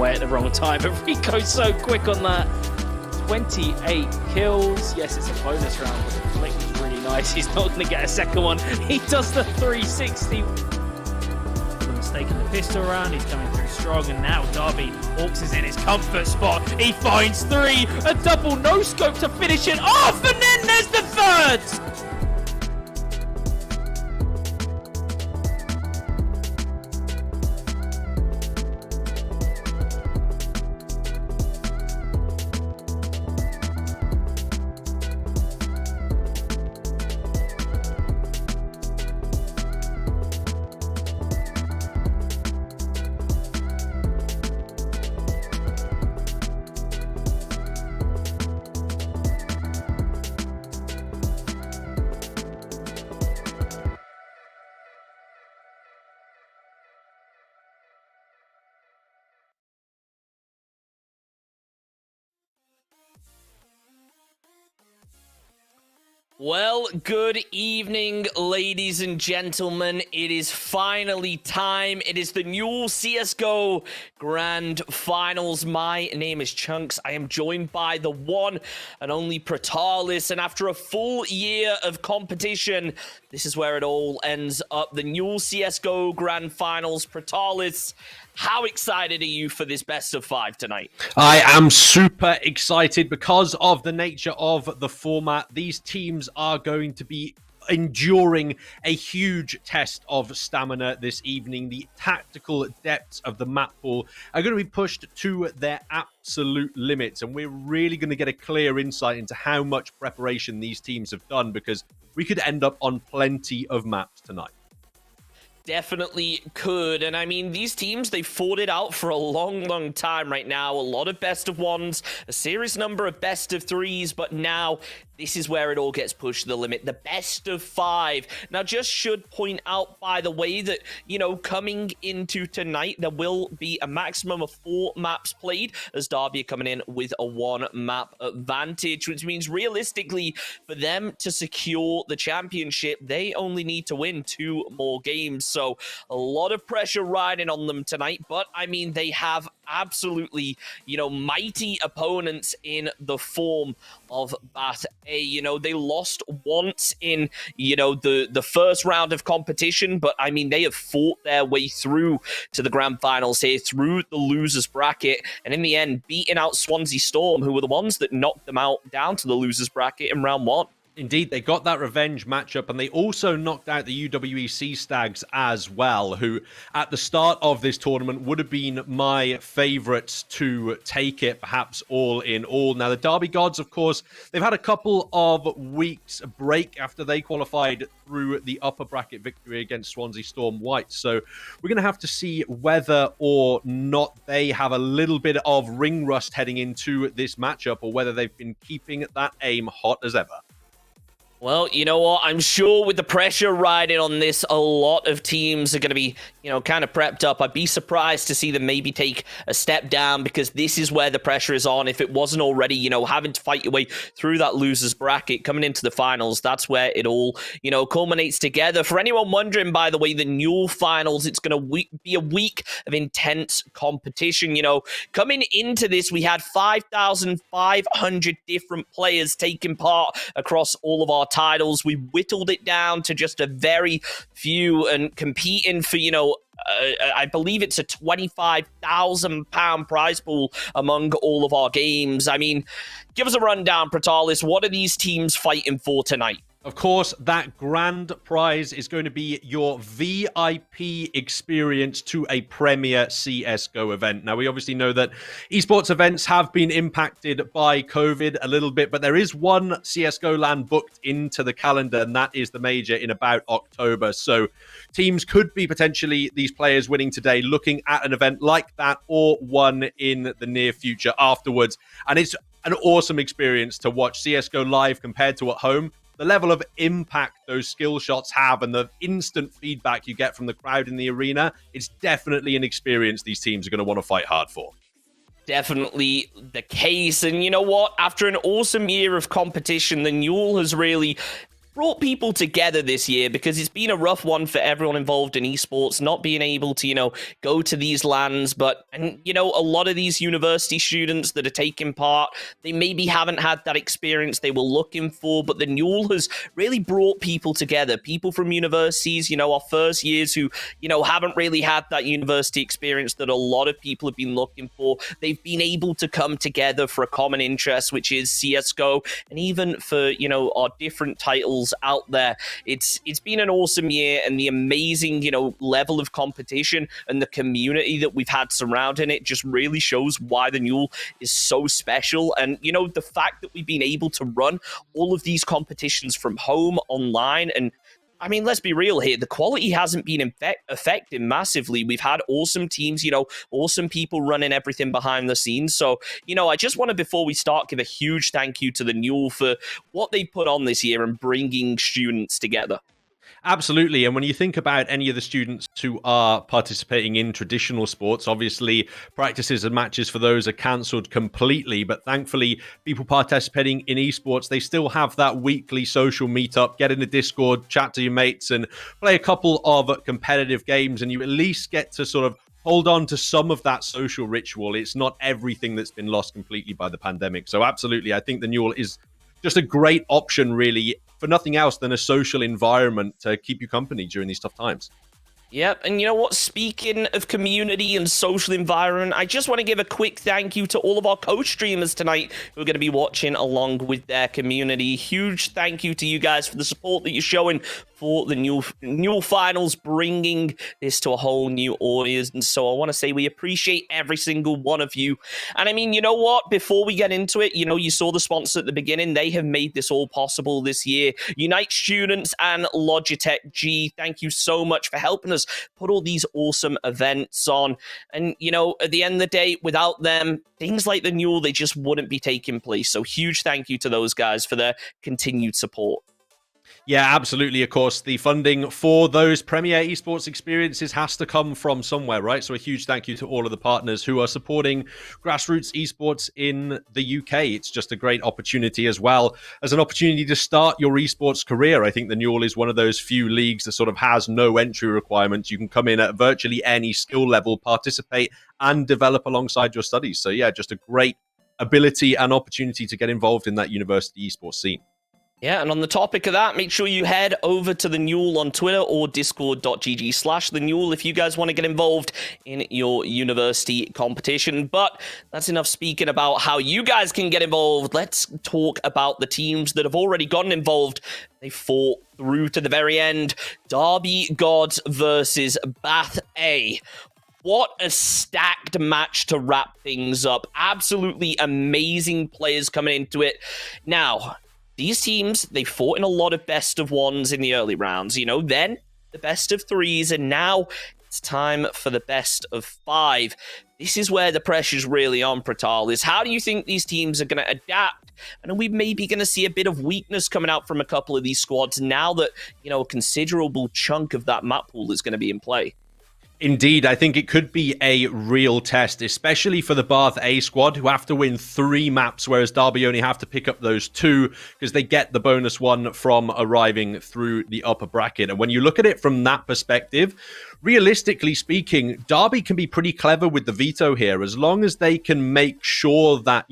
away at the wrong time. But Rico's so quick on that. 28 kills. Yes, it's a bonus round, but the flick was really nice. He's not going to get a second one. He does the 360. Taking the pistol around, he's coming through strong, and now Darby Hawks is in his comfort spot. He finds three, a double no-scope to finish it off, and then there's the third! Well, good evening, ladies and gentlemen. It is finally time. It is the new CSGO Grand Finals. My name is Chunks. I am joined by the one and only Protalis. And after a full year of competition, this is where it all ends up. The new CSGO Grand Finals. Protalis, how excited are you for this best of 5 tonight? I am super excited because of the nature of the format. These teams are going to be enduring a huge test of stamina this evening. The tactical depths of the map pool are going to be pushed to their absolute limits, and we're really going to get a clear insight into how much preparation these teams have done, because we could end up on plenty of maps tonight. Definitely could. And I mean, these teams, they've fought it out for a long time right now. A lot of best of ones, a serious number of best of 3s, but now this is where it all gets pushed to the limit. The best of 5. Now, just should point out, by the way, that, you know, coming into tonight, there will be a maximum of 4 maps played, as Derby are coming in with a 1-map advantage, which means realistically, for them to secure the championship, they only need to win 2 more games. So a lot of pressure riding on them tonight, but I mean, they have absolutely, you know, mighty opponents in the form of Bat A. You know, they lost once in, you know, the first round of competition, but I mean, they have fought their way through to the grand finals here, through the losers bracket, and in the end, beating out Swansea Storm, who were the ones that knocked them out down to the losers bracket in round 1. Indeed, they got that revenge matchup, and they also knocked out the UWE Sea Stags as well, who at the start of this tournament would have been my favourites to take it, perhaps all in all. Now, the Derby Gods, of course, they've had a couple of weeks break after they qualified through the upper bracket victory against Swansea Storm White. So we're going to have to see whether or not they have a little bit of ring rust heading into this matchup, or whether they've been keeping that aim hot as ever. Well, you know what? I'm sure with the pressure riding on this, a lot of teams are going to be, you know, kind of prepped up. I'd be surprised to see them maybe take a step down, because this is where the pressure is on. If it wasn't already, you know, having to fight your way through that losers bracket, coming into the finals, that's where it all, you know, culminates together. For anyone wondering, by the way, the new finals, it's going to be a week of intense competition. You know, coming into this, we had 5,500 different players taking part across all of our titles. We whittled it down to just a very few, and competing for, you know, I believe it's a £25,000 prize pool among all of our games. I mean, give us a rundown, Protalis. What are these teams fighting for tonight? Of course, that grand prize is going to be your VIP experience to a premier CSGO event. Now, we obviously know that esports events have been impacted by COVID a little bit, but there is one CSGO LAN booked into the calendar, and that is the major in about October. So teams could be potentially, these players winning today, looking at an event like that, or one in the near future afterwards. And it's an awesome experience to watch CSGO live compared to at home. The level of impact those skill shots have, and the instant feedback you get from the crowd in the arena, it's definitely an experience these teams are going to want to fight hard for. Definitely the case. And you know what? After an awesome year of competition, the Newell has really brought people together this year, because it's been a rough one for everyone involved in esports, not being able to, go to these lands. But, and a lot of these university students that are taking part, they maybe haven't had that experience they were looking for, but the Newell has really brought people together. People from universities, our first years who, haven't really had that university experience that a lot of people have been looking for. They've been able to come together for a common interest, which is CSGO, and even for, our different titles out there. It's been an awesome year, and the amazing, level of competition and the community that we've had surrounding it just really shows why the Newell is so special. And, the fact that we've been able to run all of these competitions from home online, and I mean, let's be real here. The quality hasn't been affected massively. We've had awesome teams, awesome people running everything behind the scenes. So, I just want to, before we start, give a huge thank you to the Newell for what they put on this year and bringing students together. Absolutely. And when you think about any of the students who are participating in traditional sports, obviously practices and matches for those are cancelled completely. But thankfully, people participating in esports, they still have that weekly social meetup, get in the Discord, chat to your mates, and play a couple of competitive games. And you at least get to sort of hold on to some of that social ritual. It's not everything that's been lost completely by the pandemic. So absolutely, I think the Newell is just a great option, really, for nothing else than a social environment to keep you company during these tough times. Yep, and you know what? Speaking of community and social environment, I just want to give a quick thank you to all of our co-streamers tonight who are going to be watching along with their community. Huge thank you to you guys for the support that you're showing for the Newell Finals, bringing this to a whole new audience. And so I want to say we appreciate every single one of you. And I mean, you know what? Before we get into it, you saw the sponsor at the beginning. They have made this all possible this year. Unite Students and Logitech G, thank you so much for helping us put all these awesome events on. And, at the end of the day, without them, things like the Newell, they just wouldn't be taking place. So huge thank you to those guys for their continued support. Yeah, absolutely. Of course, the funding for those premier esports experiences has to come from somewhere, right? So a huge thank you to all of the partners who are supporting grassroots esports in the UK. It's just a great opportunity as well as an opportunity to start your esports career. I think the Newell is one of those few leagues that sort of has no entry requirements. You can come in at virtually any skill level, participate, and develop alongside your studies. So yeah, just a great ability and opportunity to get involved in that university esports scene. Yeah, and on the topic of that, make sure you head over to the Newell on Twitter or discord.gg/the Newell if you guys want to get involved in your university competition. But that's enough speaking about how you guys can get involved. Let's talk about the teams that have already gotten involved. They fought through to the very end. Derby Gods versus Bath A. What a stacked match to wrap things up. Absolutely amazing players coming into it. Now, these teams, they fought in a lot of best of ones in the early rounds, then the best of threes, and now it's time for the best of five. This is where the pressure's really on, Pratal, is how do you think these teams are going to adapt? And are we maybe going to see a bit of weakness coming out from a couple of these squads now that, a considerable chunk of that map pool is going to be in play? Indeed, I think it could be a real test, especially for the Bath A squad, who have to win 3 maps, whereas Derby only have to pick up those 2 because they get the bonus 1 from arriving through the upper bracket. And when you look at it from that perspective, realistically speaking, Derby can be pretty clever with the veto here, as long as they can make sure that,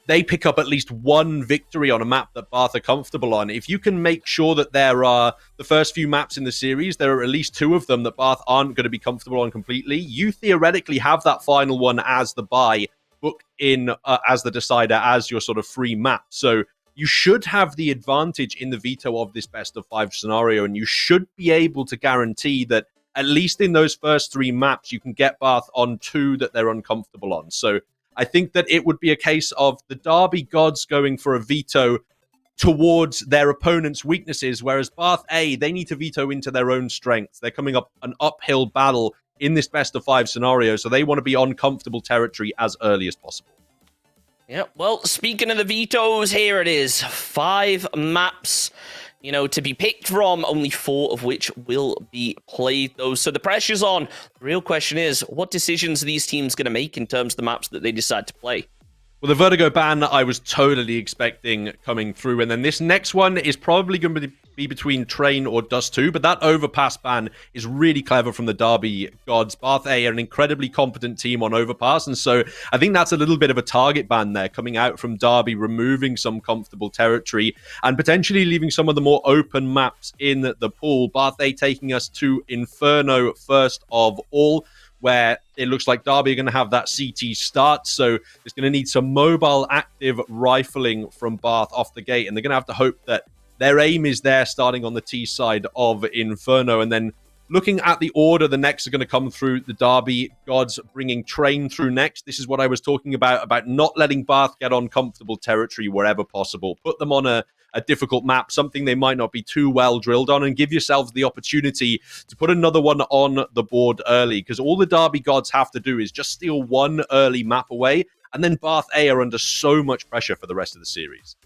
they pick up at least 1 victory on a map that Bath are comfortable on. If you can make sure that there are the first few maps in the series, there are at least 2 of them that Bath aren't going to be comfortable on completely, you theoretically have that final one as the bye, booked in as the decider, as your sort of free map. So you should have the advantage in the veto of this best of 5 scenario, and you should be able to guarantee that at least in those first 3 maps, you can get Bath on 2 that they're uncomfortable on. So I think that it would be a case of the Derby Gods going for a veto towards their opponent's weaknesses, whereas Bath A, they need to veto into their own strengths. They're coming up an uphill battle in this best of 5 scenario, so they want to be on comfortable territory as early as possible. Yeah, well, speaking of the vetoes, here it is. 5 maps, to be picked from, only 4 of which will be played, though. So the pressure's on. The real question is, what decisions are these teams going to make in terms of the maps that they decide to play? Well, the Vertigo ban I was totally expecting coming through. And then this next one is probably going to be between Train or Dust 2. But that Overpass ban is really clever from the Derby gods. Bath A are an incredibly competent team on Overpass. And so I think that's a little bit of a target ban there coming out from Derby, removing some comfortable territory and potentially leaving some of the more open maps in the pool. Bath A taking us to Inferno first of all, where it looks like Derby are going to have that CT start. So it's going to need some mobile active rifling from Bath off the gate. And they're going to have to hope that their aim is there starting on the T side of Inferno. And then looking at the order, the next are going to come through the Derby gods, bringing Train through next. This is what I was talking about not letting Bath get on comfortable territory wherever possible. Put them on a difficult map, something they might not be too well drilled on, and give yourselves the opportunity to put another one on the board early, because all the Derby gods have to do is just steal one early map away, and then Bath A are under so much pressure for the rest of the series.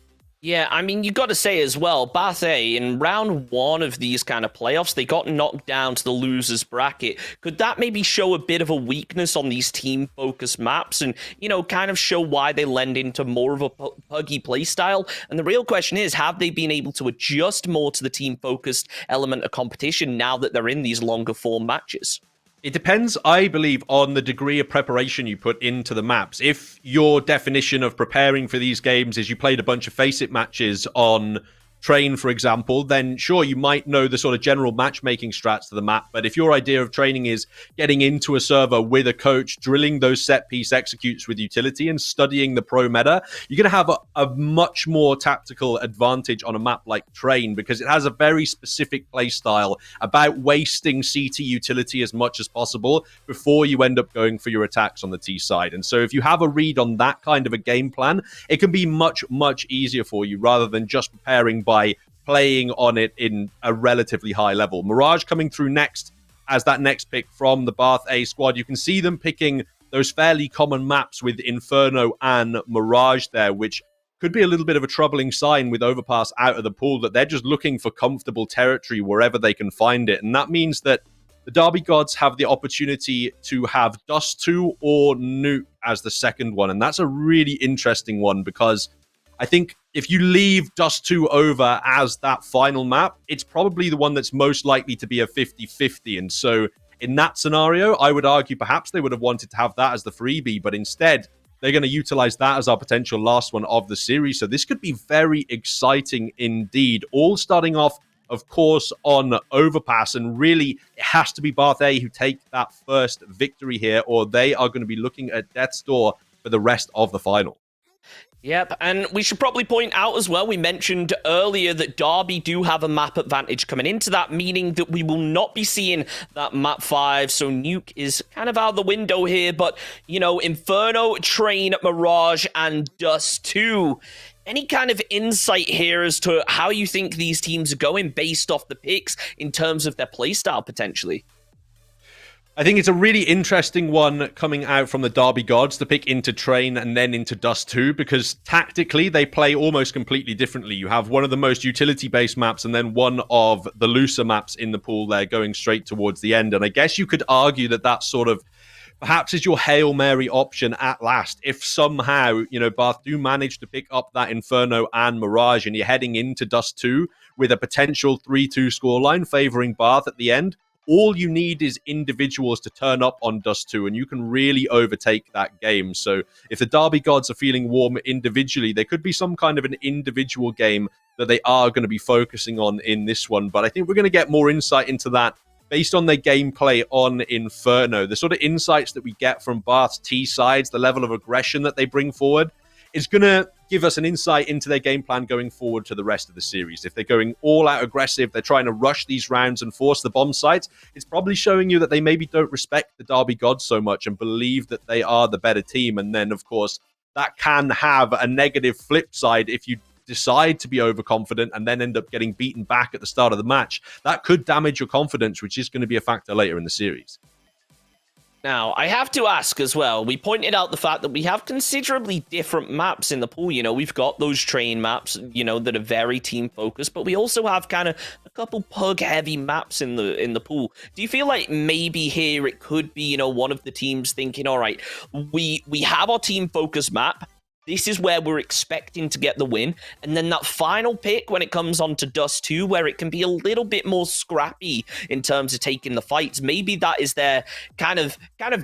Yeah, I mean, you got to say as well, Bath A, in round one of these kind of playoffs, they got knocked down to the losers bracket. Could that maybe show a bit of a weakness on these team-focused maps and, you know, kind of show why they lend into more of a puggy playstyle? And the real question is, have they been able to adjust more to the team-focused element of competition now that they're in these longer form matches? It depends, I believe, on the degree of preparation you put into the maps. If your definition of preparing for these games is you played a bunch of Face It matches on Train, for example, then sure, you might know the sort of general matchmaking strats to the map. But if your idea of training is getting into a server with a coach, drilling those set piece executes with utility and studying the pro meta, you're going to have a much more tactical advantage on a map like Train, because it has a very specific play style about wasting CT utility as much as possible before you end up going for your attacks on the T side. And so if you have a read on that kind of a game plan, it can be much, much easier for you rather than just preparing by playing on it in a relatively high level. Mirage coming through next as that next pick from the Bath A squad. You can see them picking those fairly common maps with Inferno and Mirage there, which could be a little bit of a troubling sign with Overpass out of the pool, that they're just looking for comfortable territory wherever they can find it. And that means that the Derby gods have the opportunity to have Dust 2 or Nuke as the second one. And that's a really interesting one, because I think if you leave Dust 2 over as that final map, it's probably the one that's most likely to be a 50-50. And so in that scenario, I would argue perhaps they would have wanted to have that as the freebie, but instead they're going to utilize that as our potential last one of the series. So this could be very exciting indeed. All starting off, of course, on Overpass. And really, it has to be Bath A who take that first victory here, or they are going to be looking at death's door for the rest of the final. Yep, and we should probably point out as well, we mentioned earlier that Derby do have a map advantage coming into that, meaning that we will not be seeing that map 5, so Nuke is kind of out the window here, but, you know, Inferno, Train, Mirage, and Dust 2. Any kind of insight here as to how you think these teams are going based off the picks in terms of their playstyle, potentially? I think it's a really interesting one coming out from the Derby gods to pick into Train and then into Dust 2, because tactically they play almost completely differently. You have one of the most utility-based maps and then one of the looser maps in the pool there going straight towards the end. And I guess you could argue that that sort of perhaps is your Hail Mary option at last. If somehow, you know, Bath do manage to pick up that Inferno and Mirage and you're heading into Dust 2 with a potential 3-2 scoreline favoring Bath at the end, all you need is individuals to turn up on Dust 2, and you can really overtake that game. So if the Derby gods are feeling warm individually, there could be some kind of an individual game that they are going to be focusing on in this one. But I think we're going to get more insight into that based on their gameplay on Inferno. The sort of insights that we get from Bath's T sides, the level of aggression that they bring forward, is going to give us an insight into their game plan going forward to the rest of the series. If they're going all out aggressive, they're trying to rush these rounds and force the bomb sites, it's probably showing you that they maybe don't respect the Derby gods so much and believe that they are the better team. And then, of course, that can have a negative flip side if you decide to be overconfident and then end up getting beaten back at the start of the match. That could damage your confidence, which is going to be a factor later in the series. Now, I have to ask as well, we pointed out the fact that we have considerably different maps in the pool. You know, we've got those Train maps, you know, that are very team-focused, but we also have kind of a couple pug-heavy maps in the pool. Do you feel like maybe here it could be, you know, one of the teams thinking, all right, we have our team-focused map, This is where we're expecting to get the win. And then that final pick when it comes on to Dust 2, where it can be a little bit more scrappy in terms of taking the fights. Maybe that is their kind of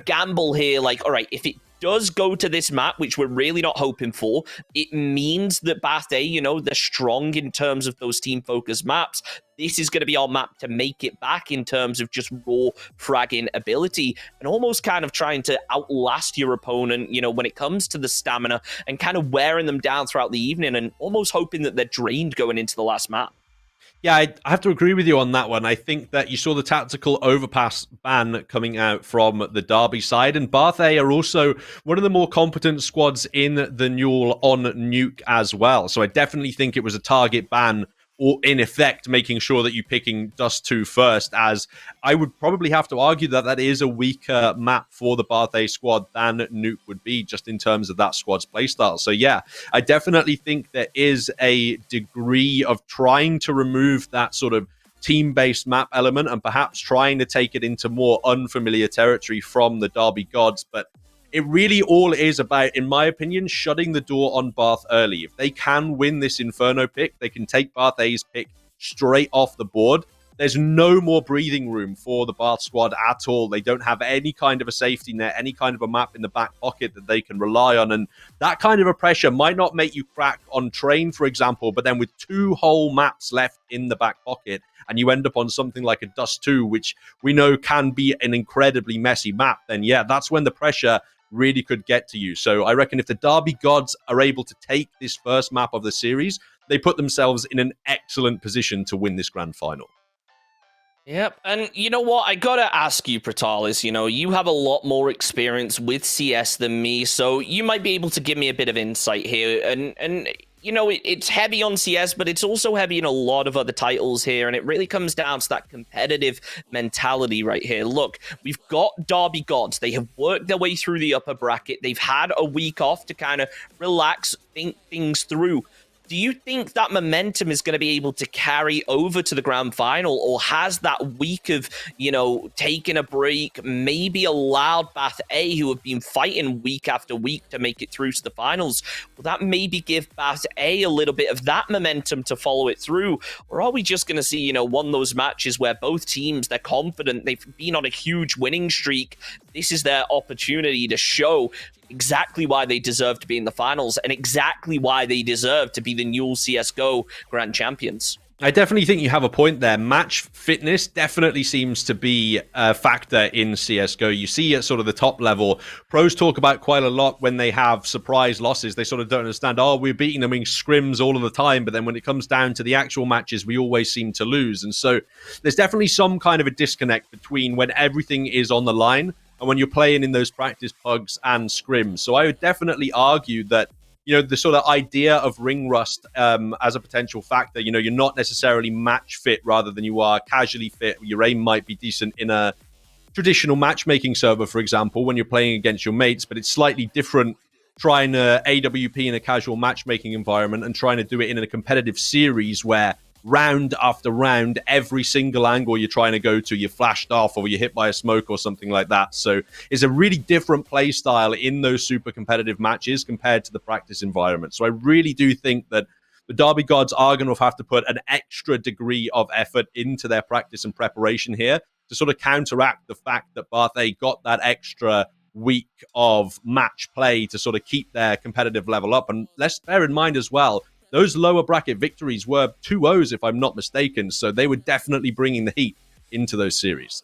gamble here. Like, all right, if it does go to this map, which we're really not hoping for, it means that Bath A, they're strong in terms of those team-focused maps. This is going to be our map to make it back in terms of just raw fragging ability and almost kind of trying to outlast your opponent, when it comes to the stamina and kind of wearing them down throughout the evening and almost hoping that they're drained going into the last map. Yeah, I have to agree with you on that one. I think that you saw the tactical overpass ban coming out from the Derby side, and Bath A are also one of the more competent squads in the Newell on Nuke as well. So I definitely think it was a target ban, or in effect making sure that you're picking Dust 2 first, as I would probably have to argue that that is a weaker map for the Bath A squad than Nuke would be, just in terms of that squad's playstyle. So yeah, I definitely think there is a degree of trying to remove that sort of team-based map element and perhaps trying to take it into more unfamiliar territory from the Derby Gods. But it really all is about, in my opinion, shutting the door on Bath early. If they can win this Inferno pick, they can take Bath A's pick straight off the board. There's no more breathing room for the Bath squad at all. They don't have any kind of a safety net, any kind of a map in the back pocket that they can rely on. And that kind of a pressure might not make you crack on Train, for example, but then with 2 whole maps left in the back pocket, and you end up on something like a Dust 2, which we know can be an incredibly messy map, then yeah, that's when the pressure really could get to you. So I reckon if the Derby Gods are able to take this first map of the series, they put themselves in an excellent position to win this grand final. Yep, and you know what? I gotta ask you, Pratalis, you have a lot more experience with CS than me, so you might be able to give me a bit of insight here. And it's heavy on CS, but it's also heavy in a lot of other titles here, and it really comes down to that competitive mentality right here. Look, we've got Derby Gods. They have worked their way through the upper bracket. They've had a week off to kind of relax, think things through. Do you think that momentum is going to be able to carry over to the grand final, or has that week of, taking a break maybe allowed Bath A, who have been fighting week after week to make it through to the finals, will that maybe give Bath A a little bit of that momentum to follow it through? Or are we just going to see, one of those matches where both teams, they're confident, they've been on a huge winning streak, this is their opportunity to show exactly why they deserve to be in the finals and exactly why they deserve to be the Newell CSGO Grand Champions? I definitely think you have a point there. Match fitness definitely seems to be a factor in CSGO. You see at sort of the top level, pros talk about quite a lot when they have surprise losses. They sort of don't understand, we're beating them in scrims all of the time, but then when it comes down to the actual matches, we always seem to lose. And so there's definitely some kind of a disconnect between when everything is on the line and when you're playing in those practice pugs and scrims. So I would definitely argue that, the sort of idea of ring rust as a potential factor, you're not necessarily match fit rather than you are casually fit. Your aim might be decent in a traditional matchmaking server, for example, when you're playing against your mates, but it's slightly different trying to AWP in a casual matchmaking environment and trying to do it in a competitive series where round after round, every single angle you're trying to go to, you're flashed off or you're hit by a smoke or something like that. So it's a really different play style in those super competitive matches compared to the practice environment. So I really do think that the Derby Gods are going to have to put an extra degree of effort into their practice and preparation here to sort of counteract the fact that Bath A got that extra week of match play to sort of keep their competitive level up. And let's bear in mind as well, those lower bracket victories were 2-0s, if I'm not mistaken. So they were definitely bringing the heat into those series.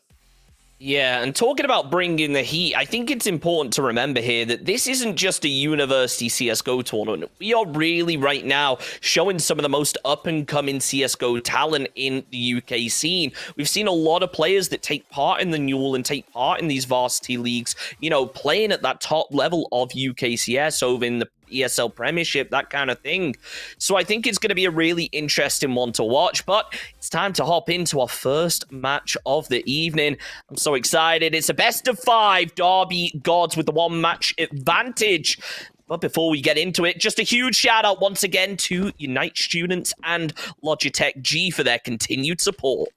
Yeah, and talking about bringing the heat, I think it's important to remember here that this isn't just a university CSGO tournament. We are really right now showing some of the most up-and-coming CSGO talent in the UK scene. We've seen a lot of players that take part in the Newell and take part in these varsity leagues, playing at that top level of UKCS over in the ESL Premiership, that kind of thing. So I think it's going to be a really interesting one to watch, but it's time to hop into our first match of the evening. I'm so excited. It's a best of 5 Derby Gods with the 1 match advantage. But before we get into it, just a huge shout out once again to Unite Students and Logitech G for their continued support.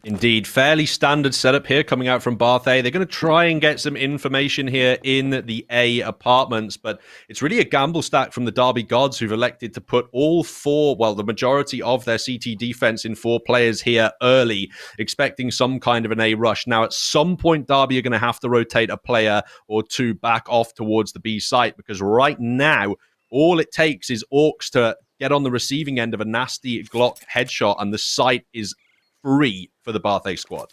Indeed, fairly standard setup here coming out from Bath A. They're going to try and get some information here in the A apartments, but it's really a gamble stack from the Derby Gods who've elected to put all four, well, the majority of their CT defense in 4 players here early, expecting some kind of an A rush. Now, at some point, Derby are going to have to rotate a player or 2 back off towards the B site because right now, all it takes is Orcs to get on the receiving end of a nasty Glock headshot, and the site is free for the Bath A squad.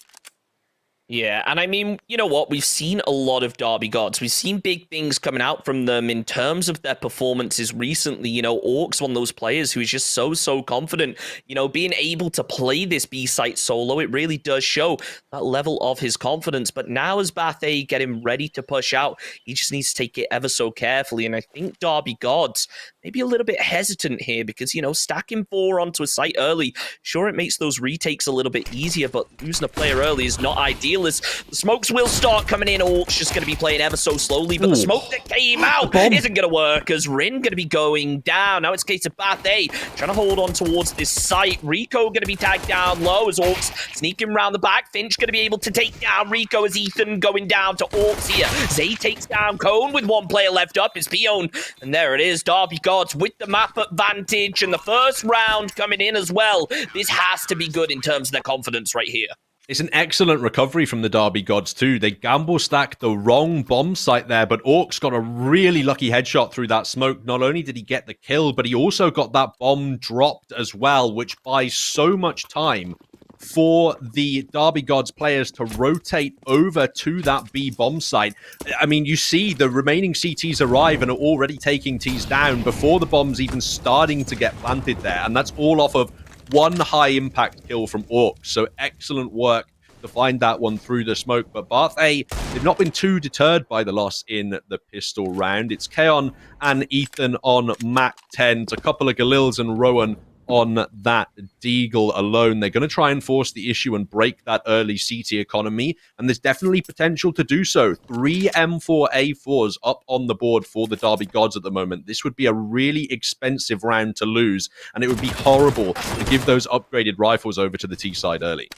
Yeah, and I mean, you know what? We've seen a lot of Derby Gods. We've seen big things coming out from them in terms of their performances recently. You know, Orcs, one of those players who is just so confident. You know, being able to play this B-site solo, it really does show that level of his confidence. But now as Bath A get him ready to push out, he just needs to take it ever so carefully. And I think Derby Gods maybe a little bit hesitant here because, you know, stacking 4 onto a site early, sure, it makes those retakes a little bit easier, but losing a player early is not ideal. As the smokes will start coming in. Orcs just going to be playing ever so slowly, but the smoke that came out isn't going to work as Rin going to be going down. Now it's a case of Bath A trying to hold on towards this site. Rico going to be tagged down low as Orcs sneaking around the back. Finch going to be able to take down Rico as Ethan going down to Orcs here. Zay takes down Cone with 1 player left up. It's Pion, and there it is. Derby Gods with the map advantage and the first round coming in as well. This has to be good in terms of their confidence right here. It's an excellent recovery from the Derby Gods too. They gamble stacked the wrong bomb site there, but Orcs got a really lucky headshot through that smoke. Not only did he get the kill, but he also got that bomb dropped as well, which buys so much time for the Derby Gods players to rotate over to that B bomb site. I mean, you see the remaining CTs arrive and are already taking Ts down before the bomb's even starting to get planted there, and that's all off of 1 high impact kill from Orcs. So excellent work to find that one through the smoke. But Bath A, they've not been too deterred by the loss in the pistol round. It's Kaon and Ethan on Mac 10, a couple of Galils and Rowan on that Deagle alone. They're going to try and force the issue and break that early CT economy, and there's definitely potential to do so. 3 M4A4s up on the board for the Derby Gods at the moment. This would be a really expensive round to lose, and it would be horrible to give those upgraded rifles over to the T side early.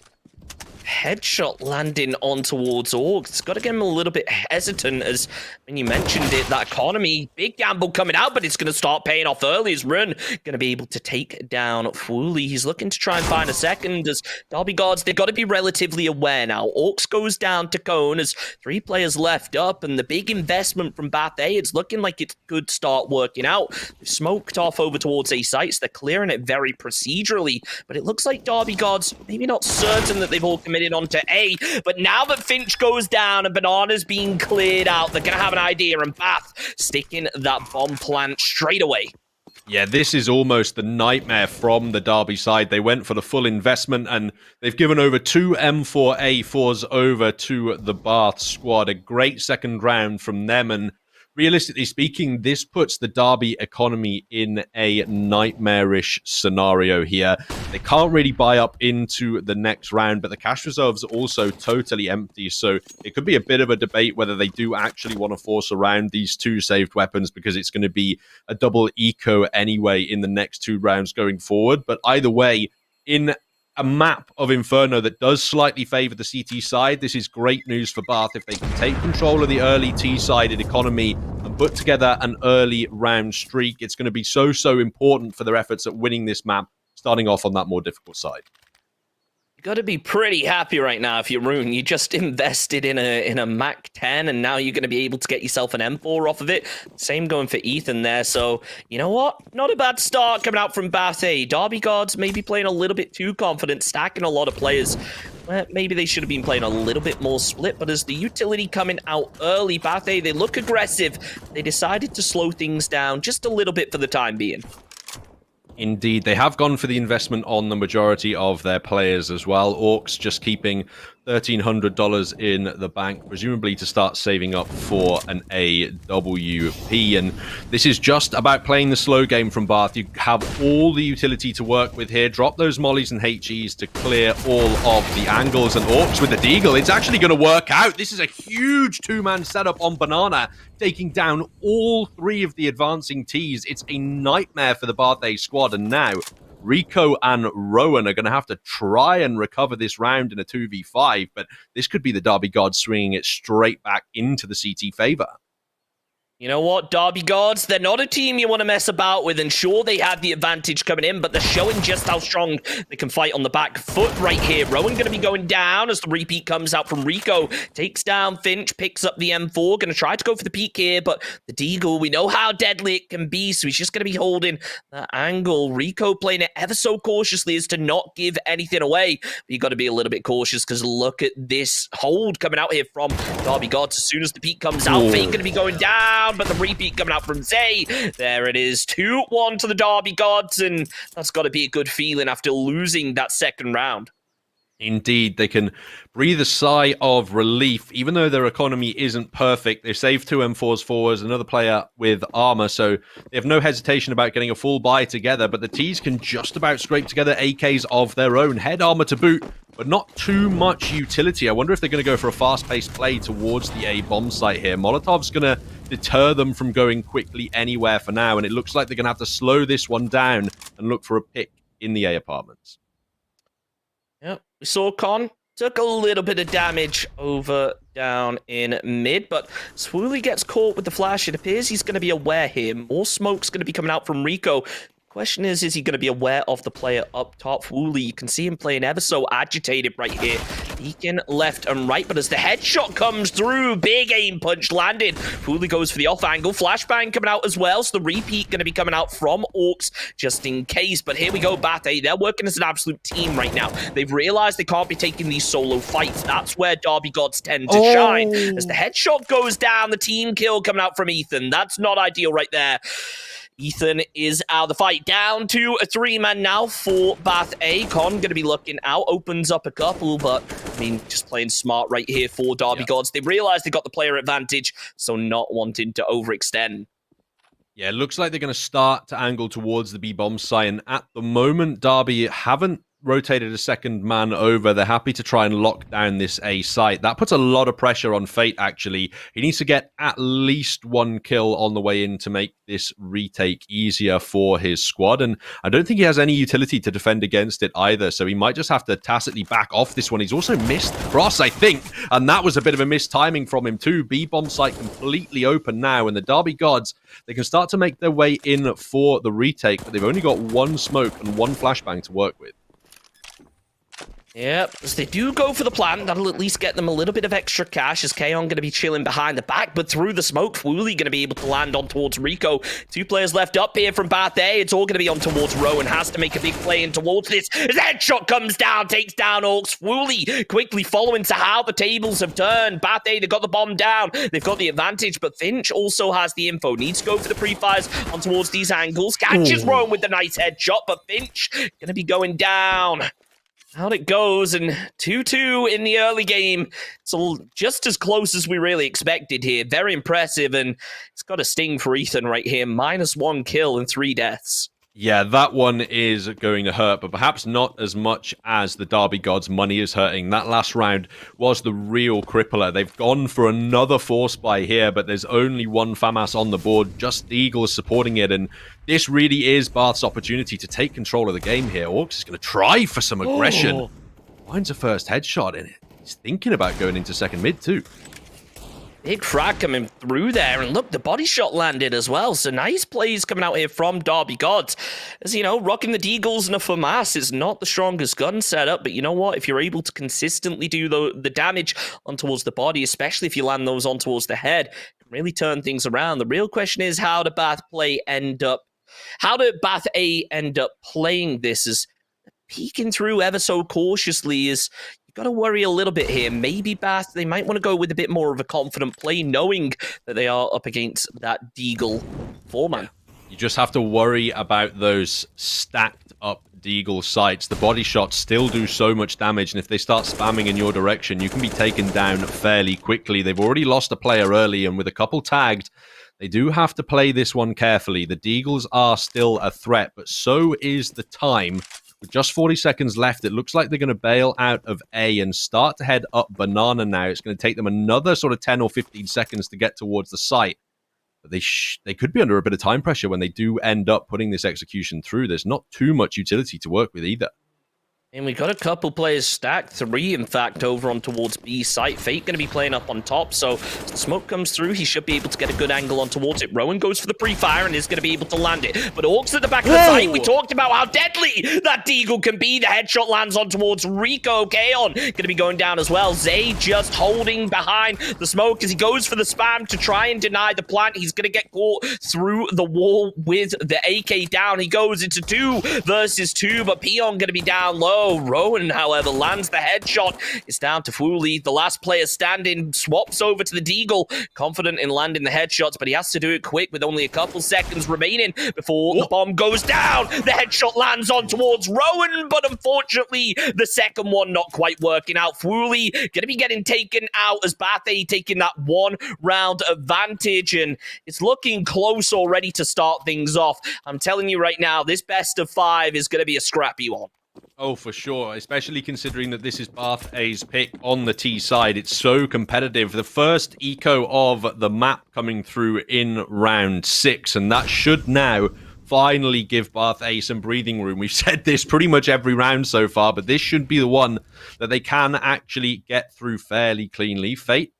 Headshot landing on towards Orcs. It's got to get him a little bit hesitant as, when you mentioned it, that economy, big gamble coming out, but it's going to start paying off early as Run going to be able to take down Fooly. He's looking to try and find a second as Derby Gods, they've got to be relatively aware now. Orcs goes down to Cone as 3 players left up, and the big investment from Bath A, it's looking like it could start working out. They've smoked off over towards A sites. They're clearing it very procedurally, but it looks like Derby Gods, maybe not certain that they've all committed onto A, but now that Finch goes down and Banana's being cleared out, they're going to have an idea, and Bath sticking that bomb plant straight away. Yeah, this is almost the nightmare from the Derby side. They went for the full investment, and they've given over 2 M4A4s over to the Bath squad. A great second round from them, and realistically speaking, this puts the Derby economy in a nightmarish scenario here. They can't really buy up into the next round, but the cash reserves are also totally empty, so it could be a bit of a debate whether they do actually want to force around these 2 saved weapons, because it's going to be a double eco anyway in the next 2 rounds going forward. But either way, in a map of Inferno that does slightly favor the CT side, this is great news for Bath if they can take control of the early T-sided economy and put together an early round streak. It's going to be so important for their efforts at winning this map, starting off on that more difficult side. You got to be pretty happy right now if you're Rune. You just invested in a Mac 10, and now you're going to be able to get yourself an M4 off of it. Same going for Ethan there. So, you know what? Not a bad start coming out from Bath A. Derby Gods maybe playing a little bit too confident, stacking a lot of players. Well, maybe they should have been playing a little bit more split, but as the utility coming out early, Bath A, they look aggressive. They decided to slow things down just a little bit for the time being. Indeed, they have gone for the investment on the majority of their players as well. Orcs just keeping $1,300 in the bank, presumably to start saving up for an AWP. And this is just about playing the slow game from Bath. You have all the utility to work with here. Drop those mollies and HEs to clear all of the angles. And Orcs with the Deagle, it's actually going to work out. This is a huge 2-man setup on Banana, taking down all 3 of the advancing Ts. It's a nightmare for the Bath A squad. And now Rico and Rowan are going to have to try and recover this round in a 2v5, but this could be the Derby Gods swinging it straight back into the CT favor. You know what, Derby Gods, they're not a team you want to mess about with, and sure, they had the advantage coming in, but they're showing just how strong they can fight on the back foot right here. Rowan going to be going down as the repeat comes out from Rico, takes down Finch, picks up the M4, going to try to go for the peak here, but the Deagle, we know how deadly it can be, so he's just going to be holding that angle. Rico playing it ever so cautiously as to not give anything away, but you got to be a little bit cautious, because look at this hold coming out here from Derby Gods. As soon as the peak comes out, Fate going to be going down, but the repeat coming out from Zay. There it is, 2-1 to the Derby Gods, and that's got to be a good feeling after losing that second round. Indeed, they can breathe a sigh of relief, even though their economy isn't perfect. They saved 2 M4s forwards, another player with armor, so they have no hesitation about getting a full buy together, but the T's can just about scrape together AKs of their own. Head armor to boot, but not too much utility. I wonder if they're going to go for a fast-paced play towards the A bomb site here. Molotov's going to deter them from going quickly anywhere for now, and it looks like they're going to have to slow this one down and look for a pick in the A apartments. Yep, we saw Con took a little bit of damage over down in mid, but Swooley gets caught with the flash. It appears he's going to be aware here. More smoke's going to be coming out from Rico. Question is he going to be aware of the player up top? Wooly, you can see him playing ever so agitated right here. Peeking left and right, but as the headshot comes through, big aim punch landed. Wooly goes for the off angle. Flashbang coming out as well, so the repeat going to be coming out from Orcs just in case. But here we go, Bate. They're working as an absolute team right now. They've realized they can't be taking these solo fights. That's where Derby Gods tend to shine. As the headshot goes down, the team kill coming out from Ethan. That's not ideal right there. Ethan is out of the fight. Down to a 3-man now for Bath A. Con going to be looking out. Opens up a couple, but, I mean, just playing smart right here for Derby Gods. They realized they got the player advantage, so not wanting to overextend. Yeah, it looks like they're going to start to angle towards the B-bomb site, and at the moment, Derby haven't rotated a second man over. They're happy to try and lock down this A site. That puts a lot of pressure on Fate, actually. He needs to get at least 1 kill on the way in to make this retake easier for his squad, and I don't think he has any utility to defend against it either, so he might just have to tacitly back off this one. He's also missed the cross, I think, and that was a bit of a missed timing from him too. B-bomb site completely open now, and the Derby Gods, they can start to make their way in for the retake, but they've only got 1 smoke and 1 flashbang to work with. Yep, as they do go for the plant, that'll at least get them a little bit of extra cash, as Kaon going to be chilling behind the back, but through the smoke, Wooly going to be able to land on towards Rico. 2 players left up here from Bath A. It's all going to be on towards Rowan. Has to make a big play in towards this. His headshot comes down, takes down Orcs. Wooly quickly following to how the tables have turned. Bath A, they've got the bomb down. They've got the advantage, but Finch also has the info. Needs to go for the pre-fires on towards these angles. Catches Rowan with the nice headshot, but Finch going to be going down. Out it goes, and 2-2 in the early game. So just as close as we really expected here. Very impressive, and it's got a sting for Ethan right here. -1 kill and 3 deaths. Yeah, that one is going to hurt, but perhaps not as much as the Derby Gods' money is hurting. That last round was the real crippler. They've gone for another force buy here, but there's only 1 FAMAS on the board, just the Eagles supporting it, and this really is Bath's opportunity to take control of the game here. Orcs is going to try for some aggression. Finds a first headshot in it. He's thinking about going into second mid too. Big frag coming through there, and look, the body shot landed as well, so nice plays coming out here from Derby Gods. As you know, rocking the Deagles and a FAMAS is not the strongest gun setup, but you know what, if you're able to consistently do the damage on towards the body, especially if you land those on towards the head, it can really turn things around. The real question is, how did Bath A end up playing this? Is peeking through ever so cautiously, is got to worry a little bit here. Maybe Bath, they might want to go with a bit more of a confident play, knowing that they are up against that Deagle 4-man. Yeah. You just have to worry about those stacked up Deagle sites. The body shots still do so much damage, and if they start spamming in your direction, you can be taken down fairly quickly. They've already lost a player early, and with a couple tagged, they do have to play this one carefully. The Deagles are still a threat, but so is the time. With just 40 seconds left, it looks like they're going to bail out of A and start to head up Banana now. It's going to take them another sort of 10 or 15 seconds to get towards the site. but they could be under a bit of time pressure when they do end up putting this execution through. There's not too much utility to work with either. And we got a couple players stacked, 3 in fact, over on towards B site. Fate going to be playing up on top, so as the smoke comes through, he should be able to get a good angle on towards it. Rowan goes for the pre-fire and is going to be able to land it. But Orcs at the back of the site, we talked about how deadly that Deagle can be. The headshot lands on towards Rico. Kaon going to be going down as well. Zay just holding behind the smoke as he goes for the spam to try and deny the plant. He's going to get caught through the wall with the AK down. He goes into 2 versus 2, but Peon going to be down low. Rowan, however, lands the headshot. It's down to Fooley. The last player standing swaps over to the Deagle, confident in landing the headshots, but he has to do it quick with only a couple seconds remaining before the bomb goes down. The headshot lands on towards Rowan, but unfortunately, the second one not quite working out. Fooley gonna be getting taken out as Bathe taking that 1-round advantage, and it's looking close already to start things off. I'm telling you right now, this best of 5 is gonna be a scrappy one. Oh, for sure, especially considering that this is Bath A's pick on the T side. It's so competitive. The first eco of the map coming through in round 6, and that should now finally give Bath A some breathing room. We've said this pretty much every round so far, but this should be the one that they can actually get through fairly cleanly. Fate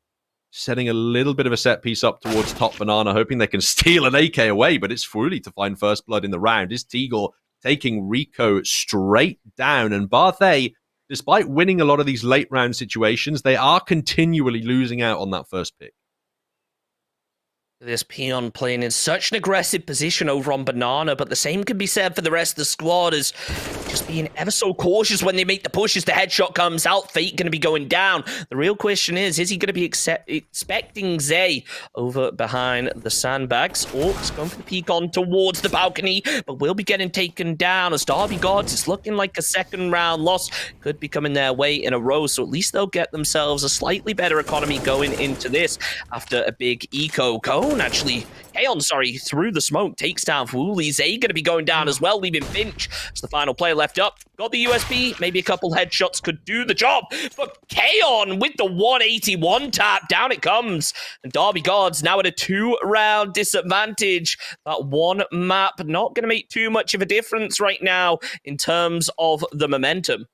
setting a little bit of a set piece up towards top Banana, hoping they can steal an AK away, but it's Fruity to find first blood in the round. Is Teagle taking Rico straight down, and Bath A, despite winning a lot of these late round situations, they are continually losing out on that first pick. This Peon playing in such an aggressive position over on Banana, but the same can be said for the rest of the squad as just being ever so cautious when they make the pushes. The headshot comes out, Fate going to be going down. The real question is he going to be expecting Zay over behind the sandbags? Orcs going for the peek on towards the balcony, but will be getting taken down as Derby Gods is looking like a second round loss. Could be coming their way in a row, so at least they'll get themselves a slightly better economy going into this after a big eco. Kaon, through the smoke, takes down Fooley. Zay going to be going down as well, leaving Finch as the final player left up. Got the USB, maybe a couple headshots could do the job, but Kaon with the 181 tap, down it comes. And Derby Gods now at a 2-round disadvantage. That one map not going to make too much of a difference right now in terms of the momentum.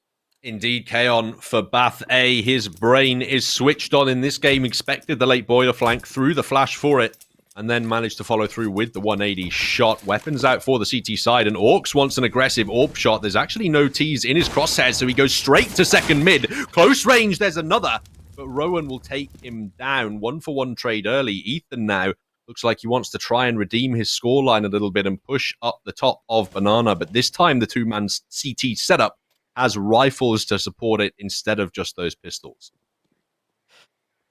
Indeed, Kaon for Bath A. His brain is switched on in this game. Expected the late boiler flank, threw the flash for it, and then managed to follow through with the 180 shot. Weapons out for the CT side, and Orcs wants an aggressive AWP shot. There's actually no T's in his crosshairs, so he goes straight to second mid. Close range, there's another, but Rowan will take him down. 1-for-1 trade early. Ethan now looks like he wants to try and redeem his scoreline a little bit and push up the top of Banana, but this time the two-man CT setup has rifles to support it instead of just those pistols.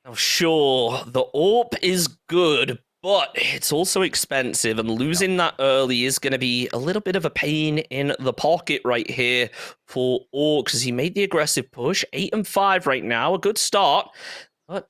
Now, sure, the AWP is good, but it's also expensive, and losing that early is going to be a little bit of a pain in the pocket right here for Orcs as he made the aggressive push. 8 and 5 right now, a good start, but,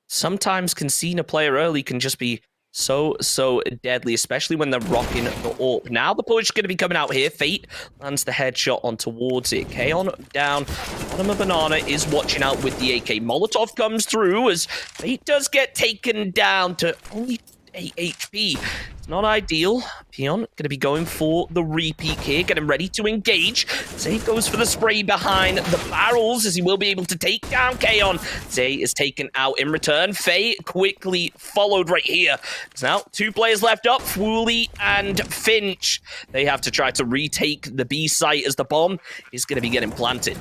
sometimes conceding a player early can just be so deadly, especially when they're rocking the AWP. Now the push going to be coming out here. Fate lands the headshot on towards it. Kaon down. Bottom of Banana is watching out with the AK. Molotov comes through as Fate does get taken down to only 8 HP. It's not ideal. Peon going to be going for the repeat here, getting ready to engage. Zay goes for the spray behind the barrels as he will be able to take down Kaon. Zay is taken out in return. Faye quickly followed right here. There's now 2 players left up, Fooley and Finch. They have to try to retake the B site as the bomb is going to be getting planted.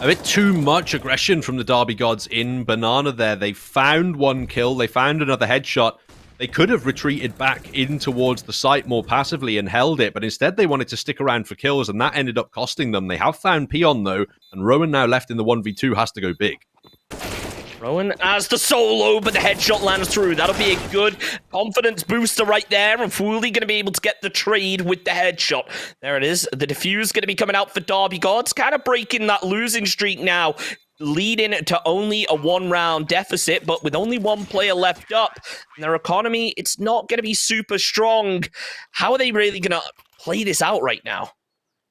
A bit too much aggression from the Derby Gods in Banana there. They found 1 kill, they found another headshot. They could have retreated back in towards the site more passively and held it, but instead they wanted to stick around for kills, and that ended up costing them. They have found Peon, though, and Rowan now left in the 1v2 has to go big. Rowan as the solo, but the headshot lands through. That'll be a good confidence booster right there, and Fooley going to be able to get the trade with the headshot. There it is. The defuse going to be coming out for Derby Gods, kind of breaking that losing streak now, leading to only a 1-round deficit, but with only 1 player left up, and their economy, it's not going to be super strong. How are they really going to play this out right now?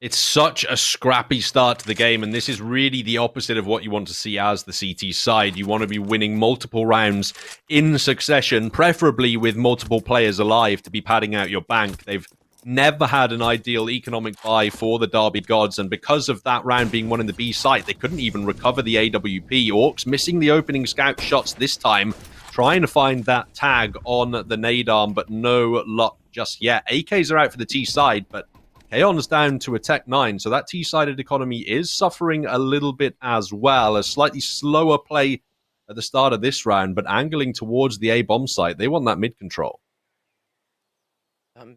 It's such a scrappy start to the game, and this is really the opposite of what you want to see as the CT side. You want to be winning multiple rounds in succession, preferably with multiple players alive to be padding out your bank. They've never had an ideal economic buy for the Derby Gods, and because of that round being won in the B site, they couldn't even recover the AWP. Orcs missing the opening scout shots this time, trying to find that tag on the nade arm, but no luck just yet. AKs are out for the T side, but Kaon's down to a Tech 9, so that T-sided economy is suffering a little bit as well. A slightly slower play at the start of this round, but angling towards the A-bomb site. They want that mid control.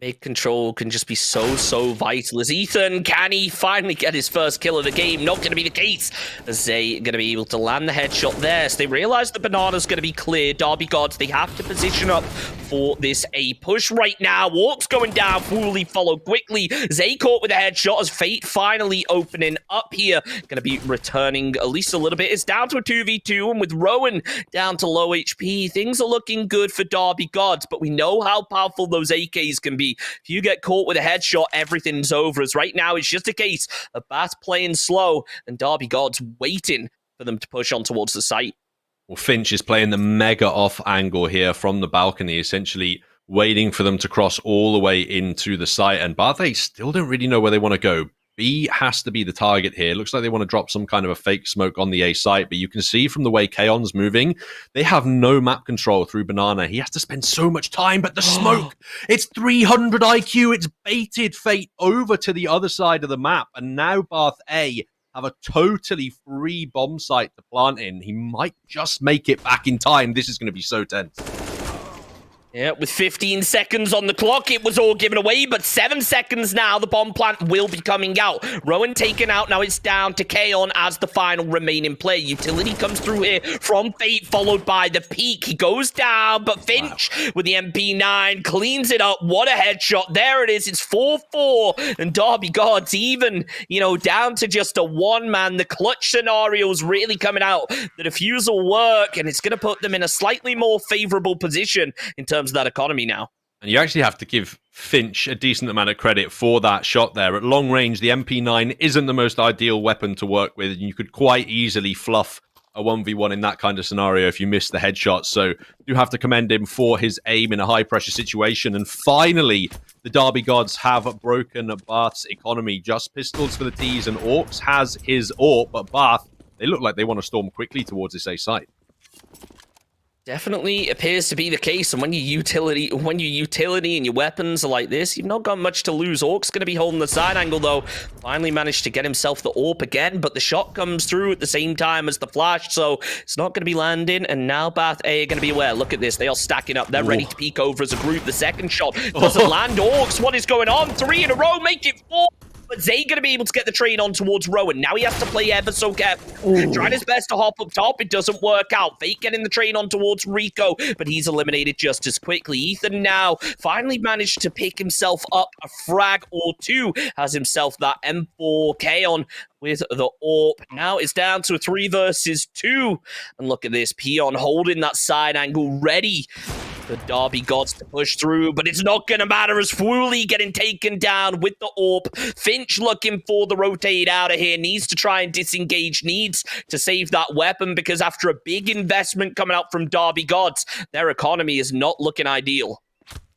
Mid control can just be so vital. As Ethan, can he finally get his first kill of the game? Not going to be the case, as they going to be able to land the headshot there. So they realize the banana's going to be clear. Derby Gods, they have to position up for this A push right now. Orcs going down, fully followed quickly. Zay caught with a headshot as Fate finally opening up here. Going to be returning at least a little bit. It's down to a 2v2, and with Rowan down to low HP, things are looking good for Derby Gods, but we know how powerful those AKs can be. If you get caught with a headshot, everything's over. As right now, it's just a case of Bath playing slow and Derby Gods waiting for them to push on towards the site. Well, Finch is playing the mega off angle here from the balcony, essentially waiting for them to cross all the way into the site. And Bath still don't really know where they want to go. B has to be the target here. Looks like they want to drop some kind of a fake smoke on the A site, but you can see from the way Kaon's moving, they have no map control through Banana. He has to spend so much time, but the smoke, it's 300 IQ. It's baited Fate over to the other side of the map, and now Bath A have a totally free bomb site to plant in. He might just make it back in time. This is going to be so tense. Yeah, with 15 seconds on the clock, it was all given away, but 7 seconds now, the bomb plant will be coming out. Rowan taken out, now it's down to Kaon as the final remaining player. Utility comes through here from Fate, followed by the peak. He goes down, but Finch with the MP9 cleans it up. What a headshot. There it is. It's 4-4, and Derby Gods even, down to just a one-man. The clutch scenario is really coming out. The defuse will work, and it's going to put them in a slightly more favorable position in terms of that economy now. And you actually have to give Finch a decent amount of credit for that shot there. At long range, the MP9 isn't the most ideal weapon to work with, and you could quite easily fluff a 1v1 in that kind of scenario if you miss the headshot. So do have to commend him for his aim in a high-pressure situation. And finally, the Derby Gods have broken Bath's economy. Just pistols for the T's, and Orcs has his AWP, but Bath, they look like they want to storm quickly towards this A site. Definitely appears to be the case, and when your utility and your weapons are like this, you've not got much to lose. Orc's going to be holding the side angle, though. Finally managed to get himself the AWP again, but the shot comes through at the same time as the flash, so it's not going to be landing, and now Bath A are going to be aware. Look at this. They are stacking up. They're ready to peek over as a group. The second shot doesn't land. Orcs, what is going on? 3 in a row, make it 4. But Zay going to be able to get the train on towards Rowan. Now he has to play ever so careful. Trying his best to hop up top. It doesn't work out. Fate getting the train on towards Rico, but he's eliminated just as quickly. Ethan now finally managed to pick himself up a frag or two. Has himself that M4 Kaon with the AWP. Now it's down to a 3 versus 2. And look at this. Peon holding that side angle, ready the Derby Gods to push through, but it's not going to matter as Fwooly getting taken down with the AWP. Finch looking for the rotate out of here, needs to try and disengage, needs to save that weapon, because after a big investment coming out from Derby Gods, their economy is not looking ideal.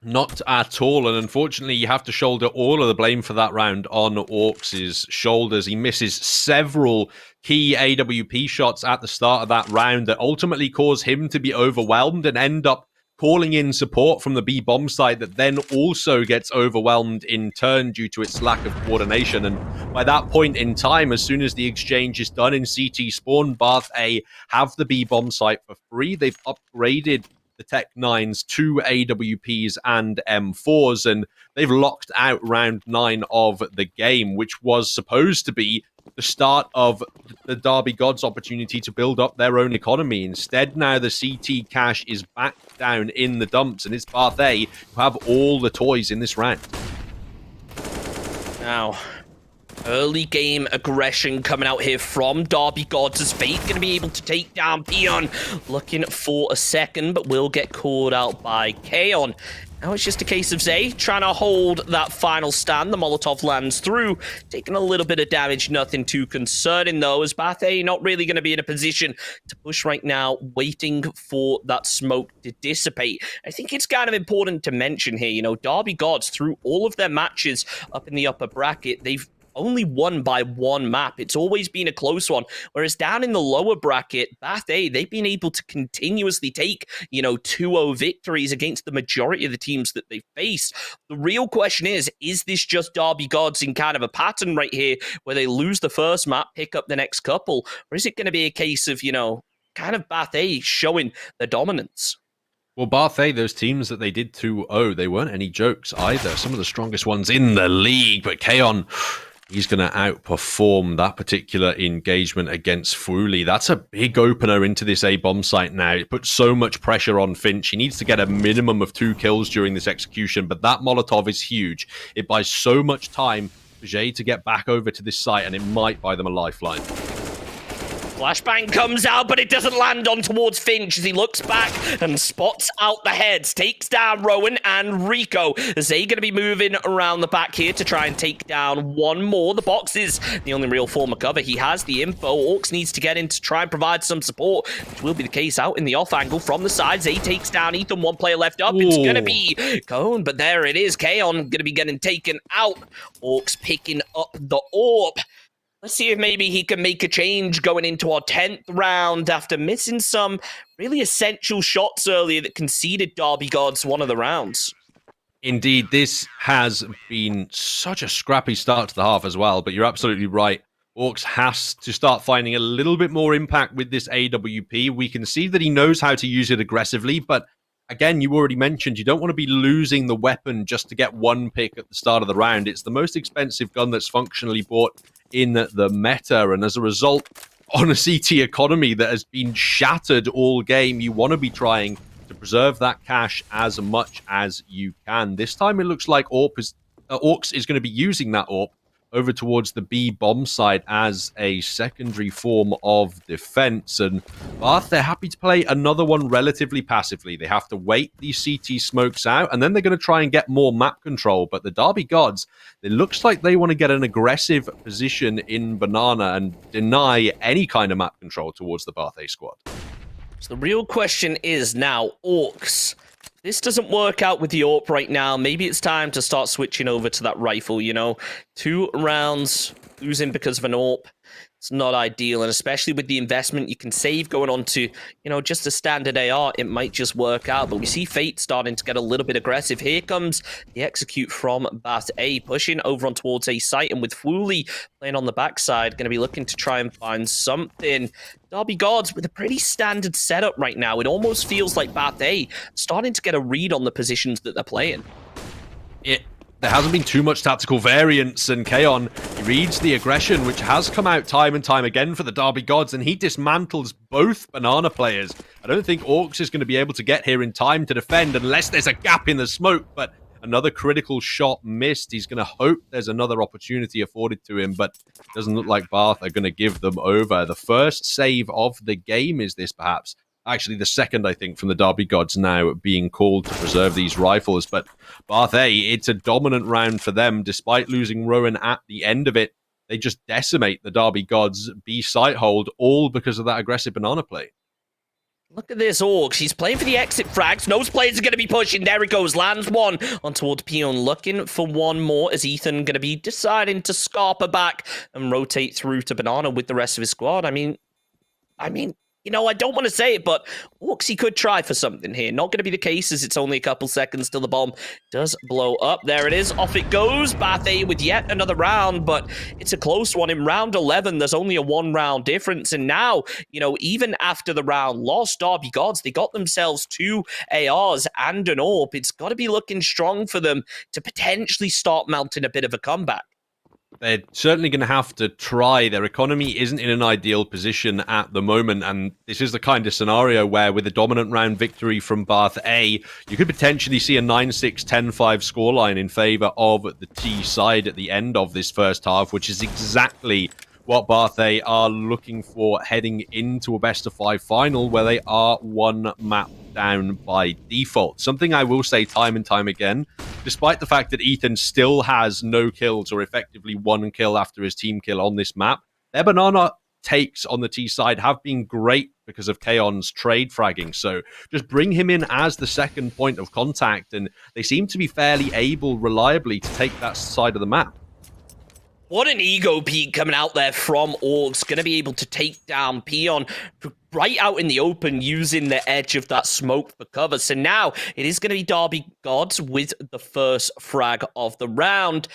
Not at all, and unfortunately you have to shoulder all of the blame for that round on Orcs' shoulders. He misses several key AWP shots at the start of that round that ultimately cause him to be overwhelmed and end up calling in support from the B bomb site that then also gets overwhelmed in turn due to its lack of coordination. And by that point in time, as soon as the exchange is done in CT spawn, Bath A have the B bomb site for free. They've upgraded the Tech 9s to AWPs and M4s, and they've locked out round 9 of the game, which was supposed to be the start of the Derby Gods' opportunity to build up their own economy. Instead, now the CT cash is back down in the dumps, and it's Bath A who have all the toys in this round. Now, early game aggression coming out here from Derby Gods, as Fate going to be able to take down Peon. Looking for a second, but will get called out by Kaon. Now it's just a case of Zay trying to hold that final stand. The Molotov lands through, taking a little bit of damage. Nothing too concerning, though, as Bathe not really going to be in a position to push right now, waiting for that smoke to dissipate. I think it's kind of important to mention here, you know, Derby Gods, through all of their matches up in the upper bracket, they've only won by one map. It's always been a close one. Whereas down in the lower bracket, Bath A, they've been able to continuously take, you know, 2-0 victories against the majority of the teams that they face. The real question is this just Derby Gods in kind of a pattern right here where they lose the first map, pick up the next couple? Or is it going to be a case of, you know, kind of Bath A showing the dominance? Well, Barthay, those teams that they did 2-0, they weren't any jokes either. Some of the strongest ones in the league, but Kaon, he's going to outperform that particular engagement against Fuli. That's a big opener into this A-bomb site now. It puts so much pressure on Finch. He needs to get a minimum of 2 kills during this execution, but that Molotov is huge. It buys so much time for Jay to get back over to this site, and it might buy them a lifeline. Flashbang comes out, but it doesn't land on towards Finch as he looks back and spots out the heads. Takes down Rowan and Rico. As they going to be moving around the back here to try and take down one more. The box is the only real form of cover. He has the info. Orcs needs to get in to try and provide some support, which will be the case out in the off angle from the side. Zay takes down Ethan. 1 player left up. It's going to be Cone, but there it is. Kaon going to be getting taken out. Orcs picking up the orb. Let's see if maybe he can make a change going into our 10th round after missing some really essential shots earlier that conceded Derby Gods one of the rounds. Indeed, this has been such a scrappy start to the half as well, but you're absolutely right. Orcs has to start finding a little bit more impact with this AWP. We can see that he knows how to use it aggressively, but again, you already mentioned you don't want to be losing the weapon just to get one pick at the start of the round. It's the most expensive gun that's functionally bought in the meta, and as a result, on a CT economy that has been shattered all game, you want to be trying to preserve that cash as much as you can. This time it looks like Orcs is going to be using that AWP over towards the B bomb side as a secondary form of defense. And Bath, they're happy to play another one relatively passively. They have to wait these CT smokes out, and then they're going to try and get more map control. But the Derby Gods, it looks like they want to get an aggressive position in Banana and deny any kind of map control towards the Bath A squad. So the real question is now, Orcs, this doesn't work out with the AWP right now. Maybe it's time to start switching over to that rifle, you know? 2 rounds, losing because of an AWP. It's not ideal, and especially with the investment you can save going on to, you know, just a standard AR, it might just work out. But we see Fate starting to get a little bit aggressive. Here comes the execute from Bath A, pushing over on towards A site, and with Fuli playing on the backside, going to be looking to try and find something. Derby Gods with a pretty standard setup right now. It almost feels like Bath A starting to get a read on the positions that they're playing. There hasn't been too much tactical variance, and Kaon, he reads the aggression, which has come out time and time again for the Derby Gods, and he dismantles both Banana players. I don't think Orcs is going to be able to get here in time to defend unless there's a gap in the smoke, but another critical shot missed. He's going to hope there's another opportunity afforded to him, but it doesn't look like Bath are going to give them over. The first save of the game is this, perhaps. Actually, the second, I think, from the Derby Gods now being called to preserve these rifles. But Bath A, it's a dominant round for them. Despite losing Rowan at the end of it, they just decimate the Derby Gods B site hold, all because of that aggressive Banana play. Look at this Orcs. He's playing for the exit frags. Those players are going to be pushing. There it goes. Lands one on towards Peon. Looking for one more as Ethan going to be deciding to scarper back and rotate through to Banana with the rest of his squad. I mean, you know, I don't want to say it, but Orcs, he could try for something here. Not going to be the case as it's only a couple seconds till the bomb does blow up. There it is. Off it goes. Bath A with yet another round, but it's a close one. In round 11, there's only a 1-round difference. And now, you know, even after the round lost, Derby Gods, they got themselves 2 ARs and an AWP. It's got to be looking strong for them to potentially start mounting a bit of a comeback. They're certainly going to have to try. Their economy isn't in an ideal position at the moment, and this is the kind of scenario where, with a dominant round victory from Bath A, you could potentially see a 9-6, 10-5 scoreline in favor of the T side at the end of this first half, which is exactly what Bath A are looking for heading into a best-of-5 final, where they are 1 map down by default. Something I will say time and time again, despite the fact that Ethan still has no kills or effectively 1 kill after his team kill on this map, their banana takes on the T side have been great because of Kaon's trade fragging. So just bring him in as the second point of contact, and they seem to be fairly able reliably to take that side of the map. What an ego peak coming out there from Orcs. Going to be able to take down Peon right out in the open using the edge of that smoke for cover. So now it is going to be Derby Gods with the first frag of the round.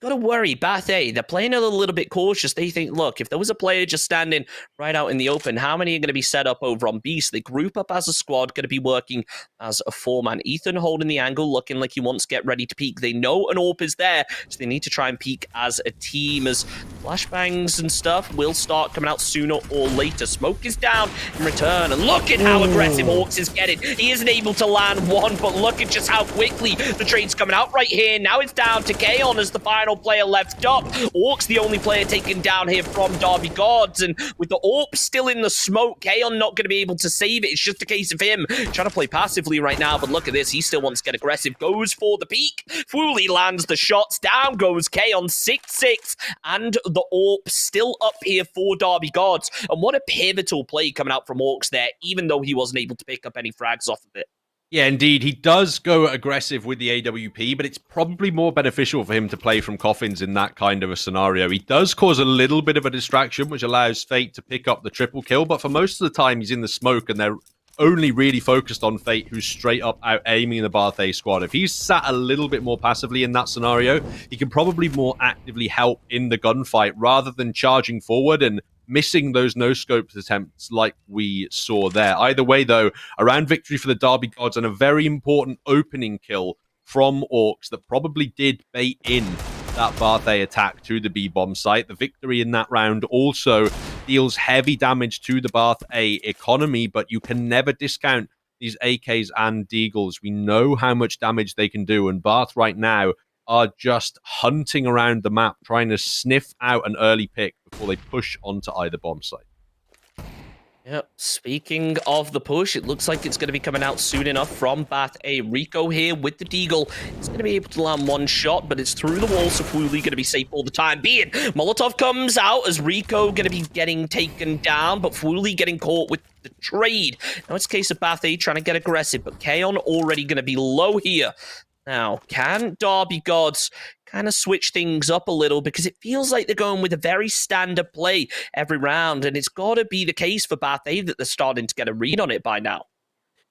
Gotta worry, Bath A, they're playing a little bit cautious. They think, look, if there was a player just standing right out in the open, how many are going to be set up over on B? So they group up as a squad, going to be working as a 4-man. Ethan holding the angle, looking like he wants to get ready to peek. They know an AWP is there, so they need to try and peek as a team, as flashbangs and stuff will start coming out sooner or later. Smoke is down in return, and look at how aggressive Orcs is getting. He isn't able to land one, but look at just how quickly the trade's coming out right here. Now it's down to Kaon as the final player left up. Orcs the only player taken down here from Derby Gods, and with the AWP still in the smoke, Kaon not going to be able to save it. It's just a case of him trying to play passively right now, but look at this. He still wants to get aggressive. Goes for the peak. Fully lands the shots. Down goes Kaon, 6-6, and the AWP still up here for Derby Gods. And what a pivotal play coming out from Orcs there, even though he wasn't able to pick up any frags off of it. Yeah, indeed. He does go aggressive with the AWP, but it's probably more beneficial for him to play from coffins in that kind of a scenario. He does cause a little bit of a distraction, which allows Fate to pick up the triple kill, but for most of the time, he's in the smoke, and they're only really focused on Fate, who's straight up out aiming the Bath A squad. If he's sat a little bit more passively in that scenario, he can probably more actively help in the gunfight rather than charging forward and missing those no-scopes attempts like we saw there. Either way, though, a round victory for the Derby Gods and a very important opening kill from Orcs that probably did bait in that Bath A attack to the B-bomb site. The victory in that round also deals heavy damage to the Bath A economy, but you can never discount these AKs and Deagles. We know how much damage they can do, and Bath right now are just hunting around the map, trying to sniff out an early pick before they push onto either bomb site. Yep, speaking of the push, it looks like it's going to be coming out soon enough from Bath A. Rico here with the Deagle. He's going to be able to land one shot, but it's through the wall, so Fully going to be safe all the time being. Molotov comes out as Rico going to be getting taken down, but Fully getting caught with the trade. Now it's a case of Bath A trying to get aggressive, but Kaon already going to be low here. Now, can Derby Gods kind of switch things up a little, because it feels like they're going with a very standard play every round, and it's got to be the case for Bath A that they're starting to get a read on it by now.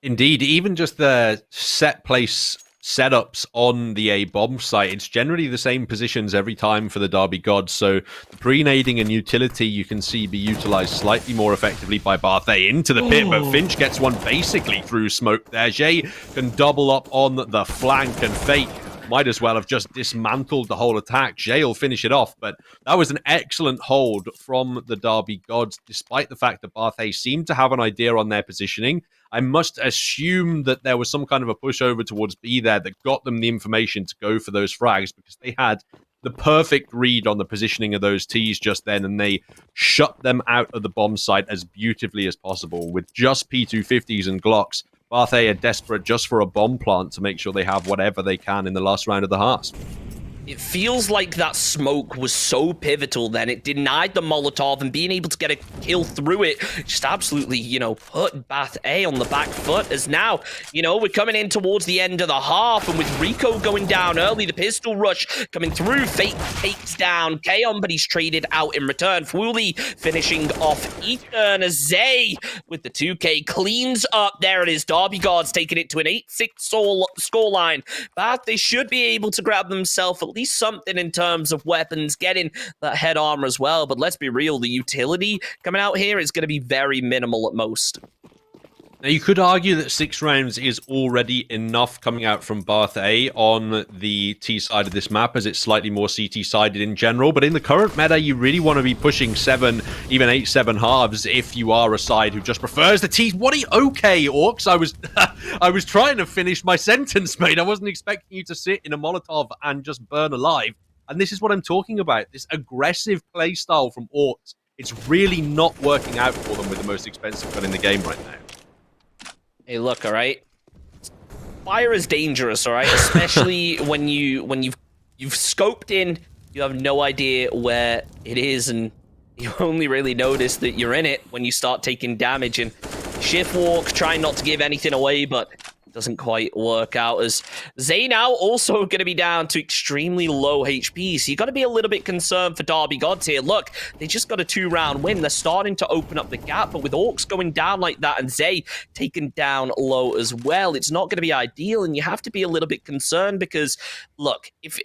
Indeed, even just the set place setups on the A bomb site, it's generally the same positions every time for the Derby Gods, so the pre-nading and utility you can see be utilized slightly more effectively by Bath A into the pit, but Finch gets one basically through smoke there. Jay can double up on the flank, and Fate might as well have just dismantled the whole attack. Jay will finish it off, but that was an excellent hold from the Derby Gods, despite the fact that Bath A seemed to have an idea on their positioning. I must assume that there was some kind of a pushover towards B there that got them the information to go for those frags, because they had the perfect read on the positioning of those Ts just then, and they shut them out of the bomb site as beautifully as possible. With just P250s and Glocks, Bath A are desperate just for a bomb plant to make sure they have whatever they can in the last round of the Hearts. It feels like that smoke was so pivotal then. It denied the Molotov, and being able to get a kill through it just absolutely, put Bath A on the back foot. As now, we're coming in towards the end of the half, and with Rico going down early, the pistol rush coming through, Fate takes down Kaon, but he's traded out in return. Fully finishing off Ethan as Zay with the 2K cleans up. There it is. Derby Gods taking it to an 8-6 scoreline. Bath, they should be able to grab themselves at least something in terms of weapons, getting that head armor as well. But let's be real, the utility coming out here is going to be very minimal at most. Now, you could argue that 6 rounds is already enough coming out from Bath A on the T side of this map, as it's slightly more CT-sided in general. But in the current meta, you really want to be pushing 7, even 8-7 halves if you are a side who just prefers the T. What are you... Okay, Orcs, I was trying to finish my sentence, mate. I wasn't expecting you to sit in a Molotov and just burn alive. And this is what I'm talking about. This aggressive playstyle from Orcs. It's really not working out for them with the most expensive gun in the game right now. Hey, look, all right. Fire is dangerous, all right, especially when you've scoped in, you have no idea where it is, and you only really notice that you're in it when you start taking damage. And shift walk, trying not to give anything away, but doesn't quite work out, as Zay now also going to be down to extremely low HP. So you got to be a little bit concerned for Derby Gods here. Look, they just got a 2-round win. They're starting to open up the gap, but with Orcs going down like that and Zay taken down low as well, it's not going to be ideal, and you have to be a little bit concerned because, look, if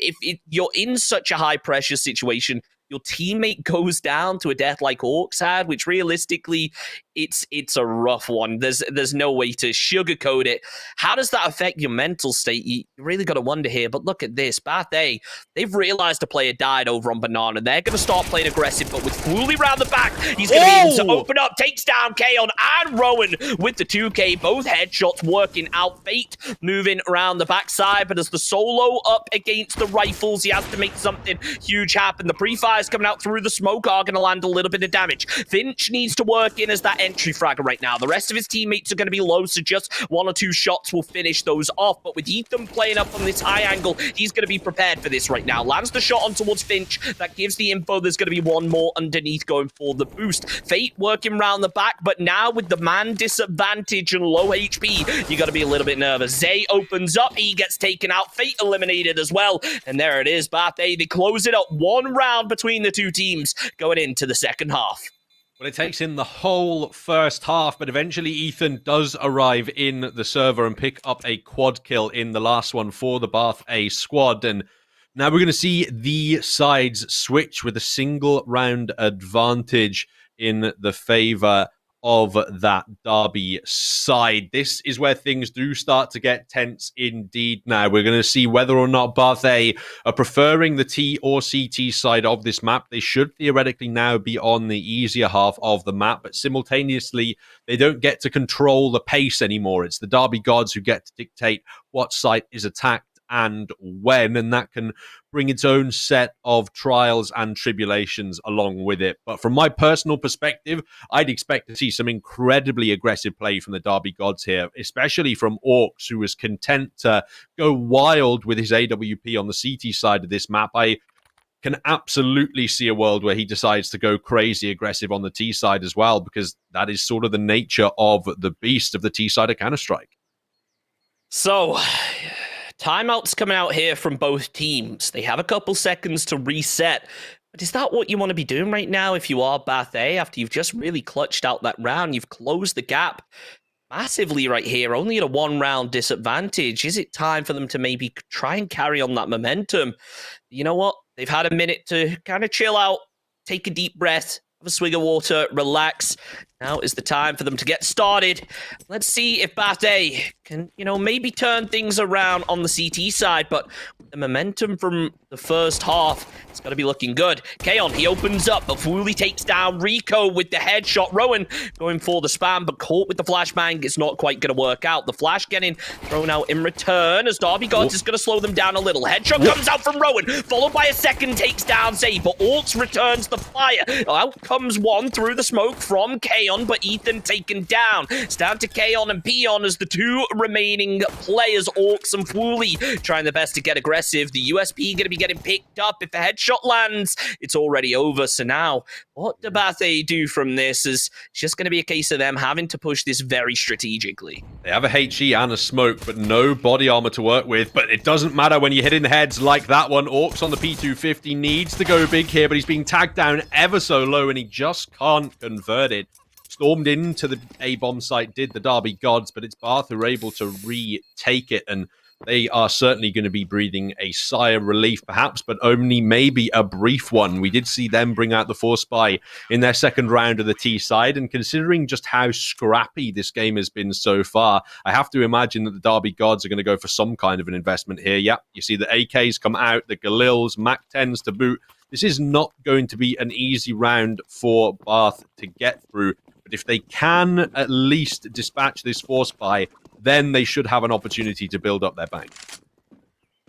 you're in such a high pressure situation, your teammate goes down to a death like Orcs had, which realistically, it's a rough one. There's no way to sugarcoat it. How does that affect your mental state? You really got to wonder here. But look at this. Bath A, they've realized a player died over on Banana. They're going to start playing aggressive, but with Fooly round the back, he's going to be able to open up, takes down Kaon and Rowan with the 2K. Both headshots working out. Fate moving around the backside, but as the solo up against the rifles, he has to make something huge happen. The pre-fires coming out through the smoke are going to land a little bit of damage. Finch needs to work in as that entry fragger right now. The rest of his teammates are going to be low, so just 1 or 2 shots will finish those off. But with Ethan playing up on this high angle, he's going to be prepared for this right now. Lands the shot on towards Finch. That gives the info. There's going to be one more underneath going for the boost. Fate working around the back, but now with the man disadvantage and low HP, you got to be a little bit nervous. Zay opens up. He gets taken out. Fate eliminated as well. And there it is. Bath A, they close it up. 1 round between the 2 teams going into the second half. Well, it takes in the whole first half, but eventually Ethan does arrive in the server and pick up a quad kill in the last one for the Bath A squad. And now we're going to see the sides switch with a single round advantage in the favor of that Derby side. This is where things do start to get tense indeed now. We're going to see whether or not Bath A are preferring the T or CT side of this map. They should theoretically now be on the easier half of the map, but simultaneously, they don't get to control the pace anymore. It's the Derby Gods who get to dictate what site is attacked and when, and that can bring its own set of trials and tribulations along with it. But from my personal perspective, I'd expect to see some incredibly aggressive play from the Derby Gods here, especially from Orcs, who was content to go wild with his AWP on the CT side of this map. I can absolutely see a world where he decides to go crazy aggressive on the T side as well, because that is sort of the nature of the beast of the T side of Counter-Strike. So, timeouts coming out here from both teams. They have a couple seconds to reset. But is that what you want to be doing right now if you are Bath A? After you've just really clutched out that round, you've closed the gap massively right here, only at a 1-round disadvantage. Is it time for them to maybe try and carry on that momentum? You know what? They've had a minute to kind of chill out, take a deep breath, have a swig of water, relax. Now is the time for them to get started. Let's see if Bath A can, maybe turn things around on the CT side, but the momentum from the first half, it's got to be looking good. Kaon, he opens up, but Fooly takes down Rico with the headshot. Rowan going for the spam, but caught with the flashbang. It's not quite going to work out. The flash getting thrown out in return as Derby Gods is going to slow them down a little. Headshot comes out from Rowan, followed by a second, takes down Zay, but Orcs returns the fire. Out comes one through the smoke from Kaon, but Ethan taken down. It's down to Kaon and Peon as the 2 remaining players, Orcs and Fooly, trying their best to get aggressive. The USP going to be getting picked up. If a headshot lands, it's already over. So now, what do Bath A do from this? Is just going to be a case of them having to push this very strategically. They have a HE and a smoke, but no body armor to work with. But it doesn't matter when you're hitting heads like that one. Orcs on the P250 needs to go big here, but he's being tagged down ever so low, and he just can't convert it. Stormed into the A-bomb site, did the Derby Gods, but it's Bath who are able to retake it, and they are certainly going to be breathing a sigh of relief, perhaps, but only maybe a brief one. We did see them bring out the Force Spy in their second round of the T side, and considering just how scrappy this game has been so far, I have to imagine that the Derby Gods are going to go for some kind of an investment here. Yep, you see the AKs come out, the Galils, MAC-10s to boot. This is not going to be an easy round for Bath to get through. But if they can at least dispatch this Force Spy, then they should have an opportunity to build up their bank.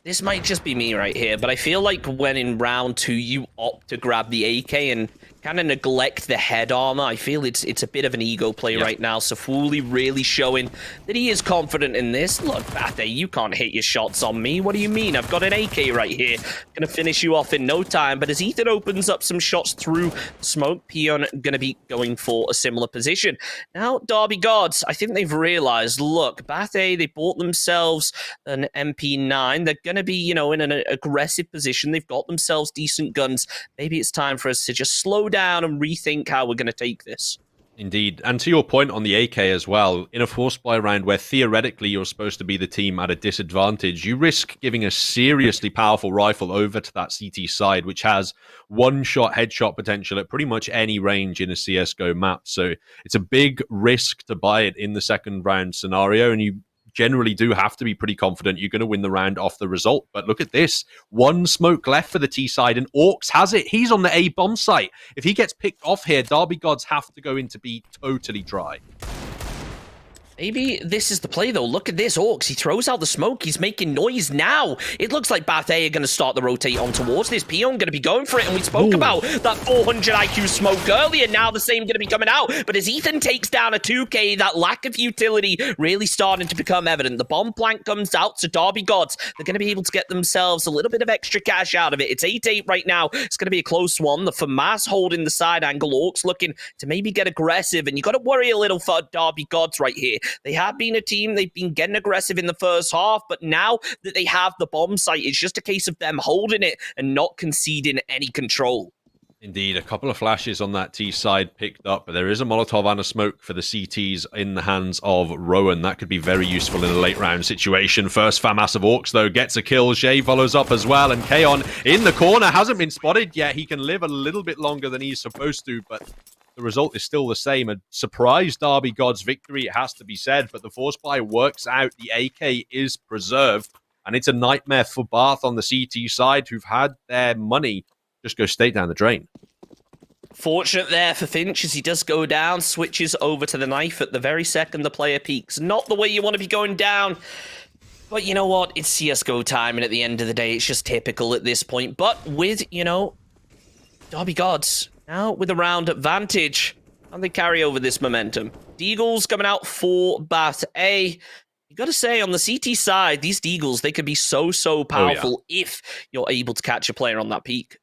This might just be me right here, but I feel like when in round 2 you opt to grab the AK and kind of neglect the head armor. I feel it's a bit of an ego play right now. So Fooly really showing that he is confident in this. Look, Bathe, you can't hit your shots on me. What do you mean? I've got an AK right here. Gonna finish you off in no time. But as Ethan opens up some shots through smoke, Peon gonna be going for a similar position. Now, Derby Gods, I think they've realized, look, Bathe, they bought themselves an MP9. They're gonna be, in an aggressive position. They've got themselves decent guns. Maybe it's time for us to just slow down and rethink how we're going to take this. Indeed. And to your point on the AK as well, in a force buy round where theoretically you're supposed to be the team at a disadvantage, you risk giving a seriously powerful rifle over to that CT side, which has one-shot headshot potential at pretty much any range in a CSGO map. So it's a big risk to buy it in the second round scenario, and you generally do have to be pretty confident you're going to win the round off the result. But look at this. One smoke left for the T side, and Orcs has it. He's on the A bomb site. If he gets picked off here, Derby Gods have to go into B totally dry. Maybe this is the play, though. Look at this, Orcs. He throws out the smoke. He's making noise now. It looks like Bathe are going to start the rotate on towards this. Peon going to be going for it, and we spoke about that 400 IQ smoke earlier. Now the same going to be coming out. But as Ethan takes down a 2K, that lack of utility really starting to become evident. The bomb plank comes out to Derby Gods. They're going to be able to get themselves a little bit of extra cash out of it. It's 8-8 right now. It's going to be a close one. The FAMAS holding the side angle. Orcs looking to maybe get aggressive, and you got to worry a little for Derby Gods right here. They have been a team, they've been getting aggressive in the first half, but now that they have the bomb site, it's just a case of them holding it and not conceding any control. Indeed, a couple of flashes on that T side picked up, but there is a Molotov and a smoke for the CTs in the hands of Rowan. That could be very useful in a late round situation. First FAMAS of Orcs, though, gets a kill. Jay follows up as well, and Kaon in the corner hasn't been spotted yet. He can live a little bit longer than he's supposed to, but the result is still the same. A surprise Derby Gods victory, it has to be said, but the force buy works out. The AK is preserved, and it's a nightmare for Bath on the CT side, who've had their money just go straight down the drain. Fortunate there for Finch as he does go down, switches over to the knife at the very second the player peaks. Not the way you want to be going down. But you know what? It's CSGO time, and at the end of the day, it's just typical at this point. But with, Derby Gods now with a round advantage, and they carry over this momentum. Deagles coming out for Bat A. You got to say, on the CT side, these Deagles, they could be so powerful if you're able to catch a player on that peak.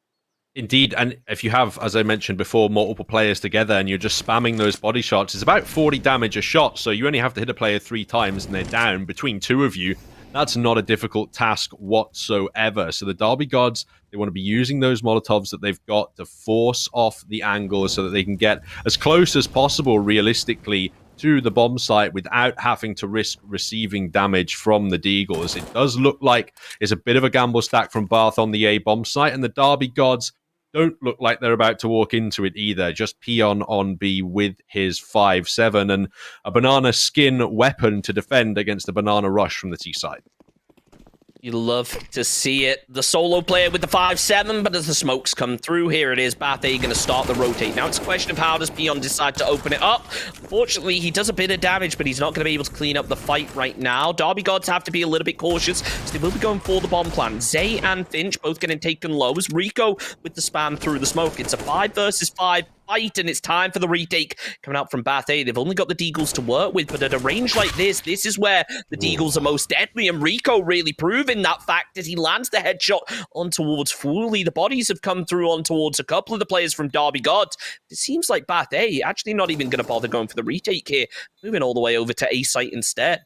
Indeed, and if you have, as I mentioned before, multiple players together and you're just spamming those body shots, it's about 40 damage a shot, so you only have to hit a player 3 times and they're down. Between two of you, that's not a difficult task whatsoever. So the Derby Gods, they want to be using those Molotovs that they've got to force off the angle so that they can get as close as possible, realistically, to the bomb site without having to risk receiving damage from the Deagles. It does look like it's a bit of a gamble stack from Bath on the A bomb site, and the Derby Gods don't look like they're about to walk into it either. Just Peon on B with his 5-7 and a banana skin weapon to defend against a banana rush from the T side. You love to see it. The solo player with the 5-7, but as the smokes come through, here it is. Bathe going to start the rotate. Now it's a question of how does Peon decide to open it up. Fortunately, he does a bit of damage, but he's not going to be able to clean up the fight right now. Derby Gods have to be a little bit cautious, so they will be going for the bomb plan. Zay and Finch both getting taken lows. Rico with the spam through the smoke. It's a 5 versus 5 fight, and it's time for the retake coming out from Bathe. They've only got the Deagles to work with, but at a range like this is where the Deagles are most deadly, and Rico really proving that fact as he lands the headshot on towards Fooly. The bodies have come through on towards a couple of the players from Derby Gods. It seems like Bathe actually not even going to bother going for the retake here, moving all the way over to A site instead.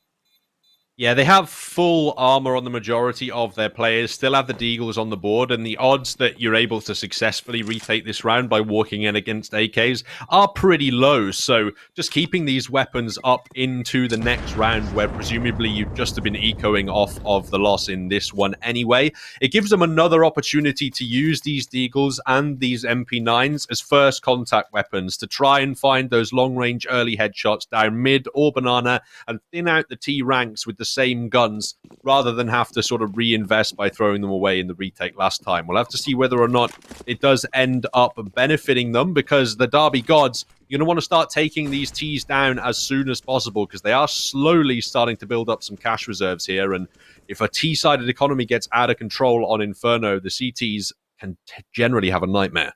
Yeah, they have full armor on the majority of their players, still have the Deagles on the board, and the odds that you're able to successfully retake this round by walking in against AKs are pretty low. So just keeping these weapons up into the next round, where presumably you'd just have been ecoing off of the loss in this one anyway, it gives them another opportunity to use these Deagles and these MP9s as first contact weapons to try and find those long-range early headshots down mid or banana and thin out the T ranks with the same guns rather than have to sort of reinvest by throwing them away in the retake last time. We'll have to see whether or not it does end up benefiting them, because the Derby Gods, you're going to want to start taking these T's down as soon as possible, because they are slowly starting to build up some cash reserves here. And if a T-sided economy gets out of control on Inferno, the CTs can generally have a nightmare.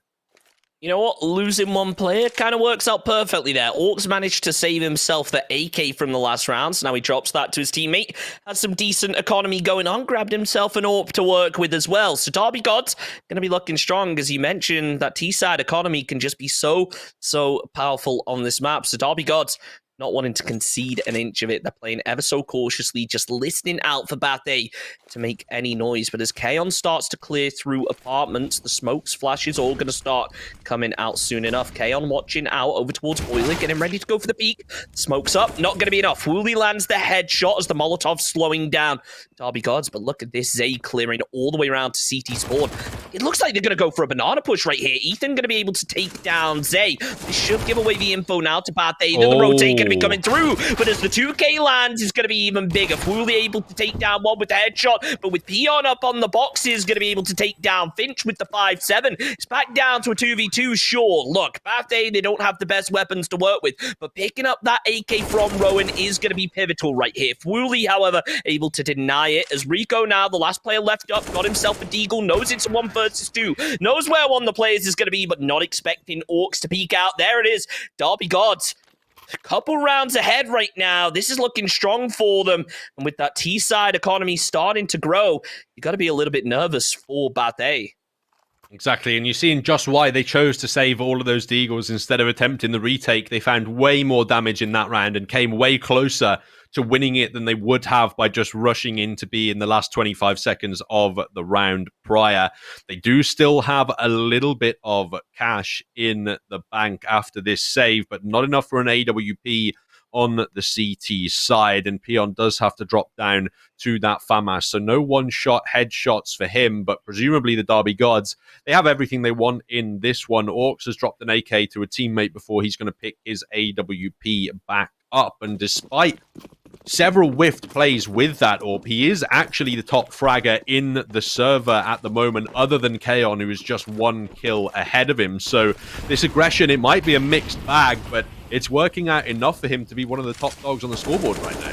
You know what? Losing one player kind of works out perfectly there. Orcs managed to save himself the AK from the last round, so now he drops that to his teammate. Has some decent economy going on, grabbed himself an AWP to work with as well. So Derby Gods going to be looking strong. As you mentioned, that T-side economy can just be so powerful on this map. So Derby Gods not wanting to concede an inch of it. They're playing ever so cautiously, just listening out for Bathe to make any noise. But as Kaon starts to clear through apartments, the smokes, flashes, all going to start coming out soon enough. Kaon watching out over towards Boiler, getting ready to go for the peak. Smoke's up, not going to be enough. Wooly lands the headshot as the Molotov slowing down Derby Gods. But look at this, Zay clearing all the way around to CT spawn. It looks like they're going to go for a banana push right here. Ethan going to be able to take down Zay. They should give away the info now to Bathe. Then the rotate going to be coming through. But as the 2K lands, it's going to be even bigger. Wooly able to take down one with the headshot. But with Peon up on the boxes, going to be able to take down Finch with the 5-7. It's back down to a 2v2. Sure, look, Bathe, they don't have the best weapons to work with. But picking up that AK from Rowan is going to be pivotal right here. Wooly, however, able to deny it. As Rico now, the last player left up, got himself a deagle, knows it's a 1 versus 2, knows where one of the players is going to be, but not expecting Orcs to peek out. There it is. Derby Gods, a couple rounds ahead right now. This is looking strong for them. And with that T-side economy starting to grow, you got to be a little bit nervous for Bathe. Exactly, and you're seeing just why they chose to save all of those deagles instead of attempting the retake. They found way more damage in that round and came way closer to winning it than they would have by just rushing in to be in the last 25 seconds of the round prior. They do still have a little bit of cash in the bank after this save, but not enough for an AWP on the CT side, and Peon does have to drop down to that FAMAS. So no one-shot headshots for him, but presumably the Derby Gods, they have everything they want in this one. Orcs has dropped an AK to a teammate before he's going to pick his AWP back up, and despite several whiffed plays with that AWP, he is actually the top fragger in the server at the moment, other than Kaon, who is just 1 kill ahead of him. So this aggression, it might be a mixed bag, but it's working out enough for him to be one of the top dogs on the scoreboard right now.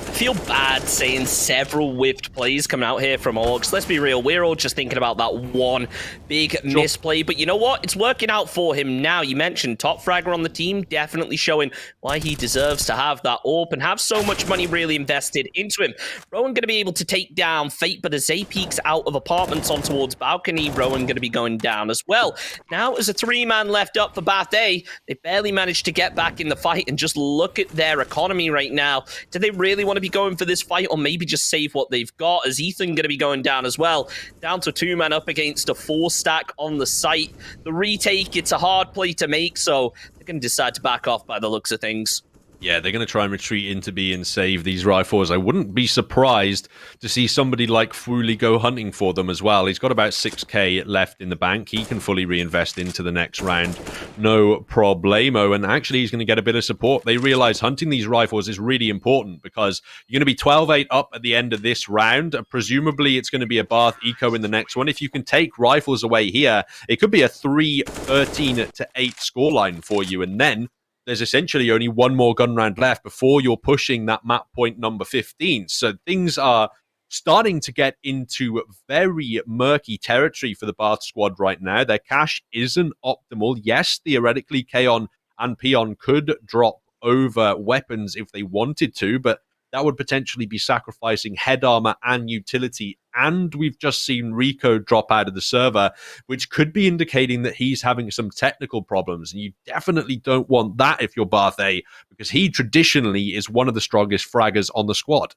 I feel bad saying several whipped plays coming out here from Orcs. Let's be real, we're all just thinking about that one big misplay. But you know what? It's working out for him now. You mentioned top fragger on the team, definitely showing why he deserves to have that AWP and have so much money really invested into him. Rowan going to be able to take down Fate, but as Zay peeks out of apartments on towards balcony, Rowan going to be going down as well. Now, as a 3-man left up for Bathe, they barely managed to get back in the fight, and just look at their economy right now. Do they really want to be going for this fight, or maybe just save what they've got? As Ethan going to be going down as well, down to 2-man up against a 4-stack on the site. The retake, it's a hard play to make, so they're going to decide to back off by the looks of things. Yeah, they're going to try and retreat into B and save these rifles. I wouldn't be surprised to see somebody like Fuli go hunting for them as well. He's got about 6k left in the bank. He can fully reinvest into the next round. No problemo. And actually, he's going to get a bit of support. They realize hunting these rifles is really important because you're going to be 12-8 up at the end of this round. Presumably, it's going to be a Bath Eco in the next one. If you can take rifles away here, it could be a 3-13-8 scoreline for you. And then there's essentially only one more gun round left before you're pushing that map point number 15. So things are starting to get into very murky territory for the Bath squad right now. Their cash isn't optimal. Yes, theoretically, Kaon and Peon could drop over weapons if they wanted to, but that would potentially be sacrificing head armor and utility. And we've just seen Rico drop out of the server, which could be indicating that he's having some technical problems. And you definitely don't want that if you're Bath A, because he traditionally is one of the strongest fraggers on the squad.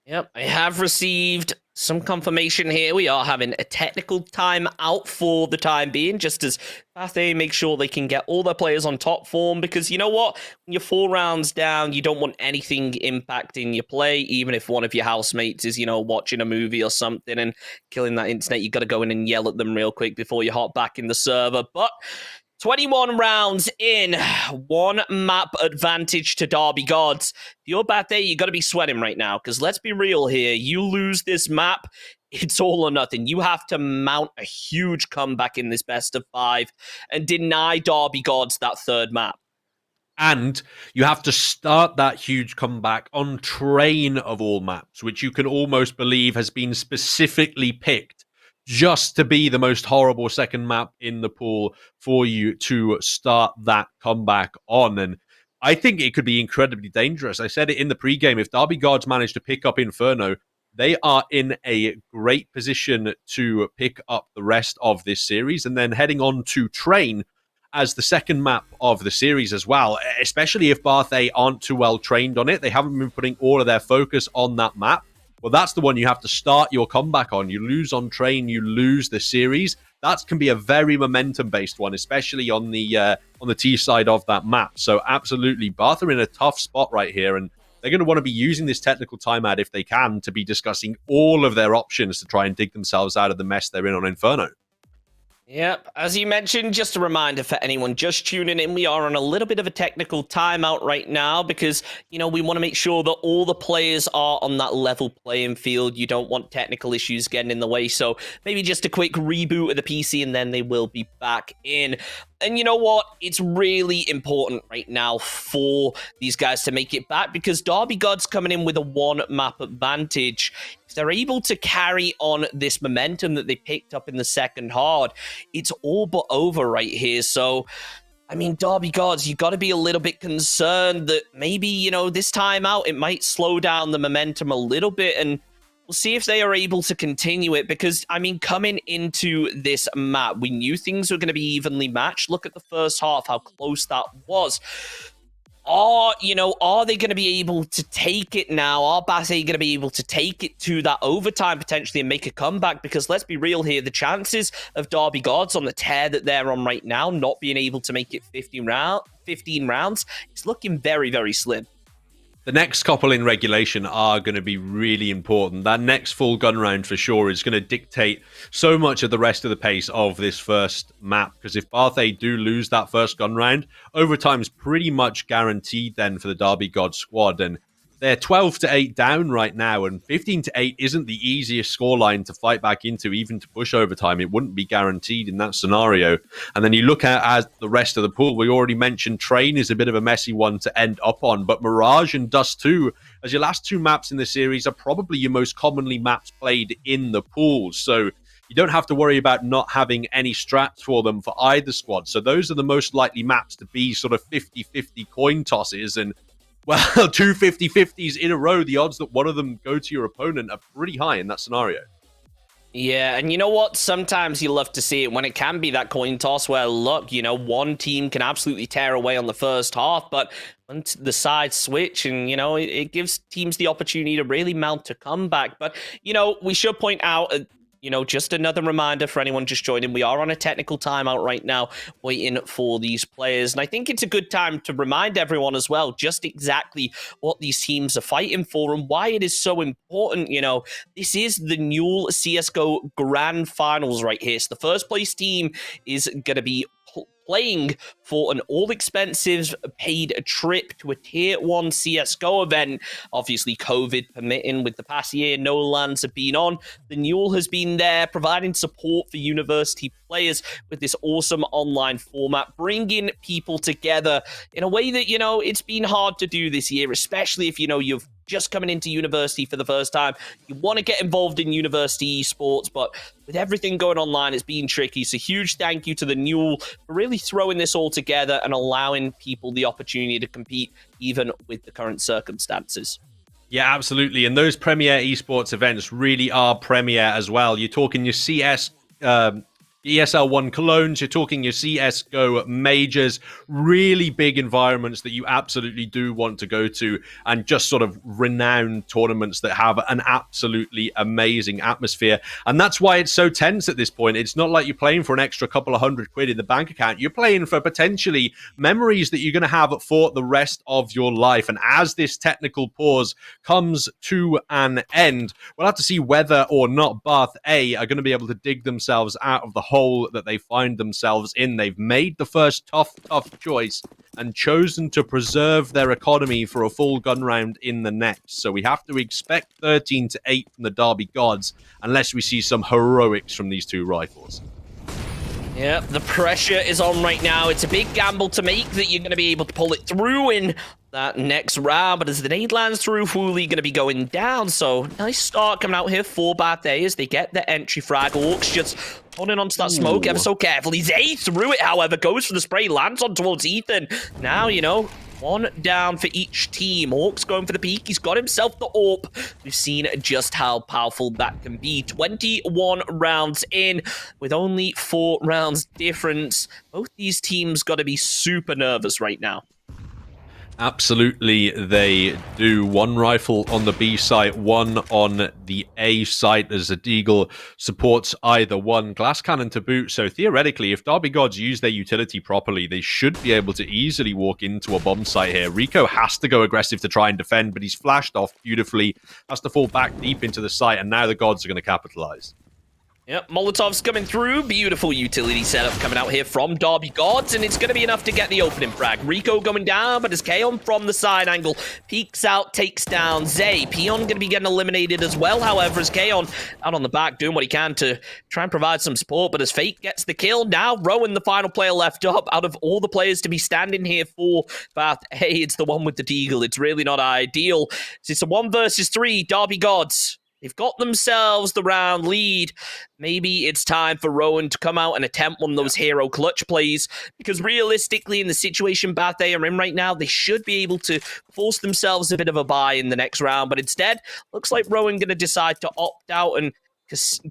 Yep, I have received some confirmation here. We are having a technical time out for the time being, just as Bath A make sure they can get all their players on top form, because you know what? When you're 4 rounds down, you don't want anything impacting your play, even if one of your housemates is, watching a movie or something and killing that internet. You got to go in and yell at them real quick before you hop back in the server. But 21 rounds in, 1 map advantage to Derby Gods. If you're Bathe, you got to be sweating right now, because let's be real here. You lose this map, it's all or nothing. You have to mount a huge comeback in this best of 5 and deny Derby Gods that 3rd map. And you have to start that huge comeback on Train of all maps, which you can almost believe has been specifically picked just to be the most horrible second map in the pool for you to start that comeback on. And I think it could be incredibly dangerous. I said it in the pregame. If Derby Gods manage to pick up Inferno, they are in a great position to pick up the rest of this series, and then heading on to Train as the second map of the series as well, especially if Bath A aren't too well trained on it. They haven't been putting all of their focus on that map. Well, that's the one you have to start your comeback on. You lose on Train, you lose the series. That can be a very momentum-based one, especially on the T side of that map. So absolutely, Bath are in a tough spot right here, and they're going to want to be using this technical timeout if they can to be discussing all of their options to try and dig themselves out of the mess they're in on Inferno. Yep, as you mentioned, just a reminder for anyone just tuning in, we are on a little bit of a technical timeout right now because, you know, we want to make sure that all the players are on that level playing field. You don't want technical issues getting in the way, so maybe just a quick reboot of the PC and then they will be back in. And you know what? It's really important right now for these guys to make it back because Derby God's coming in with a one-map advantage. If they're able to carry on this momentum that they picked up in the second hard, it's all but over right here. So, I mean, Derby Gods, you got to be a little bit concerned that maybe, you know, this time out, it might slow down the momentum a little bit, and we'll see if they are able to continue it because, I mean, coming into this map, we knew things were going to be evenly matched. Look at the first half, how close that was. Are they going to be able to take it now? Are Bath A going to be able to take it to that overtime potentially and make a comeback? Because let's be real here, the chances of Derby Gods on the tear that they're on right now not being able to make it 15 rounds, it's looking very, very slim. The next couple in regulation are going to be really important. That next full gun round for sure is going to dictate so much of the rest of the pace of this first map. Because if Bath A do lose that first gun round, overtime is pretty much guaranteed then for the Derby God squad. And they're 12-8 down right now, and 15-8 isn't the easiest scoreline to fight back into, even to push overtime. It wouldn't be guaranteed in that scenario. And then you look at the rest of the pool. We already mentioned Train is a bit of a messy one to end up on, but Mirage and Dust 2, as your last two maps in the series, are probably your most commonly maps played in the pool. So you don't have to worry about not having any strats for them for either squad. So those are the most likely maps to be sort of 50-50 coin tosses, and well, two 50-50s in a row, the odds that one of them go to your opponent are pretty high in that scenario. Yeah, and you know what? Sometimes you love to see it when it can be that coin toss where, look, you know, one team can absolutely tear away on the first half, but when the sides switch and, you know, it gives teams the opportunity to really mount a comeback. But, you know, we should point out, you know, just another reminder for anyone just joining, we are on a technical timeout right now waiting for these players. And I think it's a good time to remind everyone as well just exactly what these teams are fighting for and why it is so important. You know, this is the Newell CSGO Grand Finals right here. So the first place team is going to be playing for an all-expenses paid trip to a Tier 1 CSGO event. Obviously, COVID permitting, with the past year, no LANs have been on. The Newell has been there, providing support for university players with this awesome online format, bringing people together in a way that, you know, it's been hard to do this year, especially if, you know, you've just coming into university for the first time. You want to get involved in university esports, but with everything going online, it's been tricky. So huge thank you to the Newell for really throwing this all together and allowing people the opportunity to compete even with the current circumstances. Yeah, absolutely. And those premier esports events really are premier as well. You're talking your ESL1 Colognes, you're talking your CSGO majors, really big environments that you absolutely do want to go to, and just sort of renowned tournaments that have an absolutely amazing atmosphere. And that's why it's so tense at this point. It's not like you're playing for an extra couple of £100 in the bank account. You're playing for potentially memories that you're going to have for the rest of your life. And as this technical pause comes to an end, we'll have to see whether or not Bath A are going to be able to dig themselves out of the hole that they find themselves in. They've made the first tough choice and chosen to preserve their economy for a full gun round in the next. So we have to expect 13-8 from the Derby Gods unless we see some heroics from these two rifles. Yep, the pressure is on right now. It's a big gamble to make that you're going to be able to pull it through in that next round, but as the nade lands through, Wooly going to be going down. So nice start coming out here for Bath A as they get the entry frag. Orcs just holding onto that smoke ever so carefully. Zay through it, however, goes for the spray, lands on towards Ethan. Now, you know, one down for each team. Orcs going for the peak. He's got himself the AWP. We've seen just how powerful that can be. 21 rounds in with only 4 rounds difference. Both these teams got to be super nervous right now. Absolutely, they do. One rifle on the B site, one on the A site as a Deagle supports either one. Glass cannon to boot, so theoretically, if Derby Gods use their utility properly, they should be able to easily walk into a bomb site here. Rico has to go aggressive to try and defend, but he's flashed off beautifully, has to fall back deep into the site, and now the Gods are going to capitalize. Yep, Molotov's coming through. Beautiful utility setup coming out here from Derby Gods, and it's going to be enough to get the opening frag. Rico going down, but as Kaon from the side angle peeks out, takes down Zay. Peon going to be getting eliminated as well, however, as Kaon out on the back doing what he can to try and provide some support, but as Fate gets the kill, now Rowan, the final player left up, out of all the players to be standing here for Bath A, it's the one with the Deagle. It's really not ideal. It's a 1 versus 3, Derby Gods. They've got themselves the round lead. Maybe it's time for Rowan to come out and attempt one of those hero clutch plays, because realistically, in the situation Bath A are in right now, they should be able to force themselves a bit of a bye in the next round. But instead, looks like Rowan going to decide to opt out and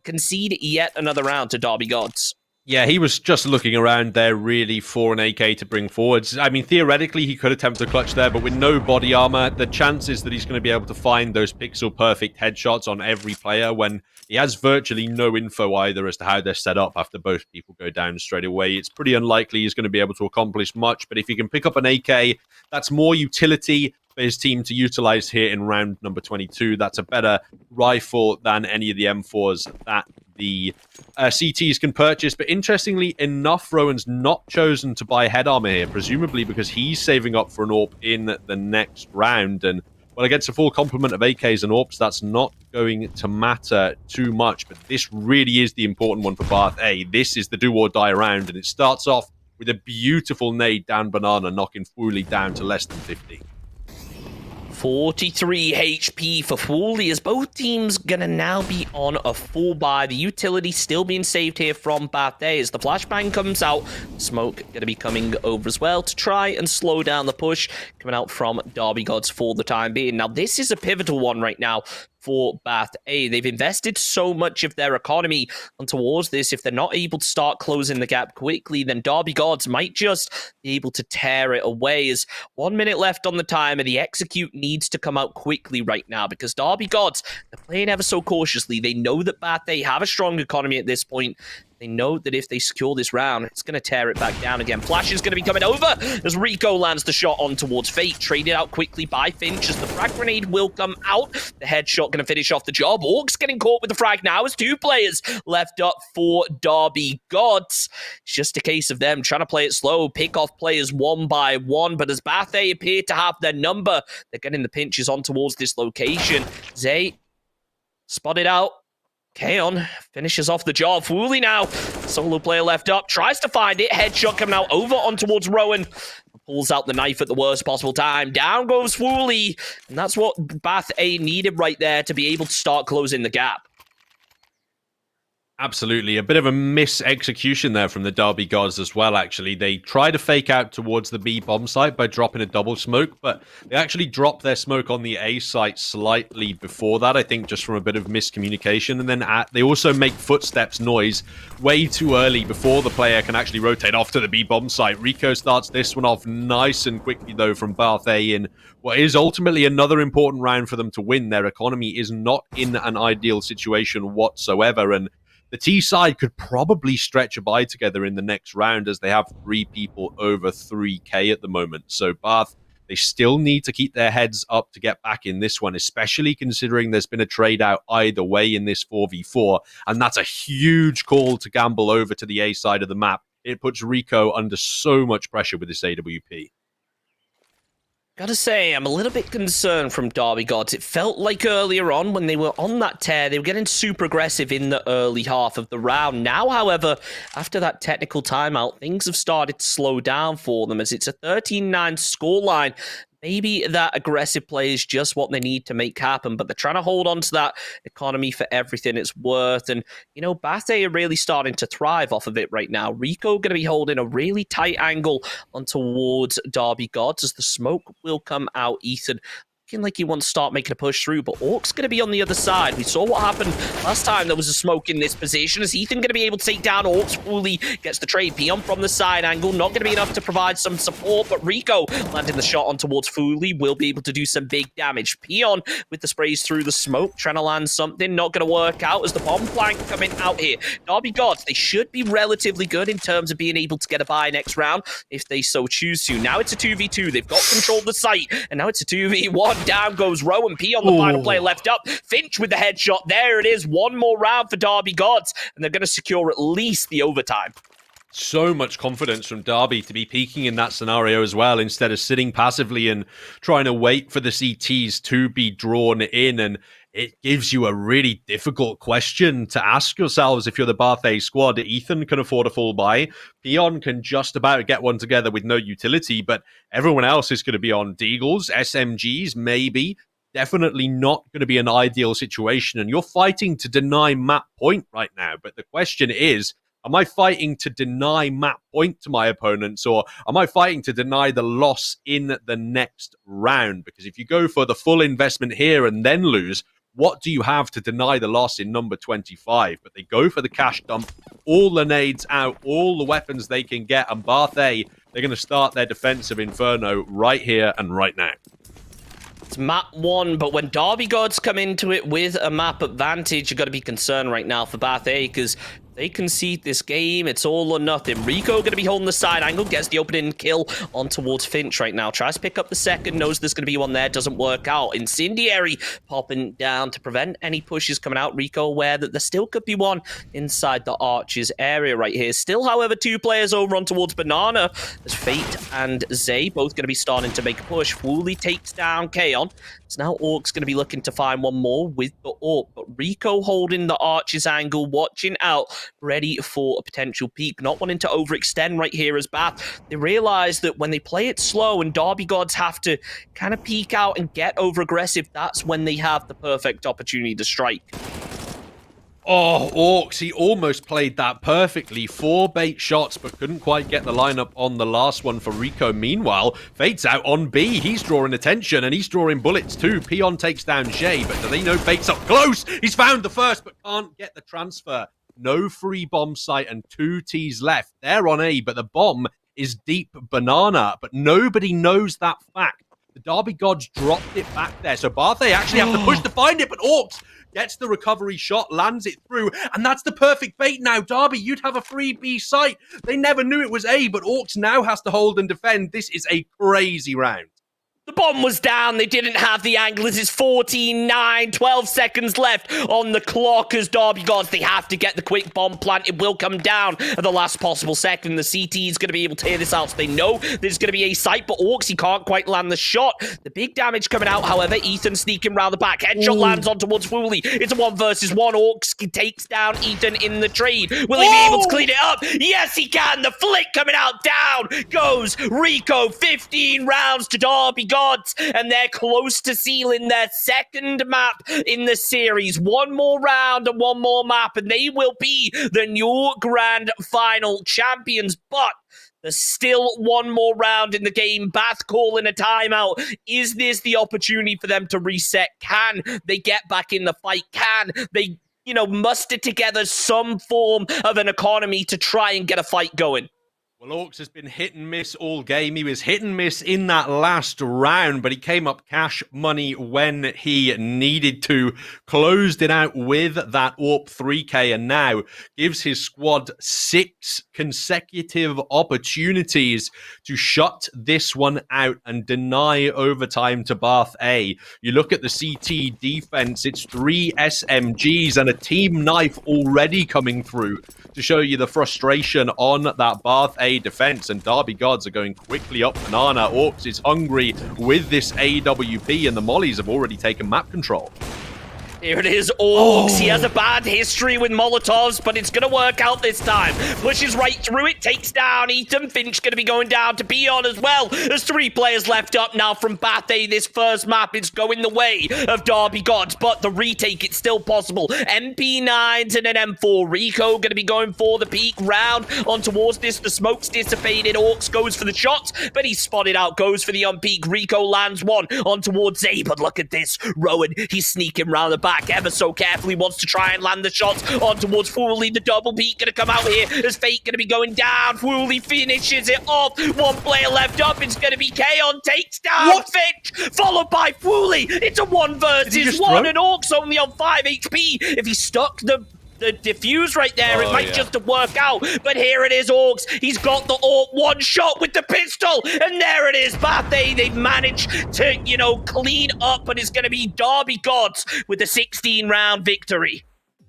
concede yet another round to Derby Gods. Yeah, he was just looking around there really for an AK to bring forwards. I mean, theoretically, he could attempt a clutch there, but with no body armor, the chances that he's going to be able to find those pixel-perfect headshots on every player when he has virtually no info either as to how they're set up after both people go down straight away, it's pretty unlikely he's going to be able to accomplish much. But if he can pick up an AK, that's more utility for his team to utilize here in round number 22. That's a better rifle than any of the M4s that the CTs can purchase. But interestingly enough, Rowan's not chosen to buy head armor here, presumably because he's saving up for an AWP in the next round. And well, against a full complement of AKs and AWPs, that's not going to matter too much. But this really is the important one for Bath A. This is the do or die round, and it starts off with a beautiful nade down Banana, knocking Fooly down to less than 50. 43 HP for Wooly, as both teams gonna now be on a full buy. The utility still being saved here from Bath A as the flashbang comes out. Smoke gonna be coming over as well to try and slow down the push coming out from Derby Gods for the time being. Now this is a pivotal one right now for Bath A. They've invested so much of their economy towards this. If they're not able to start closing the gap quickly, then Derby Gods might just be able to tear it away. As 1 minute left on the timer, the execute needs to come out quickly right now, because Derby Gods, they're playing ever so cautiously. They know that Bath A have a strong economy at this point. They know that if they secure this round, it's going to tear it back down again. Flash is going to be coming over as Rico lands the shot on towards Fate. Traded out quickly by Finch as the frag grenade will come out. The headshot going to finish off the job. Orcs getting caught with the frag now as 2 players left up for Derby Gods. It's just a case of them trying to play it slow, pick off players one by one. But as Bath A appear to have their number, they're getting the pinches on towards this location. Zay spotted out. Kaon finishes off the job. Wooly now, solo player left up, tries to find it. Headshot coming out over on towards Rowan. Pulls out the knife at the worst possible time. Down goes Wooly. And that's what Bath A needed right there to be able to start closing the gap. Absolutely. A bit of a mis-execution there from the Derby Gods as well, actually. They try to fake out towards the B bomb site by dropping a double smoke, but they actually drop their smoke on the A site slightly before that, I think just from a bit of miscommunication. And then they also make footsteps noise way too early before the player can actually rotate off to the B bomb site. Rico starts this one off nice and quickly, though, from Bath A in what is ultimately another important round for them to win. Their economy is not in an ideal situation whatsoever, and the T side could probably stretch a bye together in the next round, as they have 3 people over 3k at the moment. So Bath, they still need to keep their heads up to get back in this one, especially considering there's been a trade out either way in this 4v4. And that's a huge call to gamble over to the A side of the map. It puts Rico under so much pressure with this AWP. Gotta say, I'm a little bit concerned from Derby Gods. It felt like earlier on when they were on that tear, they were getting super aggressive in the early half of the round. Now, however, after that technical timeout, things have started to slow down for them, as it's a 13-9 scoreline. maybe that aggressive play is just what they need to make happen, but they're trying to hold on to that economy for everything it's worth. And, Bathe are really starting to thrive off of it right now. Rico going to be holding a really tight angle on towards Derby Gods as the smoke will come out. Ethan looking like he wants to start making a push through, but Orc's going to be on the other side. We saw what happened last time there was a smoke in this position. Is Ethan going to be able to take down Orcs? Fully gets the trade. Peon from the side angle, not going to be enough to provide some support, but Rico landing the shot on towards Fully will be able to do some big damage. Peon with the sprays through the smoke, trying to land something, not going to work out as the bomb flank coming out here. Derby Gods, they should be relatively good in terms of being able to get a bye next round if they so choose to. Now it's a 2v2. They've got control of the site, and now it's a 2v1. Down goes Rowan. P on the final player left up. Finch with the headshot. There it is. One more round for Derby Gods, and they're going to secure at least the overtime. So much confidence from Derby to be peaking in that scenario as well, instead of sitting passively and trying to wait for the CTs to be drawn in. And it gives you a really difficult question to ask yourselves if you're the Bathe squad. Ethan can afford a full buy. Peon can just about get one together with no utility, but everyone else is going to be on Deagles, SMGs, maybe. Definitely not going to be an ideal situation. And you're fighting to deny map point right now. But the question is, am I fighting to deny map point to my opponents, or am I fighting to deny the loss in the next round? Because if you go for the full investment here and then lose, what do you have to deny the loss in number 25? But they go for the cash dump, all the nades out, all the weapons they can get, and Bathe, they're going to start their defensive inferno right here and right now. It's map 1, but when Derby Gods come into it with a map advantage, you've got to be concerned right now for Bathe, because they concede this game. It's all or nothing. Rico going to be holding the side angle, gets the opening kill on towards Finch right now. Tries to pick up the second, knows there's going to be one there, doesn't work out. Incendiary popping down to prevent any pushes coming out. Rico aware that there still could be one inside the Archers area right here. Still, however, 2 players over on towards Banana, as Fate and Zay both going to be starting to make a push. Wooly takes down Kaon. So now Orc's going to be looking to find one more with the AUE, but Rico holding the Archers angle, watching out, ready for a potential peak, not wanting to overextend right here as Bath. They realize that when they play it slow and Derby Gods have to kind of peek out and get over aggressive, that's when they have the perfect opportunity to strike. Oh, Orcs, he almost played that perfectly. 4 bait shots, but couldn't quite get the lineup on the last one for Rico. Meanwhile, Fate's out on B. He's drawing attention, and he's drawing bullets too. Peon takes down Jay, but do they know Fate's up close? He's found the first, but can't get the transfer. No free bomb site and 2 Ts left. They're on A, but the bomb is deep Banana, but nobody knows that fact. The Derby Gods dropped it back there, so Bathe actually have to push to find it, but Orcs gets the recovery shot, lands it through, and that's the perfect bait now. Derby, you'd have a free B site. They never knew it was A, but Orcs now has to hold and defend. This is a crazy round. The bomb was down. They didn't have the anglers. It's 14-9, 12 seconds left on the clock as Derby Gods. They have to get the quick bomb plant. It will come down at the last possible second. The CT is going to be able to hear this out. So they know there's going to be a site, but Orcs, he can't quite land the shot. The big damage coming out, however, Ethan sneaking around the back. Headshot lands on towards Wooly. It's a 1v1. Orcs takes down Ethan in the trade. Will he be able to clean it up? Yes, he can. The flick coming out. Down goes Rico. 15 rounds to Derby Gods. And they're close to sealing their second map in the series. One more round and one more map, and they will be the new grand final champions. But there's still one more round in the game. Bath calling a timeout. Is this the opportunity for them to reset? Can they get back in the fight? Can they, muster together some form of an economy to try and get a fight going? Well, Orcs has been hit and miss all game. He was hit and miss in that last round, but he came up cash money when he needed to. Closed it out with that AUE 3K, and now gives his squad 6 consecutive opportunities to shut this one out and deny overtime to Bathe A. You look at the CT defense, it's 3 SMGs and a team knife already coming through to show you the frustration on that Bathe A defense, and Derby Gods are going quickly up Banana. Orcs is hungry with this AWP, and the Mollies have already taken map control. Here it is, Orcs. He has a bad history with Molotovs, but it's going to work out this time. Pushes right through it, takes down Ethan. Finch going to be going down to Beyond as well. There's 3 players left up now from Bathe. This first map is going the way of Derby Gods, but the retake, it's still possible. MP9s and an M4. Rico going to be going for the peak round on towards this. The smoke's dissipated. Orcs goes for the shots, but he's spotted out. Goes for the unpeak. Rico lands one on towards A, but look at this. Rowan, he's sneaking round the back ever so carefully, wants to try and land the shots on towards Fooley. The double peak gonna come out here. There's Fate gonna be going down. Fooley finishes it off. 1 player left up. It's gonna be Kaon. Takes down Finch, followed by Fooley. It's a 1 versus 1, and Orcs only on 5 HP. If he stuck the diffuse right there, it might just work out. But here it is, Orcs. He's got the Orc 1 shot with the pistol, and there it is, Bathe. They've managed to, clean up, and it's going to be Derby Gods with a 16-round victory.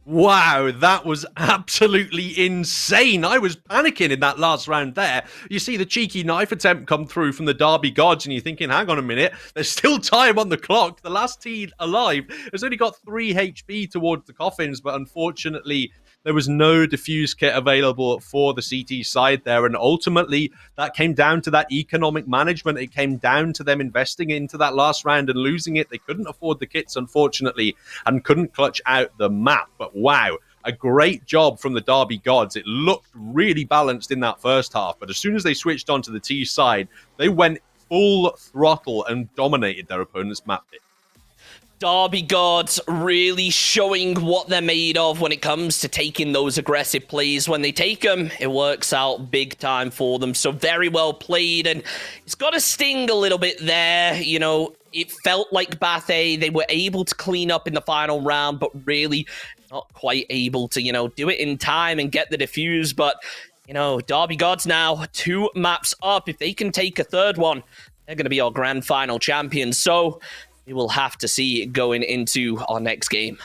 Wow, that was absolutely insane. I was panicking in that last round there. You see the cheeky knife attempt come through from the Derby Gods, and you're thinking, hang on a minute, there's still time on the clock. The last team alive has only got 3 HP towards the coffins, but unfortunately, there was no diffuse kit available for the CT side there, and ultimately that came down to that economic management. It came down to them investing into that last round and losing it. They couldn't afford the kits, unfortunately, and couldn't clutch out the map. But wow, a great job from the Derby Gods. It looked really balanced in that first half, but as soon as they switched onto the T side, they went full throttle and dominated their opponent's map pick. Derby Gods really showing what they're made of when it comes to taking those aggressive plays. When they take them, it works out big time for them. So very well played, and it's got to sting a little bit there. It felt like Bathe, they were able to clean up in the final round, but really not quite able to, do it in time and get the defuse. But, Derby Gods now 2 maps up. If they can take a 3rd one, they're going to be our grand final champions. So we will have to see it going into our next game.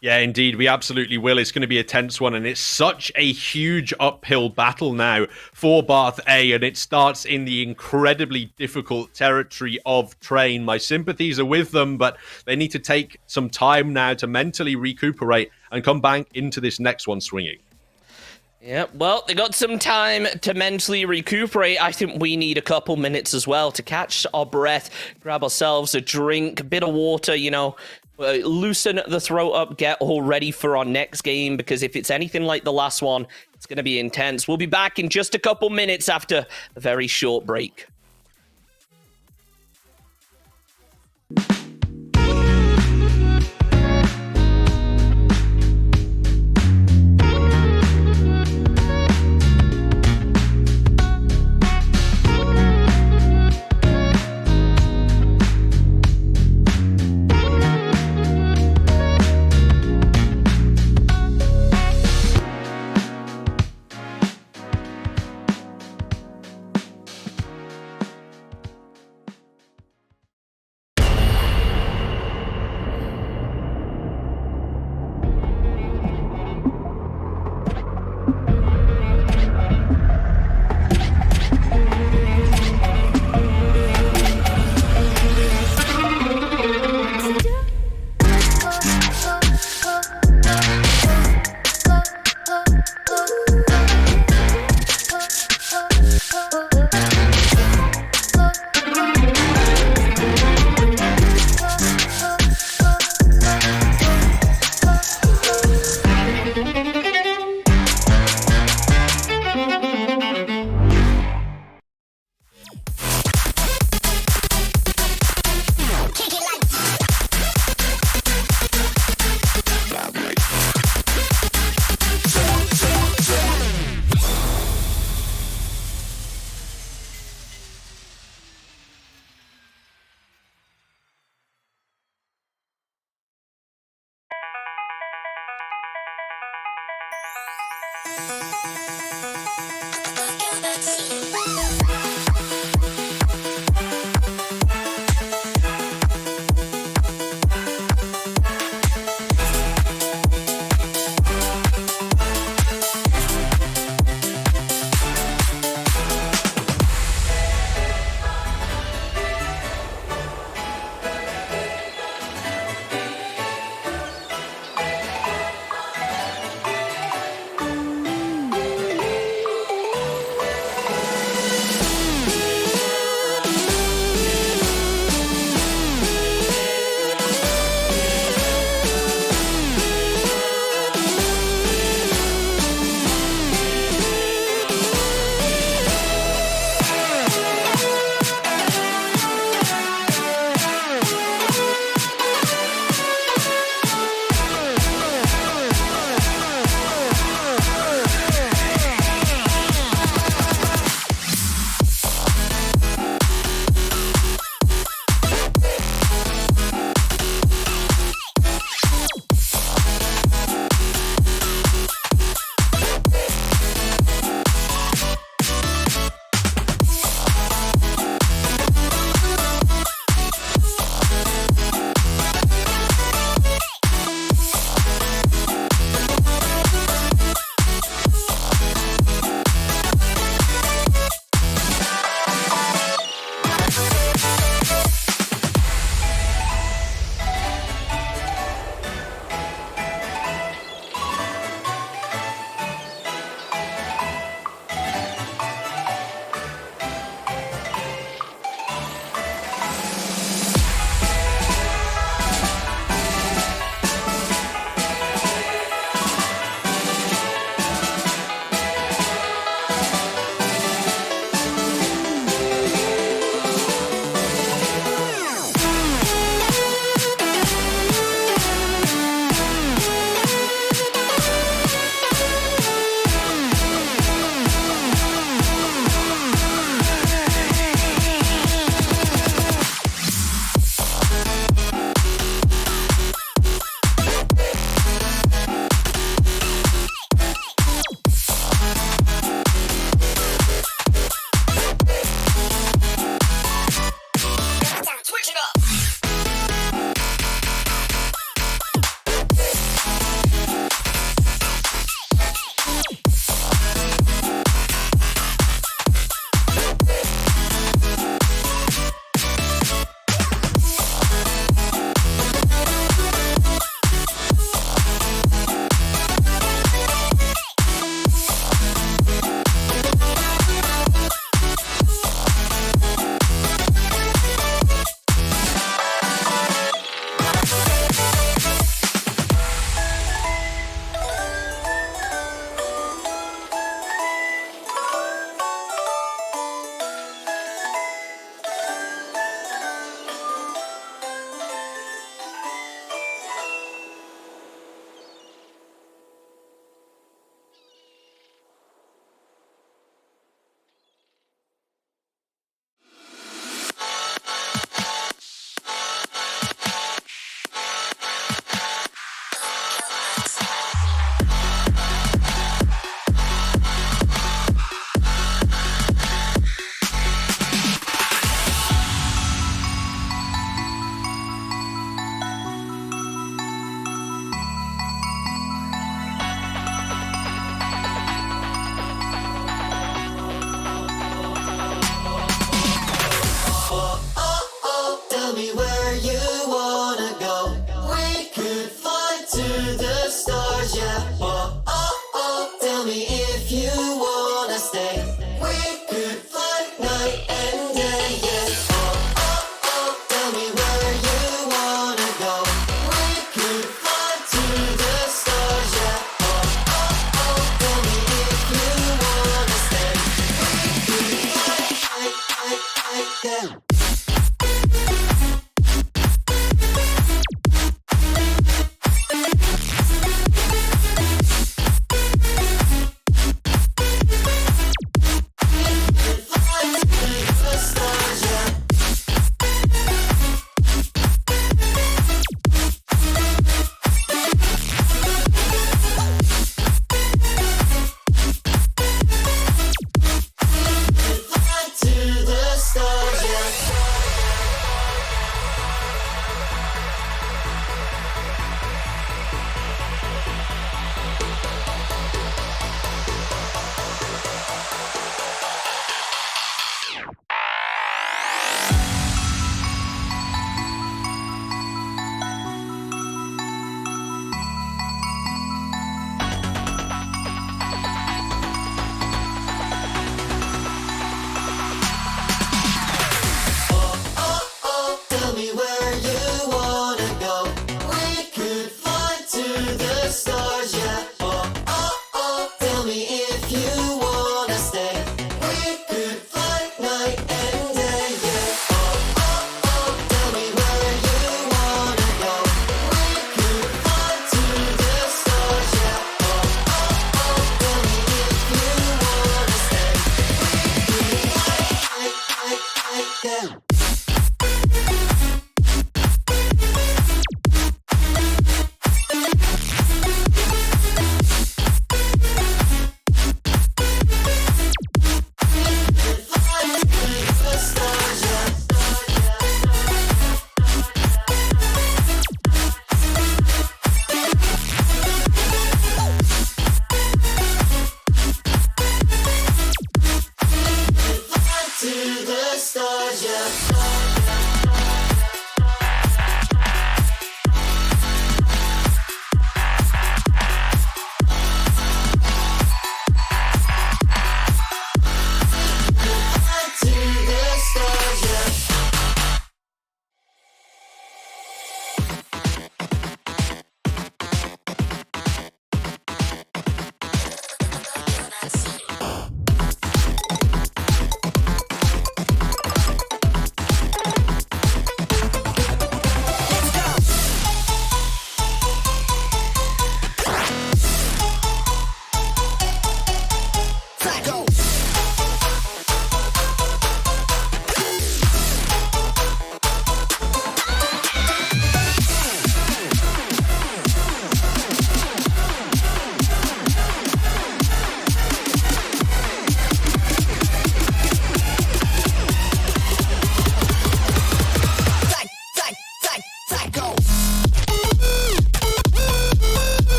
Yeah, indeed, we absolutely will. It's going to be a tense one, and it's such a huge uphill battle now for Bath A, and it starts in the incredibly difficult territory of Train. My sympathies are with them, but they need to take some time now to mentally recuperate and come back into this next one swinging. Yeah, well, they got some time to mentally recuperate. I think we need a couple minutes as well to catch our breath, grab ourselves a drink, a bit of water, loosen the throat up, get all ready for our next game, because if it's anything like the last one, it's going to be intense. We'll be back in just a couple minutes after a very short break.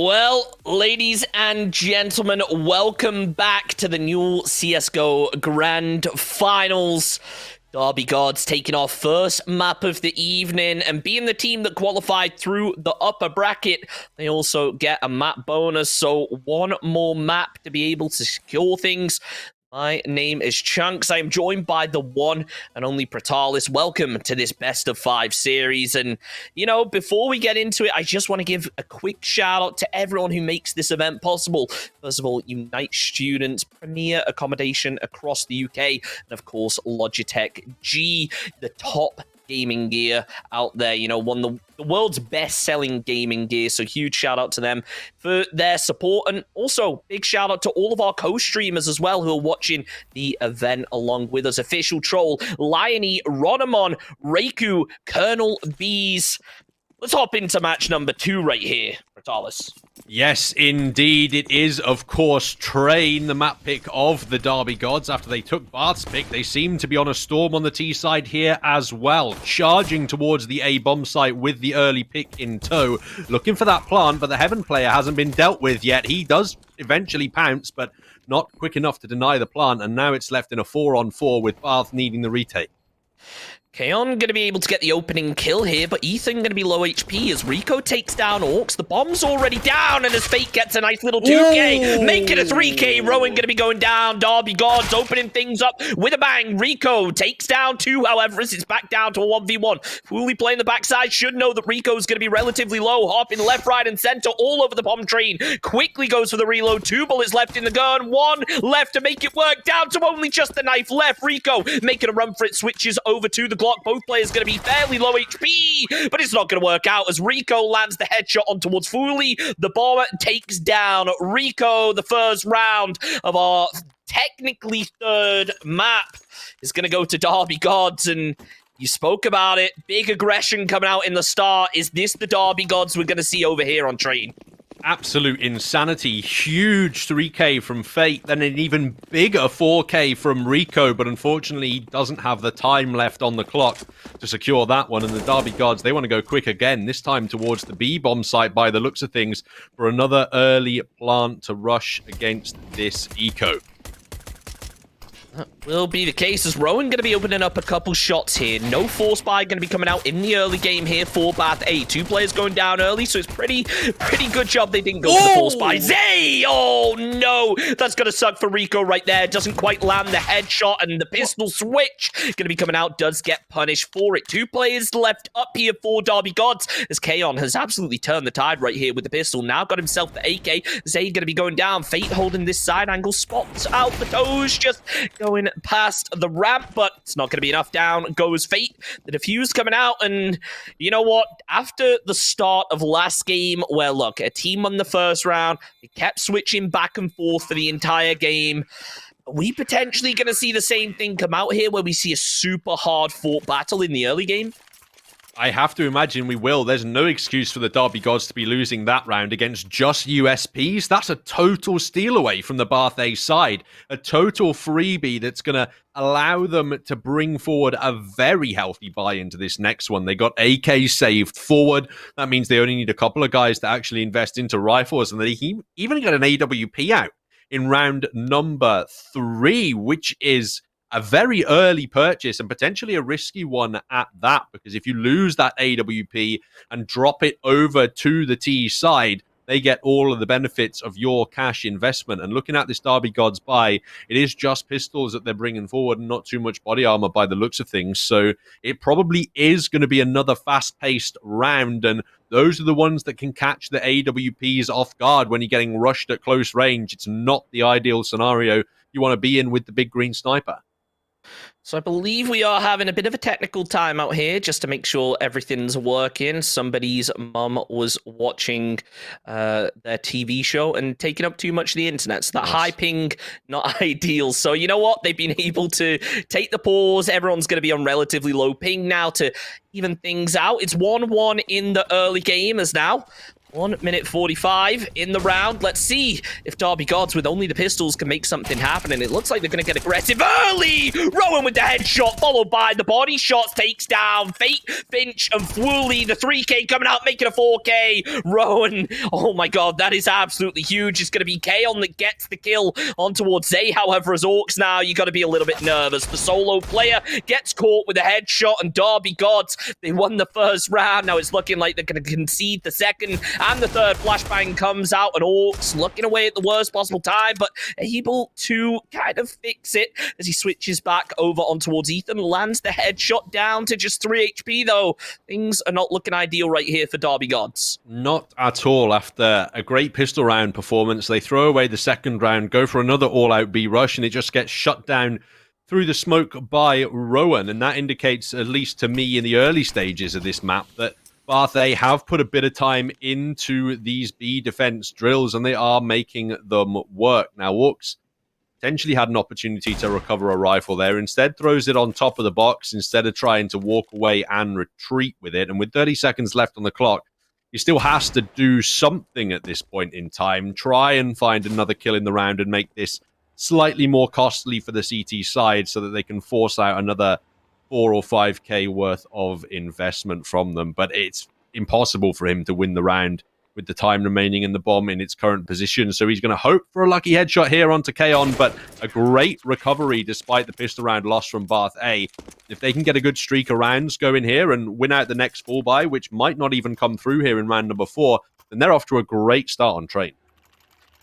Well, ladies and gentlemen, welcome back to the new CSGO Grand Finals. Derby Gods taking our first map of the evening, and being the team that qualified through the upper bracket, they also get a map bonus, so one more map to be able to secure things. My name is Chunks. I am joined by the one and only Pratalis. Welcome to this best of 5 series. And, you know, before we get into it, I just want to give a quick shout out to everyone who makes this event possible. First of all, Unite Students, premier accommodation across the UK, and of course, Logitech G, the top gaming gear out there, you know, one of the world's best-selling gaming gear, so huge shout-out to them for their support, and also big shout-out to all of our co-streamers as well who are watching the event along with us. Official Troll, Liony, Ronomon, Reiku, Colonel Bees. Let's hop into match number 2 right here, Pratalis. Yes, indeed. It is, of course, Train, the map pick of the Derby Gods. After they took Barth's pick, they seem to be on a storm on the T side here as well. Charging towards the A bomb site with the early pick in tow. Looking for that plant, but the Heaven player hasn't been dealt with yet. He does eventually pounce, but not quick enough to deny the plant. And now it's left in a 4-on-4 with Barth needing the retake. Kaon going to be able to get the opening kill here, but Ethan going to be low HP as Rico takes down Orcs. The bomb's already down, and as Fate gets a nice little 2K, making a 3K. Rowan going to be going down. Derby Gods opening things up with a bang. Rico takes down 2, however, as it's back down to a 1v1. Fully playing the backside, should know that Rico's going to be relatively low. Hopping left, right, and center all over the bomb train. Quickly goes for the reload. 2 bullets left in the gun. 1 left to make it work. Down to only just the knife left. Rico making a run for it. Switches over to the Glock. Both players going to be fairly low HP, but it's not going to work out as Rico lands the headshot on towards Fooly. The bomber takes down Rico. The first round of our technically 3rd map is going to go to Derby Gods, and you spoke about it. Big aggression coming out in the start. Is this the Derby Gods we're going to see over here on Train? Absolute insanity. Huge 3K from Fate, then an even bigger 4K from Rico, but unfortunately he doesn't have the time left on the clock to secure that one, and the Derby Gods, they want to go quick again, this time towards the B bomb site by the looks of things, for another early plant to rush against this eco. That will be the case as Rowan going to be opening up a couple shots here. No force buy going to be coming out in the early game here for Bath A. 2 players going down early, so it's pretty good job they didn't go for the force buy. Zay! Oh no! That's going to suck for Rico right there. Doesn't quite land the headshot, and the pistol switch going to be coming out. Does get punished for it. 2 players left up here for Derby Gods as Kaon has absolutely turned the tide right here with the pistol. Now got himself the AK. Zay going to be going down. Fate holding this side angle. Spots out the toes. Just going past the ramp, but it's not going to be enough. Down goes Fate. The defuse coming out, and you know what? After the start of last game, where look, a team won the first round, they kept switching back and forth for the entire game. Are we potentially going to see the same thing come out here, where we see a super hard fought battle in the early game? I have to imagine we will. There's no excuse for the Derby Gods to be losing that round against just USPs. That's a total steal away from the Bath A side. A total freebie that's going to allow them to bring forward a very healthy buy into this next one. They got AK saved forward. That means they only need a couple of guys to actually invest into rifles, and they even got an AWP out in round number 3, which is a very early purchase and potentially a risky one at that, because if you lose that AWP and drop it over to the T side, they get all of the benefits of your cash investment. And looking at this Derby Gods buy, it is just pistols that they're bringing forward and not too much body armor by the looks of things. So it probably is going to be another fast-paced round, and those are the ones that can catch the AWPs off guard when you're getting rushed at close range. It's not the ideal scenario you want to be in with the big green sniper. So I believe we are having a bit of a technical time out here just to make sure everything's working. Somebody's mum was watching their TV show and taking up too much of the internet. So that high ping, not ideal. So you know what? They've been able to take the pause. Everyone's going to be on relatively low ping now to even things out. It's 1-1 in the early game as now 1 minute 45 in the round. Let's see if Derby Gods with only the pistols can make something happen. And it looks like they're going to get aggressive early. Rowan with the headshot, followed by the body shots, takes down Fate, Finch, and Wooly. The 3K coming out, making a 4K. Rowan, oh my god, that is absolutely huge. It's going to be Kaon that gets the kill on towards Zay. However, as Orcs now, you got to be a little bit nervous. The solo player gets caught with a headshot, and Derby Gods, they won the first round. Now it's looking like they're going to concede the second. And the third flashbang comes out, and Orcs looking away at the worst possible time, but able to kind of fix it as he switches back over on towards Ethan. Lands the headshot down to just 3 HP, though. Things are not looking ideal right here for Derby Gods. Not at all. After a great pistol round performance, they throw away the second round, go for another all-out B rush, and it just gets shut down through the smoke by Rowan. And that indicates, at least to me in the early stages of this map, that Bath A have put a bit of time into these B defense drills, and they are making them work. Now, Orcs potentially had an opportunity to recover a rifle there. Instead, throws it on top of the box instead of trying to walk away and retreat with it. And with 30 seconds left on the clock, he still has to do something at this point in time. Try and find another kill in the round and make this slightly more costly for the CT side so that they can force out another 4 or 5K worth of investment from them. But it's impossible for him to win the round with the time remaining in the bomb in its current position. So he's going to hope for a lucky headshot here onto Kaon, but a great recovery despite the pistol round loss from Bath A. If they can get a good streak of rounds going here and win out the next full buy, which might not even come through here in round number 4, then they're off to a great start on train.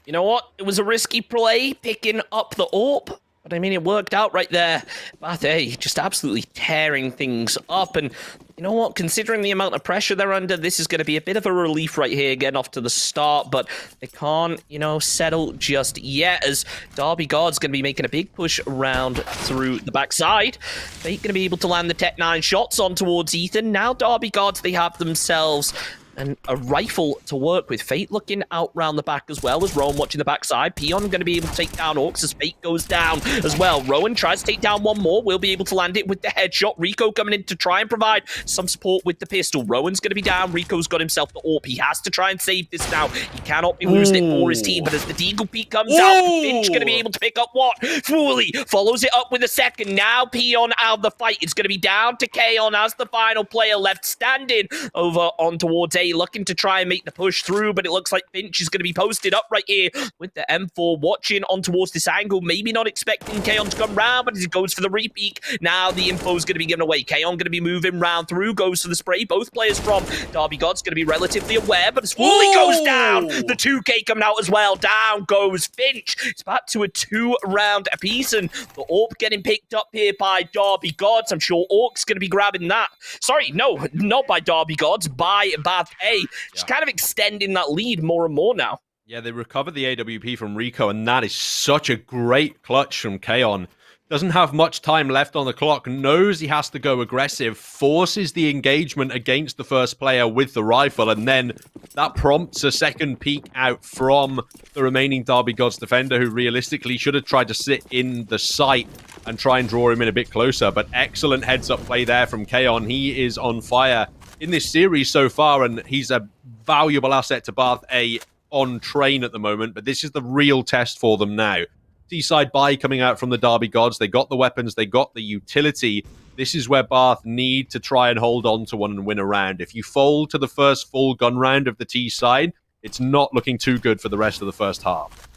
You know what? It was a risky play, picking up the AWP. But I mean, it worked out right there. Bath A just absolutely tearing things up. And you know what? Considering the amount of pressure they're under, this is going to be a bit of a relief right here, getting off to the start. But they can't, settle just yet, as Derby God's going to be making a big push around through the backside. They're going to be able to land the Tech 9 shots on towards Ethan. Now Derby Gods, they have themselves and a rifle to work with. Fate looking out round the back as well, as Rowan watching the backside. Peon going to be able to take down Orcs as Fate goes down as well. Rowan tries to take down one more, will be able to land it with the headshot. Rico coming in to try and provide some support with the pistol. Rowan's going to be down. Rico's got himself the AWP. He has to try and save this now. He cannot be losing it for his team, but as the Deagle Peak comes out, Finch going to be able to pick up what? Fully follows it up with a second. Now Peon out of the fight. It's going to be down to Kaon as the final player left standing over on towards A, looking to try and make the push through, but it looks like Finch is going to be posted up right here with the M4, watching on towards this angle, maybe not expecting Kaon to come round, but as he goes for the repeat, now the info is going to be given away. Kaon going to be moving round through, goes for the spray. Both players from Derby God's going to be relatively aware, but as Wooly goes down, the 2K coming out as well. Down goes Finch. It's back to a 2-round apiece, and the AWP getting picked up here by Derby Gods. I'm sure Orc's going to be grabbing that. Sorry, no, not by Derby Gods, by Bath A. Just kind of extending that lead more and more now. Yeah, they recovered the AWP from Rico, and that is such a great clutch from Kaon. Doesn't have much time left on the clock, knows he has to go aggressive, forces the engagement against the first player with the rifle, and then that prompts a second peek out from the remaining Derby Gods defender, who realistically should have tried to sit in the sight and try and draw him in a bit closer. But excellent heads-up play there from Kaon. He is on fire in this series so far, and he's a valuable asset to Bath A on train at the moment, but this is the real test for them now. T-side buy coming out from the Derby Gods. They got the weapons, they got the utility. This is where Bath need to try and hold on to one and win a round. If you fold to the first full gun round of the T-side, it's not looking too good for the rest of the first half.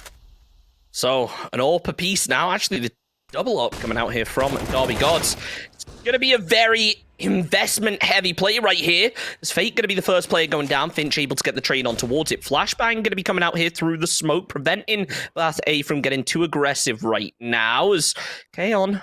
So, an AWP apiece now. Actually, the double up coming out here from Derby Gods. It's going to be a very investment-heavy play right here. Is Fate going to be the first player going down? Finch able to get the trade on towards it. Flashbang going to be coming out here through the smoke, preventing Bath A from getting too aggressive right now. As Kaon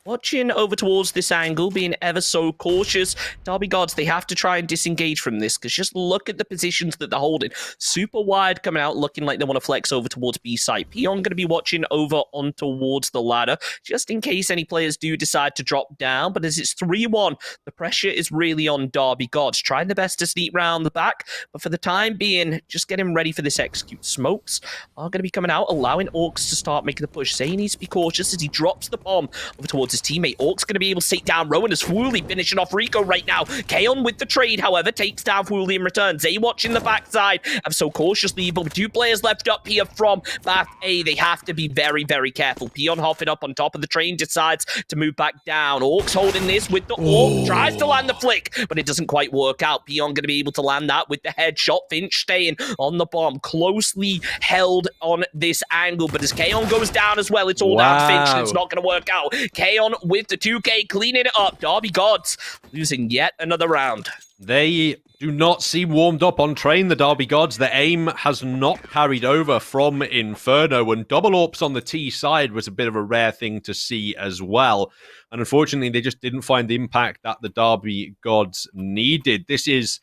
watching over towards this angle, being ever so cautious. Derby Gods, they have to try and disengage from this, because just look at the positions that they're holding. Super wide coming out, looking like they want to flex over towards B side. Peon going to be watching over on towards the ladder, just in case any players do decide to drop down. But as it's 3-1, the pressure is really on Derby Gods, trying their best to sneak round the back, but for the time being, just getting ready for this execute. Smokes are going to be coming out, allowing Orcs to start making the push. Zay needs to be cautious as he drops the bomb over towards towards his teammate. Orc's going to be able to take down Rowan as Fooly finishing off Rico right now. Kaon with the trade, however, takes down Fooly in return. Zay watching the backside of so cautiously, but with 2 players left up here from Bath A, they have to be very, very careful. Peon hopping up on top of the train, decides to move back down. Orc's holding this with the Orc, tries to land the flick, but it doesn't quite work out. Peon going to be able to land that with the headshot. Finch staying on the bomb, closely held on this angle, but as Kaon goes down as well, it's all down Finch, and it's not going to work out. Kaon with the 2K cleaning it up. Derby Gods losing yet another round. They do not seem warmed up on train, the Derby Gods. The aim has not carried over from Inferno, and double AWPs on the T side was a bit of a rare thing to see as well. And unfortunately, they just didn't find the impact that the Derby Gods needed. This is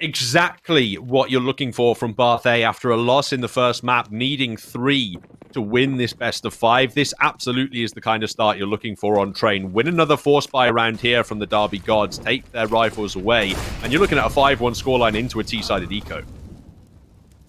exactly what you're looking for from Bath A after a loss in the first map, needing 3 to win this best of 5. This absolutely is the kind of start you're looking for on train. Win another force buy around here from the Derby Gods, take their rifles away, and you're looking at a 5-1 scoreline into a T-sided eco.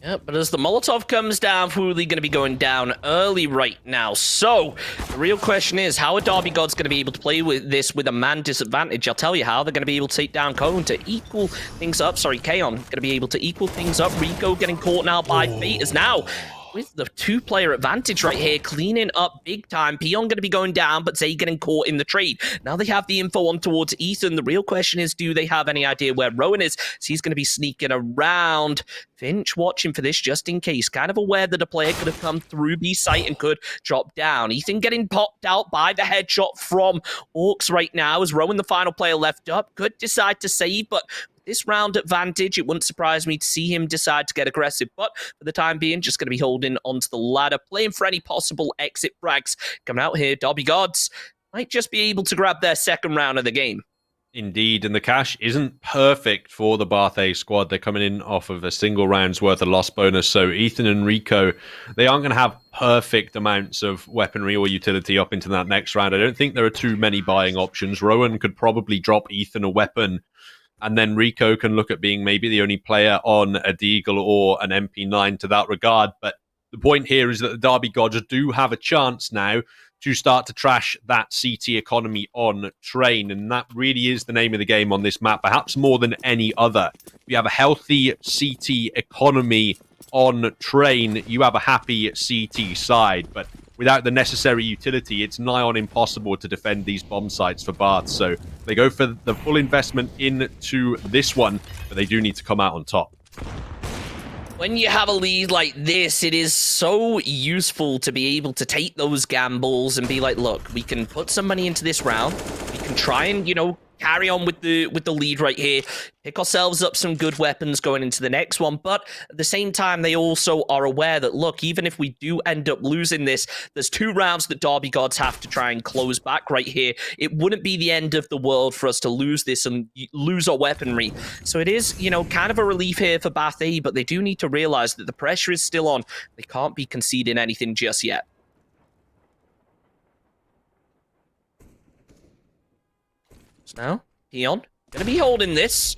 Yeah, but as the Molotov comes down, Fooly going to be going down early right now. So, the real question is, how are Derby Gods going to be able to play with this with a man disadvantage? I'll tell you how. They're going to be able to take down Cone to equal things up. Sorry, Kaon going to be able to equal things up. Rico getting caught now by Fate is now with the 2-player advantage right here, cleaning up big time. Peon going to be going down, but Zay getting caught in the trade. Now they have the info on towards Ethan. The real question is, do they have any idea where Rowan is? So he's going to be sneaking around. Finch watching for this just in case. Kind of aware that a player could have come through B site and could drop down. Ethan getting popped out by the headshot from Orcs right now as Rowan, the final player left up, could decide to save, but this round advantage, it wouldn't surprise me to see him decide to get aggressive, but for the time being, just going to be holding onto the ladder, playing for any possible exit frags coming out here. Derby Gods might just be able to grab their second round of the game. Indeed, and the cash isn't perfect for the Bath A squad. They're coming in off of a single round's worth of loss bonus, so Ethan and Rico, they aren't going to have perfect amounts of weaponry or utility up into that next round. I don't think there are too many buying options. Rowan could probably drop Ethan a weapon, and then Rico can look at being maybe the only player on a Deagle or an MP9 to that regard. But the point here is that the Derby Gods do have a chance now to start to trash that CT economy on train. And that really is the name of the game on this map, perhaps more than any other. If you have a healthy CT economy on train, you have a happy CT side. But without the necessary utility, it's nigh on impossible to defend these bomb sites for Bath. So they go for the full investment into this one, but they do need to come out on top. When you have a lead like this, it is so useful to be able to take those gambles and be like, look, we can put some money into this round. We can try and, carry on with the lead right here, pick ourselves up some good weapons going into the next one. But at the same time, they also are aware that, look, even if we do end up losing this, there's 2 rounds that Derby Gods have to try and close back right here. It wouldn't be the end of the world for us to lose this and lose our weaponry. So it is, kind of a relief here for Bath A, but they do need to realize that the pressure is still on. They can't be conceding anything just yet. Now, Peon gonna be holding this.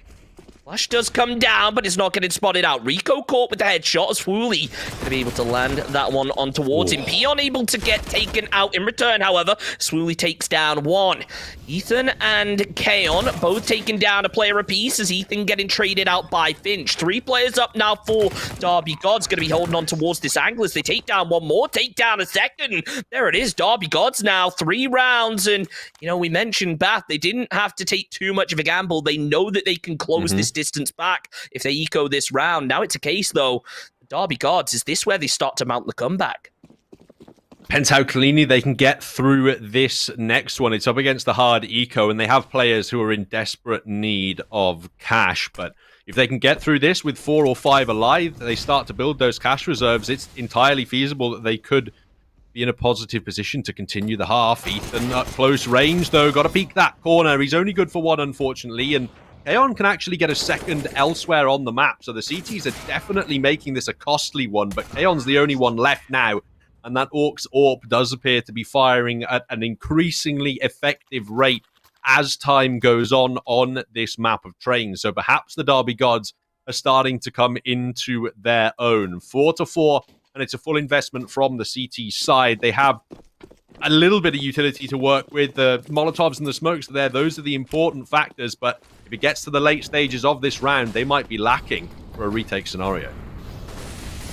Flash does come down, but it's not getting spotted out. Rico caught with the headshot as Fooly gonna be able to land that one on towards him. Peon able to get taken out in return, however. Swooly takes down 1. Ethan and Kaon both taking down a player apiece as Ethan getting traded out by Finch. 3 players up now for Derby Gods. Gonna be holding on towards this angle as they take down 1 more, take down a second. There it is, Derby Gods now. 3 rounds, and we mentioned Bath. They didn't have to take too much of a gamble. They know that they can close this distance back if they eco this round. Now it's a case, though, Derby Gods, is this where they start to mount the comeback? Depends how cleanly they can get through this next one. It's up against the hard eco, and they have players who are in desperate need of cash. But if they can get through this with 4 or 5 alive, they start to build those cash reserves. It's entirely feasible that they could be in a positive position to continue the half. Ethan at close range, though, got to peek that corner. He's only good for 1, unfortunately, and Kaon can actually get a second elsewhere on the map. So the CTs are definitely making this a costly one, but Kaon's the only one left now. And that Orc's AWP does appear to be firing at an increasingly effective rate as time goes on this map of trains. So perhaps the Derby Gods are starting to come into their own. 4-4, and it's a full investment from the CT side. They have a little bit of utility to work with. The Molotovs and the smokes are there. Those are the important factors. But if it gets to the late stages of this round, they might be lacking for a retake scenario.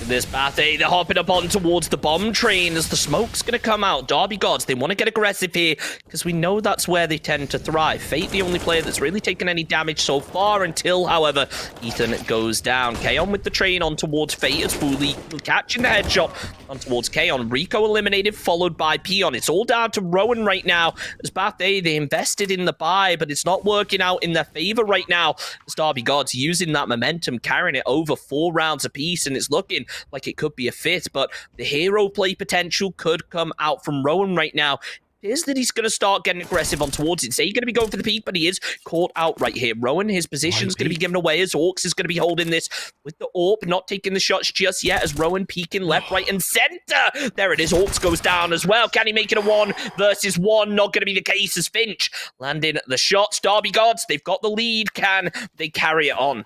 This Bathe, they're hopping up on towards the bomb train as the smoke's going to come out. Derby Gods, they want to get aggressive here because we know that's where they tend to thrive. Fate, the only player that's really taken any damage so far until, however, Ethan goes down. Kaon with the train on towards Fate as Fooly catching the headshot on towards Kaon. Rico eliminated, followed by Peon. It's all down to Rowan right now as Bathe, they invested in the buy, but it's not working out in their favor right now as Derby Gods using that momentum, carrying it over 4 rounds apiece, and it's looking like it could be a fit, but the hero play potential could come out from Rowan right now. It is that he's going to start getting aggressive on towards it. Say he's going to be going for the peak, but he is caught out right here. Rowan, his position's going to be given away as Orcs is going to be holding this with the AUE, not taking the shots just yet as Rowan peeking left, right, and center. There it is. Orcs goes down as well. Can he make it a 1 versus 1? Not going to be the case as Finch landing the shots. Derby Gods, they've got the lead. Can they carry it on?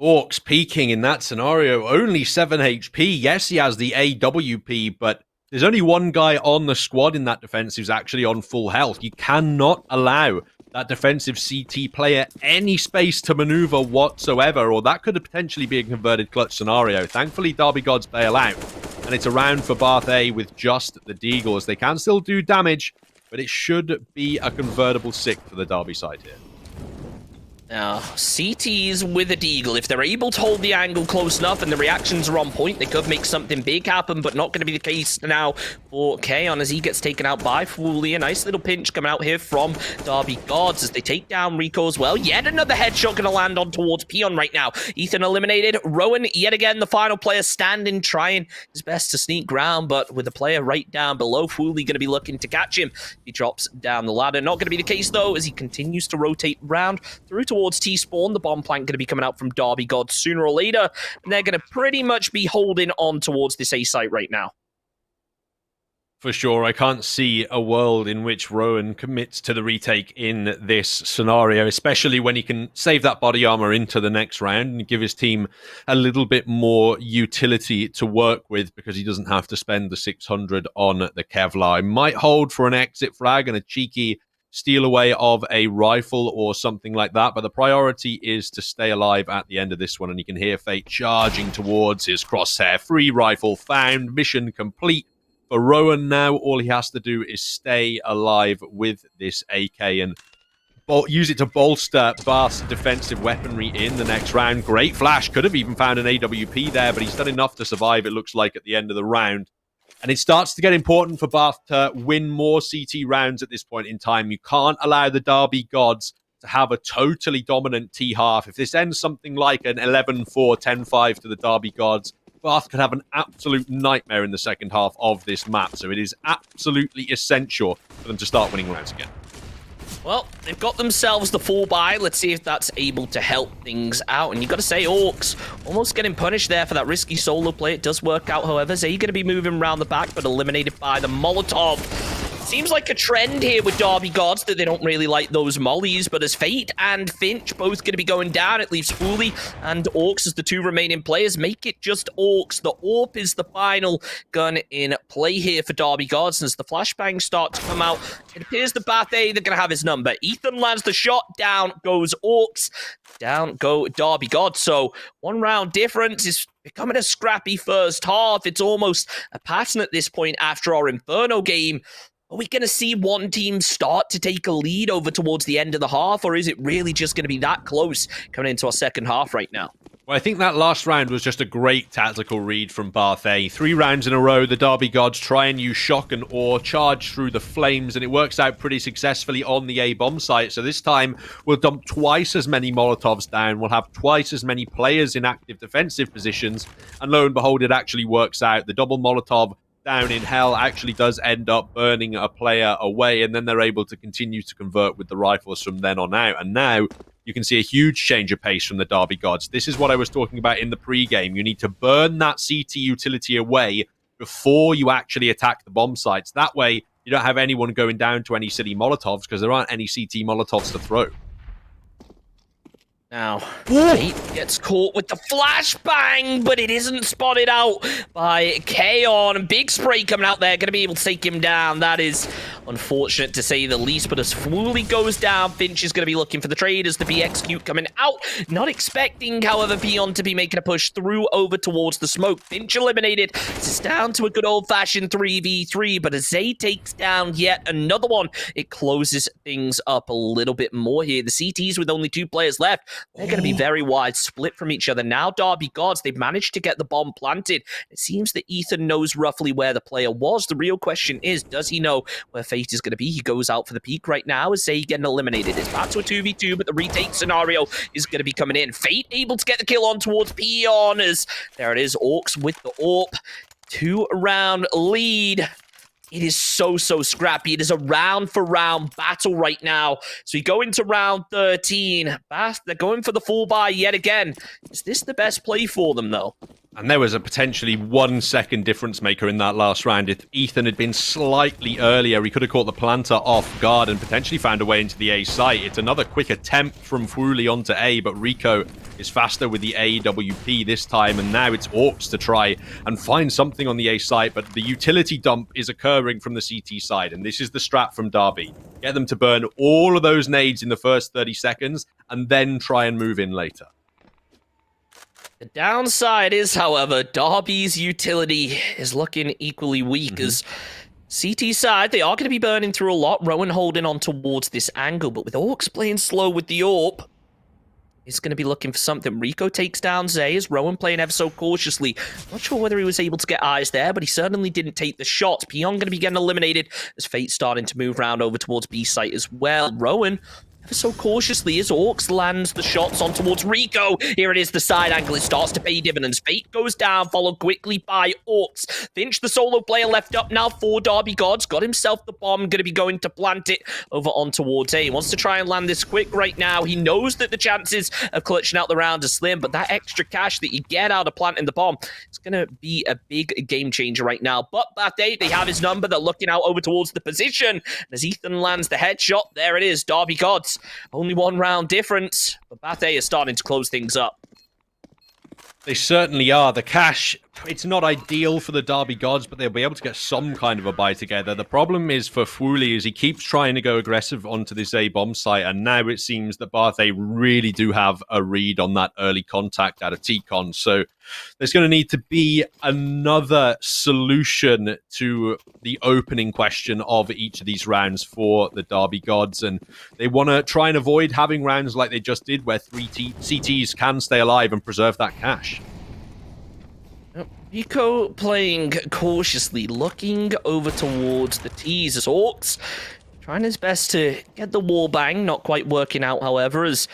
Orcs peaking in that scenario, only 7 HP. Yes, he has the AWP, but there's only one guy on the squad in that defense who's actually on full health. You cannot allow that defensive CT player any space to maneuver whatsoever, or that could potentially be a converted clutch scenario. Thankfully, Derby Gods bail out, and it's a round for Bath A with just the Deagles. They can still do damage, but it should be a convertible sick for the Derby side here. Now, CTs with a Deagle, if they're able to hold the angle close enough and the reactions are on point, they could make something big happen, but not going to be the case now for Kaon as he gets taken out by Fooly. A nice little pinch coming out here from Derby Gods as they take down Rico as well. Yet another headshot going to land on towards Peon right now. Ethan eliminated. Rowan, yet again, the final player standing, trying his best to sneak ground, but with the player right down below, Fooly going to be looking to catch him. He drops down the ladder. Not going to be the case, though, as he continues to rotate round through towards T-Spawn. The bomb plank going to be coming out from Derby Gods sooner or later, and they're going to pretty much be holding on towards this A site right now. For sure, I can't see a world in which Rowan commits to the retake in this scenario, especially when he can save that body armor into the next round and give his team a little bit more utility to work with because he doesn't have to spend the 600 on the Kevlar. I might hold for an exit frag and a cheeky steal away of a rifle or something like that, but the priority is to stay alive at the end of this one, and you can hear Fate charging towards his crosshair. Free rifle found, mission complete for Rowan now. All he has to do is stay alive with this AK and use it to bolster Bath's defensive weaponry in the next round. Great flash, could have even found an AWP there, but he's done enough to survive, it looks like, at the end of the round. And it starts to get important for Bath to win more CT rounds at this point in time. You can't allow the Derby Gods to have a totally dominant T-half. If this ends something like an 11-4, 10-5 to the Derby Gods, Bath could have an absolute nightmare in the second half of this map. So it is absolutely essential for them to start winning rounds again. Well, they've got themselves the 4-buy. Let's see if that's able to help things out. And you've got to say, Orcs almost getting punished there for that risky solo play. It does work out, however. Zay going to be moving around the back, but eliminated by the Molotov. Seems like a trend here with Derby Gods that they don't really like those mollies, but as Fate and Finch both going to be going down, it leaves Fooly and Orcs as the 2 remaining players. Make it just Orcs. The AWP is the final gun in play here for Derby Gods. And as the flashbangs start to come out, it appears the Bathe, they're going to have his number. Ethan lands the shot, down goes Orcs, down go Derby Gods. So 1 round difference is becoming a scrappy first half. It's almost a pattern at this point after our Inferno game. Are we going to see one team start to take a lead over towards the end of the half, or is it really just going to be that close coming into our second half right now? Well, I think that last round was just a great tactical read from Bath A. 3 rounds in a row, the Derby Gods try and use shock and awe, charge through the flames, and it works out pretty successfully on the A bomb site. So this time, we'll dump twice as many Molotovs down, we'll have twice as many players in active defensive positions, and lo and behold, it actually works out. The double Molotov down in hell actually does end up burning a player away, and then they're able to continue to convert with the rifles from then on out. And now you can see a huge change of pace from the Derby Gods. This is what I was talking about in the pre-game. You need to burn that CT utility away before you actually attack the bomb sites. That way, you don't have anyone going down to any silly Molotovs because there aren't any CT Molotovs to throw. Now, Fate gets caught with the flashbang, but it isn't spotted out by Kaon. Big spray coming out there, going to be able to take him down. That is unfortunate to say the least, but as Fwooly goes down, Finch is going to be looking for the trade as the BXQ coming out. Not expecting, however, Pion to be making a push through over towards the smoke. Finch eliminated. It's down to a good old-fashioned 3v3, but as Zay takes down yet another one, it closes things up a little bit more here. The CTs with only 2 players left, they're going to be very wide split from each other. Now Derby Gods, they've managed to get the bomb planted. It seems that Ethan knows roughly where the player was. The real question is, does he know where Fate is going to be? He goes out for the peak right now as Zay getting eliminated. It's back to a 2v2, but the retake scenario is going to be coming in. Fate able to get the kill on towards Pion as there it is, Orcs with the AWP. 2-round lead. It is so scrappy. It is a round-for-round battle right now. So we go into round 13. They're going for the full buy yet again. Is this the best play for them, though? And there was a potentially 1 second difference maker in that last round. If Ethan had been slightly earlier, he could have caught the planter off guard and potentially found a way into the A site. It's another quick attempt from Fwooly onto A, but Rico is faster with the AWP this time, and now it's Orcs to try and find something on the A site, but the utility dump is occurring from the CT side, and this is the strat from Derby. Get them to burn all of those nades in the first 30 seconds, and then try and move in later. The downside is, however, Derby's utility is looking equally weak as CT side, they are going to be burning through a lot. Rowan holding on towards this angle, but with Orcs playing slow with the AWP, he's going to be looking for something. Rico takes down Zay as Rowan playing ever so cautiously. Not sure whether he was able to get eyes there, but he certainly didn't take the shot. Pion going to be getting eliminated as Fate's starting to move around over towards B site as well. Rowan ever so cautiously as Orcs lands the shots on towards Rico. Here it is, the side angle. It starts to pay dividends. Fate goes down, followed quickly by Orcs. Finch, the solo player, left up now for Derby Gods. Got himself the bomb, going to be going to plant it over on towards A. He wants to try and land this quick right now. He knows that the chances of clutching out the round are slim, but that extra cash that you get out of planting the bomb, it's going to be a big game changer right now. But Bate, they have his number. They're looking out over towards the position. As Ethan lands the headshot, there it is, Derby Gods. Only 1 round difference, but Bate is starting to close things up. They certainly are. The cash, it's not ideal for the Derby Gods, but they'll be able to get some kind of a buy together. The problem is for Fwooly is he keeps trying to go aggressive onto this A bomb site, and now it seems that Barthay really do have a read on that early contact out of T-Con. So there's going to need to be another solution to the opening question of each of these rounds for the Derby Gods, and they want to try and avoid having rounds like they just did where 3 CTs can stay alive and preserve that cash. Rico playing cautiously, looking over towards the T's as Orcs trying his best to get the wall bang, not quite working out, however, as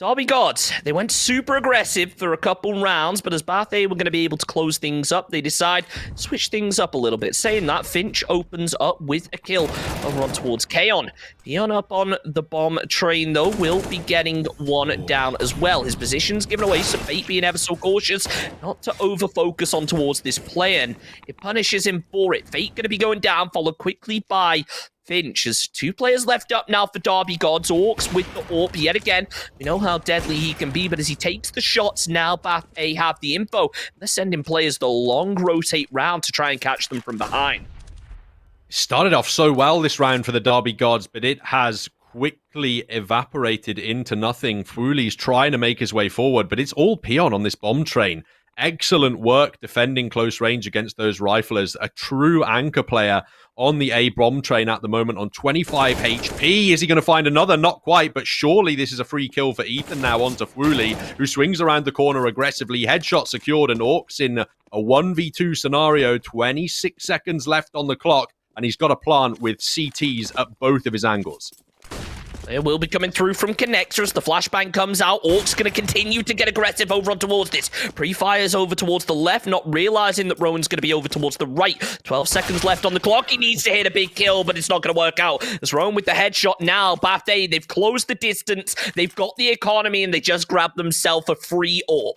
Derby Gods, they went super aggressive for a couple rounds, but as Bathay were going to be able to close things up, they decide to switch things up a little bit. Saying that, Finch opens up with a kill over on towards Kaon. Pion up on the bomb train, though, will be getting 1 down as well. His position's given away, so Fate being ever so cautious not to over-focus on towards this player, and it punishes him for it. Fate going to be going down, followed quickly by Finch. Has 2 players left up now for Derby Gods. Orcs with the AWP yet again. We know how deadly he can be, but as he takes the shots, now Bath A have the info. They're sending players the long rotate round to try and catch them from behind. Started off so well this round for the Derby Gods, but it has quickly evaporated into nothing. Fwooly's trying to make his way forward, but it's all Pion on this bomb train. Excellent work defending close range against those riflers. A true anchor player on the A bomb train at the moment on 25 HP. Is he going to find another? Not quite, but surely this is a free kill for Ethan now onto Fwooly, who swings around the corner aggressively. Headshot secured, and Orcs in a 1v2 scenario. 26 seconds left on the clock, and he's got a plant with CTs at both of his angles. They will be coming through from connectors. The flashbang comes out. Orc's going to continue to get aggressive over on towards this. Pre-fires over towards the left, not realizing that Rowan's going to be over towards the right. 12 seconds left on the clock. He needs to hit a big kill, but it's not going to work out. As Rowan with the headshot now. Bathay, they've closed the distance. They've got the economy, and they just grabbed themselves a free AWP.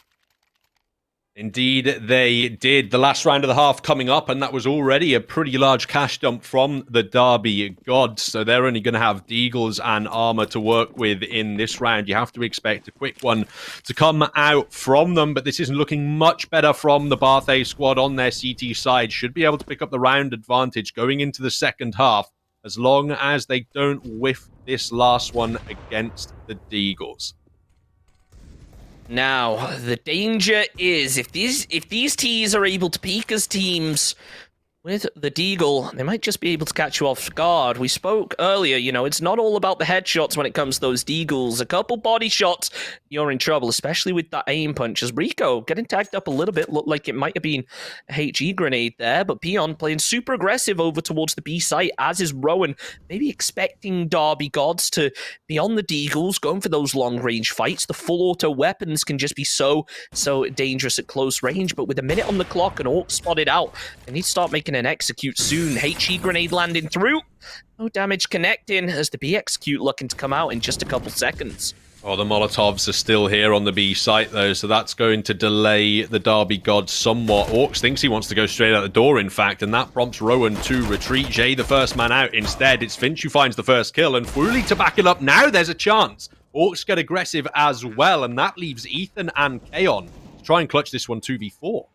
Indeed, they did. The last round of the half coming up, and that was already a pretty large cash dump from the Derby Gods. So they're only going to have Deagles and armor to work with in this round. You have to expect a quick one to come out from them, but this isn't looking much better from the Barthay squad on their CT side. Should be able to pick up the round advantage going into the second half, as long as they don't whiff this last one against the Deagles. Now, the danger is if these teams are able to peak as teams with the Deagle, they might just be able to catch you off guard. We spoke earlier, it's not all about the headshots when it comes to those Deagles. A couple body shots, you're in trouble, especially with that aim punch. As Rico getting tagged up a little bit, looked like it might have been a HE grenade there, but Peon playing super aggressive over towards the B site, as is Rowan, maybe expecting Derby Gods to be on the Deagles, going for those long-range fights. The full auto weapons can just be so dangerous at close range, but with a minute on the clock and Orc spotted out, they need to start making an execute soon. HE grenade landing through. No damage connecting as the B execute looking to come out in just a couple seconds. Oh, the Molotovs are still here on the B site, though, so that's going to delay the Derby Gods somewhat. Orcs thinks he wants to go straight out the door, in fact, and that prompts Rowan to retreat. Jay, the first man out. Instead, it's Finch who finds the first kill, and Fuli to back it up. Now there's a chance. Orcs get aggressive as well, and that leaves Ethan and Kaon to try and clutch this one 2v4.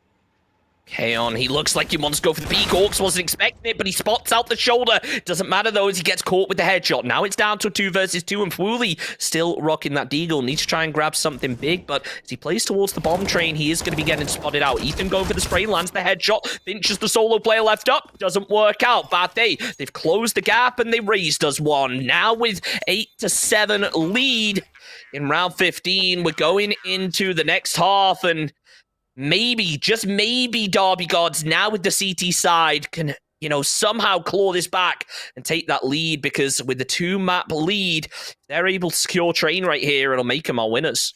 Kaon, he looks like he wants to go for the peak. Orcs wasn't expecting it, but he spots out the shoulder. Doesn't matter though, as he gets caught with the headshot. Now it's down to a 2 versus 2, and Fuli still rocking that Deagle. Needs to try and grab something big, but as he plays towards the bomb train, he is going to be getting spotted out. Ethan going for the spray, lands the headshot. Finch is the solo player left up. Doesn't work out. Varsity, they've closed the gap, and they raised us one. Now with 8-7 lead in round 15, we're going into the next half, and maybe, just maybe, Derby Gods, now with the CT side, can, somehow claw this back and take that lead, because with the 2-map lead, they're able to secure train right here, it'll make them our winners.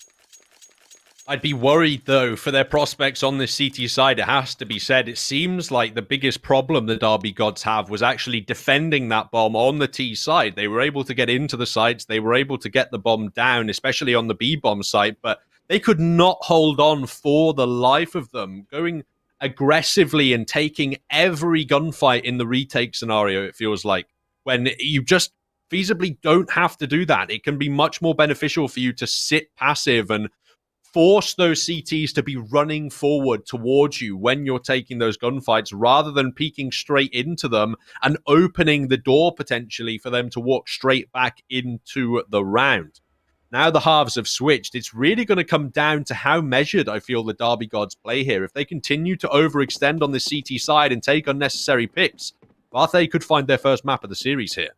I'd be worried, though, for their prospects on this CT side. It has to be said. It seems like the biggest problem the Derby Gods have was actually defending that bomb on the T side. They were able to get into the sites. They were able to get the bomb down, especially on the B bomb site, but they could not hold on for the life of them, going aggressively and taking every gunfight in the retake scenario, it feels like, when you just feasibly don't have to do that. It can be much more beneficial for you to sit passive and force those CTs to be running forward towards you when you're taking those gunfights, rather than peeking straight into them and opening the door potentially for them to walk straight back into the round. Now the halves have switched. It's really going to come down to how measured I feel the Derby Gods play here. If they continue to overextend on the CT side and take unnecessary picks, Barthay could find their first map of the series here.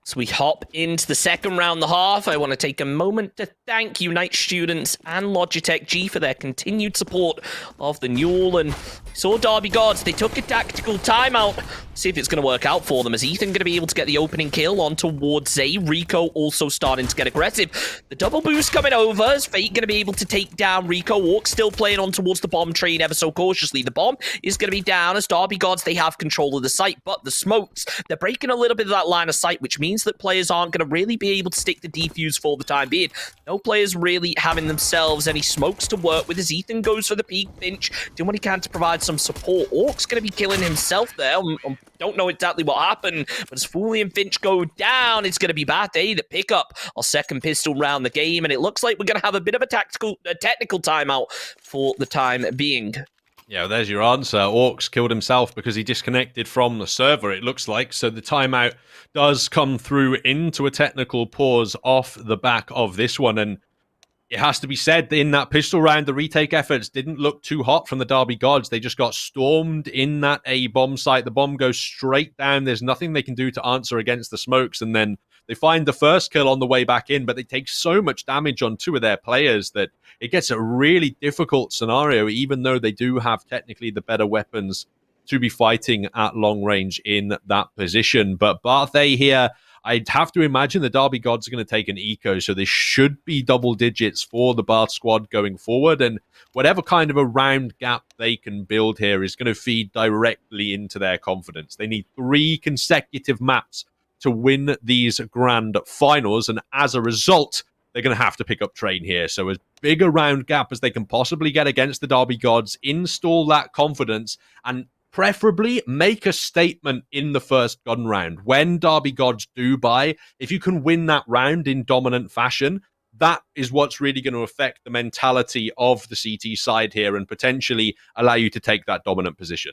So we hop into the second round, the half. I want to take a moment to thank Unite students and Logitech G for their continued support of the Newell. And saw Derby Gods, they took a tactical timeout. See if it's going to work out for them. Is Ethan going to be able to get the opening kill on towards Zay? Rico also starting to get aggressive. The double boost coming over. Is Fate going to be able to take down Rico? Orc still playing on towards the bomb train ever so cautiously. The bomb is going to be down as Derby Gods, they have control of the site, but the smokes, they're breaking a little bit of that line of sight, which means that players aren't going to really be able to stick the defuse for the time being. No players really having themselves any smokes to work with as Ethan goes for the peak. Finch doing what he can to provide some support. Orc's going to be killing himself there. Don't know exactly what happened, but as Fuli and Finch go down, it's going to be Bathday that pick up our second pistol round the game, and it looks like we're going to have a bit of a technical timeout for the time being. Yeah, well, there's your answer. Orcs killed himself because he disconnected from the server, it looks like. So the timeout does come through into a technical pause off the back of this one. And it has to be said that in that pistol round, the retake efforts didn't look too hot from the Derby Gods. They just got stormed in that A bomb site. The bomb goes straight down. There's nothing they can do to answer against the smokes. And then they find the first kill on the way back in, but they take so much damage on 2 of their players that it gets a really difficult scenario, even though they do have technically the better weapons to be fighting at long range in that position. But Barthay here, I'd have to imagine the Derby Gods are going to take an eco, so this should be double digits for the Bath squad going forward, and whatever kind of a round gap they can build here is going to feed directly into their confidence. They need 3 consecutive maps to win these grand finals, and as a result, they're going to have to pick up Train here. So as big a round gap as they can possibly get against the Derby Gods, install that confidence, and preferably make a statement in the first gun round. When Derby Gods do buy, if you can win that round in dominant fashion, that is what's really going to affect the mentality of the CT side here and potentially allow you to take that dominant position.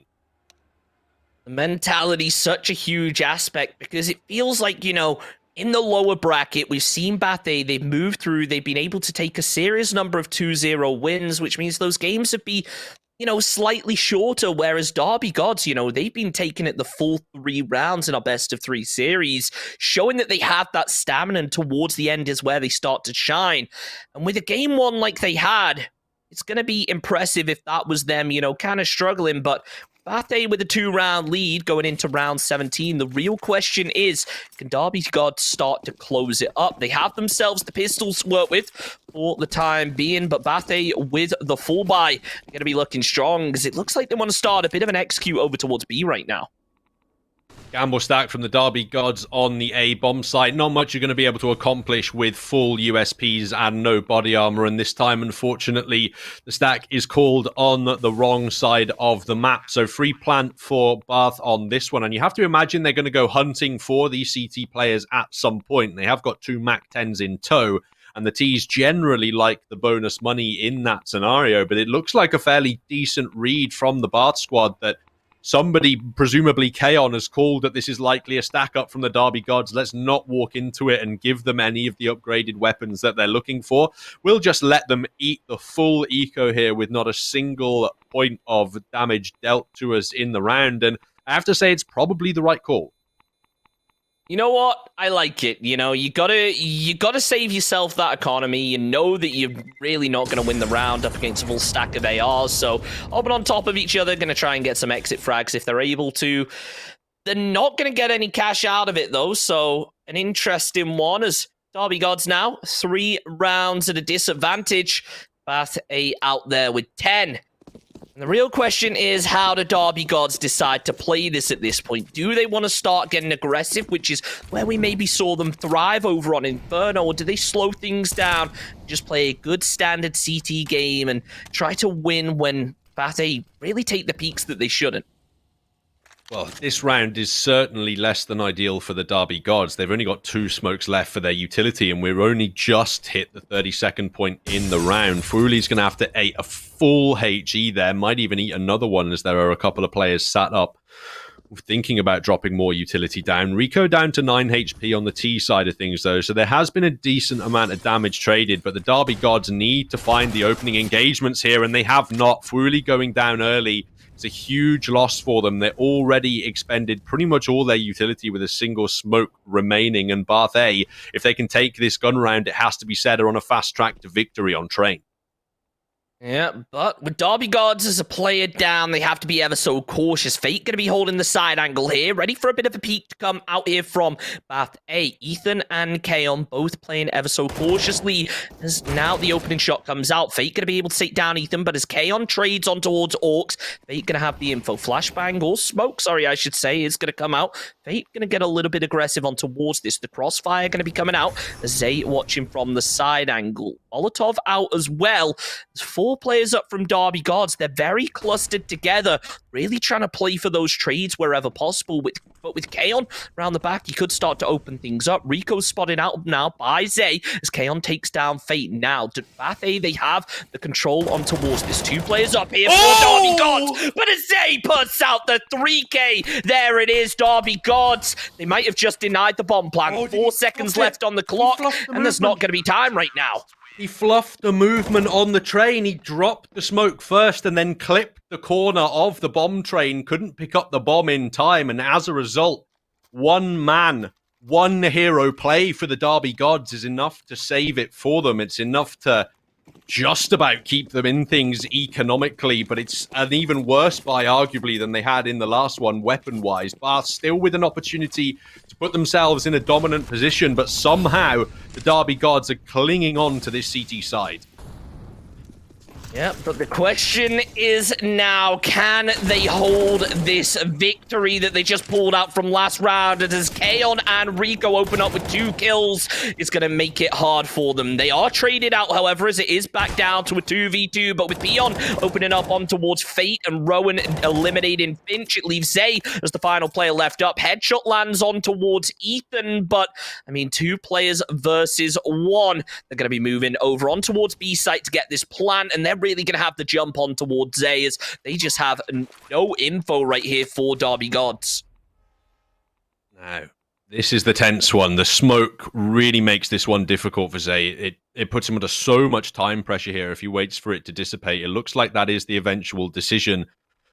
The mentality's such a huge aspect because it feels like, you know, in the lower bracket, we've seen Bathe, they've moved through, they've been able to take a serious number of 2-0 wins, which means those games have been, you know, slightly shorter, whereas Derby Gods, you know, they've been taking it the full 3 rounds in our best of 3 series, showing that they have that stamina, and towards the end is where they start to shine. And with a game 1 like they had, it's going to be impressive if that was them, you know, kind of struggling, but Bathe with a 2-round lead going into round 17. The real question is, can Derby Gods start to close it up? They have themselves the pistols to work with for the time being, but Bathe with the full buy, they're going to be looking strong because it looks like they want to start a bit of an execute over towards B right now. Gamble stack from the Derby Gods on the A bomb site. Not much you're going to be able to accomplish with full USPs and no body armor. And this time, unfortunately, the stack is called on the wrong side of the map. So free plant for Bath on this one. And you have to imagine they're going to go hunting for these CT players at some point. They have got 2 Mac 10s in tow. And the T's generally like the bonus money in that scenario. But it looks like a fairly decent read from the Bath squad that somebody, presumably Kaon, has called that this is likely a stack up from the Derby Gods. Let's not walk into it and give them any of the upgraded weapons that they're looking for. We'll just let them eat the full eco here with not a single point of damage dealt to us in the round. And I have to say, it's probably the right call. You know what? I like it. You know, you gotta save yourself that economy. You know that you're really not gonna win the round up against a full stack of ARs. So, hopping on top of each other, gonna try and get some exit frags if they're able to. They're not gonna get any cash out of it though. So, an interesting one as Derby Gods now 3 rounds at a disadvantage. Bath A out there with 10. And the real question is, how do Derby Gods decide to play this at this point? Do they want to start getting aggressive, which is where we maybe saw them thrive over on Inferno, or do they slow things down, just play a good standard CT game and try to win when Bathe really take the peaks that they shouldn't? Well, this round is certainly less than ideal for the Derby Gods. They've only got 2 smokes left for their utility, and we're only just hit the 30-second point in the round. Fuli's going to have to eat a full HE there, might even eat another one as there are a couple of players sat up thinking about dropping more utility down. Rico down to 9 HP on the T side of things, though, so there has been a decent amount of damage traded, but the Derby Gods need to find the opening engagements here, and they have not. Fuli going down early. It's a huge loss for them. They're already expended pretty much all their utility with a single smoke remaining. And Bath A, if they can take this gun round, it has to be said, are on a fast track to victory on Train. Yeah, but with Derby Gods as a player down, they have to be ever so cautious. Fate going to be holding the side angle here, ready for a bit of a peek to come out here from Bath A. Ethan and Kaon both playing ever so cautiously as now the opening shot comes out. Fate going to be able to take down Ethan, but as Kaon trades on towards Orcs, Fate going to have the info. Flashbang or smoke, sorry, I should say, is going to come out. Fate going to get a little bit aggressive on towards this. The crossfire going to be coming out as Zay watching from the side angle. Molotov out as well. There's 4 players up from Derby Gods. They're very clustered together, really trying to play for those trades wherever possible. But with Kaon around the back, he could start to open things up. Rico's spotted out now by Zay as Kaon takes down Fate. Now, Bath A, they have the control on towards this. 2 players up here for Derby Gods, but as Zay puts out the 3K, there it is, Derby Gods. They might have just denied the bomb plant. 4 seconds left on the clock, and there's not going to be time right now. He fluffed the movement on the train. He dropped the smoke first and then clipped the corner of the bomb train. Couldn't pick up the bomb in time. And as a result, 1 man, 1 hero play for the Derby Gods is enough to save it for them. It's enough to just about keep them in things economically, but it's an even worse buy, arguably, than they had in the last one, weapon-wise. Bath still with an opportunity to put themselves in a dominant position, but somehow the Derby Gods are clinging on to this CT side. Yeah, but the question is now, can they hold this victory that they just pulled out from last round? And as Kaon and Rico open up with 2 kills, it's going to make it hard for them. They are traded out, however, as it is back down to a 2v2, but with Peon opening up on towards Fate and Rowan eliminating Finch, it leaves Zay as the final player left up. Headshot lands on towards Ethan, but, I mean, 2 players versus 1. They're going to be moving over on towards B site to get this plant, and they're really going to have to jump on towards Zay as they just have no info right here for Derby Gods. Now, this is the tense one. The smoke really makes this one difficult for Zay. It puts him under so much time pressure here if he waits for it to dissipate. It looks like that is the eventual decision.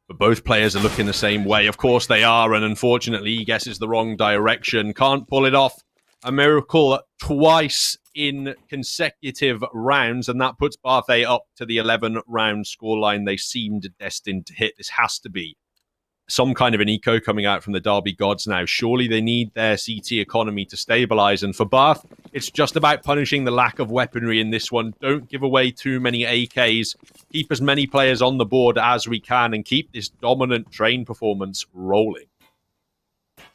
But both players are looking the same way. Of course they are, and unfortunately he guesses the wrong direction. Can't pull it off. A miracle twice in consecutive rounds, and that puts Barthay up to the 11-round scoreline they seemed destined to hit. This has to be some kind of an eco coming out from the Derby Gods now. Surely they need their CT economy to stabilize, and for Bath, it's just about punishing the lack of weaponry in this one. Don't give away too many AKs. Keep as many players on the board as we can and keep this dominant train performance rolling.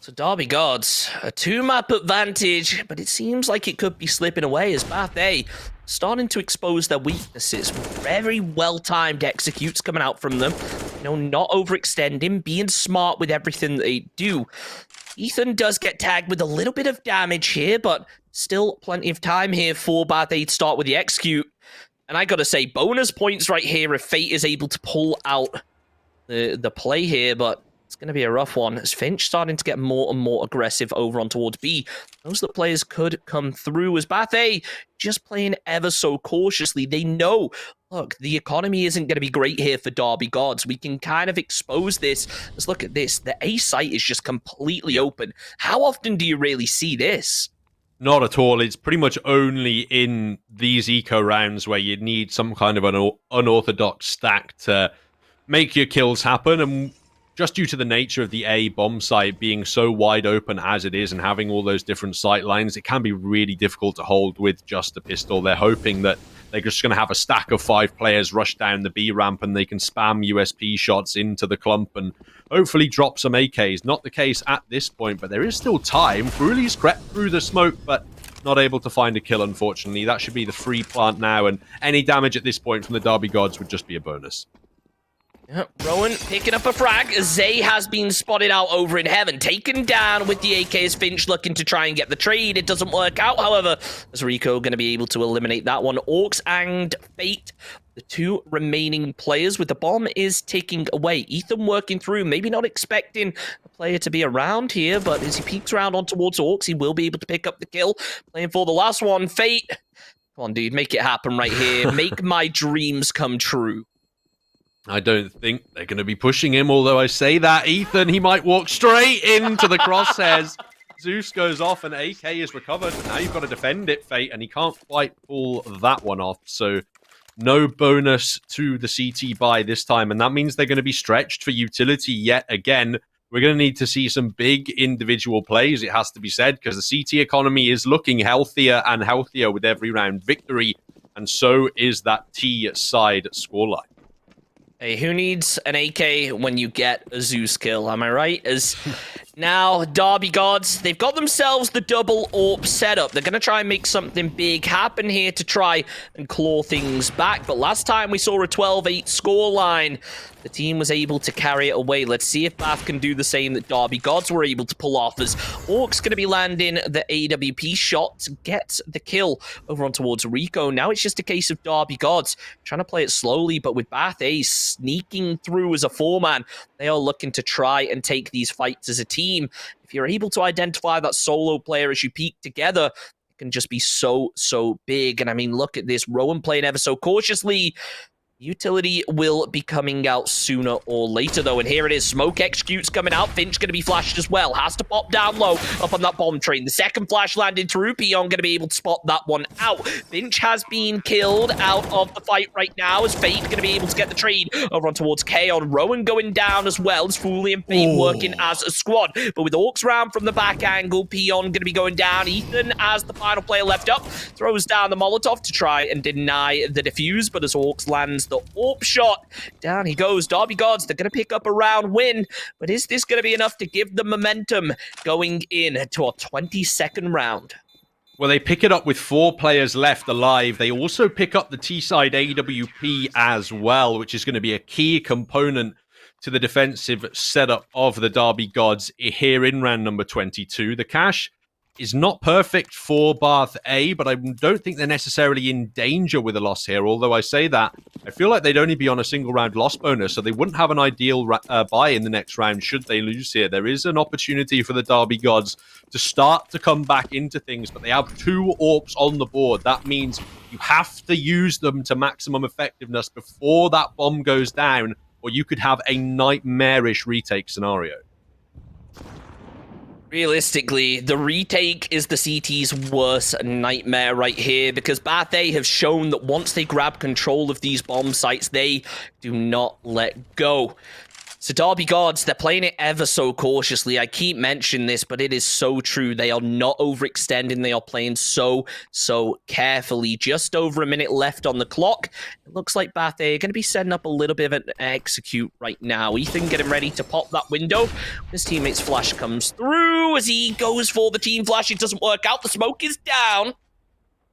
So Derby Gods, a 2-map advantage, but it seems like it could be slipping away as Bath A starting to expose their weaknesses. Very well-timed executes coming out from them. You know, not overextending, being smart with everything they do. Ethan does get tagged with a little bit of damage here, but still plenty of time here for Bath A to start with the execute. And I gotta say, bonus points right here if Fate is able to pull out the play here, but it's going to be a rough one as Finch starting to get more and more aggressive over on towards B. Those that players could come through as Bath A just playing ever so cautiously. They know, look, the economy isn't going to be great here for Derby Gods. We can kind of expose this. Let's look at this. The A site is just completely open. How often do you really see this? Not at all. It's pretty much only in these eco rounds where you need some kind of an unorthodox stack to make your kills happen, and just due to the nature of the A bomb site being so wide open as it is and having all those different sight lines, it can be really difficult to hold with just a pistol. They're hoping that they're just going to have a stack of 5 players rush down the B ramp and they can spam USP shots into the clump and hopefully drop some AKs. Not the case at this point, but there is still time. Bruli's crept through the smoke, but not able to find a kill, unfortunately. That should be the free plant now, and any damage at this point from the Derby Gods would just be a bonus. Yep, Rowan picking up a frag. Zay has been spotted out over in heaven, taken down with the AK as Finch looking to try and get the trade. It doesn't work out, however, as Rico going to be able to eliminate that one. Orcs and Fate, the 2 remaining players with the bomb is ticking away. Ethan working through, maybe not expecting a player to be around here, but as he peeks around on towards Orcs, he will be able to pick up the kill. Playing for the last one, Fate. Come on, dude, make it happen right here. Make my dreams come true. I don't think they're going to be pushing him, although I say that. Ethan, he might walk straight into the crosshairs. Zeus goes off and AK is recovered. Now you've got to defend it, Fate, and he can't quite pull that one off. So no bonus to the CT buy this time, and that means they're going to be stretched for utility yet again. We're going to need to see some big individual plays, it has to be said, because the CT economy is looking healthier and healthier with every round victory, and so is that T side scoreline. Hey, who needs an AK when you get a Zeus kill? Am I right? As now, Derby Gods, they've got themselves the double AWP setup. They're going to try and make something big happen here to try and claw things back. But last time we saw a 12-8 scoreline, the team was able to carry it away. Let's see if Bath can do the same that Derby Gods were able to pull off, as Orcs going to be landing the AWP shot to get the kill over on towards Rico. Now it's just a case of Derby Gods trying to play it slowly, but with Bath A sneaking through as a 4-man, they are looking to try and take these fights as a team. If you're able to identify that solo player as you peek together, it can just be so big. And I mean, look at this. Rowan playing ever so cautiously. Utility will be coming out sooner or later, though. And here it is. Smoke executes coming out. Finch going to be flashed as well. Has to pop down low up on that bomb train. The second flash landed through. Peon going to be able to spot that one out. Finch has been killed out of the fight right now, as Fate going to be able to get the trade over on towards Kaon. Rowan going down as well, as Fooly and Fate working as a squad. But with Orcs round from the back angle, Peon going to be going down. Ethan, as the final player left up, throws down the Molotov to try and deny the defuse, but as Orcs lands the AUE shot. Down he goes. Derby Gods, they're going to pick up a round win, but is this going to be enough to give them momentum going into our 22nd round? Well, they pick it up with 4 players left alive. They also pick up the T-side AWP as well, which is going to be a key component to the defensive setup of the Derby Gods here in round number 22. The cash is not perfect for Bath A, but I don't think they're necessarily in danger with a loss here. Although I say that, I feel like they'd only be on a single round loss bonus, so they wouldn't have an ideal buy in the next round should they lose here. There is an opportunity for the Derby Gods to start to come back into things, but they have 2 AWPs on the board. That means you have to use them to maximum effectiveness before that bomb goes down, or you could have a nightmarish retake scenario. Realistically, the retake is the CT's worst nightmare right here, because Bath A have shown that once they grab control of these bomb sites, they do not let go. So Derby Gods, they're playing it ever so cautiously. I keep mentioning this, but it is so true. They are not overextending. They are playing so carefully. Just over a minute left on the clock. It looks like Bath A are going to be setting up a little bit of an execute right now. Ethan getting ready to pop that window. His teammate's flash comes through as he goes for the team flash. It doesn't work out. The smoke is down.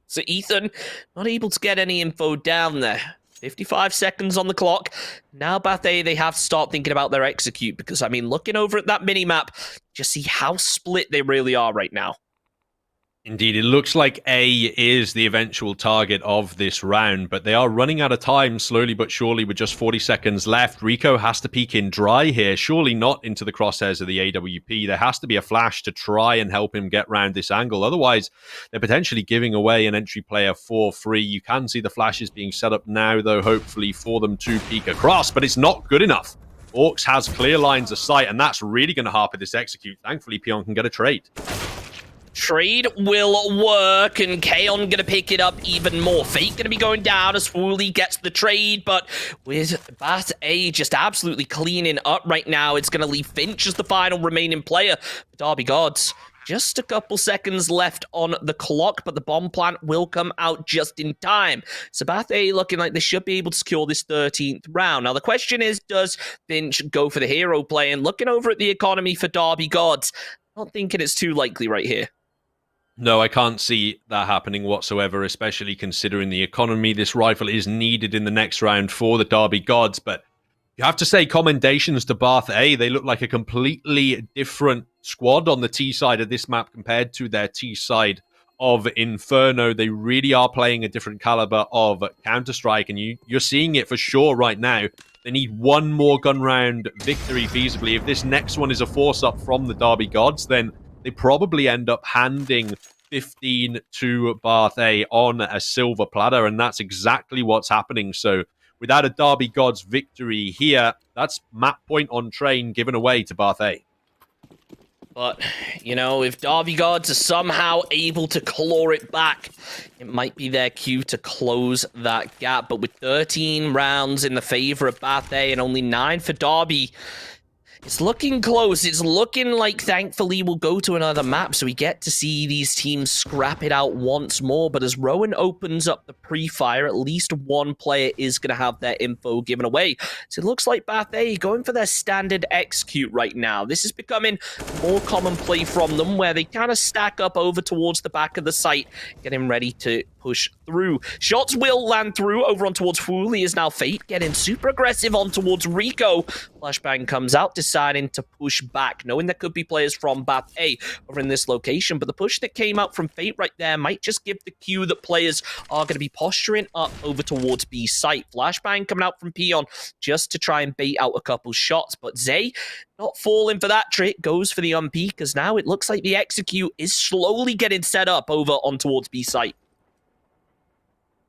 So Ethan not able to get any info down there. 55 seconds on the clock. Now Bath A, they have to start thinking about their execute, because, I mean, looking over at that minimap, just see how split they really are right now. Indeed, it looks like A is the eventual target of this round, but they are running out of time slowly but surely with just 40 seconds left. Rico has to peek in dry here, surely not into the crosshairs of the AWP. There has to be a flash to try and help him get round this angle. Otherwise, they're potentially giving away an entry player for free. You can see the flashes being set up now, though, hopefully for them to peek across, but it's not good enough. Orcs has clear lines of sight, and that's really going to harp this execute. Thankfully, Pion can get a trade. Trade will work, and Kaon gonna pick it up even more. Fate gonna be going down as Wooly gets the trade, but with Bath A just absolutely cleaning up right now, it's gonna leave Finch as the final remaining player. Derby Gods, just a couple seconds left on the clock, but the bomb plant will come out just in time. So Bath A looking like they should be able to secure this 13th round. Now the question is, does Finch go for the hero play? And looking over at the economy for Derby Gods, not thinking it's too likely right here. No, I can't see that happening whatsoever, especially considering the economy. This rifle is needed in the next round for the Derby Gods, but you have to say commendations to Bath A. They look like a completely different squad on the T side of this map compared to their T side of Inferno. They really are playing a different caliber of Counter-Strike, and you're seeing it for sure right now. They need one more gun round victory feasibly. If this next one is a force-up from the Derby Gods, then they probably end up handing 15 to Bath A on a silver platter, and that's exactly what's happening. So without a Derby Gods victory here, that's map point on train given away to Bath A. But, you know, if Derby Gods are somehow able to claw it back, it might be their cue to close that gap. But with 13 rounds in the favor of Bath A and only 9 for Derby, it's looking close. It's looking like, thankfully, we'll go to another map, so we get to see these teams scrap it out once more. But as Rowan opens up the pre-fire, at least one player is going to have their info given away. So it looks like Bath A going for their standard execute right now. This is becoming more common play from them, where they kind of stack up over towards the back of the site, getting ready to push through. Shots will land through over on towards Fooly. Is now Fate getting super aggressive on towards Rico. Flashbang comes out, deciding to push back, knowing there could be players from Bath A over in this location, but the push that came out from Fate right there might just give the cue that players are going to be posturing up over towards B site. Flashbang coming out from Pion just to try and bait out a couple shots, but Zay not falling for that trick, goes for the unpeak, because now it looks like the execute is slowly getting set up over on towards B site.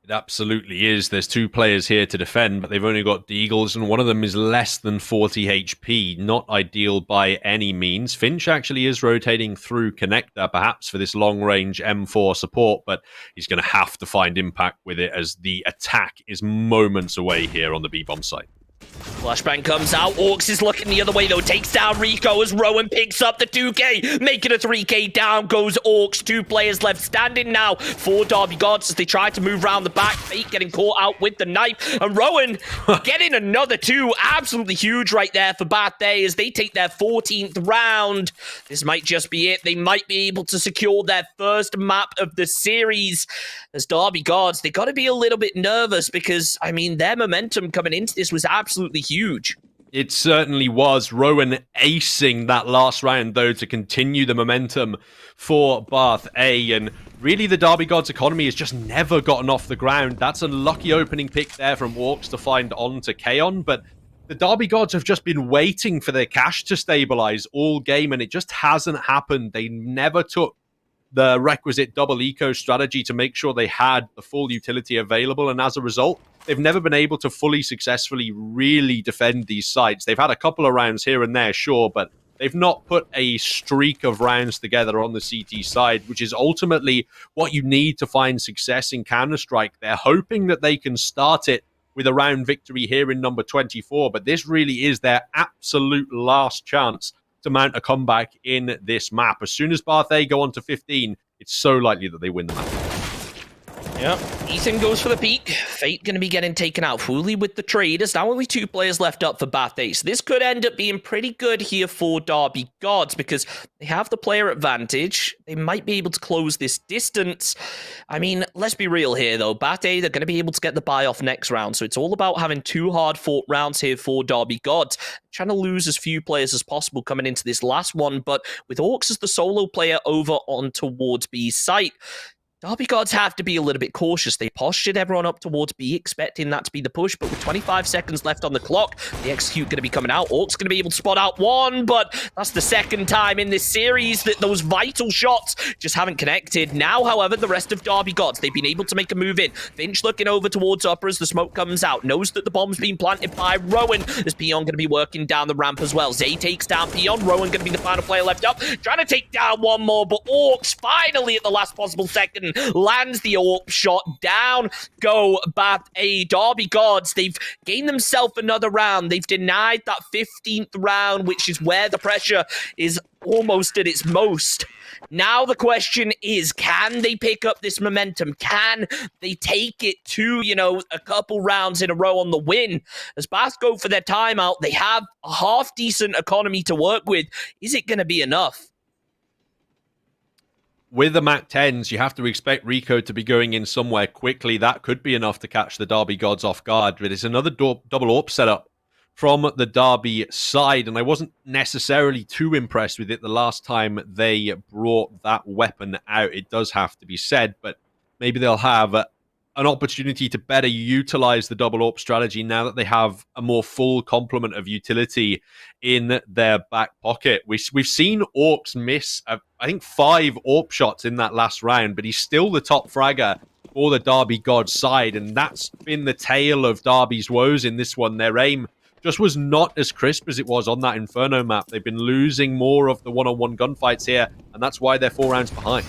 It absolutely is. There's 2 players here to defend, but they've only got Deagles, and one of them is less than 40 HP. Not ideal by any means. Finch actually is rotating through connector, perhaps for this long-range M4 support, but he's going to have to find impact with it as the attack is moments away here on the B-bomb site. Flashbang comes out. Orcs is looking the other way, though. Takes down Rico as Rowan picks up the 2K. Making a 3K. Down goes Orcs. 2 players left standing now for Derby Gods as they try to move around the back. Fate getting caught out with the knife. And Rowan getting another 2. Absolutely huge right there for Bathe as they take their 14th round. This might just be it. They might be able to secure their first map of the series. As Derby Gods, they got to be a little bit nervous because, I mean, their momentum coming into this was absolutely huge. It certainly was. Rowan acing that last round, though, to continue the momentum for Bath A. And really, the Derby Gods economy has just never gotten off the ground. That's a lucky opening pick there from Orcs to find on to Kaon. But the Derby Gods have just been waiting for their cash to stabilize all game, and it just hasn't happened. They never took the requisite double eco strategy to make sure they had the full utility available, and as a result, they've never been able to fully successfully really defend these sites. They've had a couple of rounds here and there, sure, but they've not put a streak of rounds together on the CT side, which is ultimately what you need to find success in Counter-Strike. They're hoping that they can start it with a round victory here in number 24, but this really is their absolute last chance to mount a comeback in this map. As soon as Bath A go on to 15, it's so likely that they win the map. Yep. Ethan goes for the peak. Fate going to be getting taken out fully with the trade. There's now only 2 players left up for Bath A. So this could end up being pretty good here for Derby Gods because they have the player advantage. They might be able to close this distance. I mean, let's be real here, though. Bath A, they're going to be able to get the buy off next round. So it's all about having 2 hard-fought rounds here for Derby Gods. Trying to lose as few players as possible coming into this last one. But with Orcs as the solo player over on towards B site, Derby Gods have to be a little bit cautious. They postured everyone up towards B, expecting that to be the push, but with 25 seconds left on the clock, the execute going to be coming out. Orc's going to be able to spot out 1, but that's the second time in this series that those vital shots just haven't connected. Now, however, the rest of Derby Gods, they've been able to make a move in. Finch looking over towards Upper as the smoke comes out, knows that the bomb's been planted by Rowan. There's Peon going to be working down the ramp as well. Zay takes down Peon. Rowan going to be the final player left up, trying to take down 1 more, but Orcs finally at the last possible second lands the AUE shot. Down go Bath A. Derby Gods, they've gained themselves another round. They've denied that 15th round, which is where the pressure is almost at its most. Now the question is, can they pick up this momentum? Can they take it to, a couple rounds in a row on the win? As Bath go for their timeout, they have a half-decent economy to work with. Is it going to be enough? With the Mac 10s, you have to expect Rico to be going in somewhere quickly. That could be enough to catch the Derby Gods off guard. But it's another double AWP setup from the Derby side, and I wasn't necessarily too impressed with it the last time they brought that weapon out. It does have to be said, but maybe they'll have an opportunity to better utilize the double AWP strategy now that they have a more full complement of utility in their back pocket. We've seen Orcs miss, I think, 5 AWP shots in that last round, but he's still the top fragger for the Derby Gods side, and that's been the tale of Derby's woes in this one. Their aim just was not as crisp as it was on that Inferno map. They've been losing more of the one-on-one gunfights here, and that's why they're 4 rounds behind.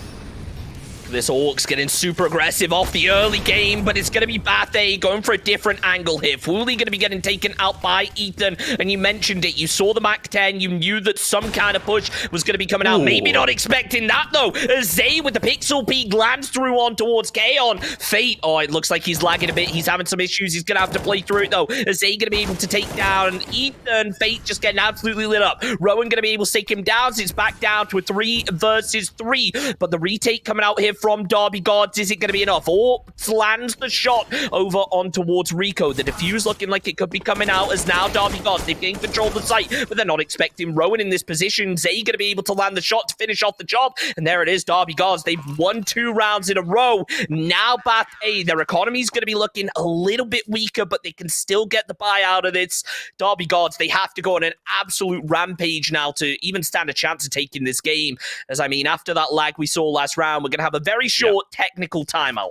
This Orcs getting super aggressive off the early game, but it's going to be Bath A going for a different angle here. Fully going to be getting taken out by Ethan, and you mentioned it. You saw the Mac 10. You knew that some kind of push was going to be coming out. Maybe not expecting that, though. Zay with the pixel peak lands through on towards Kaon. Fate, it looks like he's lagging a bit. He's having some issues. He's going to have to play through it, though. Zay going to be able to take down Ethan. Fate just getting absolutely lit up. Rowan going to be able to take him down, so it's back down to a 3 versus 3. But the retake coming out here from Derby Gods, is it going to be enough? Orcs lands the shot over on towards Rico. The defuse looking like it could be coming out as now Derby Gods, they've gained control of the site, but they're not expecting Rowan in this position. Zay going to be able to land the shot to finish off the job, and there it is, Derby Gods. They've won 2 rounds in a row. Now Bath A, their economy is going to be looking a little bit weaker, but they can still get the buy out of this. Derby Gods, they have to go on an absolute rampage now to even stand a chance of taking this game. As I mean, after that lag we saw last round, we're going to have a very short technical timeout.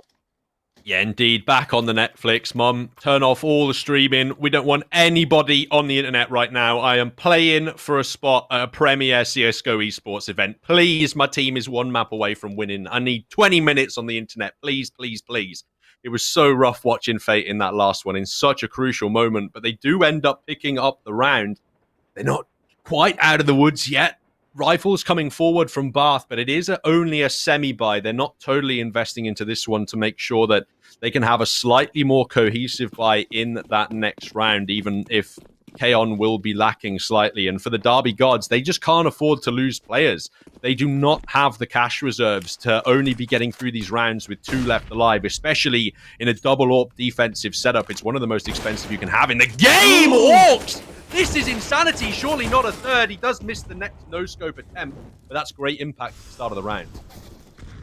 Yeah, indeed. Back on the Netflix, Mum. Turn off all the streaming. We don't want anybody on the internet right now. I am playing for a spot at a premier CSGO esports event. Please, my team is 1 map away from winning. I need 20 minutes on the internet. Please, please, please. It was so rough watching Fate in that last one in such a crucial moment, but they do end up picking up the round. They're not quite out of the woods yet. Rifles coming forward from Bath, but it is only a semi-buy. They're not totally investing into this one to make sure that they can have a slightly more cohesive buy in that next round, even if Kaon will be lacking slightly. And for the Derby Gods, they just can't afford to lose players. They do not have the cash reserves to only be getting through these rounds with 2 left alive, especially in a double AWP defensive setup. It's one of the most expensive you can have in the game. Orcs! This is insanity. Surely not a third. He does miss the next no-scope attempt, but that's great impact at the start of the round.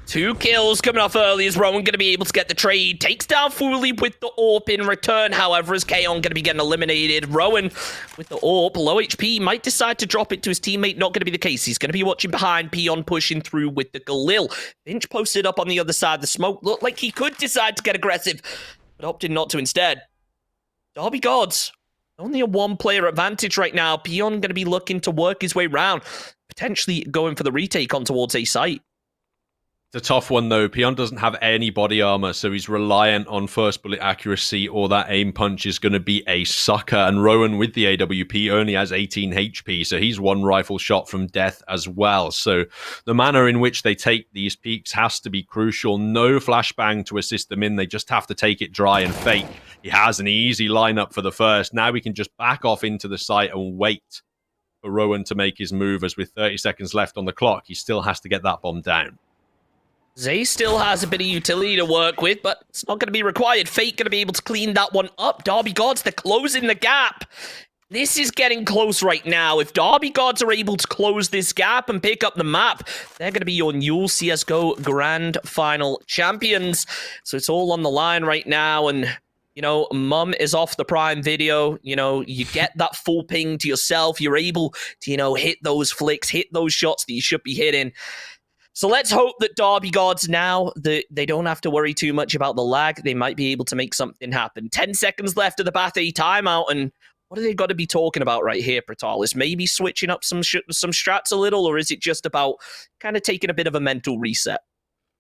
2 kills coming off early. Is Rowan going to be able to get the trade? Takes down Fully with the AWP in return. However, is Kaon going to be getting eliminated? Rowan with the AWP, low HP, might decide to drop it to his teammate. Not going to be the case. He's going to be watching behind. Peon pushing through with the Galil. Finch posted up on the other side. The smoke looked like he could decide to get aggressive, but opted not to instead. Derby Gods, only a 1-player advantage right now. Peon going to be looking to work his way around, potentially going for the retake on towards A site. It's a tough one, though. Peon doesn't have any body armor, so he's reliant on first bullet accuracy, or that aim punch is going to be a sucker. And Rowan with the AWP only has 18 HP, so he's 1 rifle shot from death as well. So the manner in which they take these peaks has to be crucial. No flashbang to assist them in. They just have to take it dry and Fate. He has an easy lineup for the first. Now we can just back off into the site and wait for Rowan to make his move, as with 30 seconds left on the clock, he still has to get that bomb down. Zay still has a bit of utility to work with, but it's not going to be required. Fate going to be able to clean that one up. Derby Gods, they're closing the gap. This is getting close right now. If Derby Gods are able to close this gap and pick up the map, they're going to be your new CSGO Grand Final champions. So it's all on the line right now, and you know, Mum is off the Prime Video. You know, you get that full ping to yourself. You're able to, you know, hit those flicks, hit those shots that you should be hitting. So let's hope that Derby Gods now, they don't have to worry too much about the lag. They might be able to make something happen. 10 seconds left of the Bath A timeout, and what are they got to be talking about right here, Pratalis? Maybe switching up some strats a little, or is it just about kind of taking a bit of a mental reset?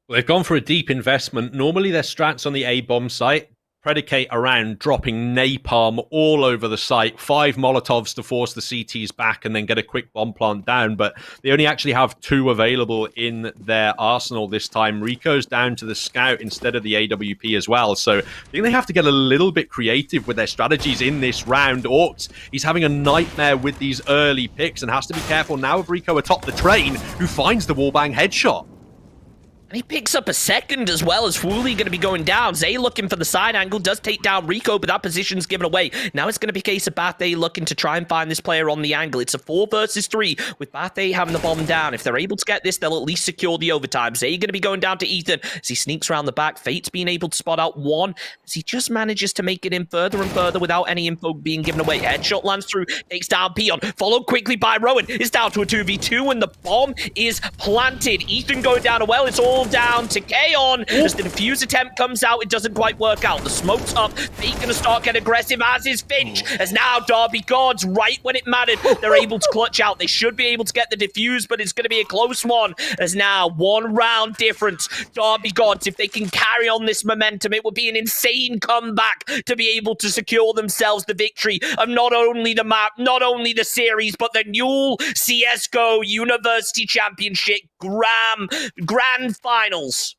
Well, they've gone for a deep investment. Normally their strats on the A-bomb site predicate around dropping napalm all over the site, 5 Molotovs to force the CTs back and then get a quick bomb plant down, but they only actually have 2 available in their arsenal this time. Rico's down to the scout instead of the AWP as well, so I think they have to get a little bit creative with their strategies in this round. Orcs, he's having a nightmare with these early picks and has to be careful now of Rico atop the train, who finds the wallbang headshot. And he picks up a second as well, as Wooly going to be going down. Zay looking for the side angle, does take down Rico, but that position's given away. Now it's going to be a case of Bathe looking to try and find this player on the angle. It's a 4 versus 3 with Bathe having the bomb down. If they're able to get this, they'll at least secure the overtime. Zay going to be going down to Ethan as he sneaks around the back. Fate's being able to spot out one as he just manages to make it in further and further without any info being given away. Headshot lands through, takes down Peon, followed quickly by Rowan. It's down to a 2v2 and the bomb is planted. Ethan going down a well. It's all down to Kaon. As the defuse attempt comes out, it doesn't quite work out. The smoke's up. Fate going to start getting aggressive, as is Finch. As now Derby Gods, right when it mattered, they're able to clutch out. They should be able to get the defuse, but it's going to be a close one. As now 1 round difference. Derby Gods, if they can carry on this momentum, it would be an insane comeback to be able to secure themselves the victory of not only the map, not only the series, but the new CSGO University Championship Grand Finals.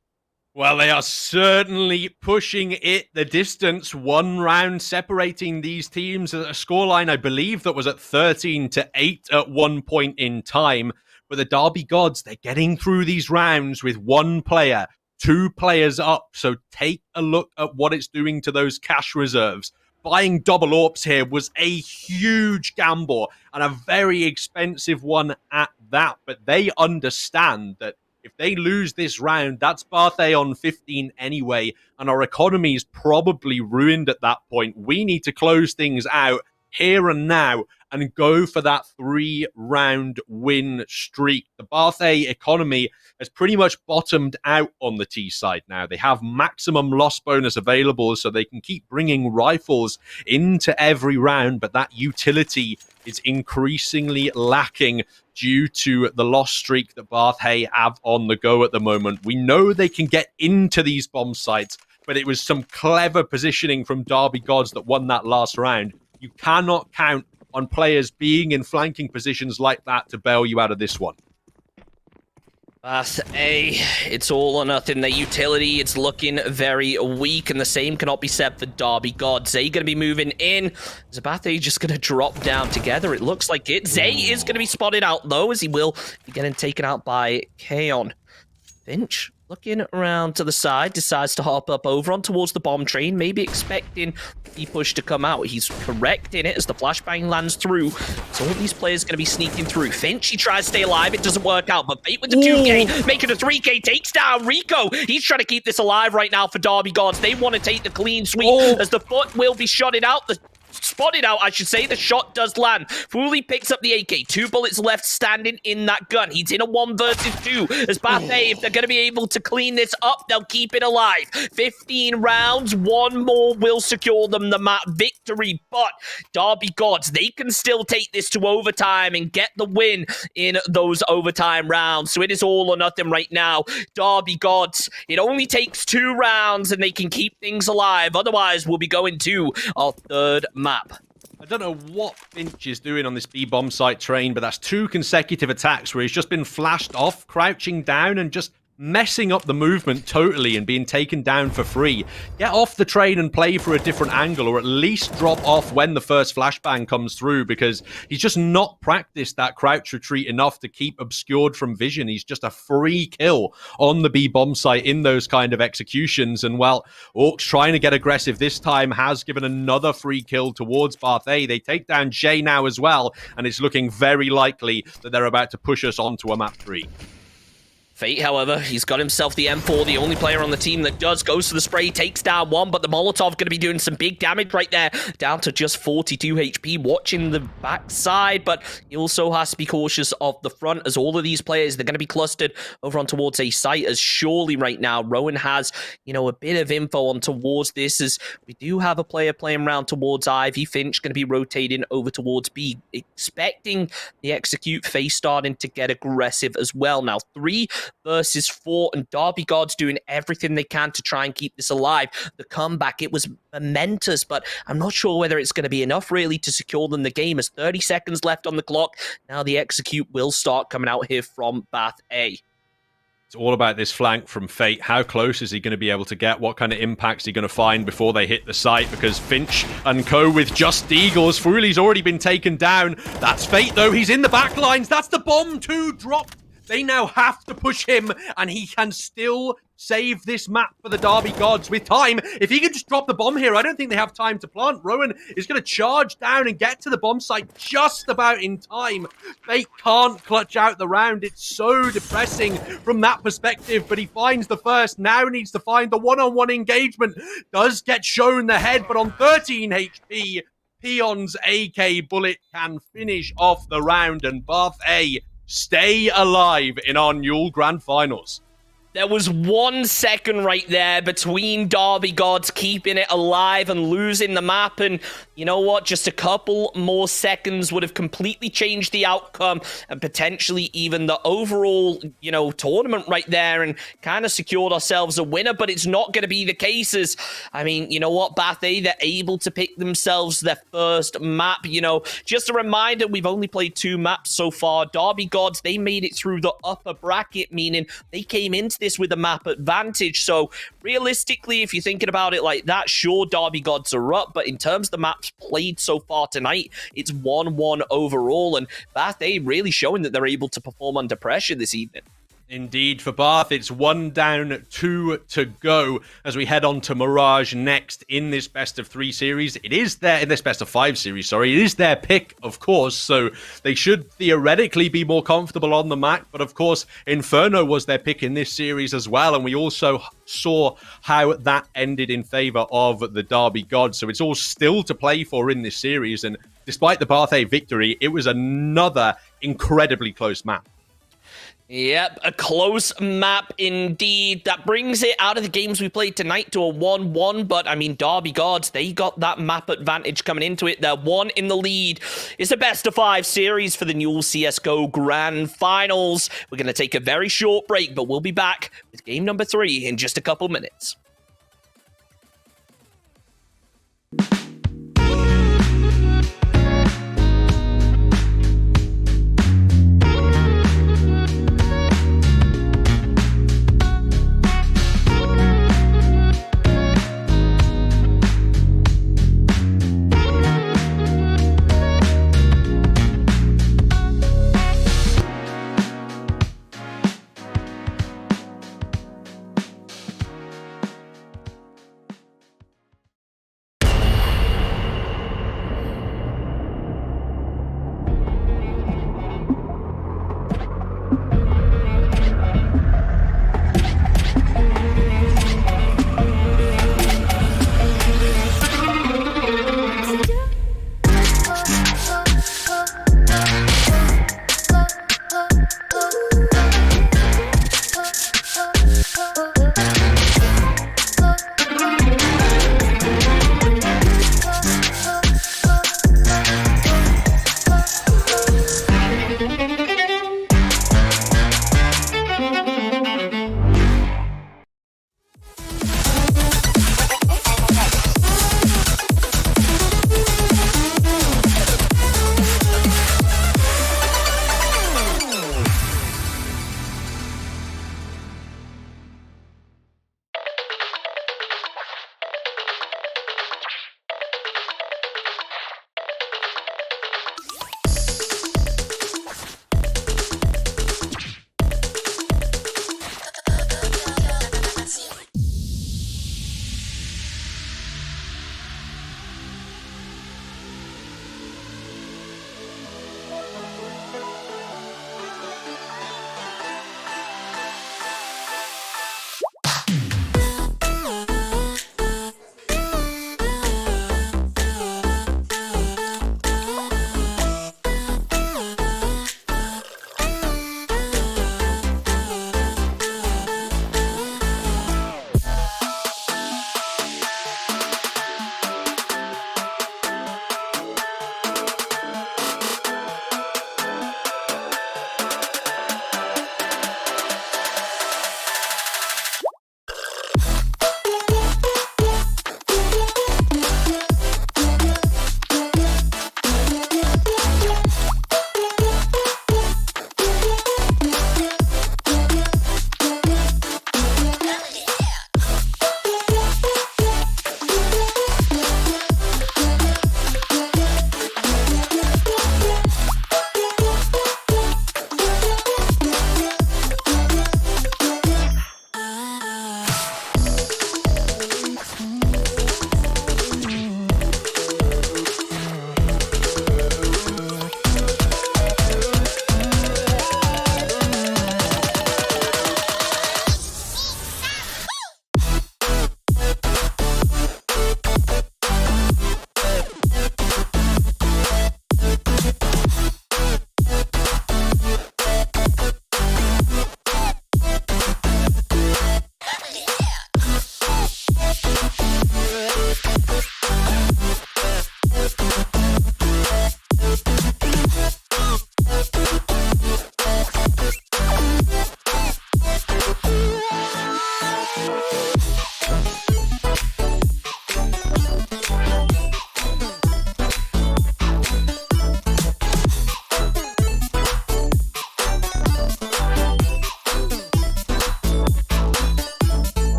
Well, they are certainly pushing it the distance. 1 round separating these teams. A scoreline, I believe, that was at 13-8 at one point in time. But the Derby Gods, they're getting through these rounds with 1 player, 2 players up. So take a look at what it's doing to those cash reserves. Buying double AWPs here was a huge gamble and a very expensive one at that. But they understand that if they lose this round, that's Barthay on 15 anyway, and our economy is probably ruined at that point. We need to close things out here and now and go for that 3-round win streak. The Barthay economy has pretty much bottomed out on the T side now. They have maximum loss bonus available, so they can keep bringing rifles into every round, but that utility is increasingly lacking due to the loss streak that Barthay have on the go at the moment. We know they can get into these bomb sites, but it was some clever positioning from Derby Gods that won that last round. You cannot count on players being in flanking positions like that to bail you out of this one. Bath A, it's all or nothing. Their utility, it's looking very weak, and the same cannot be said for Derby God. Zay going to be moving in. Is Bath A just going to drop down together? It looks like it. Zay is going to be spotted out, though, as he will be getting taken out by Kaon. Finch, looking around to the side, decides to hop up over on towards the bomb train, maybe expecting the push to come out. He's correct in it as the flashbang lands through. So all these players going to be sneaking through. Finch, he tries to stay alive. It doesn't work out, but Fate with the 2K, making a 3K, takes down Rico. He's trying to keep this alive right now for Derby Gods. They want to take the clean sweep as the foot will be shotted out. Spotted out, I should say. The shot does land. Fooly picks up the AK. 2 bullets left standing in that gun. He's in a 1 versus 2. As Bathe, if they're going to be able to clean this up, they'll keep it alive. 15 rounds. 1 more will secure them the map victory. But Derby Gods, they can still take this to overtime and get the win in those overtime rounds. So it is all or nothing right now. Derby Gods, it only takes 2 rounds and they can keep things alive. Otherwise, we'll be going to our 3rd map. I don't know what Finch is doing on this B-bomb site train, but that's 2 consecutive attacks where he's just been flashed off, crouching down, and just messing up the movement totally and being taken down for free. Get off the train and play for a different angle, or at least drop off when the first flashbang comes through, because he's just not practiced that crouch retreat enough to keep obscured from vision. He's just a free kill on the B-bomb site in those kind of executions. And while Orcs trying to get aggressive this time has given another free kill towards Bath A, they take down Jay now as well, and it's looking very likely that they're about to push us onto a map 3. Fate, however, he's got himself the M4, the only player on the team that does, goes for the spray, takes down 1, but the Molotov going to be doing some big damage right there, down to just 42 HP, watching the backside, but he also has to be cautious of the front, as all of these players, they're going to be clustered over on towards a site, as surely right now, Rowan has, a bit of info on towards this, as we do have a player playing around towards Ivy. Finch going to be rotating over towards B, expecting the execute face starting to get aggressive as well. Now, 3 versus 4, and Derby Gods doing everything they can to try and keep this alive. The comeback, it was momentous, but I'm not sure whether it's going to be enough really to secure them the game, as 30 seconds left on the clock. Now the execute will start coming out here from Bath A. It's all about this flank from Fate. How close is he going to be able to get? What kind of impacts is he going to find before they hit the site? Because Finch and co with just Eagles. Fooly's already been taken down. That's Fate, though. He's in the back lines. That's the bomb, too, dropped. They now have to push him, and he can still save this map for the Derby Gods with time. If he can just drop the bomb here, I don't think they have time to plant. Rowan is going to charge down and get to the bomb site just about in time. Fate can't clutch out the round. It's so depressing from that perspective, but he finds the first, now needs to find the one-on-one engagement. Does get shown the head, but on 13 HP, Peon's AK bullet can finish off the round, and Bath A stay alive in our Newell Grand Finals. There was 1 second right there between Derby Gods keeping it alive and losing the map, and you know what? Just a couple more seconds would have completely changed the outcome and potentially even the overall, tournament right there, and kind of secured ourselves a winner, but it's not going to be the cases. I mean, you know what, Bath A, they're able to pick themselves their first map. Just a reminder, we've only played 2 maps so far. Derby Gods, they made it through the upper bracket, meaning they came into this with a map advantage. So realistically, if you're thinking about it like that, sure, Derby Gods are up, but in terms of the maps played so far tonight, it's 1-1 overall, and Bath A really showing that they're able to perform under pressure this evening. Indeed, for Bath, it's 1 down, 2 to go as we head on to Mirage next in this best of 3 series. It is their, in this best of 5 series, sorry. It is their pick, of course, so they should theoretically be more comfortable on the map, but of course, Inferno was their pick in this series as well, and we also saw how that ended in favor of the Derby Gods, so it's all still to play for in this series, and despite the Bath A victory, it was another incredibly close map. Yep, a close map indeed. That brings it out of the games we played tonight to a 1-1, but I mean, Derby Gods, they got that map advantage coming into it. They're 1 in the lead. It's a best of 5 series for the Newell CSGO Grand Finals. We're going to take a very short break, but we'll be back with game number 3 in just a couple minutes.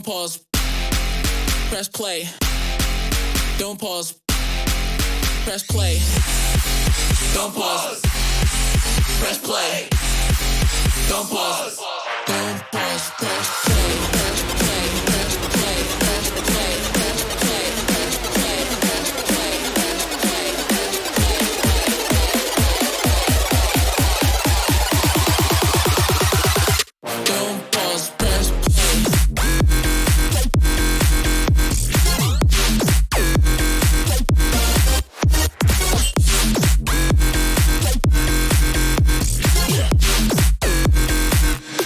Don't pause. Press play. Don't pause. Press play. Don't pause. Press play. Don't pause. Don't pause. Press play. Press play. Press play. Press play. Press play. Press play. Press play. Press play. Don't pause. Press play.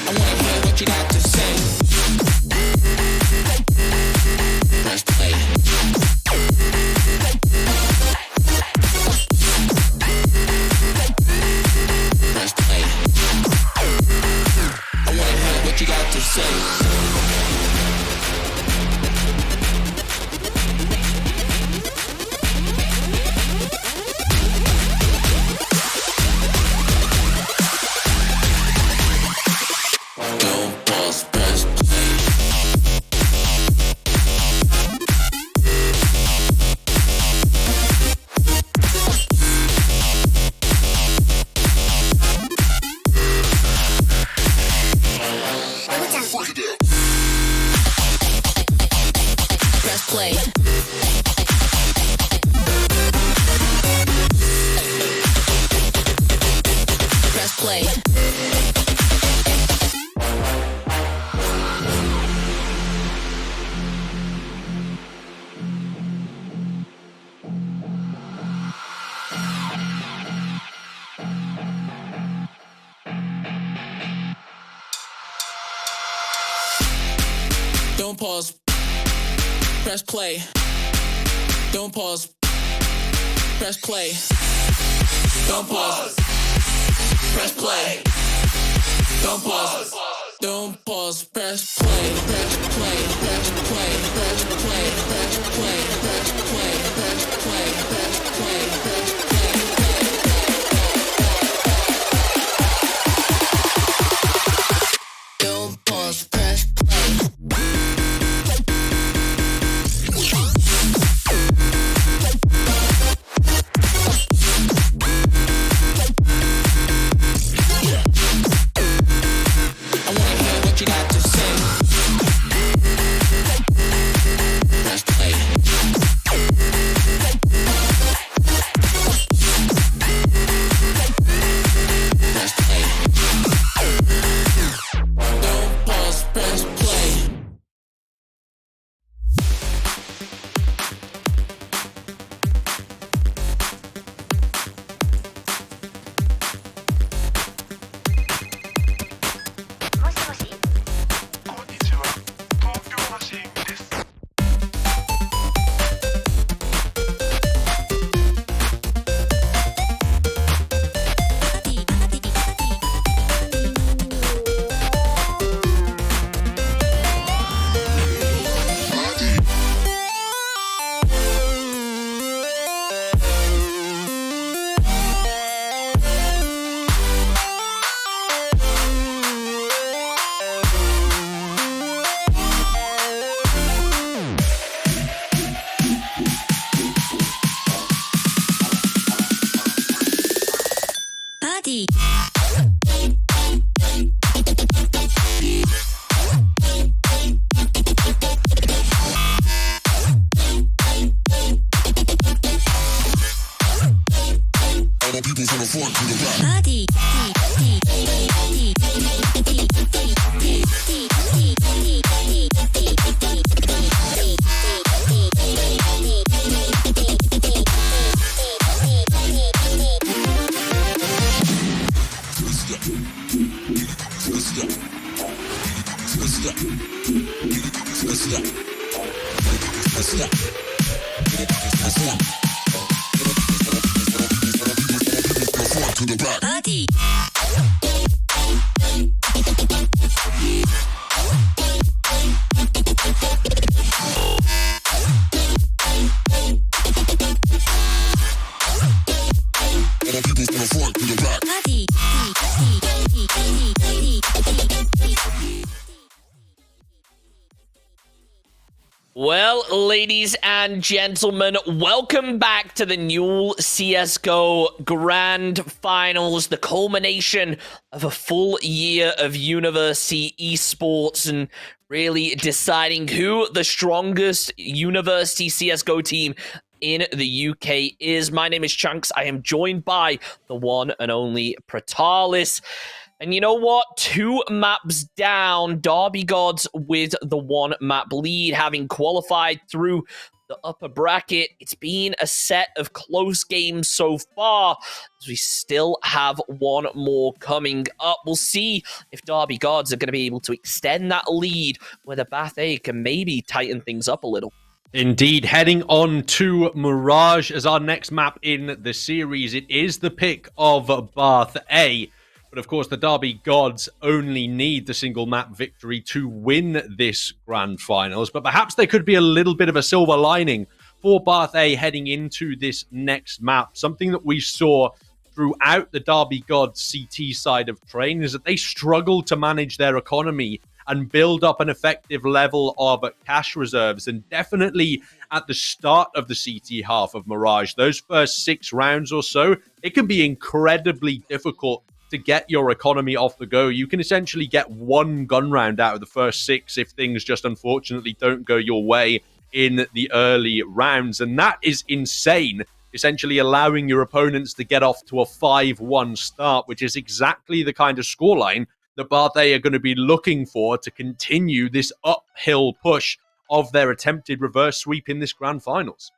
I wanna hear what you got to say. Press play. Press play. I wanna hear what you got to say. Don't pause, press play. Press play. Press play. Don't pause. Press play. Don't pause. Press play. Don't pause. Press play. Don't pause. Don't pause. Press play. Press play. Press play. Press play. Press play. Press play. Press play. Press play. Press play. Don't pause. Press play. I wanna hear what you got to say. Press play. Press play. Don't pause, press play. Party. All the people from the front to the back. Party. To the back. Party. All the people from the front to the back. Party. Well, ladies and gentlemen, welcome back to the Newell CSGO Grand Finals, the culmination of a full year of university esports and really deciding who the strongest university CSGO team in the UK is. My name is Chunks. I am joined by the one and only Pratalis. And you know what? 2 maps down, Derby Gods with the 1 map lead, having qualified through the upper bracket. It's been a set of close games so far, as we still have 1 more coming up. We'll see if Derby Gods are going to be able to extend that lead, whether Bath A can maybe tighten things up a little. Indeed, heading on to Mirage as our next map in the series. It is the pick of Bath A. But of course, the Derby Gods only need the single map victory to win this grand finals. But perhaps there could be a little bit of a silver lining for Bath A heading into this next map. Something that we saw throughout the Derby Gods CT side of Train is that they struggled to manage their economy and build up an effective level of cash reserves. And definitely at the start of the CT half of Mirage, those first 6 rounds or so, it can be incredibly difficult to get your economy off the go. You can essentially get 1 gun round out of the first 6 if things just unfortunately don't go your way in the early rounds. And that is insane, essentially allowing your opponents to get off to a 5-1 start, which is exactly the kind of scoreline that Bath A are going to be looking for to continue this uphill push of their attempted reverse sweep in this grand finals.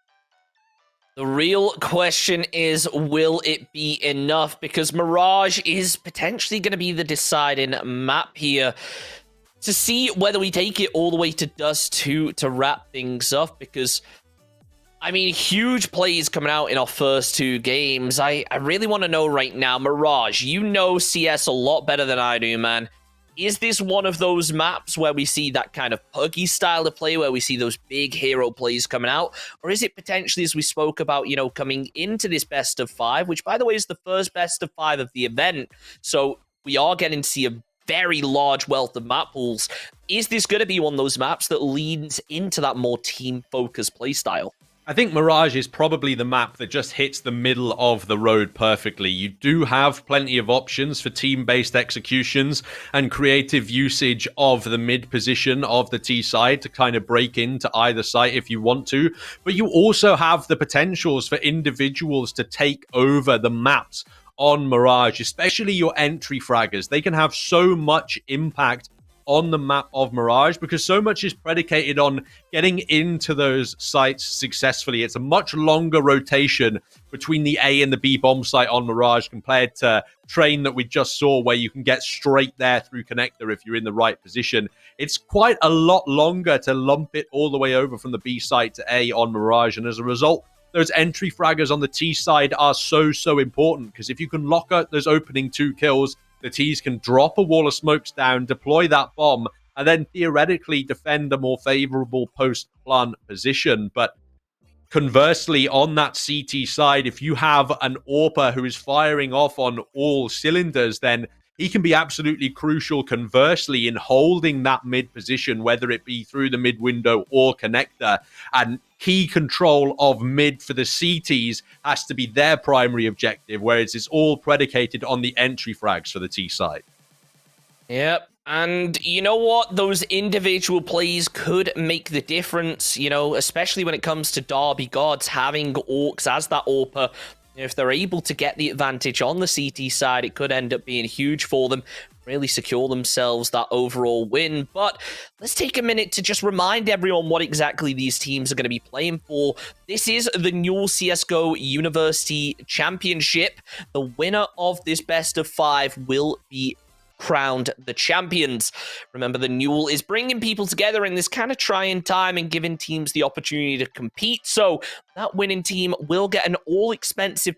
The real question is, will it be enough? Because Mirage is potentially going to be the deciding map here to see whether we take it all the way to Dust 2 to wrap things up. Because, I mean, huge plays coming out in our first 2 games. I really want to know right now, Mirage, you know CS a lot better than I do, man. Is this one of those maps where we see that kind of puggy style of play, where we see those big hero plays coming out? Or is it potentially, as we spoke about, coming into this best of 5, which, by the way, is the first best of 5 of the event. So we are getting to see a very large wealth of map pools. Is this going to be one of those maps that leans into that more team-focused play style? I think Mirage is probably the map that just hits the middle of the road perfectly. You do have plenty of options for team-based executions and creative usage of the mid position of the T side to kind of break into either site if you want to. But you also have the potentials for individuals to take over the maps on Mirage, especially your entry fraggers. They can have so much impact on the map of Mirage because so much is predicated on getting into those sites successfully. It's a much longer rotation between the A and the B bomb site on Mirage compared to Train that we just saw, where you can get straight there through connector if you're in the right position. It's quite a lot longer to lump it all the way over from the B site to A on Mirage, and as a result, those entry fraggers on the T side are so important, because if you can lock out those opening 2 kills, the T's can drop a wall of smokes down, deploy that bomb, and then theoretically defend a more favorable post-plant position. But conversely, on that CT side, if you have an AWPer who is firing off on all cylinders, then he can be absolutely crucial conversely in holding that mid position, whether it be through the mid window or connector. And key control of mid for the CTs has to be their primary objective, whereas it's all predicated on the entry frags for the T side. Yep. And you know what? Those individual plays could make the difference, especially when it comes to Derby Gods having Orcs as that AWPer. If they're able to get the advantage on the CT side, it could end up being huge for them, really secure themselves that overall win. But let's take a minute to just remind everyone what exactly these teams are going to be playing for. This is the Newell CSGO University Championship. The winner of this best of 5 will be crowned the champions. Remember, the Newell is bringing people together in this kind of trying time and giving teams the opportunity to compete. So that winning team will get an all expenses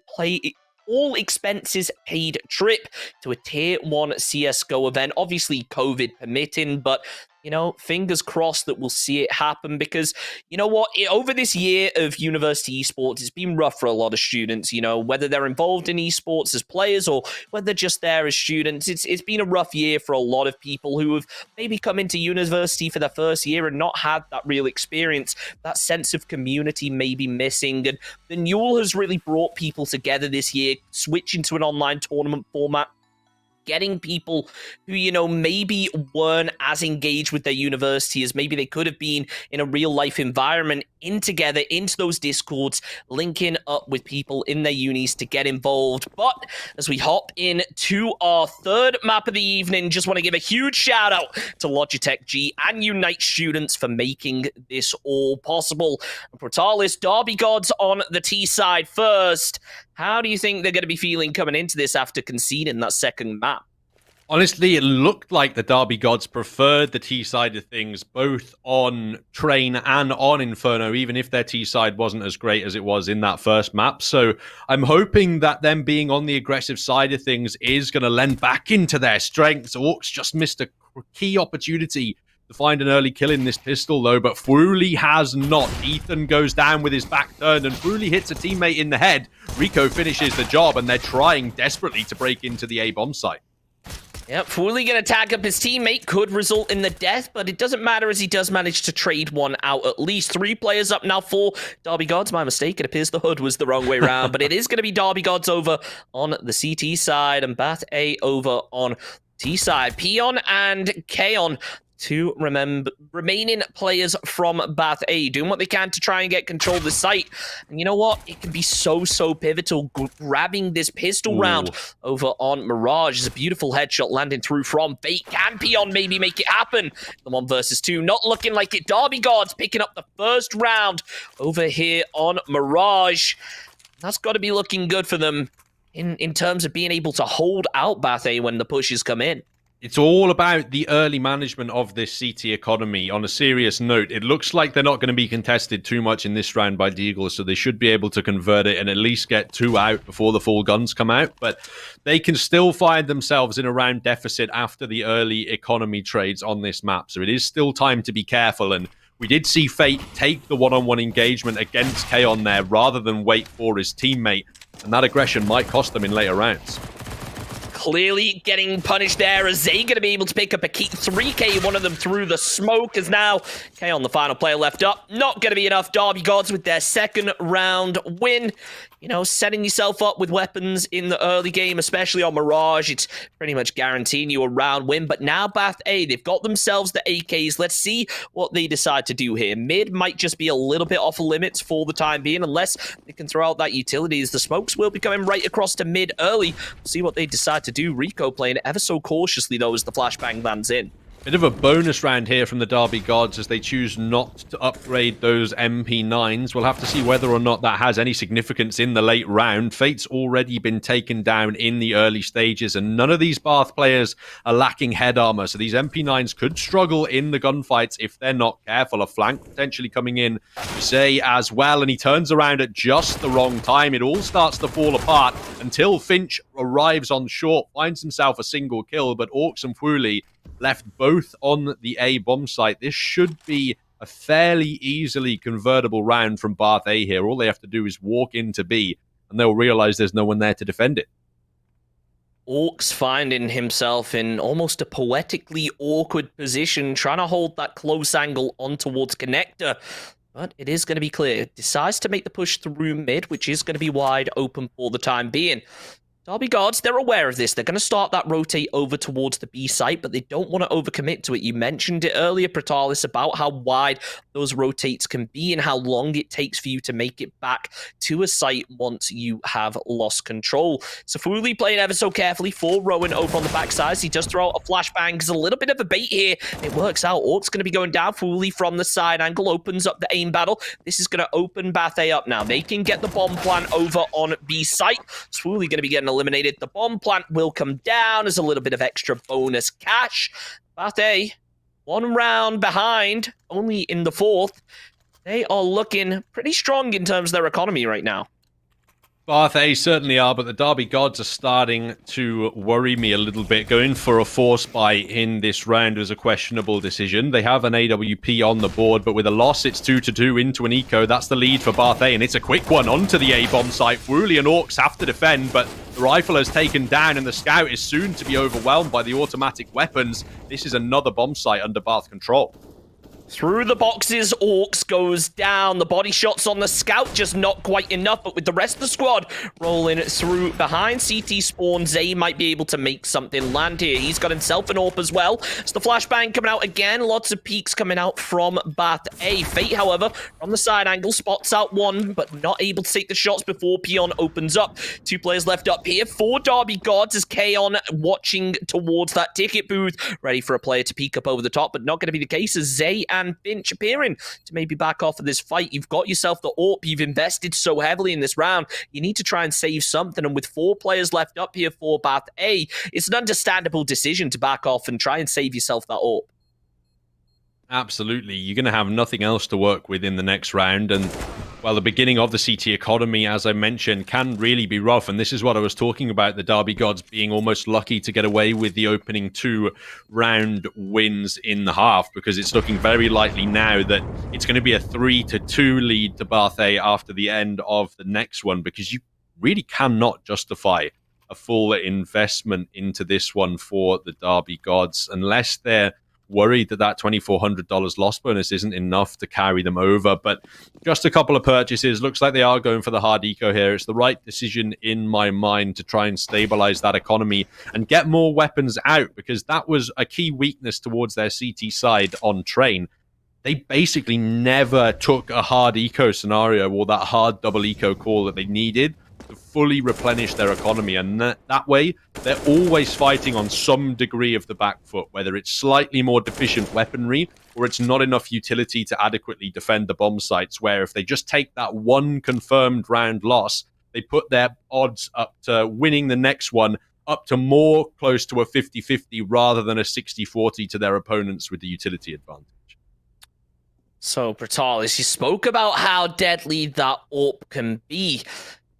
paid trip to a tier 1 CSGO event, obviously COVID permitting, but you know, fingers crossed that we'll see it happen because, you know what, over this year of university esports, it's been rough for a lot of students, you know, whether they're involved in esports as players or whether they're just there as students. It's been a rough year for a lot of people who have maybe come into university for their first year and not had that real experience. That sense of community may be missing. And the Newell has really brought people together this year, switching to an online tournament format, getting people who, you know, maybe weren't as engaged with their university as maybe they could have been in a real life environment in together into those discords, linking up with people in their unis to get involved. But as we hop in to our third map of the evening, just want to give a huge shout out to Logitech G and Unite students for making this all possible. Protalis, Derby Gods on the T side first. How do you think they're going to be feeling coming into this after conceding that second map? Honestly, it looked like the Derby Gods preferred the T side of things, both on Train and on Inferno, even if their T side wasn't as great as it was in that first map. So I'm hoping that them being on the aggressive side of things is going to lend back into their strengths. Orcs just missed a key opportunity to find an early kill in this pistol, though, but Fruli has not. Ethan goes down with his back turned, and Fruli hits a teammate in the head. Rico finishes the job, and they're trying desperately to break into the A-bomb site. Yep, Fooley gonna tag up his teammate, could result in the death, but it doesn't matter as he does manage to trade one out at least. 3 players up now for Derby Gods. My mistake, it appears the HUD was the wrong way around, but it is gonna be Derby Gods over on the CT side and Bath A over on T side. Peon and Kaon, 2 remaining players from Bath A, doing what they can to try and get control of the site. And you know what? It can be so pivotal, grabbing this pistol round over on Mirage. It's a beautiful headshot landing through from Fate. Can Peon maybe make it happen? The 1 versus 2, not looking like it. Derby Gods picking up the first round over here on Mirage. That's got to be looking good for them in terms of being able to hold out Bath A when the pushes come in. It's all about the early management of this CT economy. On a serious note, it looks like they're not going to be contested too much in this round by Deagle, so they should be able to convert it and at least get 2 out before the full guns come out. But they can still find themselves in a round deficit after the early economy trades on this map. So it is still time to be careful. And we did see Fate take the one-on-one engagement against Kaon there rather than wait for his teammate. And that aggression might cost them in later rounds. Clearly getting punished there as they going to be able to pick up a key 3K, one of them through the smoke as now Kaon, the final player left up. Not going to be enough. Derby Gods with their second round win. You know, setting yourself up with weapons in the early game, especially on Mirage, it's pretty much guaranteeing you a round win. But now Bath A, they've got themselves the AKs. Let's see what they decide to do here. Mid might just be a little bit off limits for the time being, unless they can throw out that utility, as the smokes will be coming right across to mid early. We'll see what they decide to do. Rico playing it ever so cautiously, though, as the flashbang lands in. Bit of a bonus round here from the Derby Gods as they choose not to upgrade those MP9s. We'll have to see whether or not that has any significance in the late round. Fate's already been taken down in the early stages, and none of these Bath players are lacking head armor, so these MP9s could struggle in the gunfights if they're not careful. A flank potentially coming in, Say as well, and he turns around at just the wrong time. It all starts to fall apart until Finch arrives on short, finds himself a single kill, but Orcs and Fuli left both on the A bomb site. This should be a fairly easily convertible round from Bath A here. All they have to do is walk into B, and they'll realize there's no one there to defend it. Orcs finding himself in almost a poetically awkward position, trying to hold that close angle on towards Connector. But it is going to be clear. Decides to make the push through mid, which is going to be wide open for the time being. Derby Gods, they're aware of this. They're going to start that rotate over towards the B site, but they don't want to overcommit to it. You mentioned it earlier, Protalis, about how wide those rotates can be and how long it takes for you to make it back to a site once you have lost control. So Fuli playing ever so carefully for Rowan over on the backside. He does throw out a flashbang. There's a little bit of a bait here. It works out. Orc's going to be going down. Fuli from the side angle opens up the aim battle. This is going to open Bath A up now. They can get the bomb plant over on B site. So Fuli going to be getting eliminated. The bomb plant will come down as a little bit of extra bonus cash. Bath A, 1 round behind, only in the 4th. They are looking pretty strong in terms of their economy right now. Bath A certainly are, but the Derby Gods are starting to worry me a little bit. Going for a force buy in this round was a questionable decision. They have an AWP on the board, but with a loss, it's 2-2 into an eco. That's the lead for Bath A, and it's a quick one onto the A-bomb site. Wooly and Orcs have to defend, but the rifle has taken down, and the scout is soon to be overwhelmed by the automatic weapons. This is another bomb site under Bath control. Through the boxes, Orcs goes down. The body shots on the scout, just not quite enough, but with the rest of the squad rolling through behind CT spawn, Zay might be able to make something land here. He's got himself an AWP as well. It's the flashbang coming out again. Lots of peeks coming out from Bath A. Fate, however, from the side angle, spots out one, but not able to take the shots before Peon opens up. 2 players left up here for Derby Gods as Kaon watching towards that ticket booth, ready for a player to peek up over the top, but not going to be the case as Zay and Finch appearing to maybe back off of this fight. You've got yourself the AWP. You've invested so heavily in this round. You need to try and save something. And with 4 players left up here for Bath A, it's an understandable decision to back off and try and save yourself that AWP. Absolutely. You're going to have nothing else to work with in the next round. And, well, the beginning of the CT economy, as I mentioned, can really be rough. And this is what I was talking about, the Derby Gods being almost lucky to get away with the opening 2 round wins in the half, because it's looking very likely now that it's going to be a 3-2 lead to Bath A after the end of the next one, because you really cannot justify a full investment into this one for the Derby Gods unless they're worried that that $2,400 loss bonus isn't enough to carry them over. But just a couple of purchases. Looks like they are going for the hard eco here. It's the right decision in my mind to try and stabilize that economy and get more weapons out, because that was a key weakness towards their CT side on train. They basically never took a hard eco scenario or that hard double eco call that they needed to fully replenish their economy, and that way they're always fighting on some degree of the back foot, whether it's slightly more deficient weaponry or it's not enough utility to adequately defend the bomb sites, where if they just take that one confirmed round loss, they put their odds up to winning the next one up to more close to a 50-50 rather than a 60-40 to their opponents with the utility advantage. So, Brutalis, you spoke about how deadly that AWP can be.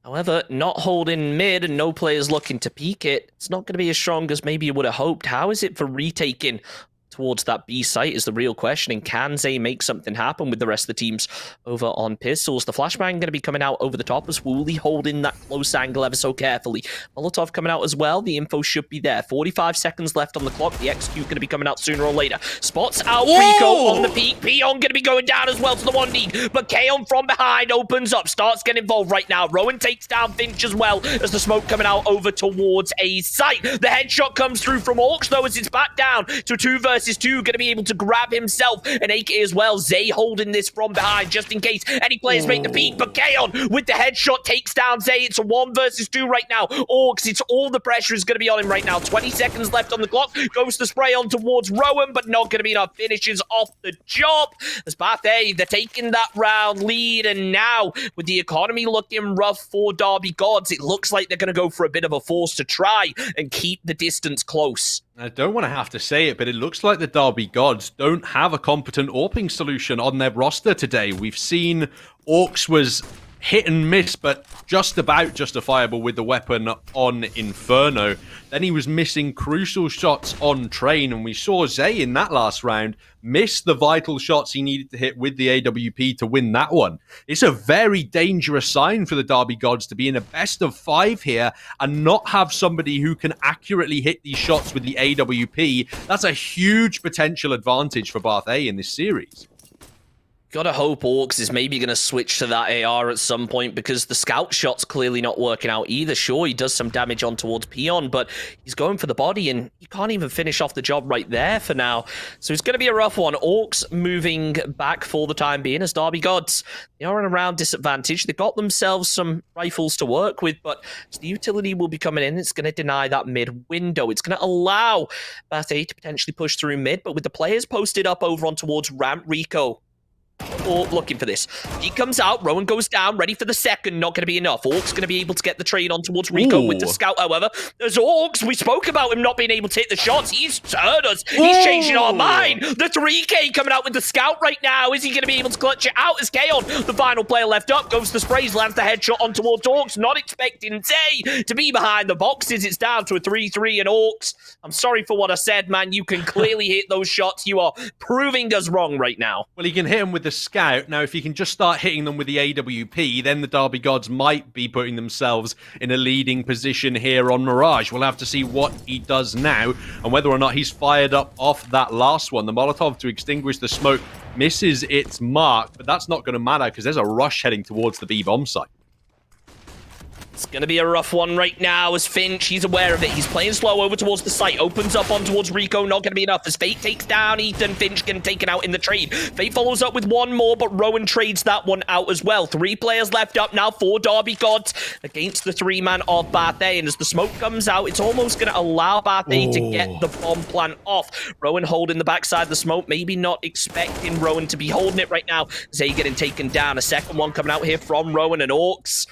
However, not holding mid and no players looking to peek it, it's not going to be as strong as maybe you would have hoped. How is it for retaking towards that B site is the real question. And can Zay make something happen with the rest of the teams over on pistols? The flashbang going to be coming out over the top as Wooly holding that close angle ever so carefully. Molotov coming out as well. The info should be there. 45 seconds left on the clock. The execute going to be coming out sooner or later. Spots out Rico on the peak. Peon going to be going down as well to the 1D. But Kaon from behind opens up. Starts getting involved right now. Rowan takes down Finch as well as the smoke coming out over towards a site. The headshot comes through from Orcs though as it's back down to 2 versus 2. Going to be able to grab himself an AK as well. Zay holding this from behind just in case any players make the peek. But Kaon with the headshot takes down Zay. It's a 1 versus 2 right now. Orcs, it's all the pressure is going to be on him right now. 20 seconds left on the clock. Goes to spray on towards Rowan, but not going to be enough. Finishes off the job. As Bath A, they're taking that round lead. And now, with the economy looking rough for Derby Gods, it looks like they're going to go for a bit of a force to try and keep the distance close. I don't want to have to say it, but it looks like the Derby Gods don't have a competent AWPing solution on their roster today. We've seen Orcs was hit and miss, but just about justifiable with the weapon on Inferno. Then he was missing crucial shots on Train, and we saw Zay in that last round miss the vital shots he needed to hit with the AWP to win that one. It's a very dangerous sign for the Derby Gods to be in a best of 5 here and not have somebody who can accurately hit these shots with the AWP. That's a huge potential advantage for Bath A in this series. Gotta hope Orcs is maybe going to switch to that AR at some point, because the scout shot's clearly not working out either. Sure, he does some damage on towards Peon, but he's going for the body, and he can't even finish off the job right there for now. So it's going to be a rough one. Orcs moving back for the time being as Derby Gods. They are in a round disadvantage. They've got themselves some rifles to work with, but the utility will be coming in. It's going to deny that mid window. It's going to allow Bath A to potentially push through mid, but with the players posted up over on towards ramp, Rico Or looking for this. He comes out, Rowan goes down, ready for the second, not going to be enough. Orcs going to be able to get the trade on towards Rico with the scout, however. There's Orcs, we spoke about him not being able to hit the shots. He's heard us, he's changing our mind. The 3K coming out with the scout right now. Is he going to be able to clutch it out as Kaon, the final player left up, goes to sprays, lands the headshot on towards Orcs, not expecting Zay to be behind the boxes. It's down to a 3-3 and Orcs. I'm sorry for what I said, man. You can clearly hit those shots. You are proving us wrong right now. Well, he can hit them with the scout. Now, if he can just start hitting them with the AWP, then the Derby Gods might be putting themselves in a leading position here on Mirage. We'll have to see what he does now and whether or not he's fired up off that last one. The Molotov to extinguish the smoke misses its mark, but that's not going to matter because there's a rush heading towards the B-bomb site. It's going to be a rough one right now as Finch, he's aware of it. He's playing slow over towards the site. Opens up on towards Rico. Not going to be enough as Fate takes down Ethan. Finch getting taken out in the trade. Fate follows up with one more, but Rowan trades that one out as well. 3 players left up now for Derby Gods against the 3-man of Bathe. And as the smoke comes out, it's almost going to allow Bathe to get the bomb plant off. Rowan holding the backside of the smoke. Maybe not expecting Rowan to be holding it right now. Zay getting taken down. A second one coming out here from Rowan and Orcs.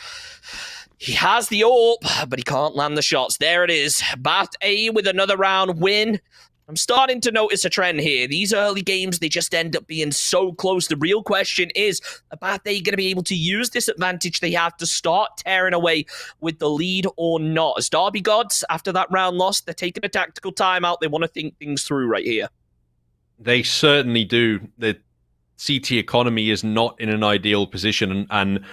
He has the AWP, but he can't land the shots. There it is. Bat A with another round win. I'm starting to notice a trend here. These early games, they just end up being so close. The real question is, are Bat A going to be able to use this advantage they have to start tearing away with the lead or not? As Derby Gods, after that round loss, they're taking a tactical timeout. They want to think things through right here. They certainly do. The CT economy is not in an ideal position, and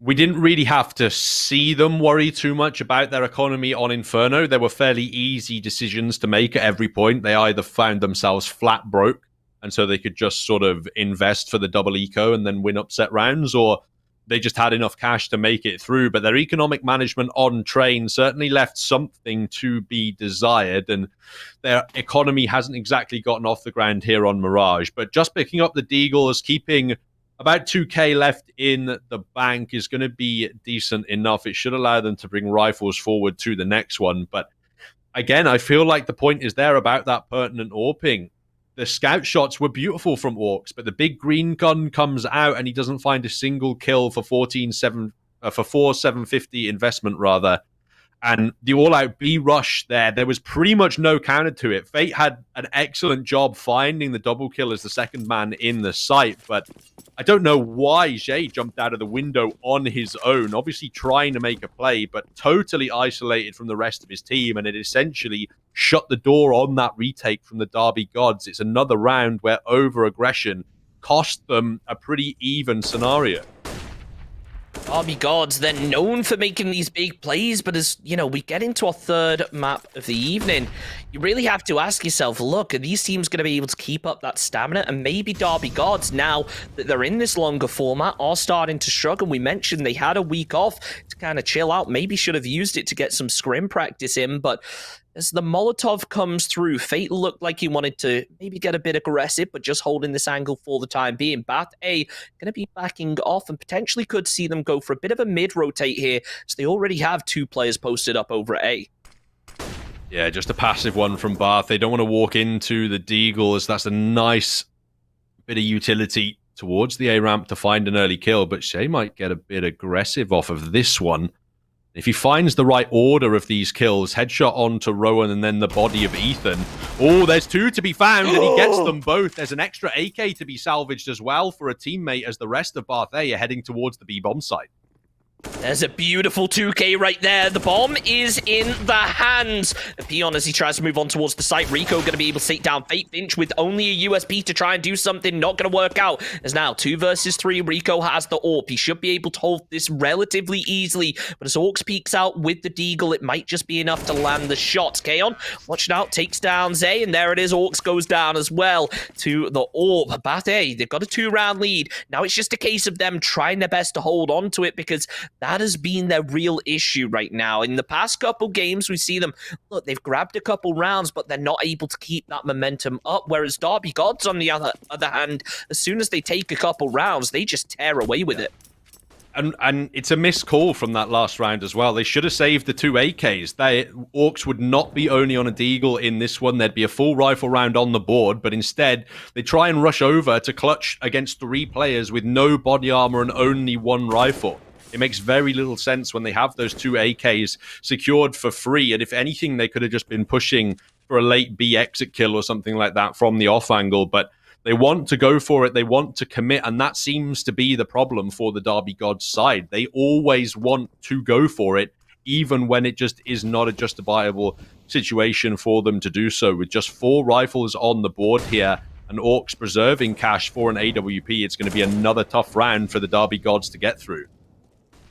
we didn't really have to see them worry too much about their economy on Inferno. There were fairly easy decisions to make at every point. They either found themselves flat broke, and so they could just sort of invest for the double eco and then win upset rounds, or they just had enough cash to make it through. But their economic management on train certainly left something to be desired, and their economy hasn't exactly gotten off the ground here on Mirage. But just picking up the Deagles, keeping about 2k left in the bank is going to be decent enough. It should allow them to bring rifles forward to the next one. But again, I feel like the point is there about that pertinent AWPing. The scout shots were beautiful from Orcs, but the big green gun comes out and he doesn't find a single kill for 4,750 investment rather. And the all-out B rush there was pretty much no counter to it. Fate had an excellent job finding the double kill as the second man in the site, but I don't know why Jay jumped out of the window on his own, obviously trying to make a play, but totally isolated from the rest of his team, and it essentially shut the door on that retake from the Derby Gods. It's another round where over-aggression cost them a pretty even scenario. Derby Gods, they're known for making these big plays, but as, you know, we get into our third map of the evening, you really have to ask yourself, look, are these teams going to be able to keep up that stamina? And maybe Derby Gods, now that they're in this longer format, are starting to struggle. We mentioned they had a week off to kind of chill out. Maybe should have used it to get some scrim practice in, but as the Molotov comes through, Fate looked like he wanted to maybe get a bit aggressive, but just holding this angle for the time being. Bath A going to be backing off and potentially could see them go for a bit of a mid-rotate here, as they already have 2 players posted up over at A. Yeah, just a passive one from Bath. They don't want to walk into the Deagle, as that's a nice bit of utility towards the A ramp to find an early kill, but Shay might get a bit aggressive off of this one. If he finds the right order of these kills, headshot onto Rowan and then the body of Ethan. Oh, there's 2 to be found, and he gets them both. There's an extra AK to be salvaged as well for a teammate as the rest of Bath A are heading towards the B-bomb site. There's a beautiful 2K right there. The bomb is in the hands of Peon as he tries to move on towards the site. Rico going to be able to take down Fate Finch with only a USP to try and do something. Not going to work out. As now 2 versus 3. Rico has the AWP. He should be able to hold this relatively easily. But as Orcs peeks out with the Deagle, it might just be enough to land the shots. Kaon, watching out, takes down Zay. And there it is. Orcs goes down as well to the AWP. Bathe, they've got a 2-round lead. Now it's just a case of them trying their best to hold on to it, because that has been their real issue right now. In the past couple games, we see them, look, they've grabbed a couple rounds, but they're not able to keep that momentum up. Whereas Derby Gods, on the other hand, as soon as they take a couple rounds, they just tear away with it. And it's a missed call from that last round as well. They should have saved the 2 AKs. Orcs would not be only on a deagle in this one. There'd be a full rifle round on the board, but instead they try and rush over to clutch against 3 players with no body armor and only 1 rifle. It makes very little sense when they have those 2 AKs secured for free, and if anything, they could have just been pushing for a late B exit kill or something like that from the off angle, but they want to go for it. They want to commit. And that seems to be the problem for the Derby Gods side. They always want to go for it, even when it just is not a justifiable situation for them to do so. With just 4 rifles on the board here and Orcs preserving cash for an AWP, it's going to be another tough round for the Derby Gods to get through.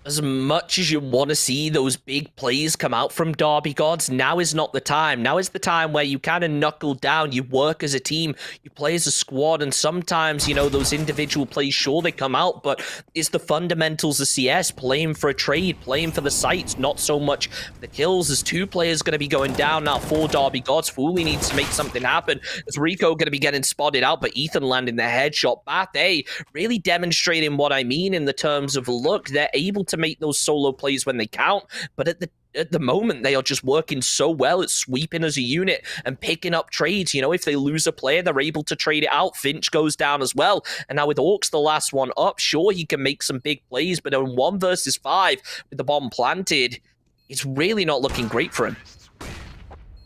As much as you want to see those big plays come out from Derby Gods, now is not the time. Now is the time where you kind of knuckle down, you work as a team, you play as a squad, and sometimes, you know, those individual plays, sure, they come out, but it's the fundamentals of CS, playing for a trade, playing for the sites, not so much the kills. There's 2 players going to be going down now for Derby Gods. Fooly needs to make something happen. As Rico going to be getting spotted out, but Ethan landing the headshot. Bathe really demonstrating what I mean in the terms of, look, they're able to make those solo plays when they count, but at the moment they are just working so well at sweeping as a unit and picking up trades. You know, if they lose a player, they're able to trade it out. Finch goes down as well, and now with Orcs the last one up, sure, he can make some big plays, but in 1 versus 5 with the bomb planted, it's really not looking great for him.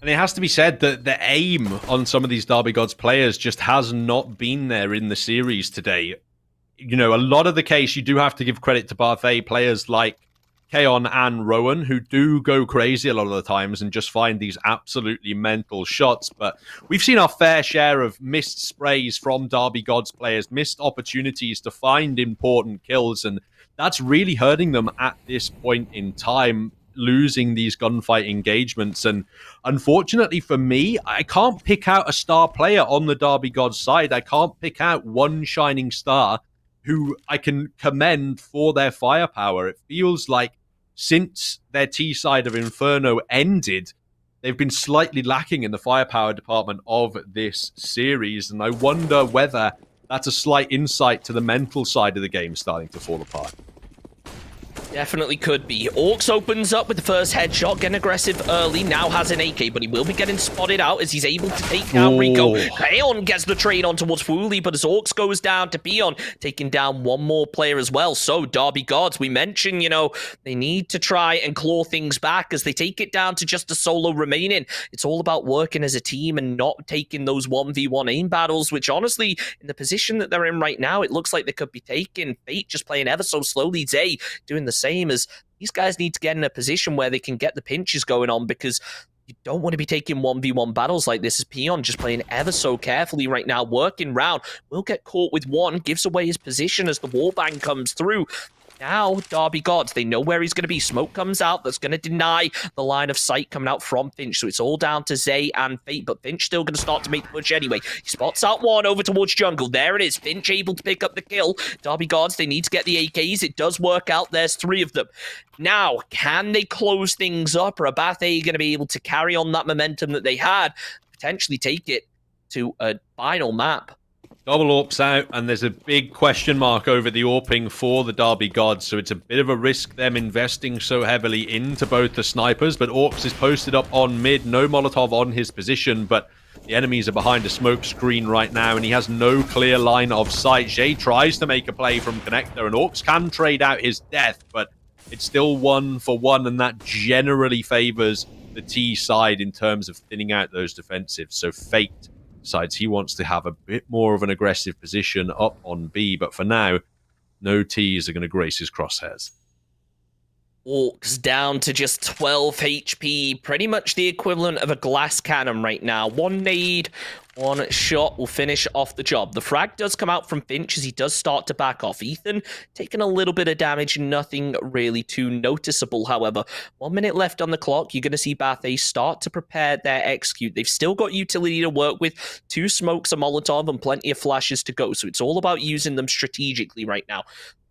And it has to be said that the aim on some of these Derby Gods players just has not been there in the series today. You know, a lot of the case, you do have to give credit to Barthay players like Kaon and Rowan, who do go crazy a lot of the times and just find these absolutely mental shots. But we've seen our fair share of missed sprays from Derby Gods players, missed opportunities to find important kills, and that's really hurting them at this point in time, losing these gunfight engagements. And unfortunately for me, I can't pick out a star player on the Derby Gods side. I can't pick out one shining star who I can commend for their firepower. It feels like since their T side of Inferno ended, they've been slightly lacking in the firepower department of this series, and I wonder whether that's a slight insight to the mental side of the game starting to fall apart. Definitely could be. Orcs opens up with the first headshot, getting aggressive early, now has an AK, but he will be getting spotted out as he's able to take down Rico. Aeon gets the trade on towards Fooly, but as Orcs goes down to Peon, taking down one more player as well. So, Derby Gods, we mentioned, you know, they need to try and claw things back as they take it down to just a solo remaining. It's all about working as a team and not taking those 1v1 aim battles, which honestly, in the position that they're in right now, it looks like they could be taking. Fate just playing ever so slowly. Zay doing the same, as these guys need to get in a position where they can get the pinches going on, because you don't want to be taking 1v1 battles like this. As Peon just playing ever so carefully right now, working round, will get caught with one, gives away his position as the wallbang comes through. Now, Derby Gods, they know where he's going to be. Smoke comes out. That's going to deny the line of sight coming out from Finch. So it's all down to Zay and Fate, but Finch still going to start to make the push anyway. He spots out one over towards jungle. There it is. Finch able to pick up the kill. Derby Gods, they need to get the AKs. It does work out. There's 3 of them. Now, can they close things up? Or are Bathe going to be able to carry on that momentum that they had, potentially take it to a final map? Double AWP's out, and there's a big question mark over the AWPing for the Derby Gods, so it's a bit of a risk them investing so heavily into both the snipers, but Orcs is posted up on mid, no Molotov on his position, but the enemies are behind a smoke screen right now, and he has no clear line of sight. Jay tries to make a play from Connector, and Orcs can trade out his death, but it's still 1-for-1, and that generally favors the T side in terms of thinning out those defensives, so Fate decides he wants to have a bit more of an aggressive position up on B, but for now, no T's are going to grace his crosshairs. Orcs down to just 12 HP, pretty much the equivalent of a glass cannon right now. One nade, one shot will finish off the job. The frag does come out from Finch as he does start to back off. Ethan taking a little bit of damage, nothing really too noticeable, however. 1 minute left on the clock. You're going to see Bathe start to prepare their execute. They've still got utility to work with, 2 smokes, a Molotov, and plenty of flashes to go, so it's all about using them strategically right now.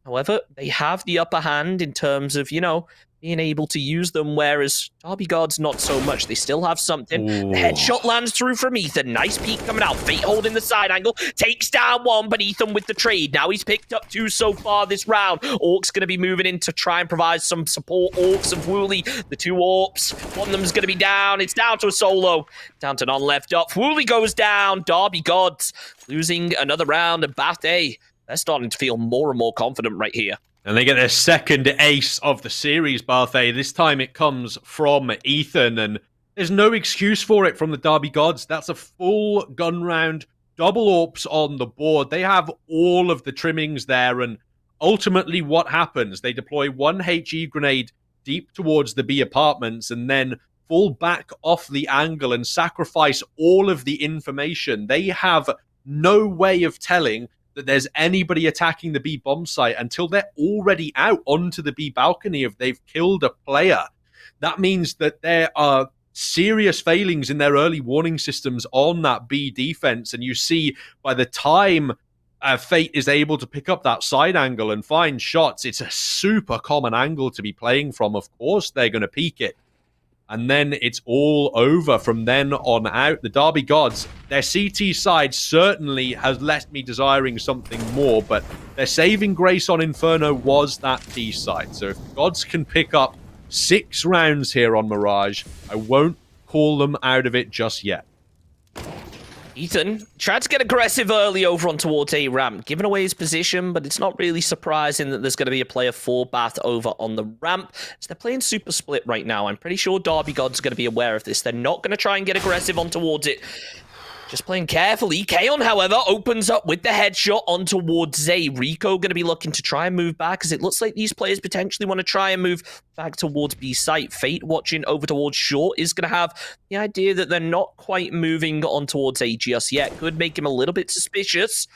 However, they have the upper hand in terms of, you know, being able to use them, whereas Derby Guards not so much. They still have something. Ooh. The headshot lands through from Ethan. Nice peek coming out. Fate holding the side angle. Takes down one, but Ethan with the trade. Now he's picked up two so far this round. Orc's going to be moving in to try and provide some support. Orcs and Wooly, the two Orps. One of them's going to be down. It's down to a solo. Down to none left up. Wooly goes down. Derby Gods losing another round. And Bath A, they're starting to feel more and more confident right here. And they get their second ace of the series, Barthay. This time it comes from Ethan, and there's no excuse for it from the Derby Gods. That's a full gun round, double AWPs on the board. They have all of the trimmings there, and ultimately what happens? They deploy one HE grenade deep towards the B apartments and then fall back off the angle and sacrifice all of the information. They have no way of telling that there's anybody attacking the B bomb site until they're already out onto the B balcony if they've killed a player. That means that there are serious failings in their early warning systems on that B defense, and you see by the time Fate is able to pick up that side angle and find shots, it's a super common angle to be playing from. Of course they're going to peek it. And then it's all over from then on out. The Derby Gods, their CT side certainly has left me desiring something more, but their saving grace on Inferno was that T side. So if the Gods can pick up 6 rounds here on Mirage, I won't call them out of it just yet. Ethan tried to get aggressive early over on towards A ramp, giving away his position, but it's not really surprising that there's going to be a player for Bath over on the ramp. So they're playing super split right now. I'm pretty sure Derby God's going to be aware of this. They're not going to try and get aggressive on towards it. Just playing carefully. Kaon, however, opens up with the headshot on towards Zay. Rico going to be looking to try and move back, as it looks like these players potentially want to try and move back towards B site. Fate watching over towards Short is going to have the idea that they're not quite moving on towards A just yet. Could make him a little bit suspicious.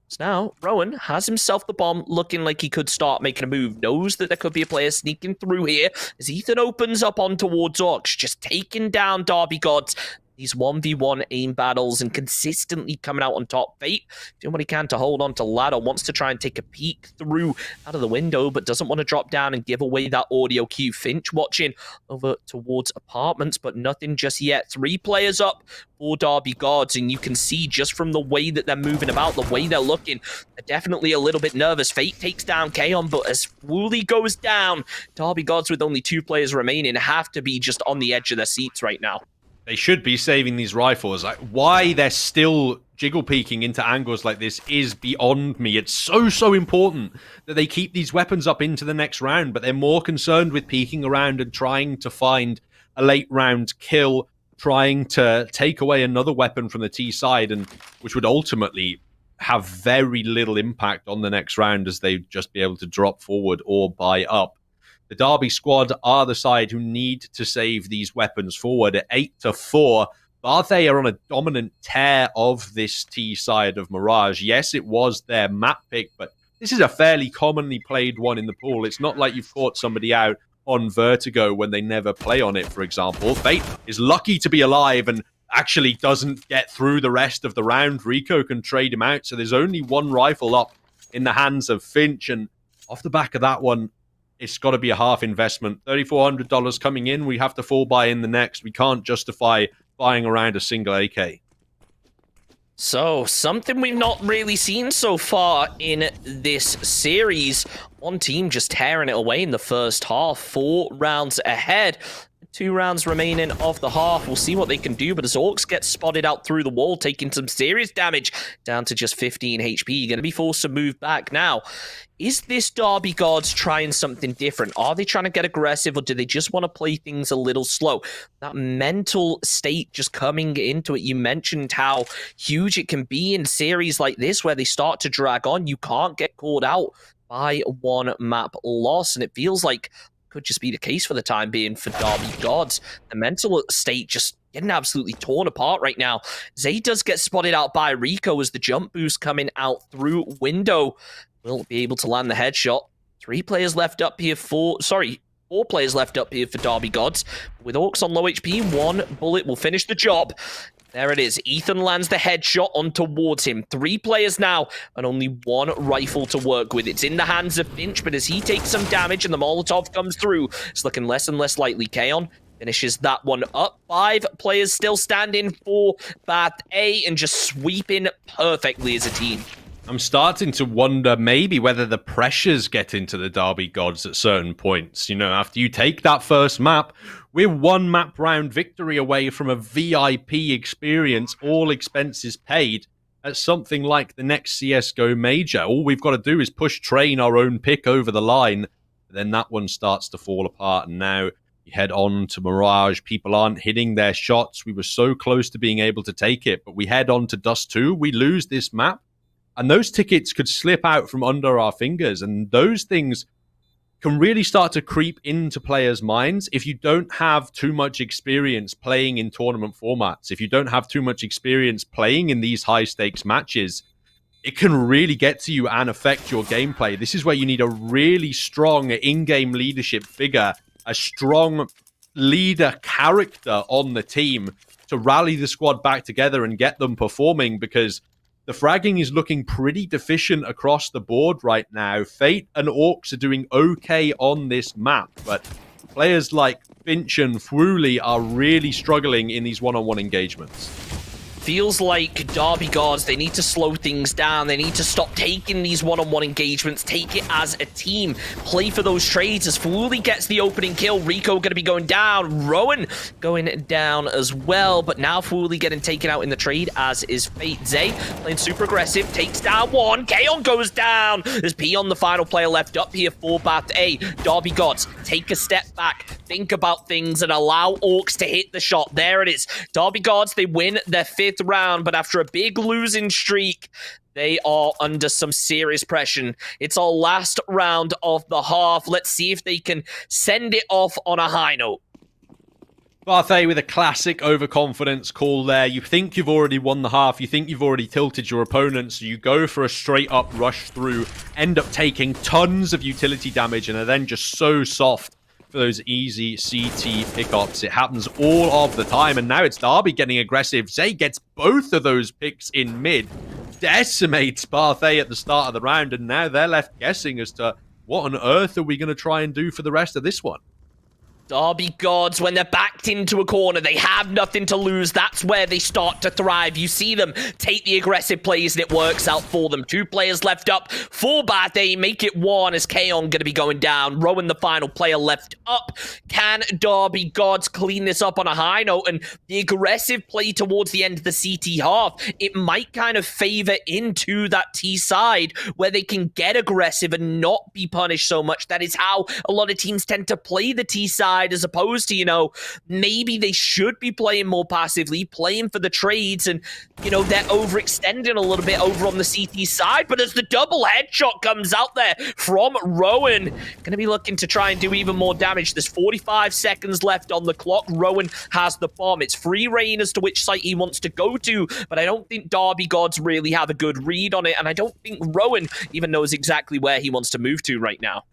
So now, Rowan has himself the bomb, looking like he could start making a move. Knows that there could be a player sneaking through here, as Ethan opens up on towards Orcs, just taking down Derby Gods. These 1v1 aim battles and consistently coming out on top. Fate doing what he can to hold on to ladder. Wants to try and take a peek through out of the window, but doesn't want to drop down and give away that audio cue. Finch watching over towards apartments, but nothing just yet. 3 players up for Derby Gods, and you can see just from the way that they're moving about, the way they're looking, they're definitely a little bit nervous. Fate takes down Kaon, but as Wooly goes down, Derby Gods with only 2 players remaining have to be just on the edge of their seats right now. They should be saving these rifles. Like, why they're still jiggle peeking into angles like this is beyond me. It's so important that they keep these weapons up into the next round, but they're more concerned with peeking around and trying to find a late round kill, trying to take away another weapon from the T side, and which would ultimately have very little impact on the next round, as they'd just be able to drop forward or buy up. The Derby squad are the side who need to save these weapons forward at 8-4. Barthay are on a dominant tear of this T side of Mirage. Yes, it was their map pick, but this is a fairly commonly played one in the pool. It's not like you've caught somebody out on Vertigo when they never play on it, for example. Fate is lucky to be alive and actually doesn't get through the rest of the round. Rico can trade him out, so there's only 1 rifle up in the hands of Finch, and off the back of that one, it's got to be a half investment. $3,400 coming in, we have to fall buy in the next. We can't justify buying around a single AK. So, something we've not really seen so far in this series. One team just tearing it away in the first half. 4 rounds ahead. 2 rounds remaining of the half. We'll see what they can do, but as Orcs get spotted out through the wall, taking some serious damage, down to just 15 HP, you're going to be forced to move back. Now, is this Derby Gods trying something different? Are they trying to get aggressive, or do they just want to play things a little slow? That mental state just coming into it. You mentioned how huge it can be in series like this, where they start to drag on. You can't get called out by 1 map loss, and it feels like could just be the case for the time being for Derby Gods. The mental state just getting absolutely torn apart right now. Zay does get spotted out by Rico as the jump boost coming out through window. Will be able to land the headshot. 3 players left up here for... 4 players left up here for Derby Gods. With Orcs on low HP, 1 bullet will finish the job. There it is. Ethan lands the headshot on towards him. 3 players now, and only 1 rifle to work with. It's in the hands of Finch, but as he takes some damage and the Molotov comes through, it's looking less and less likely. Kaon finishes that one up. 5 players still standing for Bath A and just sweeping perfectly as a team. I'm starting to wonder maybe whether the pressures get into the Derby gods at certain points. You know, after you take that first map, we're 1 map round victory away from a VIP experience, all expenses paid, at something like the next CSGO major. All we've got to do is push train our own pick over the line. Then that one starts to fall apart. And now you head on to Mirage. People aren't hitting their shots. We were so close to being able to take it, but we head on to Dust 2. We lose this map. And those tickets could slip out from under our fingers. And those things can really start to creep into players' minds if you don't have too much experience playing in tournament formats. If you don't have too much experience playing in these high-stakes matches, it can really get to you and affect your gameplay. This is where you need a really strong in-game leadership figure, a strong leader character on the team to rally the squad back together and get them performing, because the fragging is looking pretty deficient across the board right now. Fate and Orcs are doing okay on this map, but players like Finch and Fwooly are really struggling in these one-on-one engagements. Feels like Derby Gods, they need to slow things down. They need to stop taking these one-on-one engagements, take it as a team, play for those trades. As Fwooly gets the opening kill, Rico going to be going down, Rowan going down as well, but now Fwooly getting taken out in the trade, as is Fate. Zay playing super aggressive, takes down one, Kaon goes down. There's Peon, the final player left up here for Bath A. Derby Gods take a step back, think about things, and allow Orcs to hit the shot. There it is. Derby Gods, they win their 5th round, but after a big losing streak, they are under some serious pressure. It's our last round of the half. Let's see if they can send it off on a high note. Bath A with a classic overconfidence call there. You think you've already won the half, you think you've already tilted your opponent, so you go for a straight up rush through, end up taking tons of utility damage, and are then just so soft for those easy CT pickups. It happens all of the time, and now it's Derby getting aggressive. Zay gets both of those picks in mid, decimates Bath A at the start of the round, and now they're left guessing as to what on earth are we going to try and do for the rest of this one. Derby Gods, when they're backed into a corner, they have nothing to lose. That's where they start to thrive. You see them take the aggressive plays, and it works out for them. 2 players left up for Bath A. Make it 1 as Kaon going to be going down. Rowan, the final player left up. Can Derby Gods clean this up on a high note? And the aggressive play towards the end of the CT half, it might kind of favor into that T side where they can get aggressive and not be punished so much. That is how a lot of teams tend to play the T side, as opposed to, you know, maybe they should be playing more passively, playing for the trades, and, you know, they're overextending a little bit over on the CT side. But as the double headshot comes out there from Rowan, going to be looking to try and do even more damage. There's 45 seconds left on the clock. Rowan has the bomb. It's free reign as to which site he wants to go to, but I don't think Derby Gods really have a good read on it, and I don't think Rowan even knows exactly where he wants to move to right now.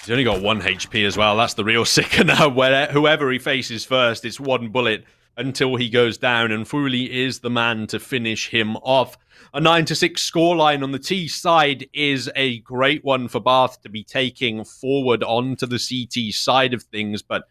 He's only got 1 HP as well. That's the real sickener. Where whoever he faces first, it's 1 bullet until he goes down, and Fwooly is the man to finish him off. A 9-6 scoreline on the T side is a great one for Bath to be taking forward onto the CT side of things, but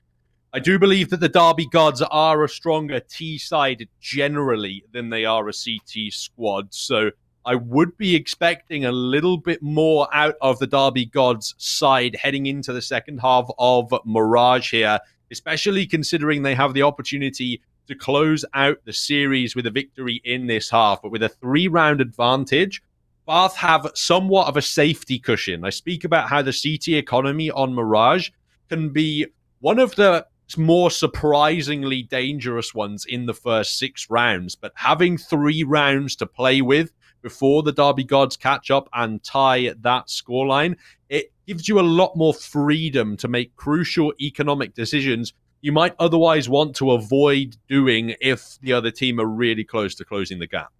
I do believe that the Derby Gods are a stronger T side generally than they are a CT squad, so I would be expecting a little bit more out of the Derby Gods side heading into the second half of Mirage here, especially considering they have the opportunity to close out the series with a victory in this half. But with a 3-round advantage, Bath have somewhat of a safety cushion. I speak about how the CT economy on Mirage can be one of the more surprisingly dangerous ones in the first 6 rounds, but having 3 rounds to play with before the Derby Gods catch up and tie that scoreline, it gives you a lot more freedom to make crucial economic decisions you might otherwise want to avoid doing if the other team are really close to closing the gap.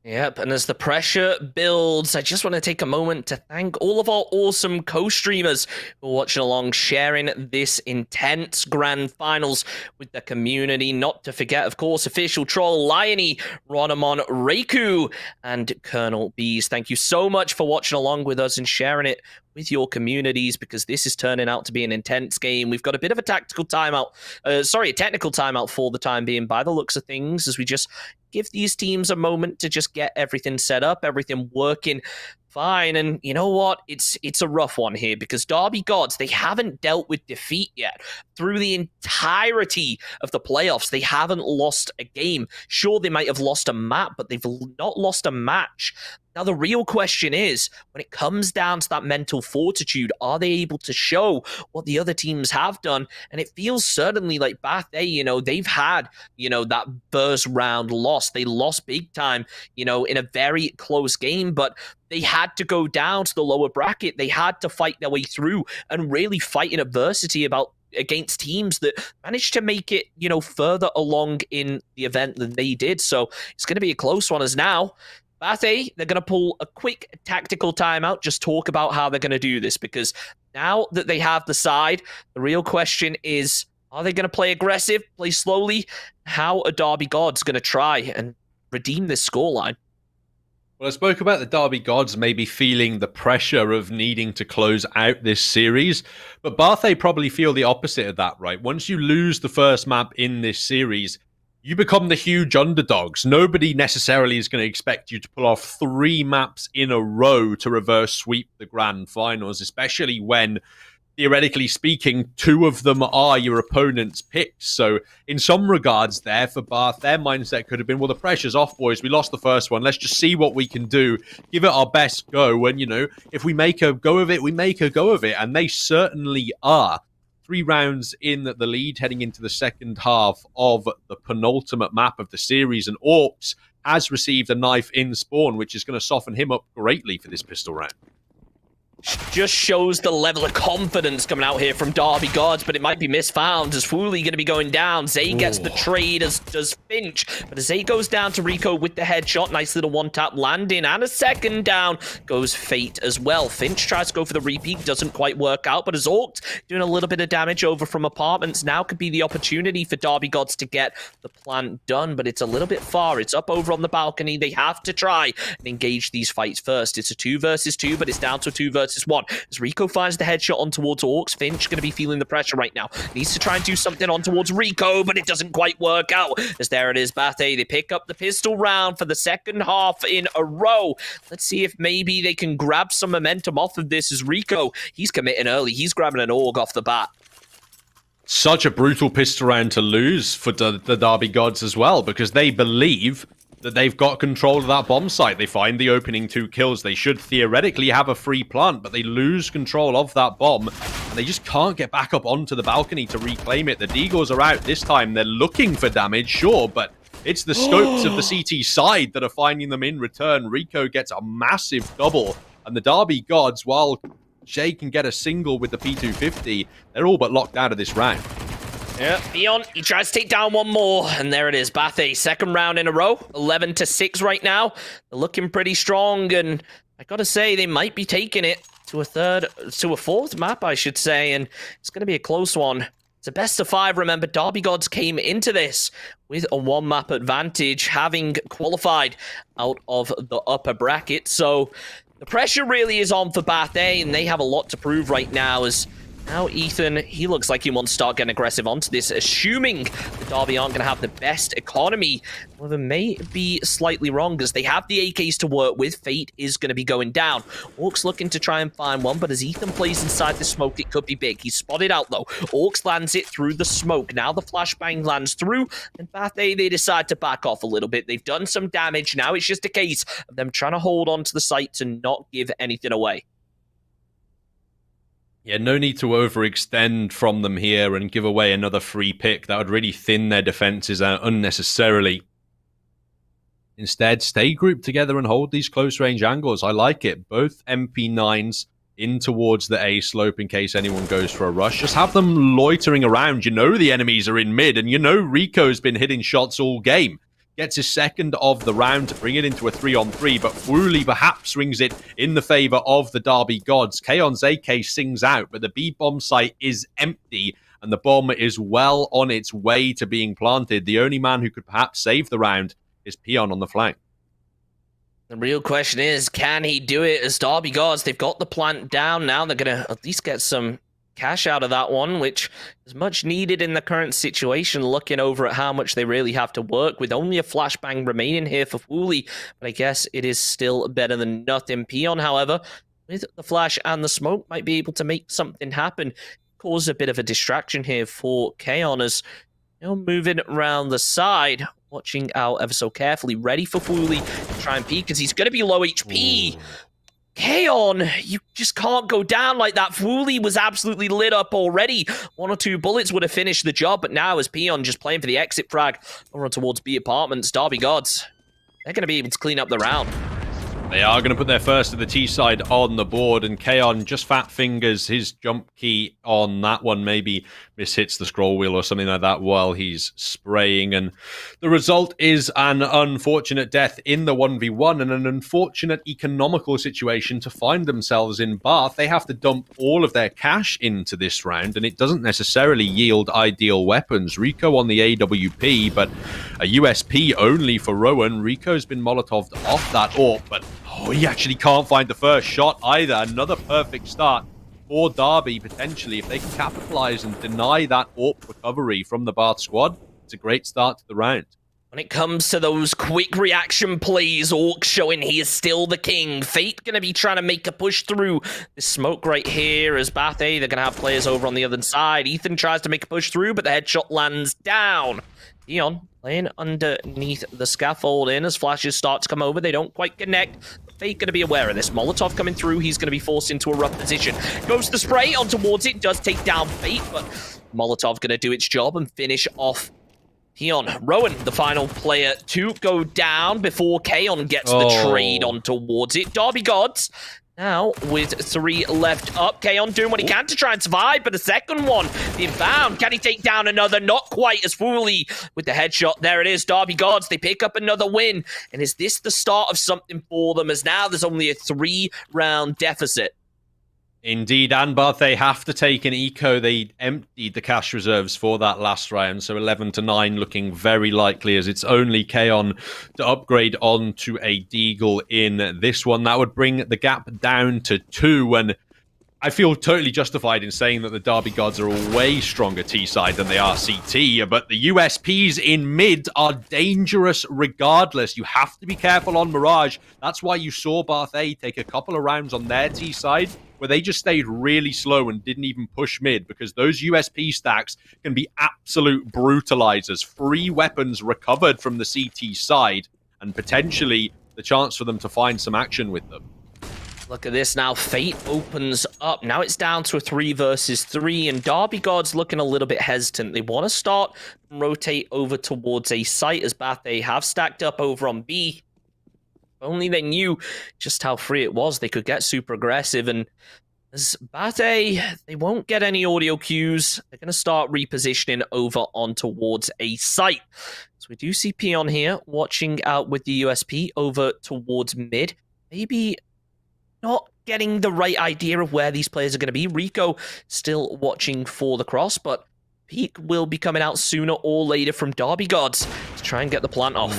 Yep, and as the pressure builds, I just want to take a moment to thank all of our awesome co-streamers who are watching along, sharing this intense grand finals with the community. Not to forget, of course, official troll Liony, Ronamon, Reiku, and Colonel Bees. Thank you so much for watching along with us and sharing it with your communities, because this is turning out to be an intense game. We've got a bit of a tactical timeout, a technical timeout for the time being by the looks of things, as we just give these teams a moment to just get everything set up, everything working fine. And you know what? It's a rough one here, because Derby Gods, they haven't dealt with defeat yet. Through the entirety of the playoffs, they haven't lost a game. Sure, they might have lost a map, but they've not lost a match. Now, the real question is, when it comes down to that mental fortitude, are they able to show what the other teams have done? And it feels certainly like Bathe, they've had, that first round loss. They lost big time, in a very close game, but they had to go down to the lower bracket. They had to fight their way through and really fight in adversity against teams that managed to make it, further along in the event than they did. So it's going to be a close one, as now Bathe, they're going to pull a quick tactical timeout, just talk about how they're going to do this, because now that they have the side, the real question is, are they going to play aggressive, play slowly? How are Derby Gods going to try and redeem this scoreline? Well, I spoke about the Derby Gods maybe feeling the pressure of needing to close out this series, but Bathe probably feel the opposite of that, right? Once you lose the first map in this series, you become the huge underdogs. Nobody necessarily is going to expect you to pull off 3 maps in a row to reverse sweep the grand finals, especially when, theoretically speaking, 2 of them are your opponent's picks. So in some regards there, for Bath, their mindset could have been, well, the pressure's off, boys. We lost the first one. Let's just see what we can do. Give it our best go. And, if we make a go of it, we make a go of it. And they certainly are. 3 rounds in the lead, heading into the second half of the penultimate map of the series. And Orcs has received a knife in spawn, which is going to soften him up greatly for this pistol round. Just shows the level of confidence coming out here from Derby Gods, but it might be misfound, as Fooly going to be going down. Zay gets the trade, as does Finch, but as Zay goes down to Rico with the headshot, nice little one-tap landing, and a second down goes Fate as well. Finch tries to go for the repeat, doesn't quite work out, but as Orcs doing a little bit of damage over from apartments, now could be the opportunity for Derby Gods to get the plant done, but it's a little bit far. It's up over on the balcony. They have to try and engage these fights first. It's a 2 versus 2, but it's down to a 2 versus 1. As Rico finds the headshot on towards Orcs, Finch going to be feeling the pressure right now. Needs to try and do something on towards Rico, but it doesn't quite work out. As there it is, Bathe. They pick up the pistol round for the second half in a row. Let's see if maybe they can grab some momentum off of this, as Rico, he's committing early. He's grabbing an AUG off the bat. Such a brutal pistol round to lose for the Derby Gods as well, because they believe that they've got control of that bomb site. They find the opening 2 kills. They should theoretically have a free plant, but they lose control of that bomb, and they just can't get back up onto the balcony to reclaim it. The Deagles are out this time. They're looking for damage, sure, but it's the scopes of the CT side that are finding them in return. Rico gets a massive double, and the Derby Gods, while Jay can get a single with the P250, they're all but locked out of this round. Yeah, Beyond, he tries to take down one more, and there it is. Bathe, second round in a row, 11-6 right now. They're looking pretty strong, and I gotta say, they might be taking it to a fourth map, I should say, and it's gonna be a close one. It's a best of 5. Remember, Derby Gods came into this with a 1-map advantage, having qualified out of the upper bracket, so the pressure really is on for Bathe, and they have a lot to prove right now, as now Ethan, he looks like he wants to start getting aggressive onto this, assuming the Derby aren't going to have the best economy. Well, they may be slightly wrong, as they have the AKs to work with. Fate is going to be going down. Orcs looking to try and find one, but as Ethan plays inside the smoke, it could be big. He's spotted out, though. Orcs lands it through the smoke. Now the flashbang lands through, and Bathe, they decide to back off a little bit. They've done some damage. Now it's just a case of them trying to hold on to the site and not give anything away. Yeah, no need to overextend from them here and give away another free pick. That would really thin their defenses out unnecessarily. Instead, stay grouped together and hold these close-range angles. I like it. Both MP9s in towards the A slope in case anyone goes for a rush. Just have them loitering around. You know the enemies are in mid, and you know Rico's been hitting shots all game. gets his second of the round to bring it into a 3-on-3, but Fwuli perhaps swings it in the favor of the Derby Gods. Kaon's AK sings out, but the B-bomb site is empty, and the bomb is well on its way to being planted. The only man who could perhaps save the round is Peon on the flank. The real question is, can he do it as Derby Gods? They've got the plant down now. They're going to at least get some cash out of that one, which is much needed in the current situation, looking over at how much they really have to work with. Only a flashbang remaining here for Fwuli, but I guess it is still better than nothing. Peon, however, with the flash and the smoke, might be able to make something happen. Cause a bit of a distraction here for Kaon as, you know, moving around the side, watching out ever so carefully, ready for Fwuli to try and peek, because he's going to be low HP. Ooh. Kaon, you just can't go down like that. Fwuli was absolutely lit up already. 1 or 2 bullets would have finished the job, but now as Peon just playing for the exit frag over towards B Apartments, Derby Gods, they're going to be able to clean up the round. They are going to put their first of the T side on the board, and Kaon just fat fingers his jump key on that one. Maybe mishits the scroll wheel or something like that while he's spraying. And the result is an unfortunate death in the 1v1 and an unfortunate economical situation to find themselves in. Bath, they have to dump all of their cash into this round, and it doesn't necessarily yield ideal weapons. Rico on the AWP, but a USP only for Rowan. Rico's been Molotov'd off that AWP, but he actually can't find the first shot either. Another perfect start for Derby, potentially. If they can capitalize and deny that AWP recovery from the Bath squad, it's a great start to the round. When it comes to those quick reaction plays, Orc showing he is still the king. Fate going to be trying to make a push through this smoke right here as Bath A. They're going to have players over on the other side. Ethan tries to make a push through, but the headshot lands down. Dion playing underneath the scaffolding as flashes start to come over. They don't quite connect. Fate going to be aware of this. Molotov coming through. He's going to be forced into a rough position. Goes the spray on towards it. Does take down Fate, but Molotov going to do its job and finish off Peon. Rowan, the final player to go down before Kaon gets the trade on towards it. Derby Gods now with 3 left up. Kaon doing what he can to try and survive, but the second one being found. Can he take down another? Not quite as Fwuli with the headshot. There it is. Derby Gods, they pick up another win. And is this the start of something for them, as now there's only a 3-round deficit? Indeed, and Bath, they have to take an eco. They emptied the cash reserves for that last round, so 11-9 looking very likely, as it's only Kaon to upgrade onto a Deagle in this one. That would bring the gap down to 2, and I feel totally justified in saying that the Derby Gods are a way stronger T-side than they are CT, but the USPs in mid are dangerous regardless. You have to be careful on Mirage. That's why you saw Bath A take a couple of rounds on their T-side, where they just stayed really slow and didn't even push mid, because those USP stacks can be absolute brutalizers. Free weapons recovered from the CT side, and potentially the chance for them to find some action with them. Look at this now. Fate opens up. Now it's down to a 3 versus 3, and Derby Gods looking a little bit hesitant. They want to start and rotate over towards a site, as Bath they have stacked up over on B. If only they knew just how free it was, they could get super aggressive. And as Bath A, they won't get any audio cues. They're going to start repositioning over on towards a site. So we do see Peon here watching out with the USP over towards mid. Maybe not getting the right idea of where these players are going to be. Rico still watching for the cross, but Peak will be coming out sooner or later from Derby Gods to try and get the plant off.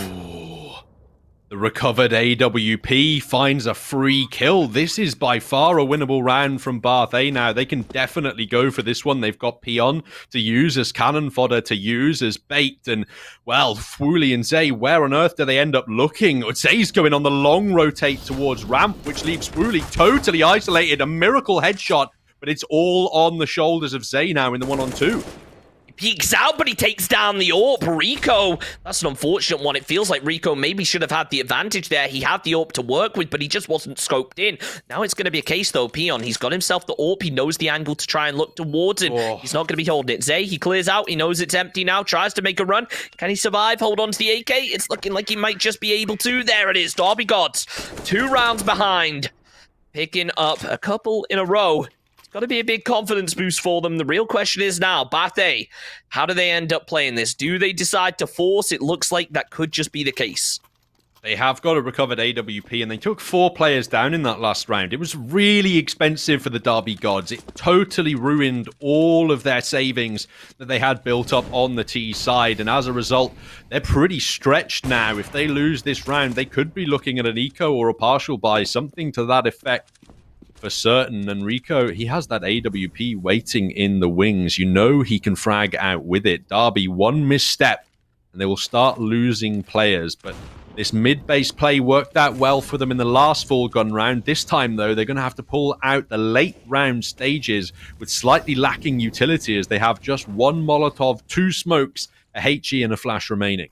The recovered AWP finds a free kill. This is by far a winnable round from Bath A now. They can definitely go for this one. They've got Peon to use as cannon fodder, to use as bait. And, well, Fwuli and Zay, where on earth do they end up looking? Zay's going on the long rotate towards ramp, which leaves Fwuli totally isolated. A miracle headshot, but it's all on the shoulders of Zay now in the 1-on-2. Peeks out, but he takes down the AWP. Rico, that's an unfortunate one. It feels like Rico maybe should have had the advantage there. He had the AWP to work with, but he just wasn't scoped in. Now it's going to be a case, though. Peon, he's got himself the AWP. He knows the angle to try and look towards it. He's not going to be holding it. Zay, he clears out. He knows it's empty now. Tries to make a run. Can he survive? Hold on to the AK. It's looking like he might just be able to. There it is. Derby Gods, 2 rounds behind. Picking up a couple in a row. got to be a big confidence boost for them. The real question is now, Bathe, how do they end up playing this? Do they decide to force? It looks like that could just be the case. They have got a recovered AWP, and they took 4 players down in that last round. It was really expensive for the Derby Gods. It totally ruined all of their savings that they had built up on the T side, and as a result, they're pretty stretched now. If they lose this round, they could be looking at an eco or a partial buy, something to that effect for certain. And Rico, he has that AWP waiting in the wings. You know he can frag out with it. Derby, one misstep, and they will start losing players, but this mid-base play worked out well for them in the last full gun round. This time, though, they're going to have to pull out the late round stages with slightly lacking utility, as they have just 1 Molotov, 2 smokes, a HE, and a flash remaining.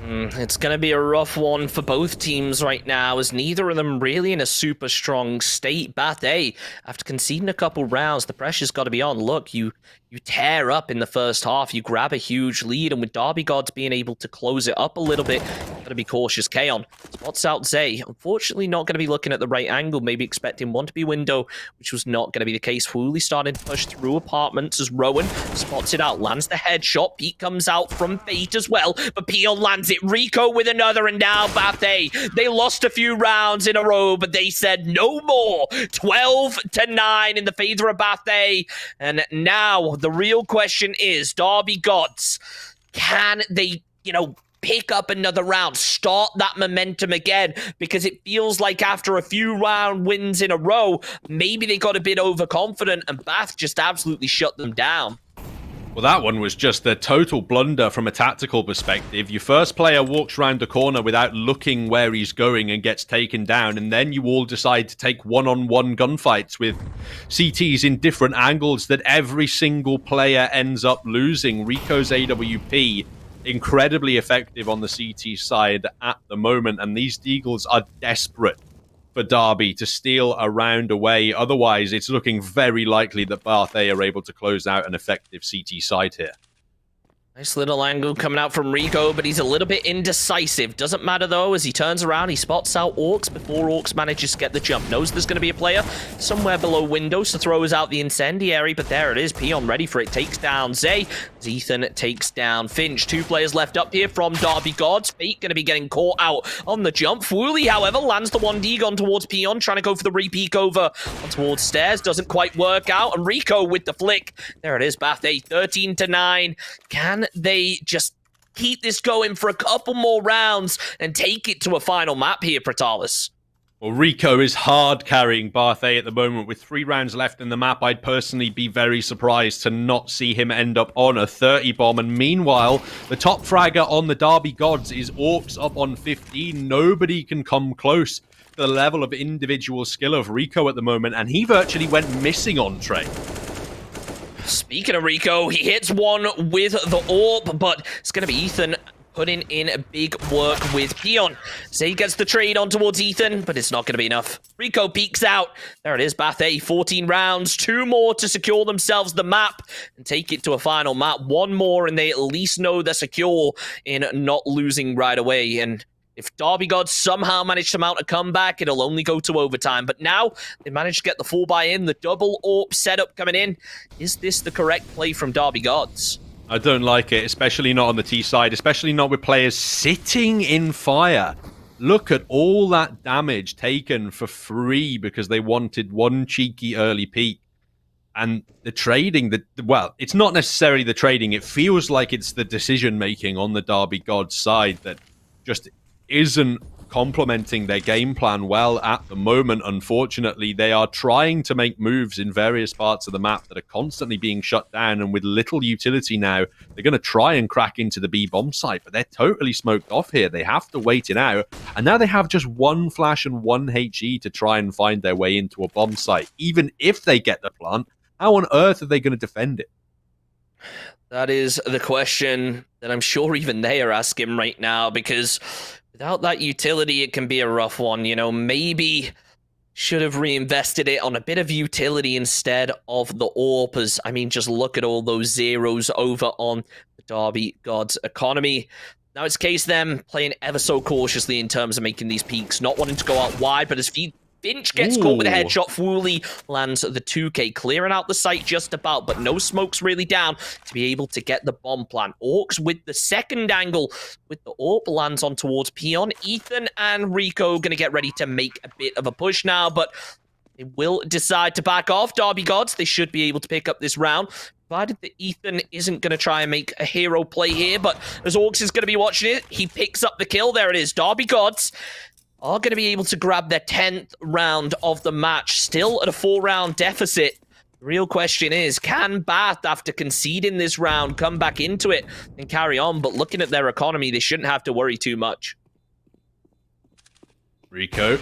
It's going to be a rough one for both teams right now, as neither of them really in a super strong state. Bathe, after conceding a couple rounds, the pressure's got to be on. Look, you tear up in the first half, you grab a huge lead, and with Derby Gods being able to close it up a little bit, got to be cautious. Kaon spots out Zay. Unfortunately, not going to be looking at the right angle, maybe expecting one to be window, which was not going to be the case. Wooly starting to push through apartments as Rowan spots it out, lands the headshot. Pete comes out from Fate as well, but Peon lands it. Rico with another, and now Bathe. They lost a few rounds in a row, but they said no more. 12-9 in the favor of Bathe, and now the real question is, Derby Gods, can they, pick up another round, start that momentum again? Because it feels like after a few round wins in a row, maybe they got a bit overconfident, and Bath just absolutely shut them down. Well, that one was just a total blunder from a tactical perspective. Your first player walks around the corner without looking where he's going and gets taken down, and then you all decide to take one-on-one gunfights with CTs in different angles that every single player ends up losing. Rico's AWP, incredibly effective on the CT side at the moment, and these Deagles are desperate for Derby to steal a round away. Otherwise, it's looking very likely that Bathe are able to close out an effective CT side here. Nice little angle coming out from Rico, but he's a little bit indecisive. Doesn't matter, though, as he turns around, he spots out Orcs before Orcs manages to get the jump. Knows there's going to be a player somewhere below windows to throws out the incendiary, but there it is. Peon ready for it. Takes down Zay. Ethan takes down Finch. 2 players left up here from Derby Gods. Fate going to be getting caught out on the jump. Wooly, however, lands the 1D gun towards Peon, trying to go for the re-peek over towards stairs. Doesn't quite work out, and Rico with the flick. There it is, Bathe, 13-9. Can they just keep this going for a couple more rounds and take it to a final map here, Pratalis? Well, Rico is hard carrying Bathe at the moment. With 3 rounds left in the map, I'd personally be very surprised to not see him end up on a 30 bomb. And meanwhile, the top fragger on the Derby Gods is Orcs up on 15. Nobody can come close to the level of individual skill of Rico at the moment, and he virtually went missing on Trey. Speaking of Rico, he hits one with the AWP, but it's going to be Ethan putting in a big work with Peon. Zay gets the trade on towards Ethan, but it's not going to be enough. Rico peeks out. There it is, Bathe, 14 rounds, 2 more to secure themselves the map and take it to a final map. 1 more, and they at least know they're secure in not losing right away. And if Derby Gods somehow manage to mount a comeback, it'll only go to overtime. But now they managed to get the full buy-in, the double AWP setup coming in. Is this the correct play from Derby Gods? I don't like it, especially not on the T side, especially not with players sitting in fire. Look at all that damage taken for free because they wanted one cheeky early peek. And the trading, well, it's not necessarily the trading. It feels like it's the decision-making on the Derby Gods side that just isn't complementing their game plan well at the moment. Unfortunately, they are trying to make moves in various parts of the map that are constantly being shut down, and with little utility now, they're going to try and crack into the B bomb site, but they're totally smoked off here. They have to wait it out, and now they have just 1 flash and 1 HE to try and find their way into a bomb site. Even if they get the plant, how on earth are they going to defend it? That is the question that I'm sure even they are asking right now, because without that utility, it can be a rough one. Maybe should have reinvested it on a bit of utility instead of the AWPers. I mean, just look at all those zeros over on the Derby Gods economy. Now it's a case them playing ever so cautiously in terms of making these peaks, not wanting to go out wide, but as Finch gets caught with a Ooh. headshot. Fwooly lands the 2K, clearing out the site just about, but no smoke's really down to be able to get the bomb plant. Orcs with the second angle, with the AUE lands on towards Peon. Ethan and Rico going to get ready to make a bit of a push now, but they will decide to back off. Derby Gods, they should be able to pick up this round, provided that Ethan isn't going to try and make a hero play here, but as Orcs is going to be watching it, he picks up the kill. There it is. Derby Gods are going to be able to grab their 10th round of the match, still at a 4-round deficit. The real question is, can Bath, after conceding this round, come back into it and carry on? But looking at their economy, they shouldn't have to worry too much. Rico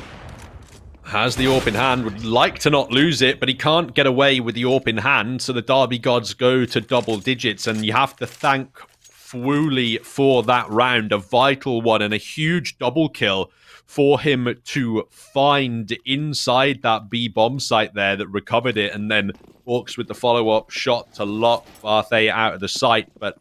has the AWP in hand, would like to not lose it, but he can't get away with the AWP in hand, so the Derby Gods go to double digits, and you have to thank Fwooly for that round, a vital one and a huge double kill for him to find inside that B bomb site there that recovered it, and then Orcs with the follow-up shot to lock Varsity out of the site, but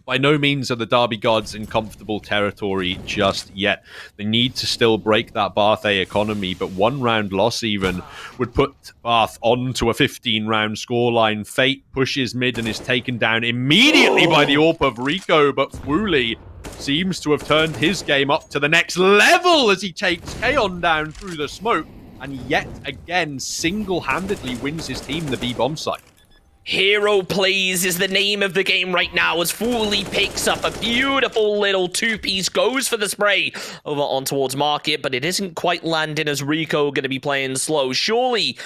by no means are the Derby Gods in comfortable territory just yet. They need to still break that Bath A economy, but one round loss even would put Bath onto a 15-round scoreline. Fate pushes mid and is taken down immediately by the AWP of Rico, but Fwooly seems to have turned his game up to the next level as he takes Kaon down through the smoke, and yet again single-handedly wins his team the B bomb site. Hero Plays is the name of the game right now as Fwooly picks up a beautiful little two-piece, goes for the spray over on towards Market, but it isn't quite landing as Rico going to be playing slow. Surely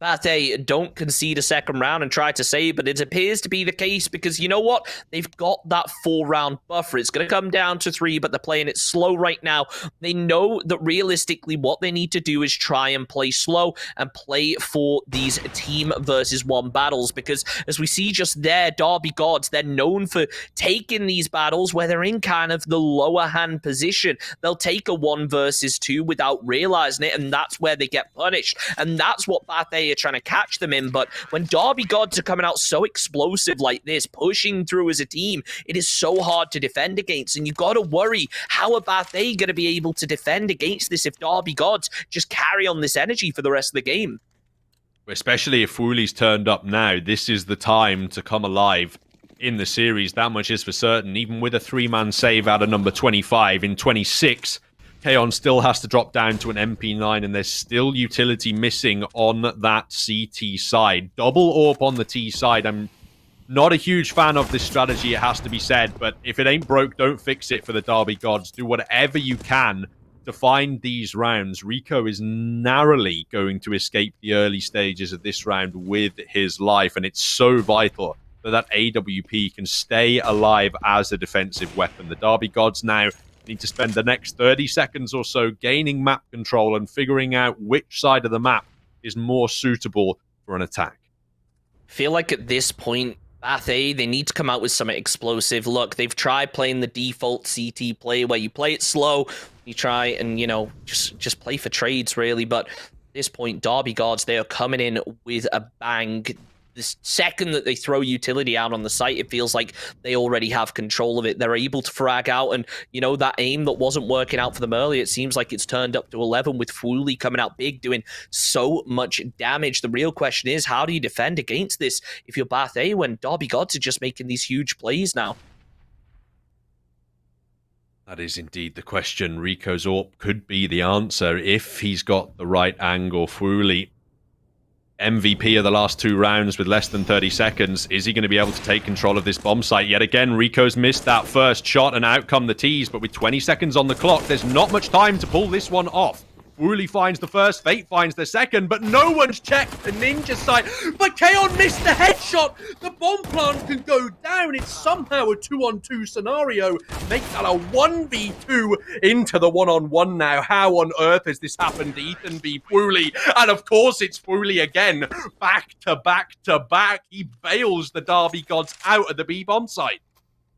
Bate don't concede a second round and try to save, but it appears to be the case because you know what? They've got that 4-round buffer. It's going to come down to 3, but they're playing it slow right now. They know that realistically what they need to do is try and play slow and play for these team versus 1 battles because as we see just there, Derby Gods, they're known for taking these battles where they're in kind of the lower hand position. They'll take a 1 versus 2 without realizing it, and that's where they get punished. And that's what Bate are trying to catch them in, but when Derby Gods are coming out so explosive like this, pushing through as a team, it is so hard to defend against, and you've got to worry, how are they going to be able to defend against this if Derby Gods just carry on this energy for the rest of the game? Especially if Fwooly's turned up now, this is the time to come alive in the series, that much is for certain. Even with a 3-man save out of number 25 in 26, Kaon still has to drop down to an MP9, and there's still utility missing on that CT side. Double AWP on the T side. I'm not a huge fan of this strategy, it has to be said, but if it ain't broke, don't fix it for the Derby Gods. Do whatever you can to find these rounds. Rico is narrowly going to escape the early stages of this round with his life, and it's so vital that AWP can stay alive as a defensive weapon. The Derby Gods now need to spend the next 30 seconds or so gaining map control and figuring out which side of the map is more suitable for an attack. Feel like at this point, Bate, they need to come out with something explosive. Look, they've tried playing the default CT play where you play it slow, you try and, you know, just play for trades, really. But at this point, Derby Gods, they are coming in with a bang. The second that they throw utility out on the site, it feels like they already have control of it. They're able to frag out, and, you know, that aim that wasn't working out for them earlier, it seems like it's turned up to 11 with Fwooly coming out big, doing so much damage. The real question is, how do you defend against this if you're Bath A when Derby Gods are just making these huge plays now? That is indeed the question. Rico's AWP could be the answer if he's got the right angle. Fwooly, MVP of the last 2 rounds with less than 30 seconds. Is he going to be able to take control of this bomb site? Yet again, Rico's missed that first shot and out come the T's, but with 20 seconds on the clock, there's not much time to pull this one off. Fwooly finds the first, Fate finds the second, but no one's checked the ninja site. But Kaon missed the headshot. The bomb plant can go down. It's somehow a 2-on-2 scenario. Make that a 1v2 into the 1-on-1 now. How on earth has this happened? Ethan v Fwooly, and of course it's Fwooly again. Back to back to back. He bails the Derby Gods out of the B bomb site.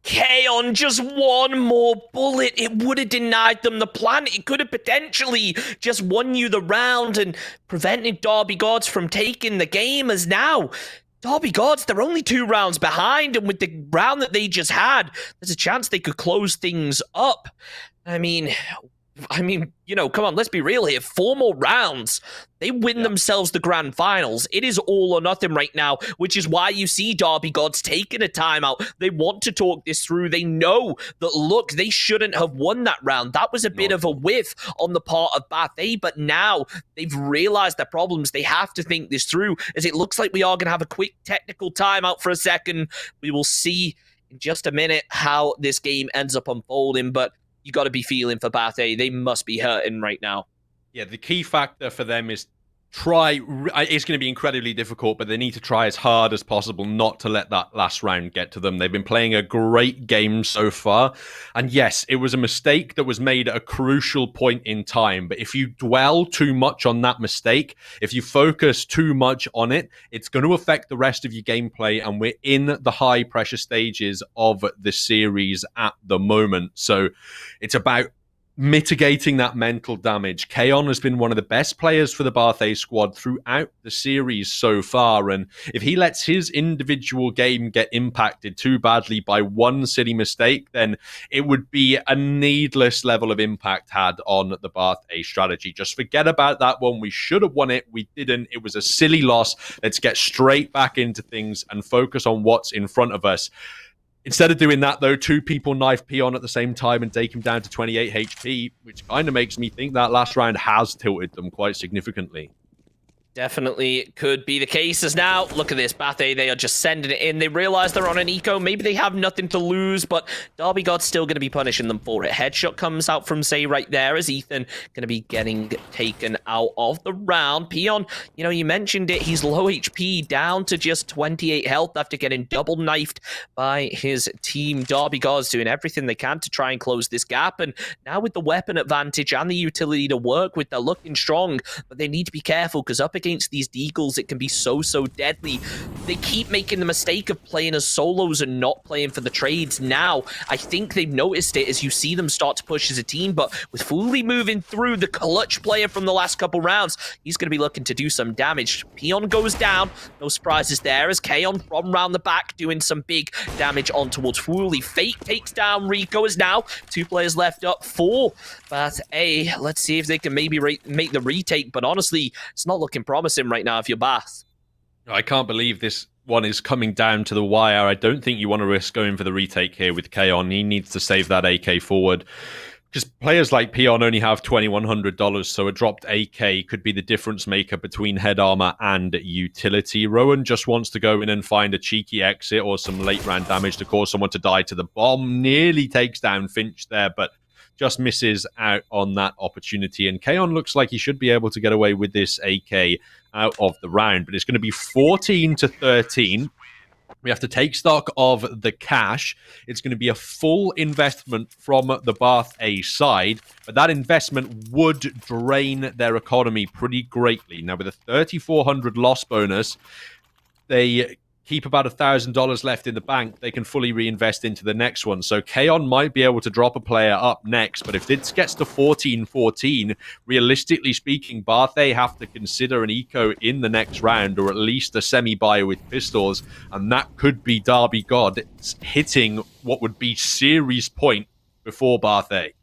Kaon, just one more bullet, it would have denied them the plan. It could have potentially just won you the round and prevented Derby Gods from taking the game, as now Derby Gods, they're only 2 rounds behind, and with the round that they just had, there's a chance they could close things up. I mean, I mean, you know, come on, let's be real here. 4 more rounds. They win themselves the grand finals. It is all or nothing right now, which is why you see Derby Gods taking a timeout. They want to talk this through. They know that, look, they shouldn't have won that round. That was a bit of a whiff on the part of Bathe, but now they've realized their problems. They have to think this through, as it looks like we are going to have a quick technical timeout for a second. We will see in just a minute how this game ends up unfolding, but you got to be feeling for Bathe. They must be hurting right now. Yeah, the key factor for them is it's going to be incredibly difficult, but they need to try as hard as possible not to let that last round get to them. They've been playing a great game so far. And yes, it was a mistake that was made at a crucial point in time. But if you dwell too much on that mistake, if you focus too much on it, it's going to affect the rest of your gameplay. And we're in the high pressure stages of the series at the moment. So it's about mitigating that mental damage. Kaon has been one of the best players for the Barthay squad throughout the series so far, and if he lets his individual game get impacted too badly by one silly mistake, then it would be a needless level of impact had on the Barthay strategy. Just forget about that one. We should have won it. We didn't. It was a silly loss. Let's get straight back into things and focus on what's in front of us. Instead of doing that, though, 2 people knife Peon at the same time and take him down to 28 HP, which kind of makes me think that last round has tilted them quite significantly. Definitely could be the case, as now, look at this, Bathe, they are just sending it in. They realize they're on an eco. Maybe they have nothing to lose, but Derby God's still going to be punishing them for it. Headshot comes out from Say right there, as Ethan going to be getting taken out of the round. Peon, you know, you mentioned it, he's low HP, down to just 28 health after getting double knifed by his team. Derby God's doing everything they can to try and close this gap, and now with the weapon advantage and the utility to work with, they're looking strong, but they need to be careful, because up against these deagles, it can be so deadly. They keep making the mistake of playing as solos and not playing for the trades. Now, I think they've noticed it as you see them start to push as a team, but with Fuli moving through, the clutch player from the last couple rounds, he's going to be looking to do some damage. Peon goes down, no surprises there, as Kaon from round the back doing some big damage on towards Fuli. Fate takes down Rico, as now 2 players left up for Bathe. Let's see if they can maybe make the retake, but honestly, it's not looking promising right now if you're Bath. I can't believe this one is coming down to the wire. I don't think you want to risk going for the retake here with Kaon. He needs to save that AK forward, because players like Peon only have $2,100, so a dropped AK could be the difference maker between head armor and utility. Rowan just wants to go in and find a cheeky exit or some late round damage to cause someone to die to the bomb. Nearly takes down Finch there, but just misses out on that opportunity. And Kaon looks like he should be able to get away with this AK out of the round, but it's going to be 14-13. We have to take stock of the cash. It's going to be a full investment from the Bath A side, but that investment would drain their economy pretty greatly. Now, with a 3,400 loss bonus, they keep about $1,000 left in the bank. They can fully reinvest into the next one. So Kaon might be able to drop a player up next, but if this gets to 14-14, realistically speaking, Barthay have to consider an eco in the next round, or at least a semi-buy with pistols, and that could be Derby God hitting what would be series point before Barthay.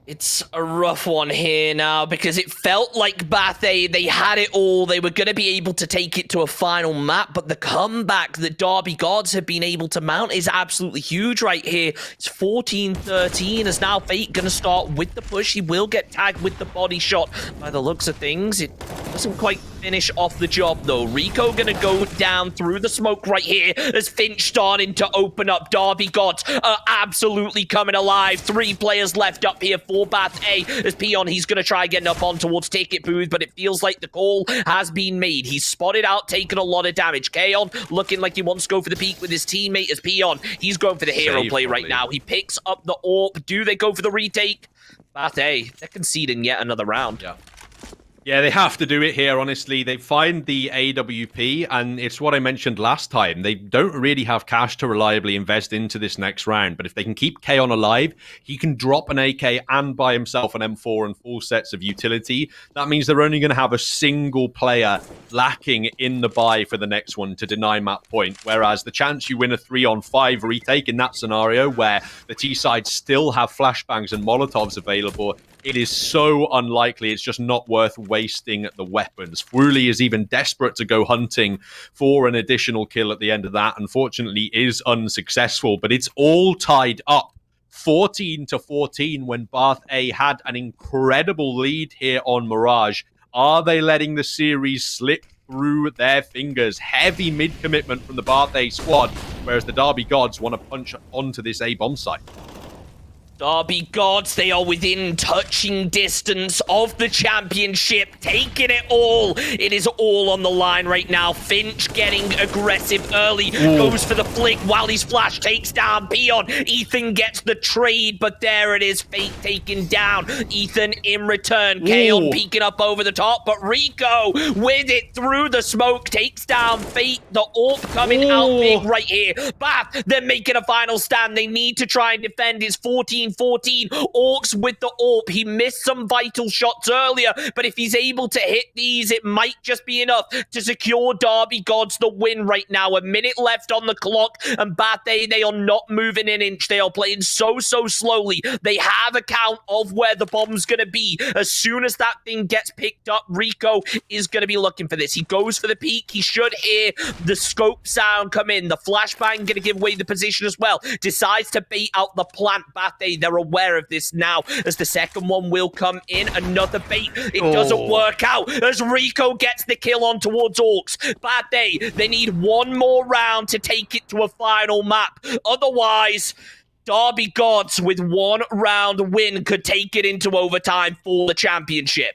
It's a rough one here now, because it felt like Bathe, they had it all. They were going to be able to take it to a final map, but the comeback that Derby Gods have been able to mount is absolutely huge right here. It's 14-13, as now Fate going to start with the push. He will get tagged with the body shot. By the looks of things, it doesn't quite finish off the job, though. Rico going to go down through the smoke right here, as Finch starting to open up. Derby Gods are absolutely coming alive. 3 players left up here for Bath A, as Peon, he's going to try getting up on towards Ticket Booth, but it feels like the call has been made. He's spotted out, taking a lot of damage. Kaon looking like he wants to go for the peak with his teammate as Peon. He's going for the hero play right now. He picks up the AWP. Do they go for the retake? Bath A, they're conceding yet another round. Yeah, they have to do it here, honestly. They find the AWP, and it's what I mentioned last time. They don't really have cash to reliably invest into this next round, but if they can keep Kaon alive, he can drop an AK and buy himself an M4 and full sets of utility. That means they're only going to have a single player lacking in the buy for the next one to deny map point, whereas the chance you win a 3-on-5 retake in that scenario where the T-side still have flashbangs and Molotovs available, it is so unlikely. It's just not worth wasting the weapons. Fruli is even desperate to go hunting for an additional kill at the end of that. Unfortunately, is unsuccessful, but it's all tied up 14-14 when Bath A had an incredible lead here on Mirage. Are they letting the series slip through their fingers? Heavy mid-commitment from the Bath A squad, whereas the Derby Gods want to punch onto this A bomb site. Derby Gods, they are within touching distance of the championship, taking it all. It is all on the line right now. Finch getting aggressive early, goes for the flick while his flash takes down Peon. Ethan gets the trade, but there it is, Fate taken down. Ethan in return, Kaon peeking up over the top, but Rico with it through the smoke, takes down Fate. The AWP coming out big right here. Bath, they're making a final stand. They need to try and defend. It's 14-14. Orcs with the AWP. He missed some vital shots earlier, but if he's able to hit these, it might just be enough to secure Derby Gods the win right now. A minute left on the clock, and Bath, they are not moving an inch. They are playing so slowly. They have a count of where the bomb's going to be. As soon as that thing gets picked up, Rico is going to be looking for this. He goes for the peak. He should hear the scope sound come in. The flashbang going to give away the position as well. Decides to bait out the plant. Bath, they're aware of this now, as the second one will come in. Another bait. It doesn't work out as Rico gets the kill on towards Orcs. Bad day. They need one more round to take it to a final map. Otherwise, Derby Gods with one round win could take it into overtime for the championship.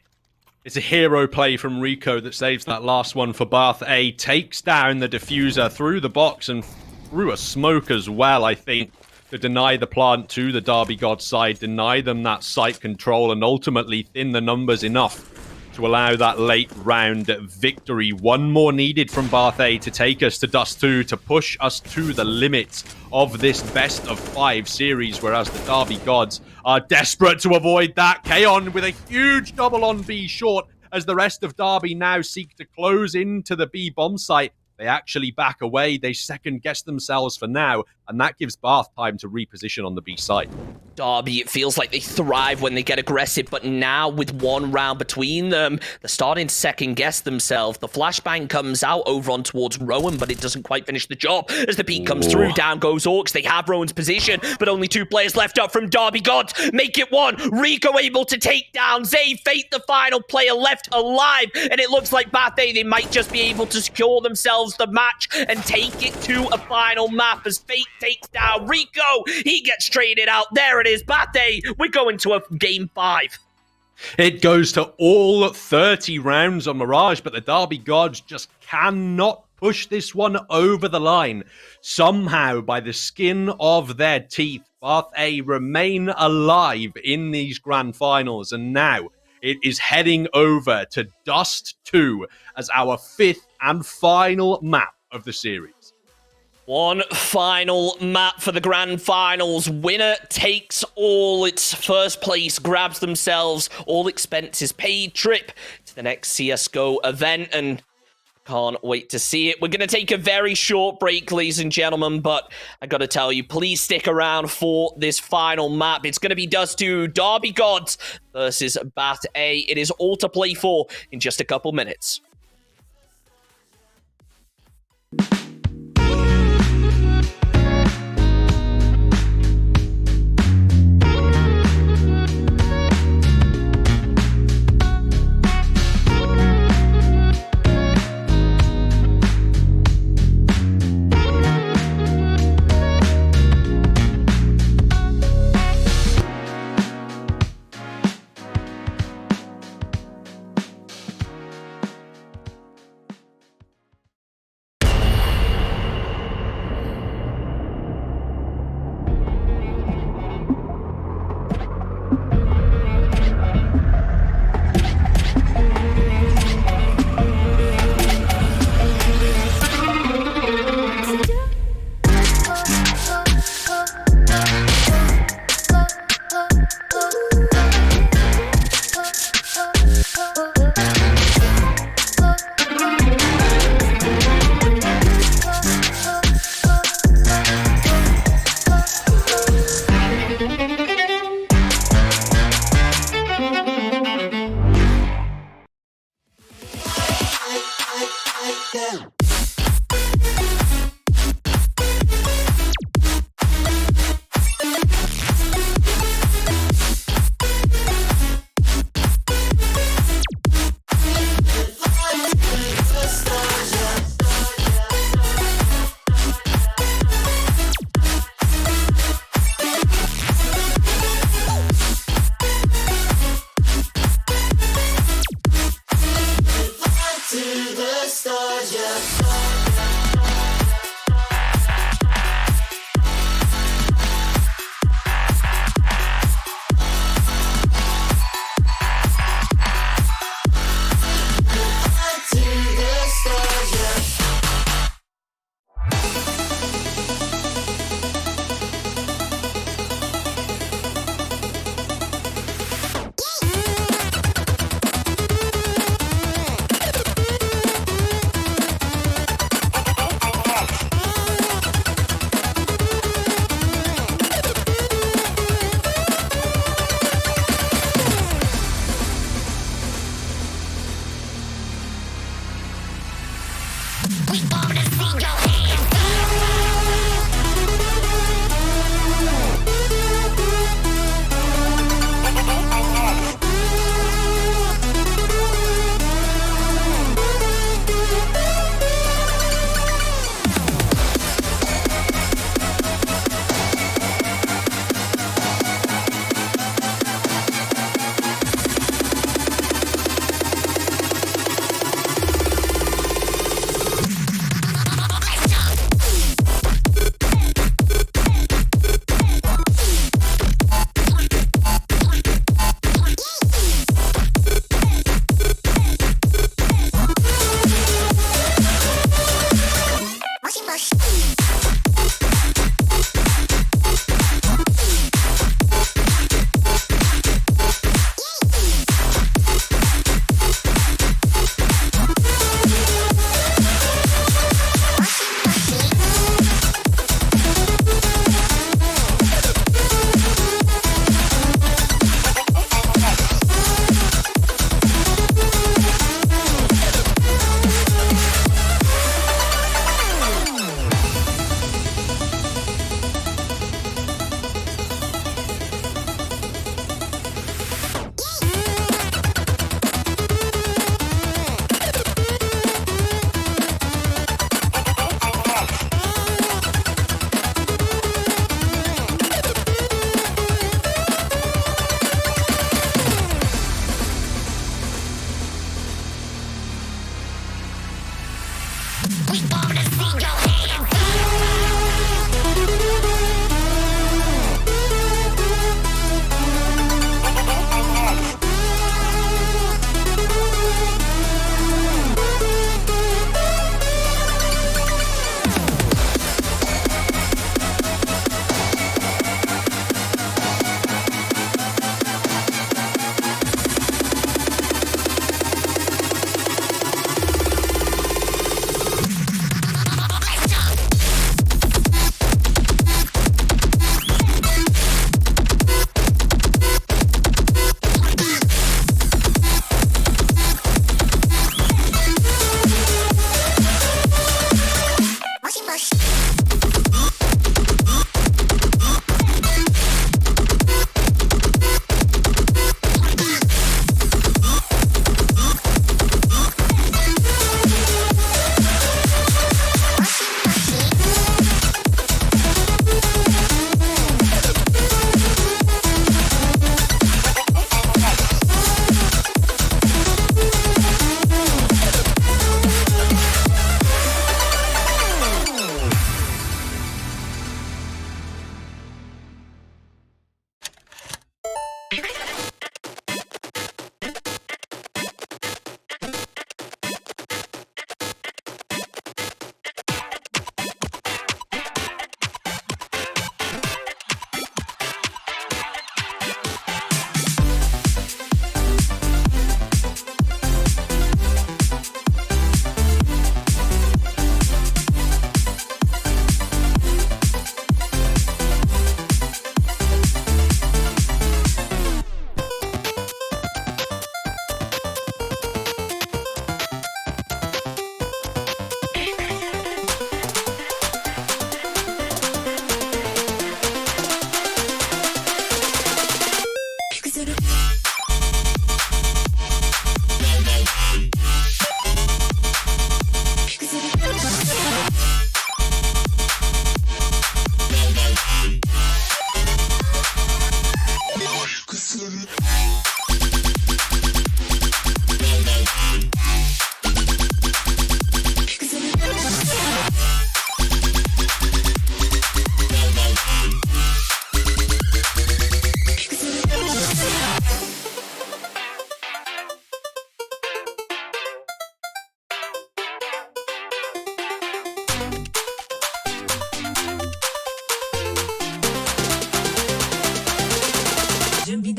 It's a hero play from Rico that saves that last one for Bath A. Takes down the diffuser through the box and through a smoke as well, I think, to deny the plant to the Derby God side, deny them that site control, and ultimately thin the numbers enough to allow that late round victory. One more needed from Bath A to take us to Dust 2, to push us to the limits of this best of 5 series, whereas the Derby Gods are desperate to avoid that. Kaon with a huge double on B short, as the rest of Derby now seek to close into the B bomb site. They actually back away. They second-guess themselves for now, and that gives Bath time to reposition on the B side. Derby, it feels like they thrive when they get aggressive, but now with one round between them, they're starting to second-guess themselves. The flashbang comes out over on towards Rowan, but it doesn't quite finish the job. As the peak comes through, down goes Orcs. They have Rowan's position, but only 2 players left up from Derby Gods. Make it 1. Rico able to take down Zay. Fate, the final player left alive, and it looks like Bath A, they might just be able to secure themselves the match and take it to a final map as Fate takes down Rico. He gets traded out. There it is. Bath A, we're going to a game 5. It goes to all 30 rounds on Mirage, but the Derby Gods just cannot push this one over the line. Somehow, by the skin of their teeth, Bath A remain alive in these grand finals, and now it is heading over to Dust 2 as our 5th and final map of the series. One final map for the grand finals. Winner takes all. Its first place grabs themselves all expenses paid trip to the next CSGO event, and can't wait to see it. We're going to take a very short break, ladies and gentlemen, but I got to tell you, please stick around for this final map. It's going to be Dust 2, Derby Gods versus Bath A. It is all to play for in just a couple minutes.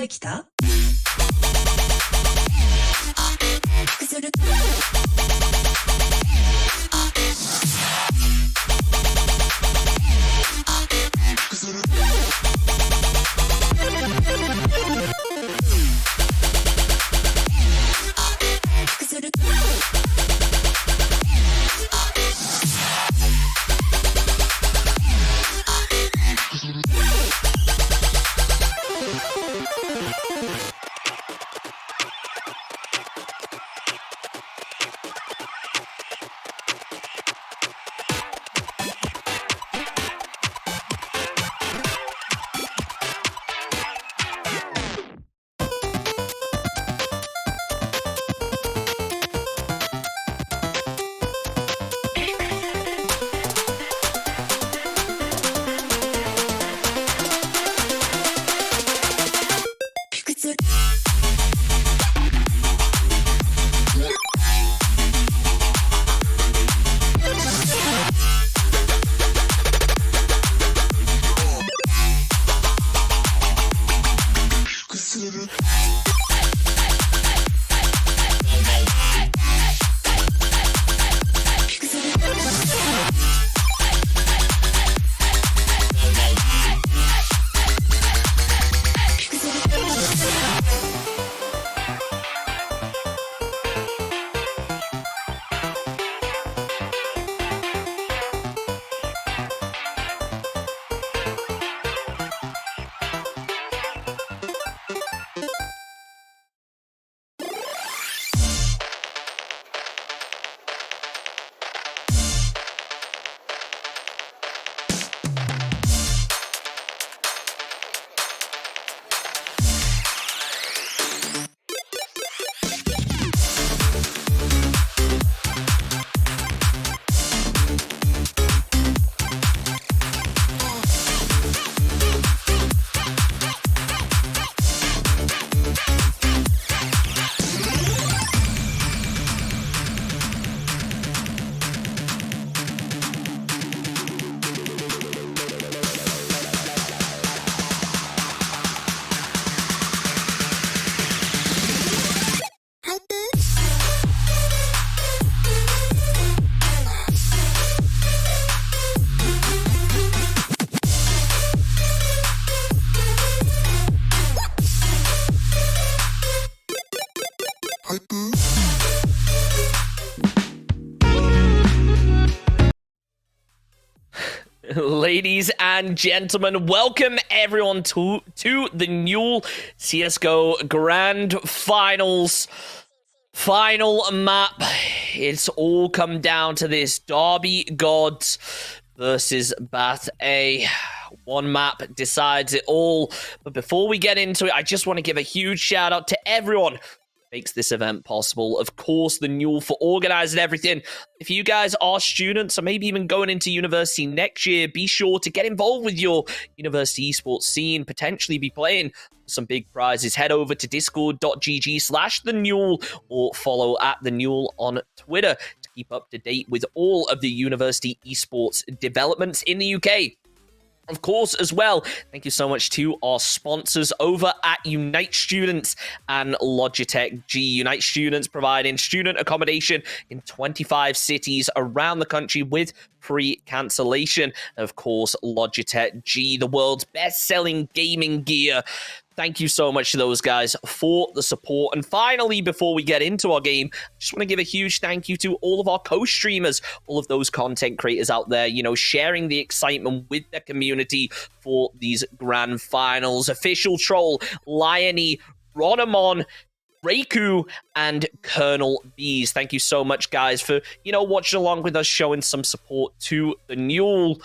できたするするLadies and gentlemen, welcome everyone to the new CSGO Grand Finals. Final map. It's all come down to this. Derby Gods versus Bath A. One map decides it all. But before we get into it, I just want to give a huge shout out to everyone makes this event possible. Of course, the Newell for organizing everything. If you guys are students or maybe even going into university next year, be sure to get involved with your university esports scene, potentially be playing some big prizes. Head over to discord.gg/the Newell or follow at the Newell on Twitter to keep up to date with all of the university esports developments in the UK. Of course, as well, thank you so much to our sponsors over at Unite Students and Logitech G. Unite Students providing student accommodation in 25 cities around the country with free cancellation. Of course, Logitech G, the world's best-selling gaming gear. Thank you so much to those guys for the support. And finally, before we get into our game, I just want to give a huge thank you to all of our co-streamers, all of those content creators out there, you know, sharing the excitement with the community for these grand finals. Official Troll, Liony, Ronamon, Reiku, and Colonel Bees. Thank you so much, guys, for, you know, watching along with us, showing some support to the Newell.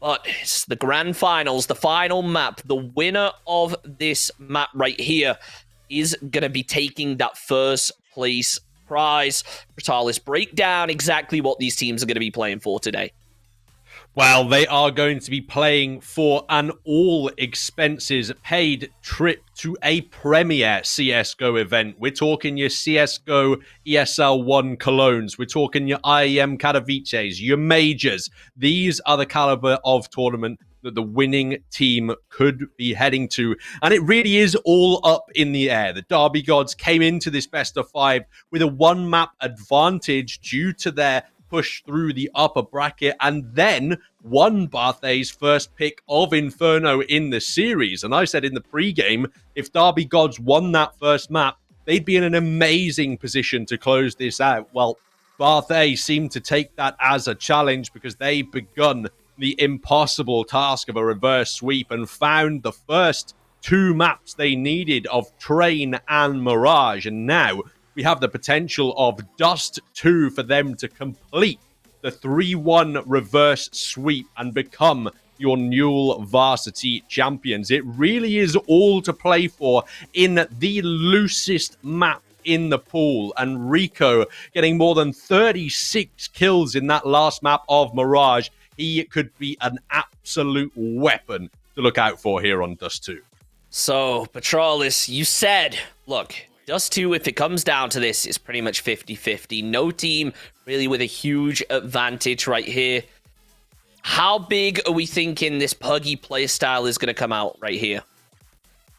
But it's the grand finals, the final map. The winner of this map right here is going to be taking that first place prize. Brutalis, break down exactly what these teams are going to be playing for today. Well, they are going to be playing for an all-expenses-paid trip to a premier CSGO event. We're talking your CSGO ESL 1 Colognes. We're talking your IEM Katowices, your majors. These are the caliber of tournament that the winning team could be heading to. And it really is all up in the air. The Derby Gods came into this best of 5 with a 1-map advantage due to their push through the upper bracket, and then won Barthay's first pick of Inferno in the series. And I said in the pregame, if Derby Gods won that first map, they'd be in an amazing position to close this out. Well, Barthay seemed to take that as a challenge because they've begun the impossible task of a reverse sweep and found the first 2 maps they needed of Train and Mirage. And now we have the potential of Dust 2 for them to complete the 3-1 reverse sweep and become your new Varsity champions. It really is all to play for in the loosest map in the pool, and Rico getting more than 36 kills in that last map of Mirage. He could be an absolute weapon to look out for here on Dust 2. So, Petralis, you said, look, Dust 2, if it comes down to this, is pretty much 50-50. No team really with a huge advantage right here. How big are we thinking this puggy playstyle is going to come out right here?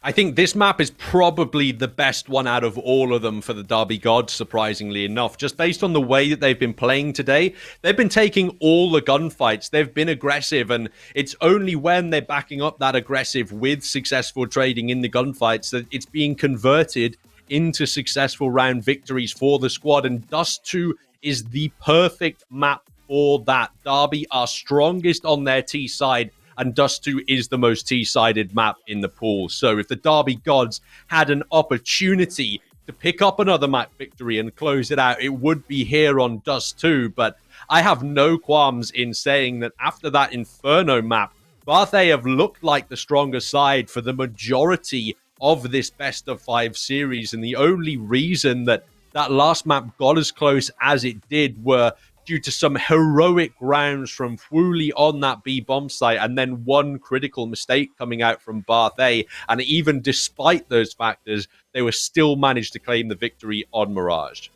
I think this map is probably the best one out of all of them for the Derby Gods, surprisingly enough. Just based on the way that they've been playing today, they've been taking all the gunfights. They've been aggressive, and it's only when they're backing up that aggressive with successful trading in the gunfights that it's being converted into successful round victories for the squad. And Dust 2 is the perfect map for that. Derby are strongest on their T side, and Dust 2 is the most T-sided map in the pool. So if the Derby Gods had an opportunity to pick up another map victory and close it out, it would be here on Dust 2. But I have no qualms in saying that after that Inferno map, Barthay have looked like the stronger side for the majority of this best of 5 series. And the only reason that that last map got as close as it did were due to some heroic rounds from Fwooly on that B bomb site, and then one critical mistake coming out from Barthay. And even despite those factors, they were still managed to claim the victory on Mirage.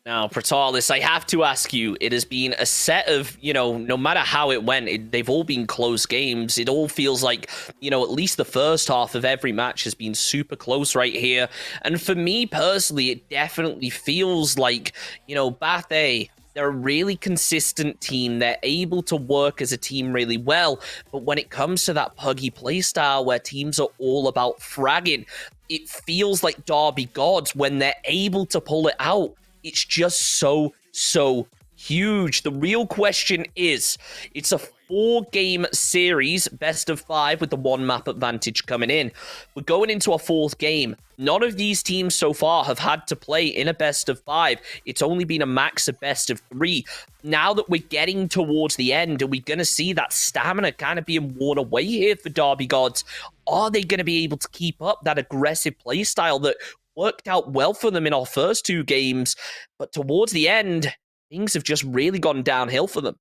Now, Pratalis, I have to ask you, it has been a set of, no matter how it went, they've all been close games. It all feels like, at least the first half of every match has been super close right here. And for me personally, it definitely feels like, Barthay, they're a really consistent team. They're able to work as a team really well. But when it comes to that puggy playstyle where teams are all about fragging, it feels like Derby Gods, when they're able to pull it out, it's just so huge. The real question is, it's a 4-game series, best of 5 with the 1-map advantage coming in. We're going into a 4th game. None of these teams so far have had to play in a best of 5. It's only been a max of best of 3. Now that we're getting towards the end, are we going to see that stamina kind of being worn away here for Derby Gods? Are they going to be able to keep up that aggressive playstyle that worked out well for them in our first 2 games? But towards the end, things have just really gone downhill for them.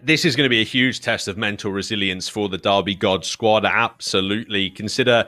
This is going to be a huge test of mental resilience for the Derby God squad. Absolutely. Consider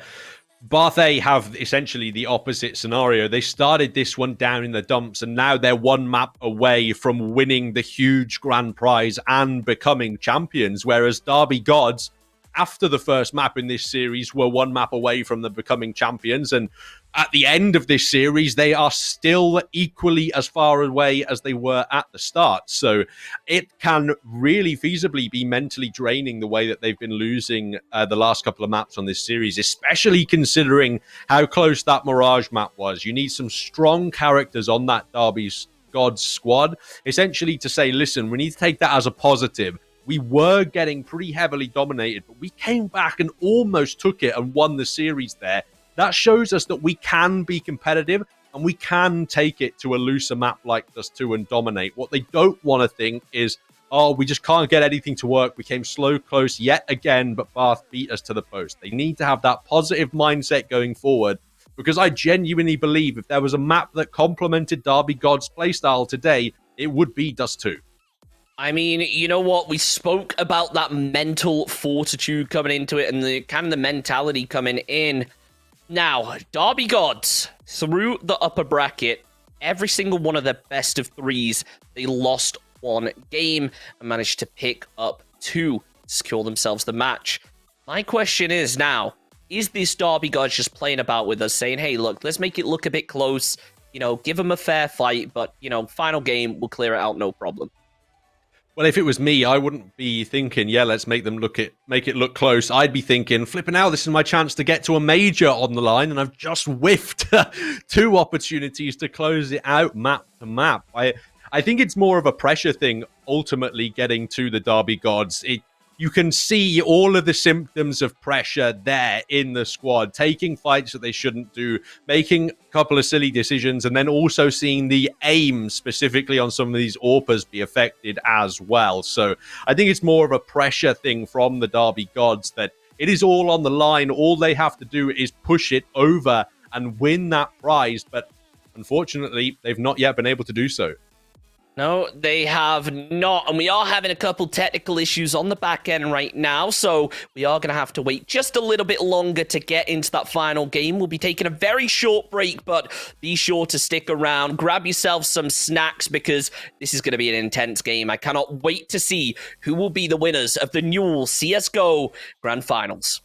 Barthay have essentially the opposite scenario. They started this one down in the dumps, and now they're 1 map away from winning the huge grand prize and becoming champions, whereas Derby Gods, after the first map in this series, were 1 map away from them becoming champions. And at the end of this series, they are still equally as far away as they were at the start. So it can really feasibly be mentally draining the way that they've been losing the last couple of maps on this series, especially considering how close that Mirage map was. You need some strong characters on that Derby Gods squad, essentially to say, listen, we need to take that as a positive. We were getting pretty heavily dominated, but we came back and almost took it and won the series there. That shows us that we can be competitive and we can take it to a looser map like Dust 2 and dominate. What they don't want to think is, oh, we just can't get anything to work. We came slow close yet again, but Bath beat us to the post. They need to have that positive mindset going forward, because I genuinely believe if there was a map that complemented Derby God's playstyle today, it would be Dust 2. I mean, you know what? We spoke about that mental fortitude coming into it and the kind of the mentality coming in. Now, Derby Gods, through the upper bracket, every single one of their best of 3s, they lost 1 game and managed to pick up 2. secure themselves the match. My question is now, is this Derby Gods just playing about with us, saying, hey, look, let's make it look a bit close, give them a fair fight, but, final game, we'll clear it out, no problem. Well, if it was me, I wouldn't be thinking, yeah, let's make it look close. I'd be thinking, flipping out, this is my chance to get to a major on the line, and I've just whiffed 2 opportunities to close it out map to map. I think it's more of a pressure thing, ultimately getting to the Derby Gods. You can see all of the symptoms of pressure there in the squad, taking fights that they shouldn't do, making a couple of silly decisions, and then also seeing the aim specifically on some of these AWPers be affected as well. So I think it's more of a pressure thing from the Derby Gods that it is all on the line. All they have to do is push it over and win that prize. But unfortunately, they've not yet been able to do so. No, they have not, and we are having a couple technical issues on the back end right now, so we are going to have to wait just a little bit longer to get into that final game. We'll be taking a very short break, but be sure to stick around, grab yourself some snacks, because this is going to be an intense game. I cannot wait to see who will be the winners of the Newell CSGO Grand Finals.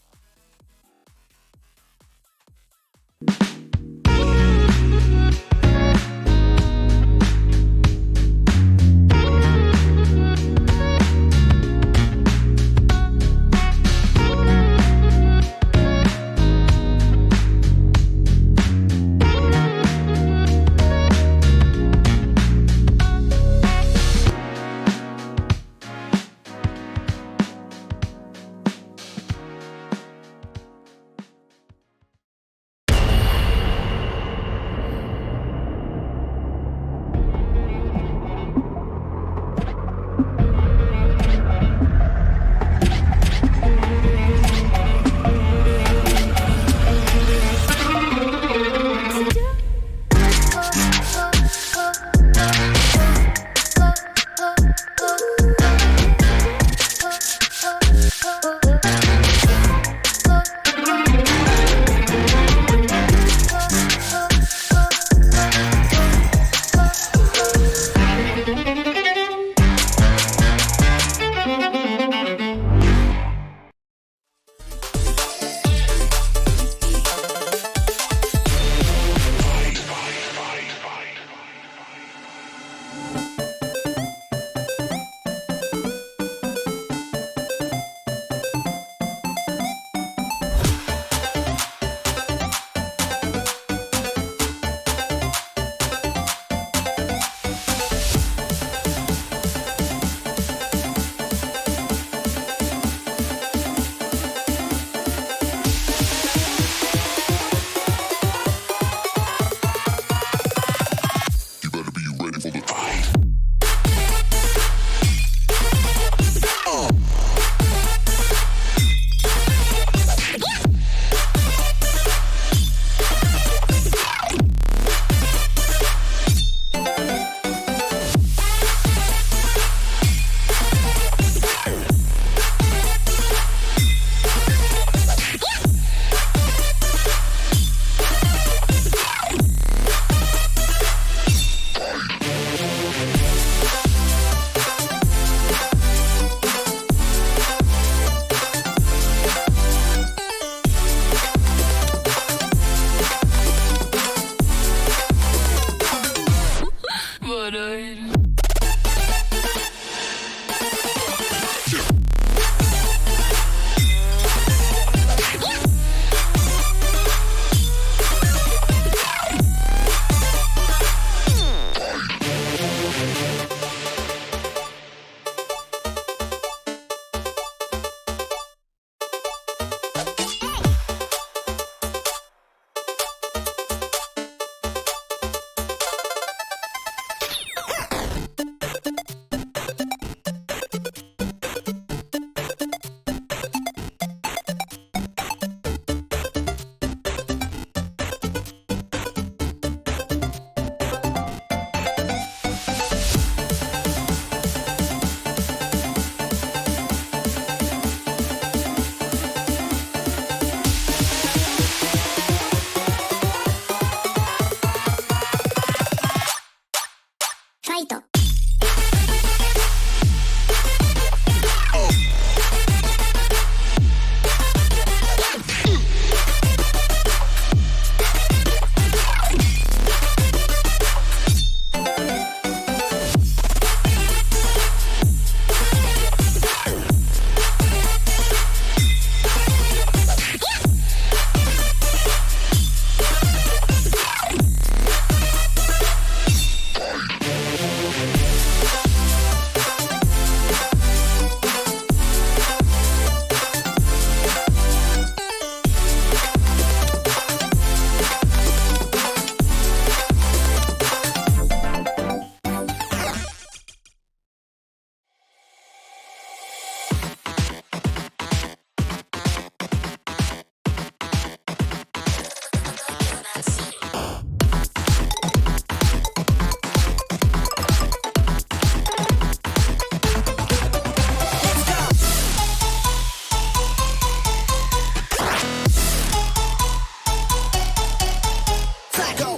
Psycho.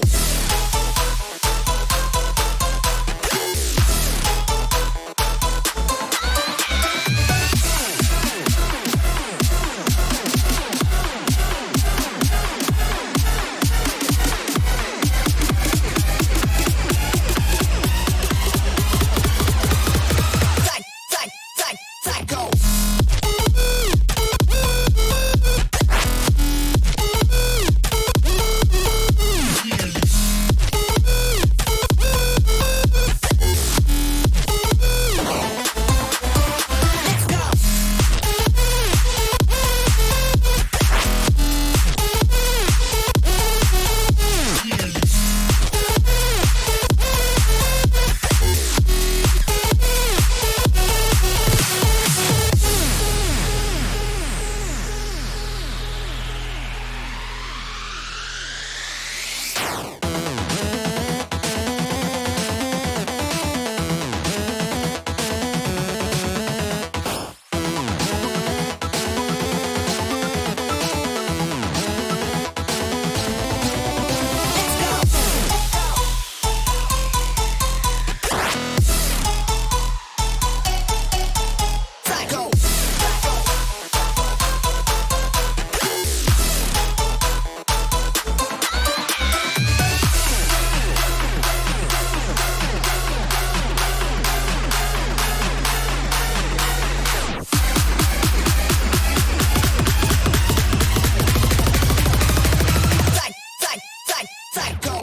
Psycho.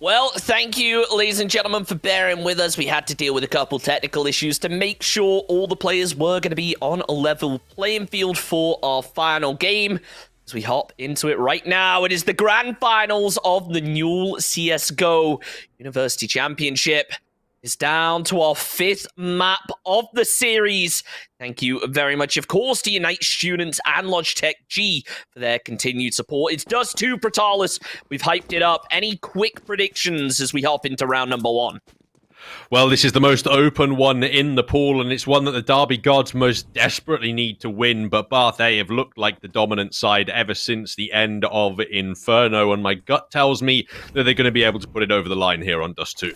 Well, thank you, ladies and gentlemen, for bearing with us. We had to deal with a couple technical issues to make sure all the players were going to be on a level playing field for our final game. As we hop into it right now, it is the grand finals of the Newell CSGO University Championship. It's down to our 5th map of the series. Thank you very much, of course, to Unite Students and Logitech G for their continued support. It's Dust 2 Protalis. We've hyped it up. Any quick predictions as we hop into round number 1? Well, this is the most open one in the pool, and it's one that the Derby Gods most desperately need to win, but Bath A have looked like the dominant side ever since the end of Inferno, and my gut tells me that they're going to be able to put it over the line here on Dust 2.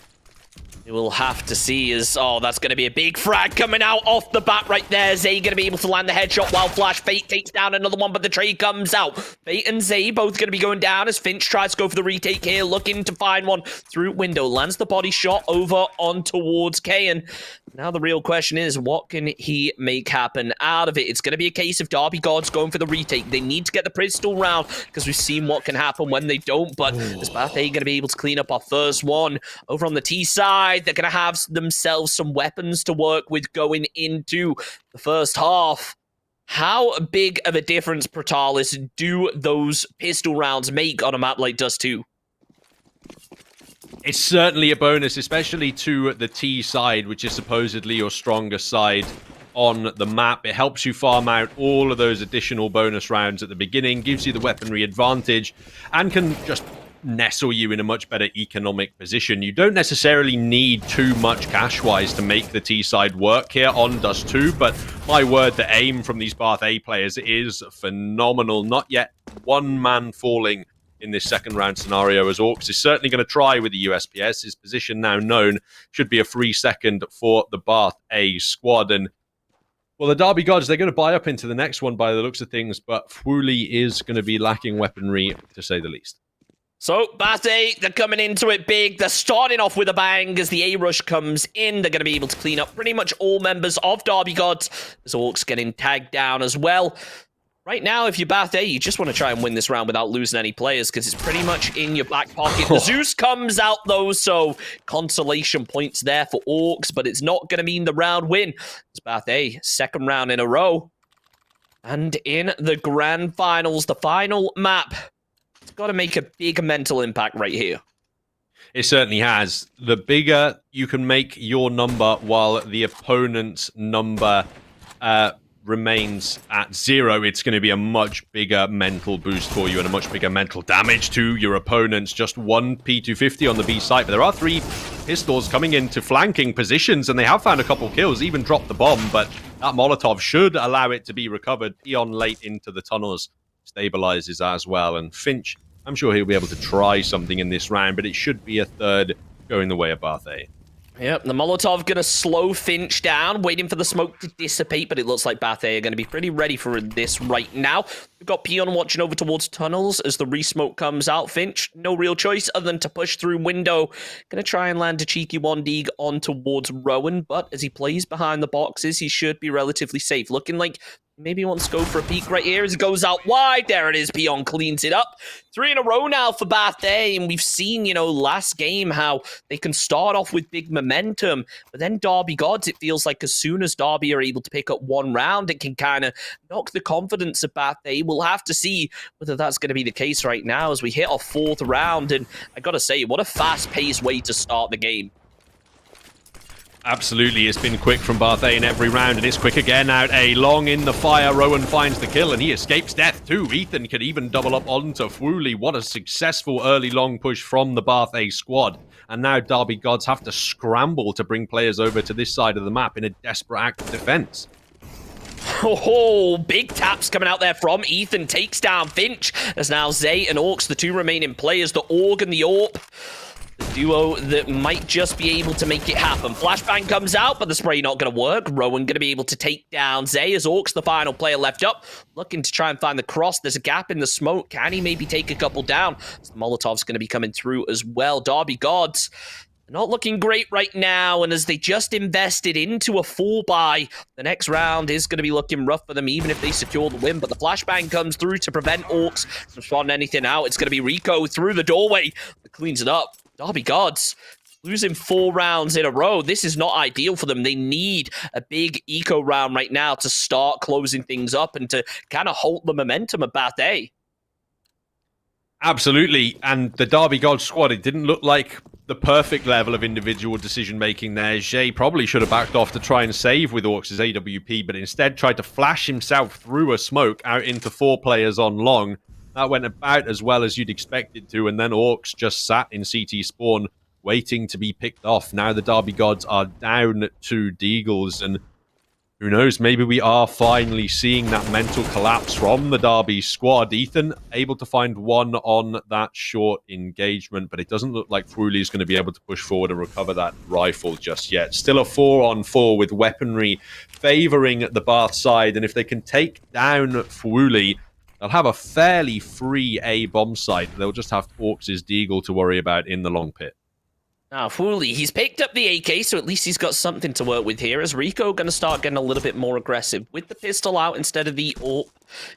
We'll have to see as, oh, that's going to be a big frag coming out off the bat right there. Zay going to be able to land the headshot while Flash Fate takes down another one, but the trade comes out. Fate and Zay both going to be going down as Finch tries to go for the retake here, looking to find one through window. Lands the body shot over on towards Kayan. Now the real question is, what can he make happen out of it? It's going to be a case of Derby Gods going for the retake. They need to get the pistol round because we've seen what can happen when they don't, but is Bath A going to be able to clean up our first one? Over on the T side, they're going to have themselves some weapons to work with going into the first half. How big of a difference, Protalis, do those pistol rounds make on a map like Dust 2? It's certainly a bonus, especially to the T side, which is supposedly your stronger side on the map. It helps you farm out all of those additional bonus rounds at the beginning, gives you the weaponry advantage, and can just nestle you in a much better economic position. You don't necessarily need too much cash-wise to make the T-side work here on Dust 2, but my word, the aim from these Bath A players is phenomenal. Not yet one man falling in this second round scenario, as Orcs is certainly going to try with the USPS. His position now known should be a free second for the Bath A squad. And well, the Derby Gods, they're going to buy up into the next one by the looks of things, but Fwuli is going to be lacking weaponry, to say the least. So, Bath A, they're coming into it big. They're starting off with a bang as the A-Rush comes in. They're going to be able to clean up pretty much all members of Derby Gods. As Orcs getting tagged down as well. Right now, if you're Bath A, you just want to try and win this round without losing any players because it's pretty much in your back pocket. The Zeus comes out, though, so consolation points there for Orcs, but it's not going to mean the round win. It's Bath A, second round in a row. And in the grand finals, the final map, it's got to make a big mental impact right here. It certainly has. The bigger you can make your number while the opponent's number remains at 0, it's going to be a much bigger mental boost for you and a much bigger mental damage to your opponents. Just one P250 on the B site, but there are 3 pistols coming into flanking positions, and they have found a couple kills, even dropped the bomb, but that Molotov should allow it to be recovered. Peon late into the tunnels stabilizes as well, and Finch, I'm sure he'll be able to try something in this round, but it should be a third going the way of Bath A. Yep, the Molotov going to slow Finch down, waiting for the smoke to dissipate, but it looks like Bath A are going to be pretty ready for this right now. We've got Peon watching over towards tunnels as the re-smoke comes out. Finch, no real choice other than to push through window. Going to try and land a cheeky 1D on towards Rowan, but as he plays behind the boxes, he should be relatively safe. Looking like maybe he wants to go for a peek right here as he goes out wide. There it is. Peon cleans it up. 3 in a row now for Bath A, and we've seen, last game how they can start off with big momentum, but then Derby Gods, it feels like as soon as Derby are able to pick up one round, it can kind of knock the confidence of Bath A. We'll have to see whether that's going to be the case right now as we hit our 4th round, and I gotta say, what a fast-paced way to start the game. Absolutely, it's been quick from Bath A in every round, and it's quick again out A. Long in the fire, Rowan finds the kill, and he escapes death too. Ethan can even double up onto Fwooly. What a successful early long push from the Bath A squad. And now Derby Gods have to scramble to bring players over to this side of the map in a desperate act of defense. Oh, big taps coming out there from Ethan. Takes down Finch. There's now Zay and Orcs, the 2 remaining players, the Org and the Orp. The duo that might just be able to make it happen. Flashbang comes out, but the spray not going to work. Rowan going to be able to take down Zay as Orcs, the final player left up. Looking to try and find the cross. There's a gap in the smoke. Can he maybe take a couple down? So the Molotov's going to be coming through as well. Derby Gods not looking great right now, and as they just invested into a 4-buy, the next round is going to be looking rough for them, even if they secure the win. But the flashbang comes through to prevent Orcs from spawning anything out. It's going to be Rico through the doorway that cleans it up. Derby Gods losing 4 rounds in a row. This is not ideal for them. They need a big eco round right now to start closing things up and to kind of halt the momentum of Bath A. Absolutely, and the Derby Gods squad, it didn't look like the perfect level of individual decision-making there. Jay probably should have backed off to try and save with Orcs' AWP, but instead tried to flash himself through a smoke out into 4 players on long. That went about as well as you'd expect it to, and then Orcs just sat in CT spawn waiting to be picked off. Now the Derby Gods are down to Deagles, and who knows, maybe we are finally seeing that mental collapse from the Derby squad. Ethan able to find one on that short engagement, but it doesn't look like Fwooly is going to be able to push forward and recover that rifle just yet. Still a 4-on-4 with weaponry favouring the Bath side, and if they can take down Fwooly, they'll have a fairly free A bomb site. They'll just have Orcs' Deagle to worry about in the long pit. Now, Fwooly, he's picked up the AK, so at least he's got something to work with here. As Rico going to start getting a little bit more aggressive with the pistol out instead of the AWP.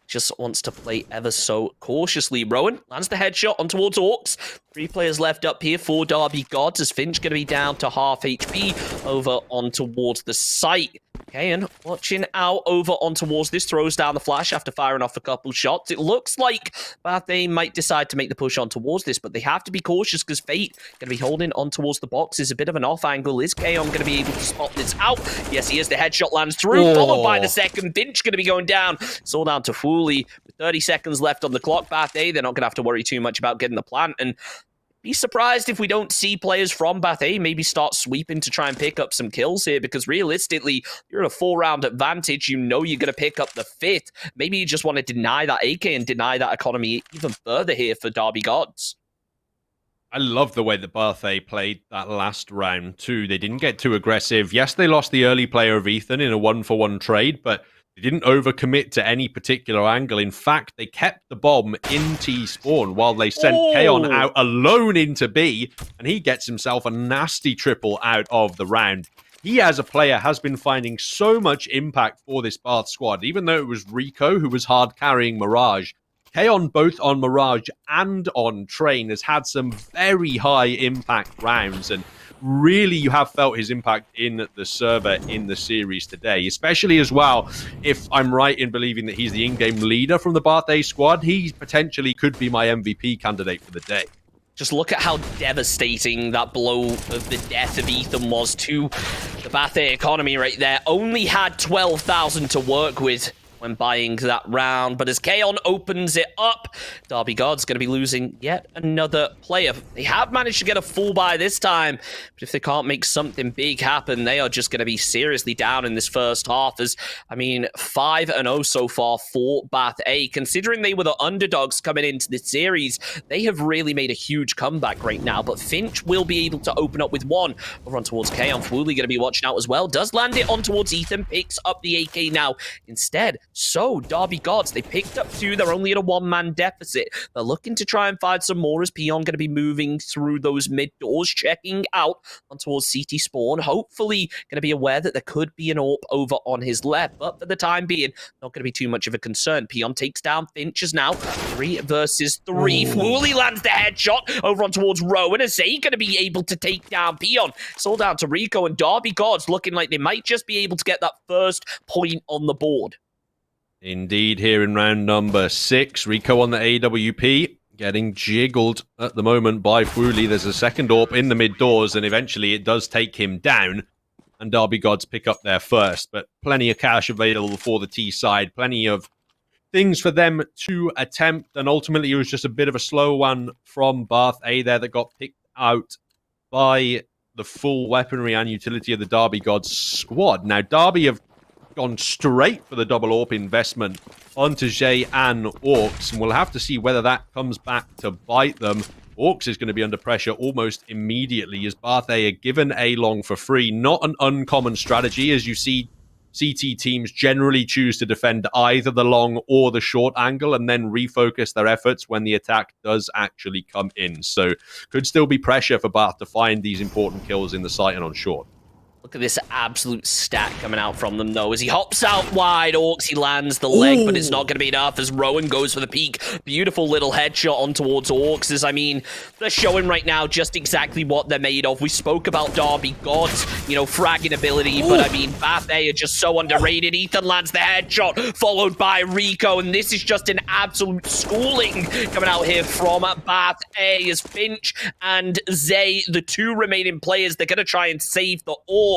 Just wants to play ever so cautiously. Rowan lands the headshot on towards Orcs. 3 players left up here for Derby Gods, as Finch going to be down to half HP over on towards the site. Kayan watching out over on towards this, throws down the flash after firing off a couple shots. It looks like Bath A might decide to make the push on towards this, but they have to be cautious because Fate going to be holding on towards the box. Is a bit of an off angle. Is Kayan going to be able to spot this out? Yes, he is. The headshot lands through, followed by the second. Finch going to be going down. It's all down to Fwooly. With 30 seconds left on the clock, Bath A, they're not going to have to worry too much about getting the plant, and be surprised if we don't see players from Bath A maybe start sweeping to try and pick up some kills here, because realistically, you're at a 4-round advantage. You know you're going to pick up the 5th. Maybe you just want to deny that AK and deny that economy even further here for Derby Gods. I love the way that Bath A played that last round too. They didn't get too aggressive. Yes, they lost the early player of Ethan in a 1-for-1 trade, but they didn't overcommit to any particular angle. In fact, they kept the bomb in T spawn while they sent Kaon out alone into B, and he gets himself a nasty triple out of the round. He, as a player, has been finding so much impact for this Bath squad. Even though it was Rico who was hard carrying Mirage, Kaon, both on Mirage and on Train, has had some very high impact rounds, and really you have felt his impact in the server in the series today, especially as well, if I'm right in believing that he's the in-game leader from the Bath A squad, he potentially could be my MVP candidate for the day. Just look at how devastating that blow of the death of Ethan was to the Bathe economy right there. Only had 12,000 to work with when buying that round. But as Kaon opens it up, Derby God's going to be losing yet another player. They have managed to get a full buy this time, but if they can't make something big happen, they are just going to be seriously down in this first half. As, I mean, 5-0 so far for Bath A. Considering they were the underdogs coming into this series, they have really made a huge comeback right now. But Finch will be able to open up with one over on towards Kaon. Fwooly going to be watching out as well. Does land it on towards Ethan, picks up the AK now instead. So, Derby Gods, they picked up 2. They're only at a 1-man deficit. They're looking to try and find some more as Peon going to be moving through those mid doors, checking out on towards CT Spawn. Hopefully, going to be aware that there could be an AWP over on his left. But for the time being, not going to be too much of a concern. Peon takes down Finch's now. 3 versus 3. Fwooly lands the headshot over on towards Rowan. Is he going to be able to take down Peon? It's all down to Rico, and Derby Gods looking like they might just be able to get that first point on the board. Indeed, here in round number 6, Rico on the AWP, getting jiggled at the moment by Fwooly. There's a second AWP in the mid doors, and eventually it does take him down, and Derby Gods pick up there first. But plenty of cash available for the T side, plenty of things for them to attempt, and ultimately it was just a bit of a slow one from Bath A there that got picked out by the full weaponry and utility of the Derby Gods squad. Now, Derby have gone straight for the double AWP investment onto Jay and Orcs, and we'll have to see whether that comes back to bite them. Orcs is going to be under pressure almost immediately as Bath A are given A long for free. Not an uncommon strategy, as you see CT teams generally choose to defend either the long or the short angle and then refocus their efforts when the attack does actually come in. So could still be pressure for Bath to find these important kills in the site and on short. Look at this absolute stack coming out from them, though. As he hops out wide, Orcs, he lands the leg, but it's not going to be enough as Rowan goes for the peak. Beautiful little headshot on towards Orcs. As, I mean, they're showing right now just exactly what they're made of. We spoke about Derby Gods, you know, fragging ability, but, I mean, Bath A are just so underrated. Ethan lands the headshot, followed by Rico, and this is just an absolute schooling coming out here from Bath A as Finch and Zay, the 2 remaining players, they're going to try and save the AWP.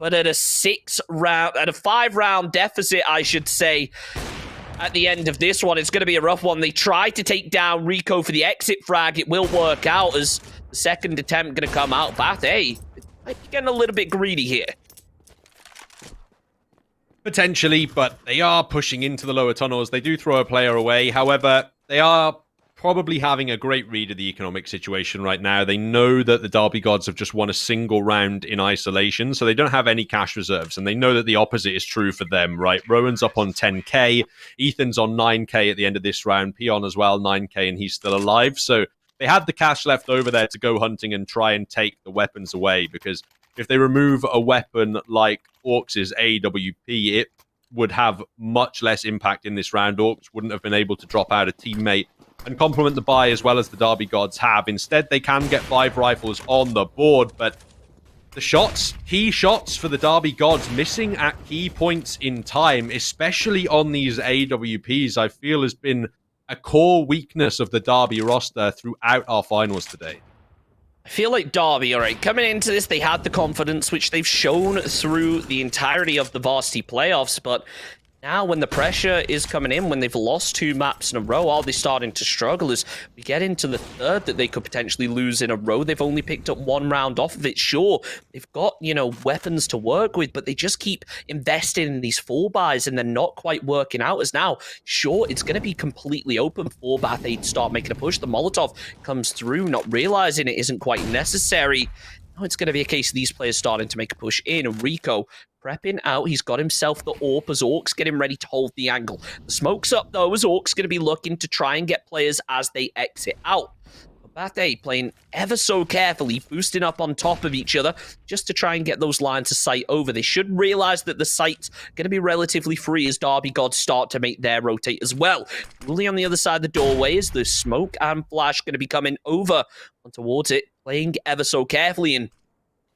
But at a 5-round deficit, I should say, at the end of this one, it's going to be a rough one. They try to take down Rico for the exit frag. It will work out as the second attempt going to come out. Bath A might be getting a little bit greedy here. Potentially, but they are pushing into the lower tunnels. They do throw a player away. However, they are probably having a great read of the economic situation right now. They know that the Derby Gods have just won a single round in isolation, so they don't have any cash reserves, and they know that the opposite is true for them, right? Rowan's up on 10k, Ethan's on 9k at the end of this round, Peon as well, 9k, and he's still alive, so they have the cash left over there to go hunting and try and take the weapons away, because if they remove a weapon like Orcs' AWP, it would have much less impact in this round. Orcs wouldn't have been able to drop out a teammate and complement the buy as well as the Derby Gods have. Instead, they can get 5 rifles on the board, but the shots, key shots for the Derby Gods, missing at key points in time, especially on these AWPs, I feel has been a core weakness of the Derby roster throughout our finals today. I feel like Derby, all right, coming into this, they had the confidence, which they've shown through the entirety of the Varsity playoffs, but now, when the pressure is coming in, when they've lost 2 maps in a row, are they starting to struggle? As we get into the third that they could potentially lose in a row, they've only picked up 1 round off of it. Sure, they've got, you know, weapons to work with, but they just keep investing in these full buys and they're not quite working out. As now, sure, it's going to be completely open for Bath A to start making a push. The Molotov comes through, not realizing it isn't quite necessary. Now it's going to be a case of these players starting to make a push in. Rico prepping out. He's got himself the AWP as Orcs getting ready to hold the angle. The smoke's up, though, as Orcs going to be looking to try and get players as they exit out. Bath A playing ever so carefully, boosting up on top of each other just to try and get those lines of sight over. They should realize that the site's going to be relatively free as Derby Gods start to make their rotate as well. Really on the other side of the doorway is the smoke and flash going to be coming over and towards it, playing ever so carefully. And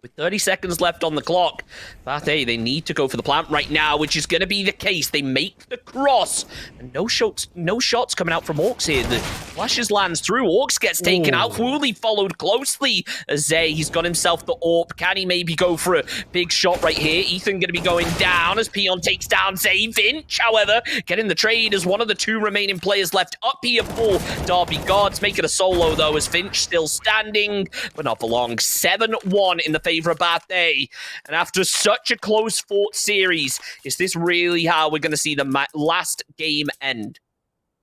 with 30 seconds left on the clock, Bath A, they need to go for the plant right now, which is going to be the case. They make the cross, and no shots coming out from Orcs here. The Flashes lands through. Orcs gets taken out. Wooly followed closely. Zay, he's got himself the AWP. Can he maybe go for a big shot right here? Ethan going to be going down as Peon takes down Zay. Finch, however, getting the trade as one of the two remaining players left up here for Derby Gods. Making a solo, though, as Finch still standing, but not for long. 7-1 in the favor of Bathay. And after such a close-fought series, is this really how we're going to see the last game end?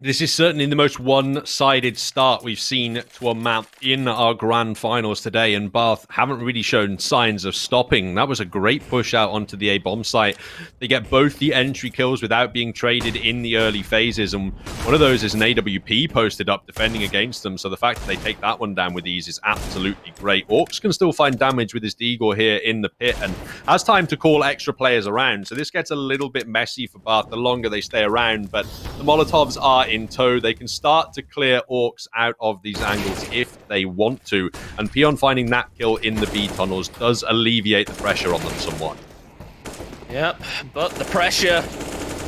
This is certainly the most one-sided start we've seen to a map in our grand finals today, and Bath haven't really shown signs of stopping. That was a great push out onto the A-bomb site. They get both the entry kills without being traded in the early phases, and one of those is an AWP posted up defending against them, so the fact that they take that one down with ease is absolutely great. Orcs can still find damage with his Deagle here in the pit, and has time to call extra players around, so this gets a little bit messy for Bath the longer they stay around, but the Molotovs are in tow. They can start to clear Orcs out of these angles if they want to, and Peon finding that kill in the B tunnels does alleviate the pressure on them somewhat. Yep, but the pressure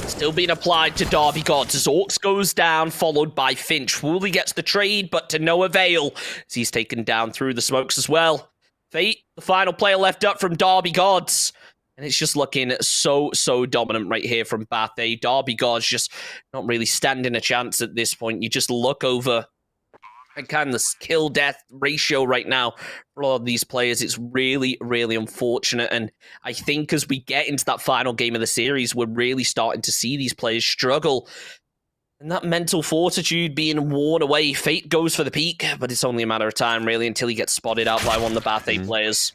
still being applied to Derby Gods as Orcs goes down, followed by Finch. Wooly gets the trade, but to no avail as he's taken down through the smokes as well. Fate, the final player left up from Derby Gods. And it's just looking so dominant right here from Bathay. Derby Gods just not really standing a chance at this point. You just look over and kind of the kill-death ratio right now for a lot of these players. It's really unfortunate. And I think as we get into that final game of the series, we're really starting to see these players struggle. And that mental fortitude being worn away. Fate goes for the peak, but it's only a matter of time, really, until he gets spotted out by one of the Bathay players.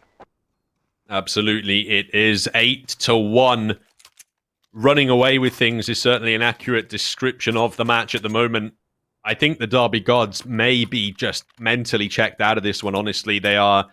Absolutely, it is 8-1. Running away with things is certainly an accurate description of the match at the moment. I think the Derby Gods may be just mentally checked out of this one, honestly. They are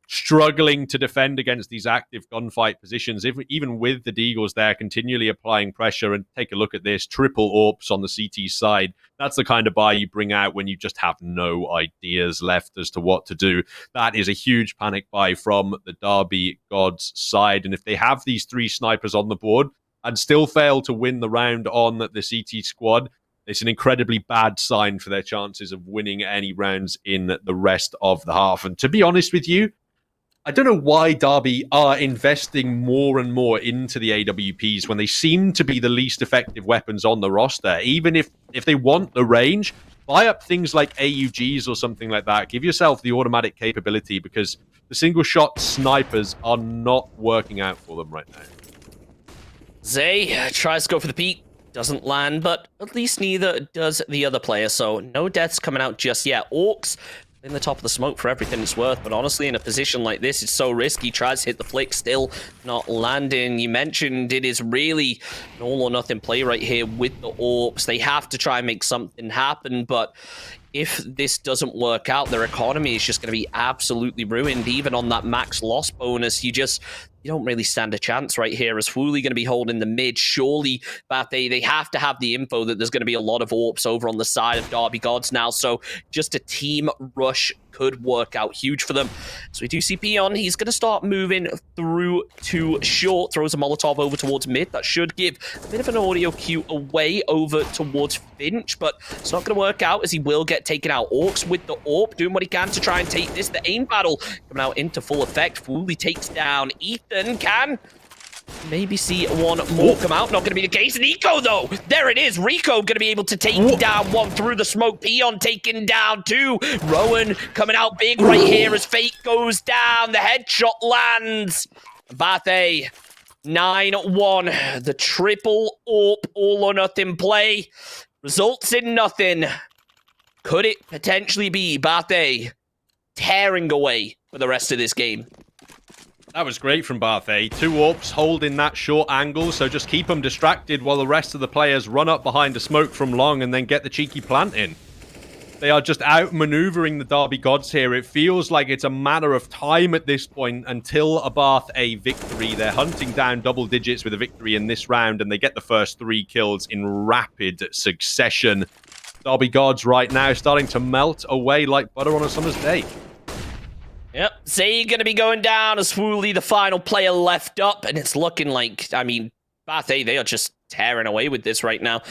struggling to defend against these active gunfight positions, even with the Deagles there continually applying pressure. And take a look at this, triple AWPs on the CT side. That's the kind of buy you bring out when you just have no ideas left as to what to do. That is a huge panic buy from the Derby Gods side. And if they have these three snipers on the board and still fail to win the round on the CT squad, it's an incredibly bad sign for their chances of winning any rounds in the rest of the half. And to be honest with you, I don't know why Derby are investing more and more into the AWPs when they seem to be the least effective weapons on the roster. Even if they want the range, buy up things like AUGs or something like that. Give yourself the automatic capability, because the single-shot snipers are not working out for them right now. Zay tries to go for the peak. Doesn't land, but at least neither does the other player, so no deaths coming out just yet. Orcs in the top of the smoke for everything it's worth, but honestly, in a position like this, it's so risky. Tries to hit the flick, still not landing. You mentioned it is really an all-or-nothing play right here with the AWPs. They have to try and make something happen, but if this doesn't work out, their economy is just going to be absolutely ruined. Even on that max loss bonus, you don't really stand a chance right here. Is Wooly going to be holding the mid? Surely, but they have to have the info that there's going to be a lot of AWPs over on the side of Derby Gods now. So just a team rush could work out huge for them. So we do see Peon. He's going to start moving through to short. Throws a Molotov over towards mid. That should give a bit of an audio cue away over towards Finch, but it's not going to work out as he will get taken out. Orcs with the AWP, doing what he can to try and take this. The aim battle coming out into full effect. Wooly takes down Ethan. Can maybe see one more come out. Not going to be the case. Nico, though. There it is. Rico going to be able to take down one through the smoke. Peon taking down two. Rowan coming out big right here as Fate goes down. The headshot lands. Bathay 9-1. The triple AWP all-or-nothing play results in nothing. Could it potentially be Bathay tearing away for the rest of this game? That was great from Bathay. Two AWPs holding that short angle, so just keep them distracted while the rest of the players run up behind the smoke from long and then get the cheeky plant in. They are just outmaneuvering the Derby Gods here. It feels like it's a matter of time at this point until a Bath a victory. They're hunting down double digits with a victory in this round, and they get the first 3 kills in rapid succession. Derby Gods right now starting to melt away like butter on a summer's day. Yep, Zay going to be going down as Wooly, the final player left up, and it's looking like, I mean, Bathay, they are just tearing away with this right now.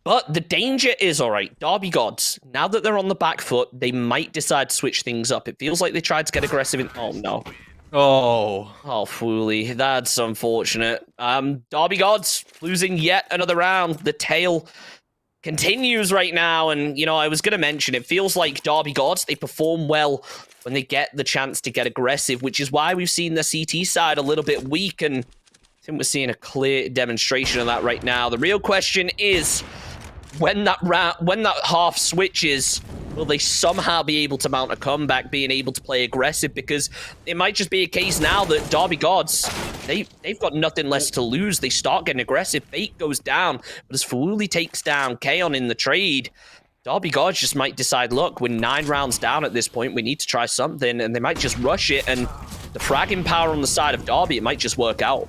But the danger is, all right, Derby Gods, now that they're on the back foot, they might decide to switch things up. It feels like they tried to get aggressive in... Oh, no. Oh. Oh, Fooly. That's unfortunate. Derby Gods losing yet another round. The tail continues right now. And, you know, I was going to mention, it feels like Derby Gods, they perform well when they get the chance to get aggressive, which is why we've seen the CT side a little bit weak. And I think we're seeing a clear demonstration of that right now. The real question is, when that half switches, will they somehow be able to mount a comeback, being able to play aggressive? Because it might just be a case now that Derby Gods, they've got nothing less to lose. They start getting aggressive. Fate goes down. But as Fawuli takes down Kaon in the trade, Derby Gods just might decide, look, we're 9 rounds down at this point. We need to try something. And they might just rush it. And the fragging power on the side of Derby, it might just work out.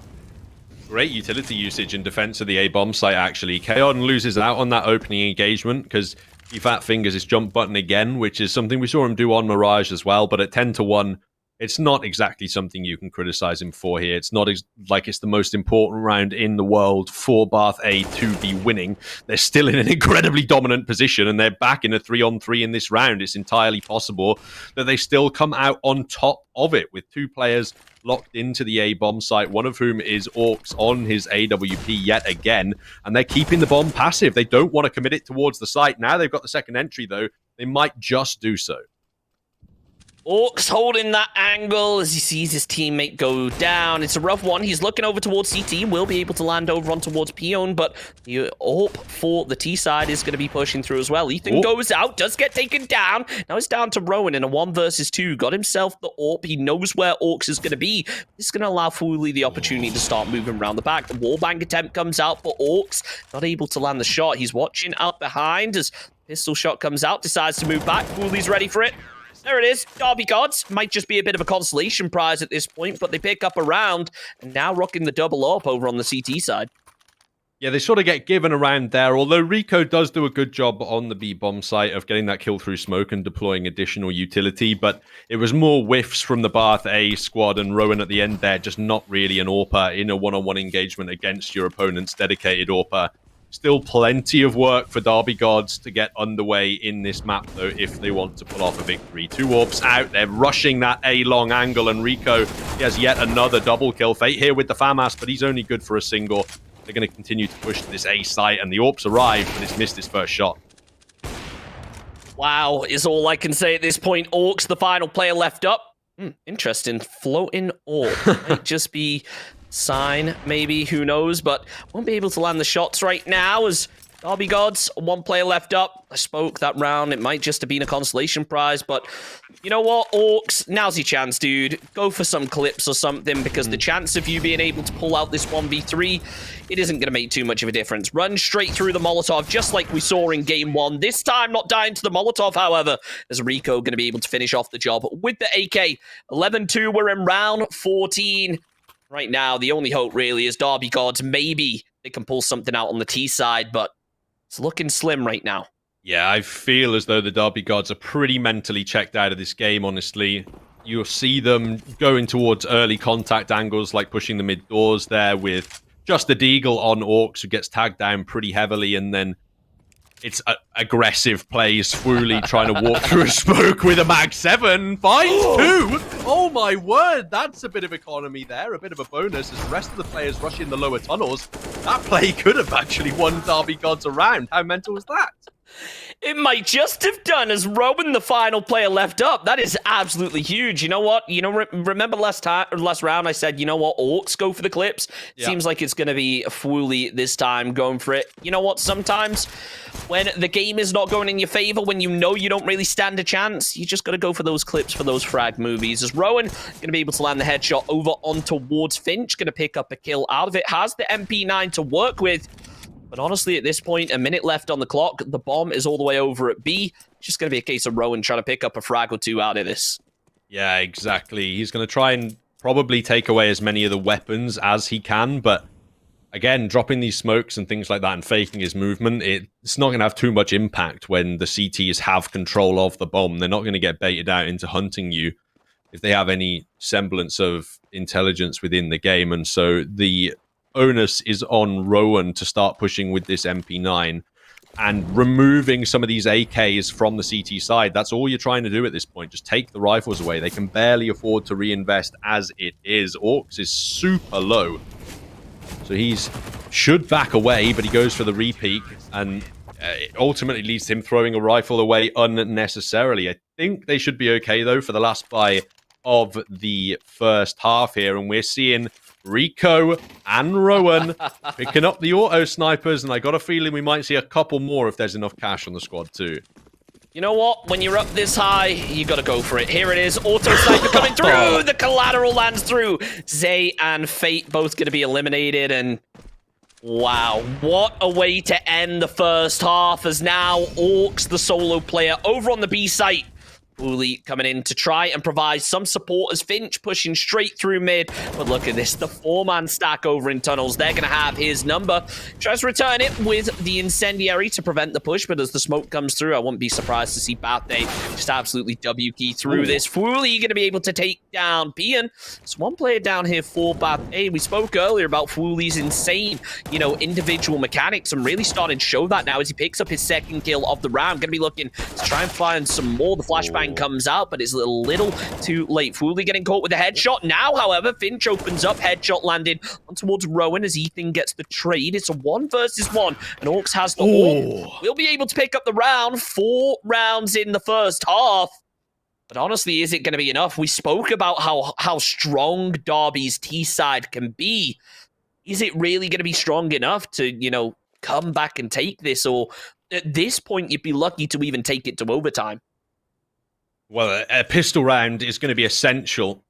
Great utility usage in defense of the A-bomb site, actually. Kaon loses out on that opening engagement because he fat fingers his jump button again, which is something we saw him do on Mirage as well. But at 10-1, it's not exactly something you can criticize him for here. It's not like it's the most important round in the world for Bath A to be winning. They're still in an incredibly dominant position, and they're back in a 3-on-3 in this round. It's entirely possible that they still come out on top of it with 2 players locked into the A-bomb site, one of whom is Orcs on his AWP yet again, and they're keeping the bomb passive. They don't want to commit it towards the site. Now they've got the second entry, though. They might just do so. Orcs holding that angle as he sees his teammate go down. It's a rough one. He's looking over towards CT. Will be able to land over on towards Peon, but the AWP for the T side is going to be pushing through as well. Ethan goes out, does get taken down. Now it's down to Rowan in a 1 versus 2. Got himself the AWP. He knows where Orcs is going to be. This is going to allow Fooly the opportunity to start moving around the back. The wallbang attempt comes out for Orcs. Not able to land the shot. He's watching out behind as pistol shot comes out. Decides to move back. Fooly's ready for it. There it is. Derby Gods might just be a bit of a consolation prize at this point, but they pick up a round and now rocking the double up over on the CT side. Yeah, they sort of get given around there, although Rico does do a good job on the B-bomb site of getting that kill through smoke and deploying additional utility, but it was more whiffs from the Bath A squad, and Rowan at the end there, just not really an AWPer in a one-on-one engagement against your opponent's dedicated AWPer. Still plenty of work for Derby Gods to get underway in this map, though, if they want to pull off a victory. 2 AWPs out. They're rushing that A-long angle, and Rico, he has yet another double kill. Fate here with the FAMAS, but he's only good for a single. They're going to continue to push to this A site, and the AWP's arrived, but it's missed his first shot. Wow, is all I can say at this point. Orcs, the final player left up. Interesting. Floating AWP. Might just be sign, maybe, who knows, but won't be able to land the shots right now as Derby Gods, 1 player left up. I spoke that round. It might just have been a consolation prize, but you know what, Orcs, now's your chance, dude. Go for some clips or something, because the chance of you being able to pull out this 1v3, it isn't going to make too much of a difference. Run straight through the Molotov, just like we saw in game 1. This time, not dying to the Molotov, however, as Rico going to be able to finish off the job with the AK. 11-2, we're in round 14. Right now, the only hope really is Derby Gods. Maybe they can pull something out on the T side, but it's looking slim right now. Yeah, I feel as though the Derby Gods are pretty mentally checked out of this game, honestly. You'll see them going towards early contact angles, like pushing the mid doors there with just the Deagle on Orcs, who gets tagged down pretty heavily, and then it's aggressive plays. Fooly trying to walk through a smoke with a Mag 7. Finds 2! Oh my word, that's a bit of economy there, a bit of a bonus as the rest of the players rush in the lower tunnels. That play could have actually won Derby Gods around. How mental was that? It might just have done, as Rowan, the final player, left up. That is absolutely huge. You know what? You know, remember last round I said, you know what, Orcs go for the clips? Yeah. Seems like it's going to be Fooly this time going for it. You know what? Sometimes when the game is not going in your favor, when you know you don't really stand a chance, you just got to go for those clips, for those frag movies. As Rowan going to be able to land the headshot over on towards Finch, going to pick up a kill out of it. Has the MP9 to work with. But honestly, at this point, a minute left on the clock. The bomb is all the way over at B. It's just going to be a case of Rowan trying to pick up a frag or 2 out of this. Yeah, exactly. He's going to try and probably take away as many of the weapons as he can, but again, dropping these smokes and things like that and faking his movement, it's not going to have too much impact when the CTs have control of the bomb. They're not going to get baited out into hunting you if they have any semblance of intelligence within the game, and so the onus is on Rowan to start pushing with this MP9 and removing some of these AKs from the CT side. That's all you're trying to do at this point. Just take the rifles away. They can barely afford to reinvest as it is. Orcs is super low. So he's should back away, but he goes for the repeat, and it ultimately leads to him throwing a rifle away unnecessarily. I think they should be okay, though, for the last buy of the first half here, and we're seeing Rico and Rowan picking up the auto snipers, and I got a feeling we might see a couple more if there's enough cash on the squad too. You know what? When you're up this high, you gotta go for it. Here it is. Auto sniper coming through. The collateral lands through. Zay and Fate both gonna be eliminated, and wow, what a way to end the first half, as now Orcs, the solo player, over on the B site. Uli coming in to try and provide some support as Finch pushing straight through mid. But look at this, the 4-man stack over in tunnels. They're going to have his number. Tries to return it with the incendiary to prevent the push, but as the smoke comes through, I wouldn't be surprised to see Bathe just absolutely W-key through this. Fuli going to be able to take down Pian. It's one player down here for Bathe. We spoke earlier about Fuli's insane, individual mechanics, and really starting to show that now as he picks up his second kill of the round. Going to be looking to try and find some more. The flashbang comes out, but it's a little too late. Fuli getting caught with a headshot. Now, however, Finch opens up. Headshot landed on towards Rowan as Ethan gets the trade. It's a 1 versus 1, and Orcs has the AUE. We'll be able to pick up the round. 4 rounds in the first half. But honestly, is it going to be enough? We spoke about how strong Derby's T side can be. Is it really going to be strong enough to, come back and take this? Or at this point, you'd be lucky to even take it to overtime. Well, a pistol round is going to be essential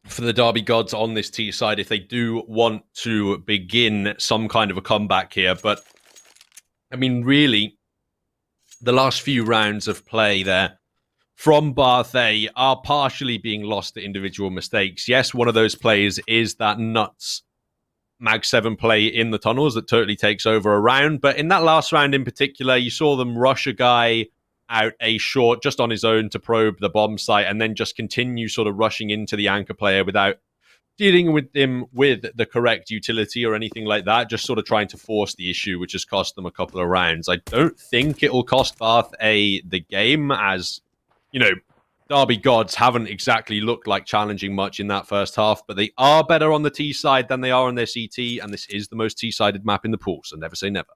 for the Derby Gods on this T side if they do want to begin some kind of a comeback here. But, I mean, really, the last few rounds of play there from Barthay are partially being lost to individual mistakes. Yes, one of those plays is that nuts Mag 7 play in the tunnels that totally takes over a round. But in that last round in particular, you saw them rush a guy out a short just on his own to probe the bomb site, and then just continue sort of rushing into the anchor player without dealing with him with the correct utility or anything like that, just sort of trying to force the issue, which has cost them a couple of rounds. I don't think it'll cost Bath the game, as, Derby Gods haven't exactly looked like challenging much in that first half, but they are better on the T side than they are on their CT, and this is the most T-sided map in the pool, so never say never.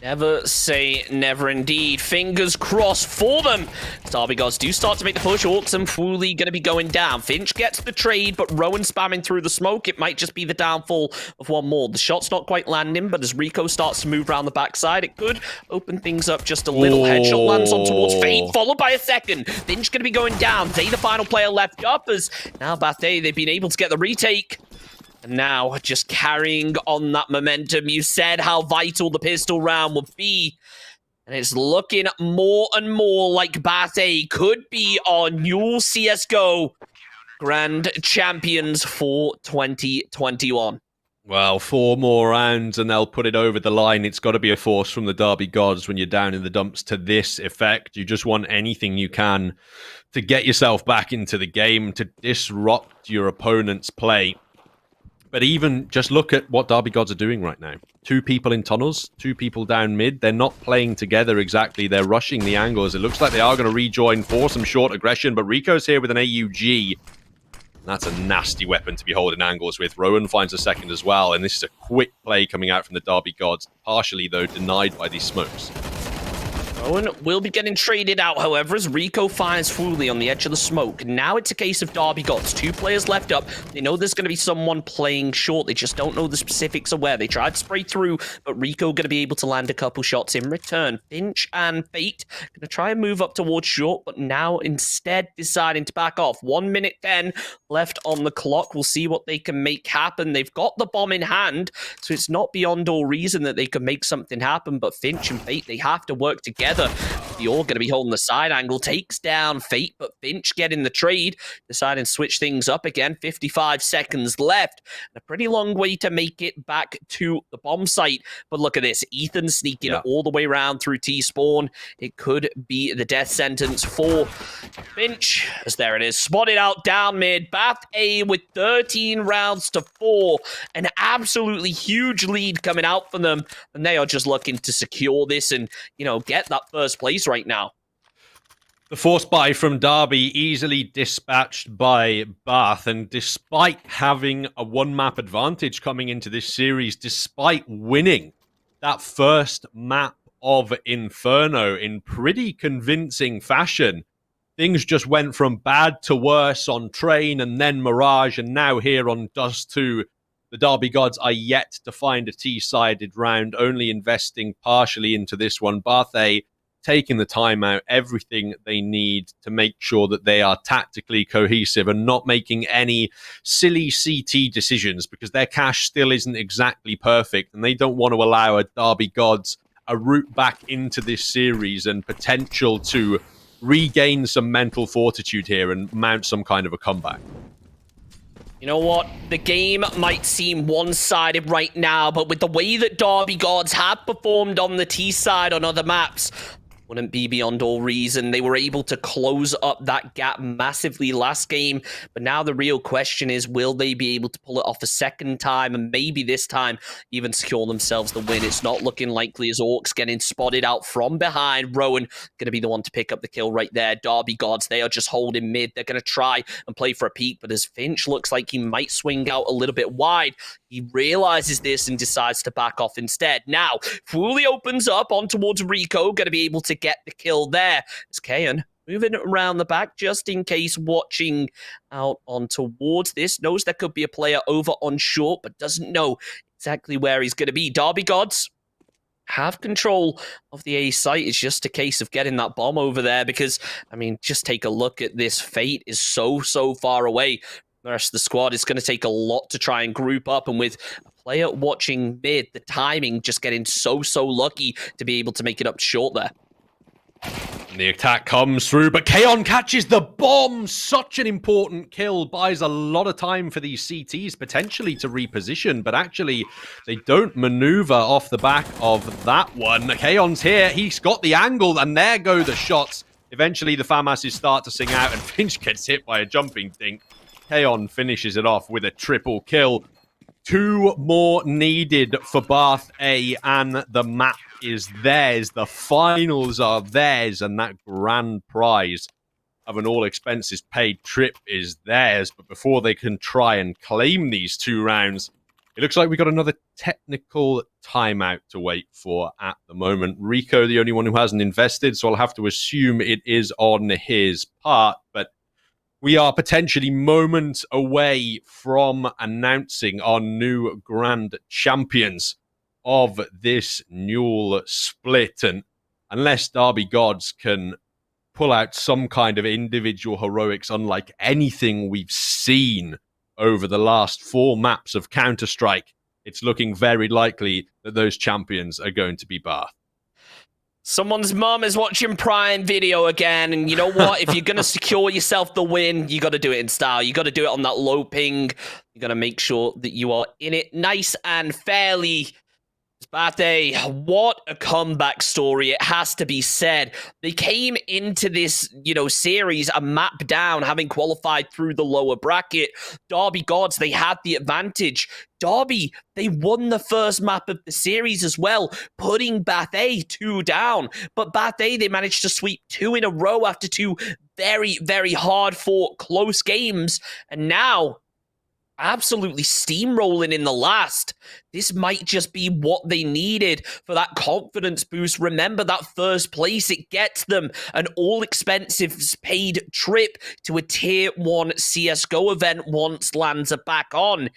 Never say never indeed. Fingers crossed for them. Derby Gods do start to make the push. Orcs and Fuli going to be going down. Finch gets the trade, but Rowan spamming through the smoke. It might just be the downfall of one more. The shot's not quite landing, but as Rico starts to move around the backside, it could open things up just a little. Headshot lands on towards Fate, followed by a second. Finch going to be going down. Zay, the final player left up, as now Bathe, they've been able to get the retake. And now, just carrying on that momentum, you said how vital the pistol round would be. And it's looking more and more like Bathe could be our new CSGO Grand Champions for 2021. Well, 4 more rounds and they'll put it over the line. It's got to be a force from the Derby Gods when you're down in the dumps to this effect. You just want anything you can to get yourself back into the game, to disrupt your opponent's play. But even just look at what Derby Gods are doing right now. 2 people in tunnels, 2 people down mid. They're not playing together exactly. They're rushing the angles. It looks like they are going to rejoin for some short aggression, but Rico's here with an AUG. That's a nasty weapon to be holding angles with. Rowan finds a second as well, and this is a quick play coming out from the Derby Gods, partially, though, denied by these smokes. Rowan will be getting traded out, however, as Rico finds Fuli on the edge of the smoke. Now it's a case of Derby Gods. 2 players left up. They know there's going to be someone playing short. They just don't know the specifics of where. They tried to spray through, but Rico going to be able to land a couple shots in return. Finch and Fate going to try and move up towards short, but now instead deciding to back off. 1 minute 10 left on the clock. We'll see what they can make happen. They've got the bomb in hand, so it's not beyond all reason that they can make something happen, but Finch and Fate, they have to work together. You're going to be holding the side angle, takes down Fate, but Finch getting the trade, deciding to switch things up again. 55 seconds left. A pretty long way to make it back to the bomb site. But look at this. Ethan sneaking all the way around through T-spawn. It could be the death sentence for Finch. As there it is. Spotted out down mid. Bath A with 13 rounds to 4. An absolutely huge lead coming out for them. And they are just looking to secure this and, you know, get that first place right now. The force buy from Derby easily dispatched by Bath, and despite having a one-map advantage coming into this series, despite winning that first map of Inferno in pretty convincing fashion, things just went from bad to worse on Train and then Mirage, and now here on Dust 2. The Derby Gods are yet to find a T-sided round, only investing partially into this one. Bath A taking the time out, everything they need to make sure that they are tactically cohesive and not making any silly CT decisions, because their cash still isn't exactly perfect, and they don't want to allow a Derby Gods a route back into this series and potential to regain some mental fortitude here and mount some kind of a comeback. You know what? The game might seem one-sided right now, but with the way that Derby Gods have performed on the T side on other maps, wouldn't be beyond all reason. They were able to close up that gap massively last game, but now the real question is, will they be able to pull it off a second time, and maybe this time even secure themselves the win? It's not looking likely, as Orcs getting spotted out from behind. Rowan going to be the one to pick up the kill right there. Derby Gods, they are just holding mid. They're going to try and play for a peek, but as Finch looks like he might swing out a little bit wide, he realizes this and decides to back off instead. Now, fully opens up on towards Rico, going to be able to get the kill there. As Kayan moving around the back just in case, watching out on towards this. Knows there could be a player over on short, but doesn't know exactly where he's going to be. Derby Gods have control of the A site. It's just a case of getting that bomb over there, because, I mean, just take a look at this. Fate is so far away. The rest of the squad is going to take a lot to try and group up, and with a player watching mid, the timing just getting so lucky to be able to make it up short there. And the attack comes through, but Kaon catches the bomb. Such an important kill. Buys a lot of time for these CTs potentially to reposition, but actually they don't maneuver off the back of that one. Kaon's here. He's got the angle, and there go the shots. Eventually the FAMASs start to sing out, and Finch gets hit by a jumping dink. Kaon finishes it off with a triple kill. 2 more needed for Bath A, and the map is theirs. The finals are theirs, and that grand prize of an all-expenses-paid trip is theirs. But before they can try and claim these 2 rounds, it looks like we got another technical timeout to wait for at the moment. Rico, the only one who hasn't invested, so I'll have to assume it is on his part, but we are potentially moments away from announcing our new grand champions of this Newell split. And unless Derby Gods can pull out some kind of individual heroics unlike anything we've seen over the last 4 maps of Counter-Strike, it's looking very likely that those champions are going to be Bath. Someone's mum is watching Prime Video again, and you know what? If you're going to secure yourself the win, you got to do it in style. You got to do it on that low ping. You got to make sure that you are in it nice and fairly. Bate, what a comeback story, it has to be said. They came into this, series a map down, having qualified through the lower bracket. Derby Gods, they had the advantage. Derby, they won the first map of the series as well, putting Bath A 2 down. But Bath A, they managed to sweep 2 in a row after 2 very hard-fought close games. And now, absolutely steamrolling in the last. This might just be what they needed for that confidence boost. Remember, that first place, it gets them an all-expenses paid trip to a Tier 1 CSGO event once lands are back on.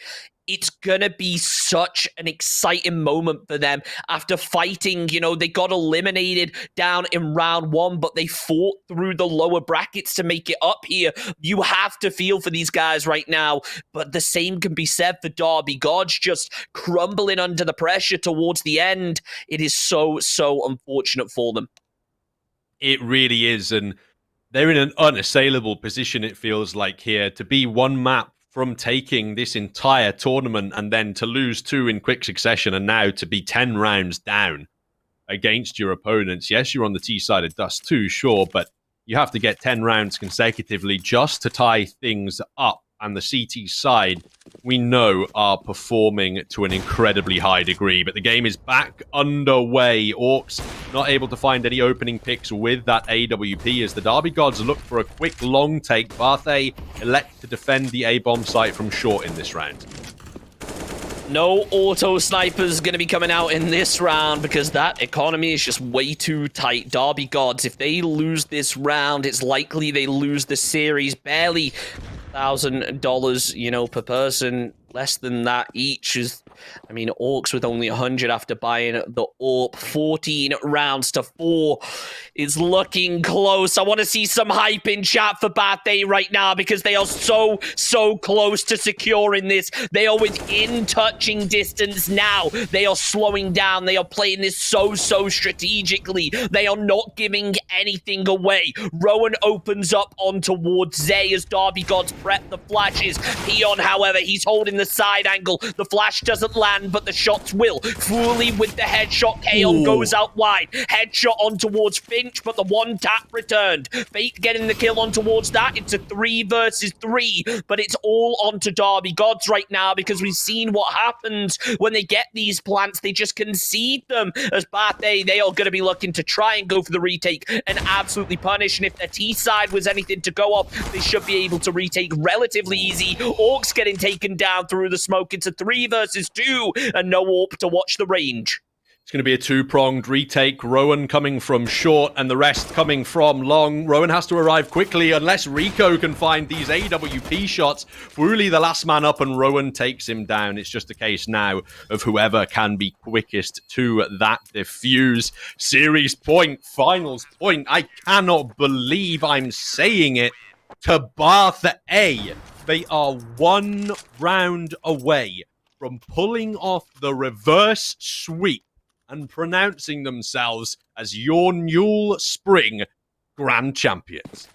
It's gonna be such an exciting moment for them after fighting. They got eliminated down in round 1, but they fought through the lower brackets to make it up here. You have to feel for these guys right now, but the same can be said for Derby Gods, just crumbling under the pressure towards the end. It is so unfortunate for them. It really is, and they're in an unassailable position, it feels like, here, to be one map from taking this entire tournament and then to lose 2 in quick succession and now to be 10 rounds down against your opponents. Yes, you're on the T side of Dust too, sure, but you have to get 10 rounds consecutively just to tie things up. And the CT side, we know, are performing to an incredibly high degree. But the game is back underway. Orcs not able to find any opening picks with that AWP as the Derby Gods look for a quick long take. Barthay elect to defend the A-bomb site from short in this round. No auto snipers going to be coming out in this round because that economy is just way too tight. Derby Gods, if they lose this round, it's likely they lose the series. Barely $1,000, you know, per person. Less than that each is, I mean, Orcs with only 100 after buying the AWP. 14 rounds to 4 is looking close. I want to see some hype in chat for Bathe right now because they are so close to securing this. They are within touching distance now. They are slowing down. They are playing this so strategically. They are not giving anything away. Rowan opens up on towards Zay as Derby Gods prep the flashes. Peon, however, he's holding the side angle. The flash doesn't land, but the shots will. Fully with the headshot. Kaon goes out wide. Headshot on towards Finch, but the one tap returned. Fate getting the kill on towards that. It's a 3 versus 3, but it's all onto Derby Gods right now because we've seen what happens when they get these plants. They just concede them. As Bathe, they are going to be looking to try and go for the retake and absolutely punish. And if their T side was anything to go off, they should be able to retake relatively easy. Orcs getting taken down through the smoke. It's a 3 versus 2 and no AWP to watch the range. It's going to be a 2-pronged retake. Rowan coming from short and the rest coming from long. Rowan has to arrive quickly unless Rico can find these AWP shots. Wooly the last man up and Rowan takes him down. It's just a case now of whoever can be quickest to that defuse. Series point, finals point. I cannot believe I'm saying it. To Bath A. They are 1 round away from pulling off the reverse sweep and pronouncing themselves as your Newell Spring Grand Champions.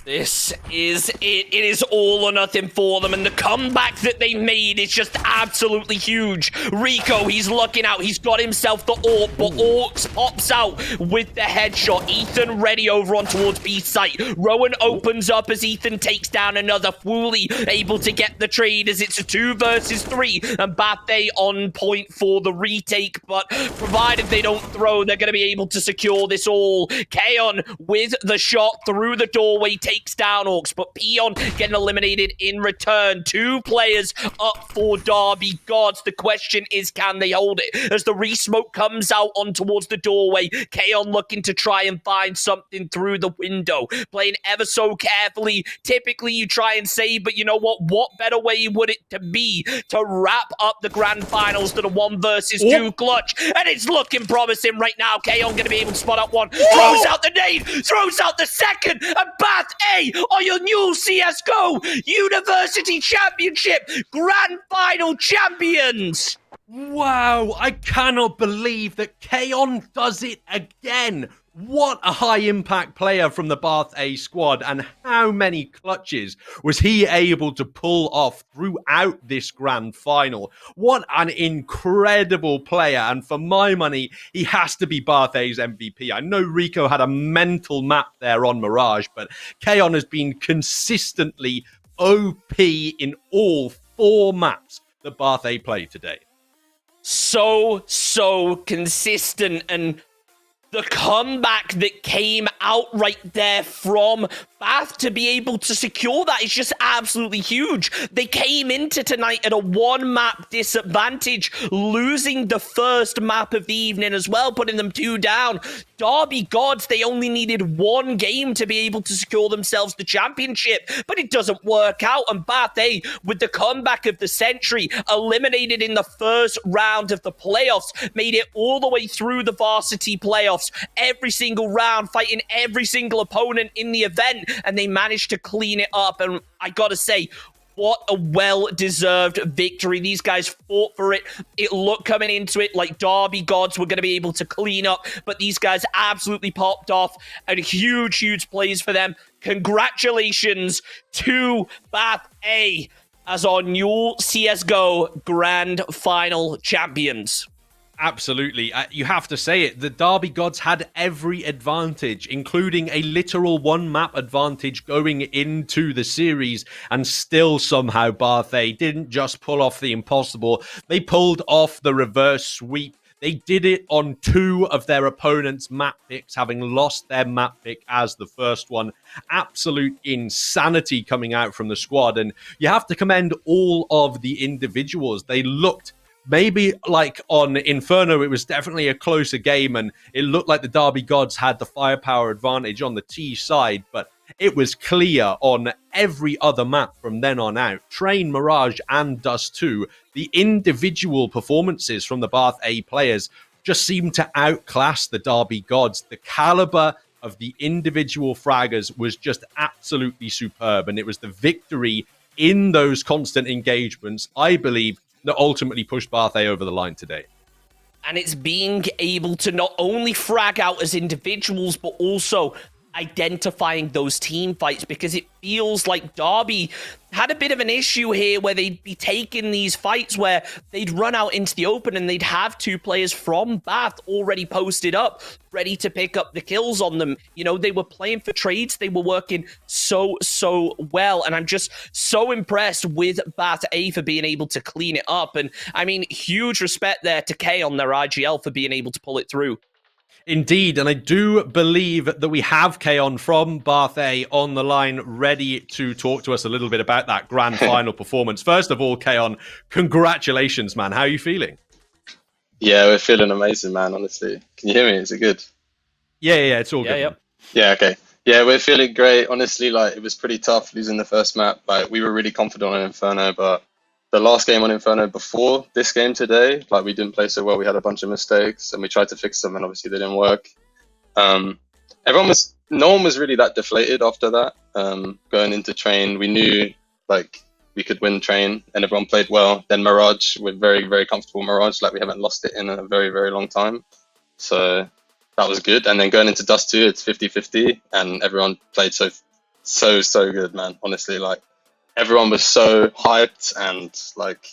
This is it. It is all or nothing for them, and the comeback that they made is just absolutely huge. Rico, he's looking out. He's got himself the AWP, but Orcs pops out with the headshot. Ethan ready over on towards B site. Rowan opens up as Ethan takes down another. Wooly able to get the trade as it's a 2 versus 3, and Bathe on point for the retake, but provided they don't throw, they're going to be able to secure this all. Kaon with the shot through the doorway takes down Orcs, but Peon getting eliminated in return. 2 players up for Derby Gods. The question is, can they hold it? As the re-smoke comes out on towards the doorway, Kaon looking to try and find something through the window. Playing ever so carefully. Typically, you try and save, but you know what? What better way would it to be to wrap up the grand finals than a 1 versus 2 clutch? And it's looking promising right now. Kaon going to be able to spot out one. Throws out the nade. Throws out the second. And Bath A are your new CSGO University Championship Grand Final champions. Wow, I cannot believe that Kaon does it again. What a high-impact player from the Bath A squad, and how many clutches was he able to pull off throughout this grand final? What an incredible player, and for my money, he has to be Bath A's MVP. I know Rico had a mental map there on Mirage, but Kaon has been consistently OP in all 4 maps that Bath A played today. So consistent, and the comeback that came out right there from Bath to be able to secure that is just absolutely huge. They came into tonight at a 1-map disadvantage, losing the first map of the evening as well, putting them 2 down. Derby Gods, they only needed 1 game to be able to secure themselves the championship, but it doesn't work out. And Bath A, with the comeback of the century, eliminated in the first round of the playoffs, made it all the way through the varsity playoffs, every single round, fighting every single opponent in the event, and they managed to clean it up. And I gotta say, what a well-deserved victory. These guys fought for it. It looked coming into it like Derby Gods were going to be able to clean up, but these guys absolutely popped off, and huge plays for them. Congratulations to Bath A as our new CSGO Grand Final champions. Absolutely. You have to say it. The Derby Gods had every advantage, including a literal one-map advantage going into the series, and still somehow Bath A didn't just pull off the impossible. They pulled off the reverse sweep. They did it on 2 of their opponents' map picks, having lost their map pick as the first one. Absolute insanity coming out from the squad, and you have to commend all of the individuals. They looked maybe like on Inferno, it was definitely a closer game, and it looked like the Derby Gods had the firepower advantage on the T side, but it was clear on every other map from then on out. Train, Mirage, and Dust 2, the individual performances from the Bath A players just seemed to outclass the Derby Gods. The caliber of the individual fraggers was just absolutely superb, and it was the victory in those constant engagements, I believe, that ultimately pushed Bath A over the line today. And it's being able to not only frag out as individuals, but also identifying those team fights, because it feels like Derby had a bit of an issue here where they'd be taking these fights where they'd run out into the open and they'd have 2 players from Bath already posted up, ready to pick up the kills on them. You know, they were playing for trades. They were working so well. And I'm just so impressed with Bath A for being able to clean it up. And I mean, huge respect there to K on their IGL for being able to pull it through. Indeed, and I do believe that we have Kaon from Bath A on the line ready to talk to us a little bit about that grand final performance. First of all, Kaon, congratulations, man. How are you feeling? Yeah, we're feeling amazing, man, honestly. Can you hear me? Is it good? Yeah, it's all good. Yeah, okay. Yeah, we're feeling great. Honestly, like, it was pretty tough losing the first map. Like, we were really confident on Inferno, but the last game on Inferno before this game today, like, we didn't play so well. We had a bunch of mistakes, and we tried to fix them, and obviously they didn't work. No one was really that deflated after that. Going into Train, we knew, like, we could win Train, and everyone played well. Then Mirage, we're very comfortable Mirage. Like, we haven't lost it in a very long time. So that was good. And then going into Dust 2, it's 50-50, and everyone played so good, man. Honestly, like, everyone was so hyped, and like,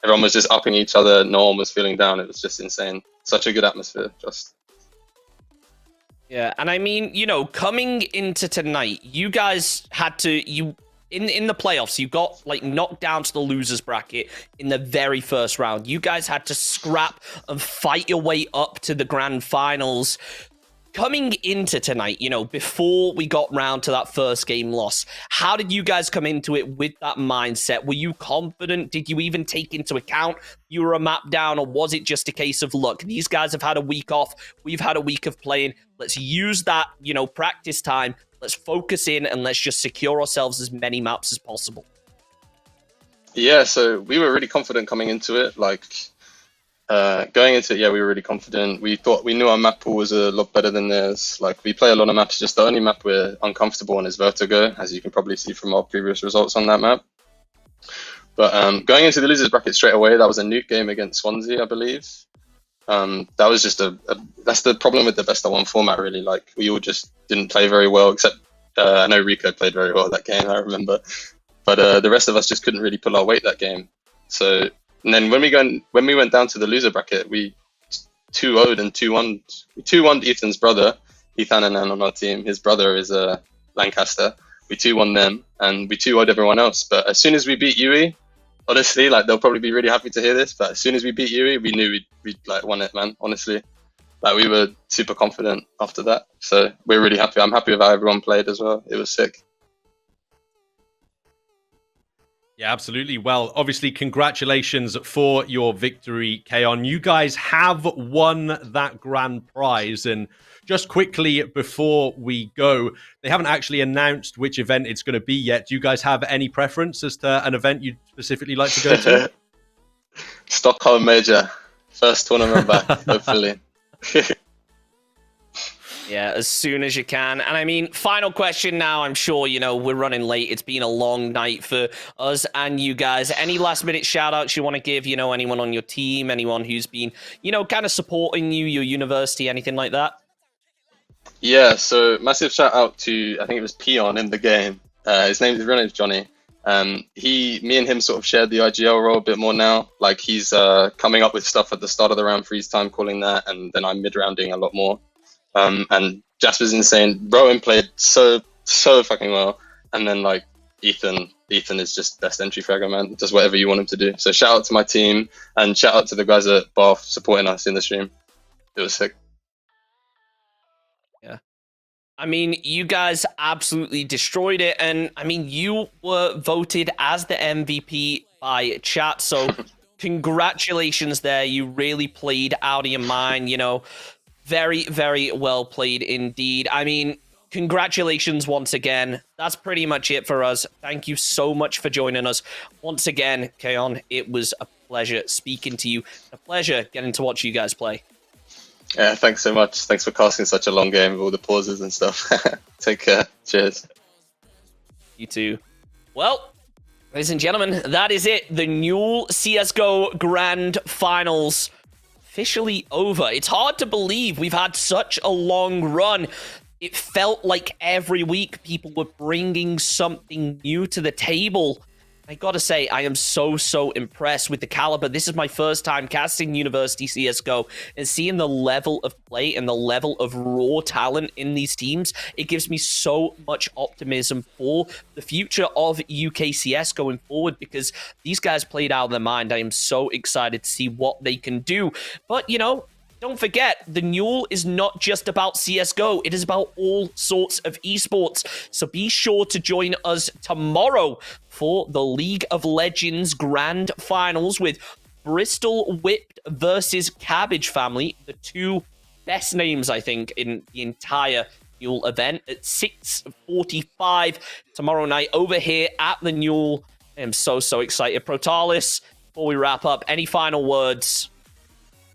everyone was just upping each other. No one was feeling down. It was just insane. Such a good atmosphere. Just. Yeah, and I mean, you know, coming into tonight, you guys had to, in the playoffs, you got like knocked down to the losers bracket in the very first round. You guys had to scrap and fight your way up to the grand finals. Coming into tonight, you know, before we got round to that first game loss, how did you guys come into it with that mindset? Were you confident? Did you even take into account you were a map down, or was it just a case of, look, these guys have had a week off, we've had a week of playing, let's use that, you know, practice time, let's focus in, and let's just secure ourselves as many maps as possible? Yeah, so we were really confident coming into it. Like, going into it, yeah, we were really confident. We knew our map pool was a lot better than theirs. Like, we play a lot of maps, just the only map we're uncomfortable on is Vertigo, as you can probably see from our previous results on that map. But going into the losers bracket straight away, that was a nuke game against Swansea, I believe. That was just that's the problem with the best of one format, really. Like, we all just didn't play very well, except I know Rico played very well that game, I remember. But the rest of us just couldn't really pull our weight that game. So, and then when we went down to the loser bracket, we 2-0'd and 2-1. We 2-1'd Ethan's brother, Ethan Anan on our team. His brother is Lancaster. We 2-1 them, and we 2-0'd everyone else. But as soon as we beat AUE, honestly, like, they'll probably be really happy to hear this, but as soon as we beat AUE, we knew we'd like won it, man. Honestly, like, we were super confident after that. So we're really happy. I'm happy with how everyone played as well. It was sick. Yeah, absolutely. Well, obviously, congratulations for your victory, Kaon. You guys have won that grand prize. And just quickly before we go, they haven't actually announced which event it's going to be yet. Do you guys have any preference as to an event you'd specifically like to go to? Stockholm Major. First tournament back, hopefully. Yeah, as soon as you can. And I mean, final question now. I'm sure, you know, we're running late. It's been a long night for us and you guys. Any last minute shout outs you want to give, you know, anyone on your team, anyone who's been, you know, kind of supporting you, your university, anything like that? Yeah, so massive shout out to, I think it was Peon in the game. His real name's Johnny. Me and him sort of shared the IGL role a bit more now. Like he's coming up with stuff at the start of the round freeze time, calling that, and then I'm mid rounding a lot more. And Jasper's insane. Rowan played so fucking well, and then like Ethan is just best entry fragger, man. Does whatever you want him to do. So shout out to my team and shout out to the guys at Bath supporting us in the stream. It was sick. Yeah. I mean, you guys absolutely destroyed it, and I mean, you were voted as the MVP by chat, so congratulations there. You really played out of your mind, you know. Very, very well played indeed. I mean, congratulations once again. That's pretty much it for us. Thank you so much for joining us. Once again, Kaon, it was a pleasure speaking to you. A pleasure getting to watch you guys play. Yeah, thanks so much. Thanks for casting such a long game with all the pauses and stuff. Take care. Cheers. You too. Well, ladies and gentlemen, that is it. The Newell CSGO Grand Finals officially over. It's hard to believe we've had such a long run. It felt like every week people were bringing something new to the table. I gotta say, I am so impressed with the caliber. This is my first time casting University CSGO, and seeing the level of play and the level of raw talent in these teams, it gives me so much optimism for the future of UKCS going forward, because these guys played out of their mind. I am so excited to see what they can do. But, you know, don't forget, the Newell is not just about CSGO. It is about all sorts of esports. So be sure to join us tomorrow for the League of Legends Grand Finals with Bristol Whipped versus Cabbage Family, the two best names, I think, in the entire Newell event at 6:45 tomorrow night over here at the Newell. I am so excited. Protalis, before we wrap up, any final words?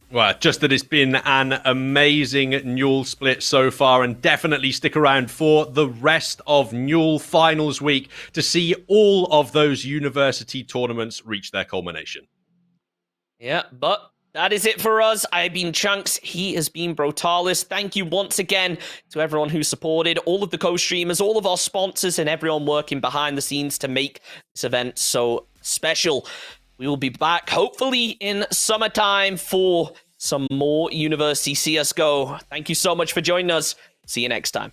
Well, just that it's been an amazing Newell split so far, and definitely stick around for the rest of Newell Finals Week to see all of those university tournaments reach their culmination. Yeah, but that is it for us. I've been Chunks. He has been Brotalis. Thank you once again to everyone who supported, all of the co-streamers, all of our sponsors, and everyone working behind the scenes to make this event so special. We will be back, hopefully, in summertime for some more University CSGO. Thank you so much for joining us. See you next time.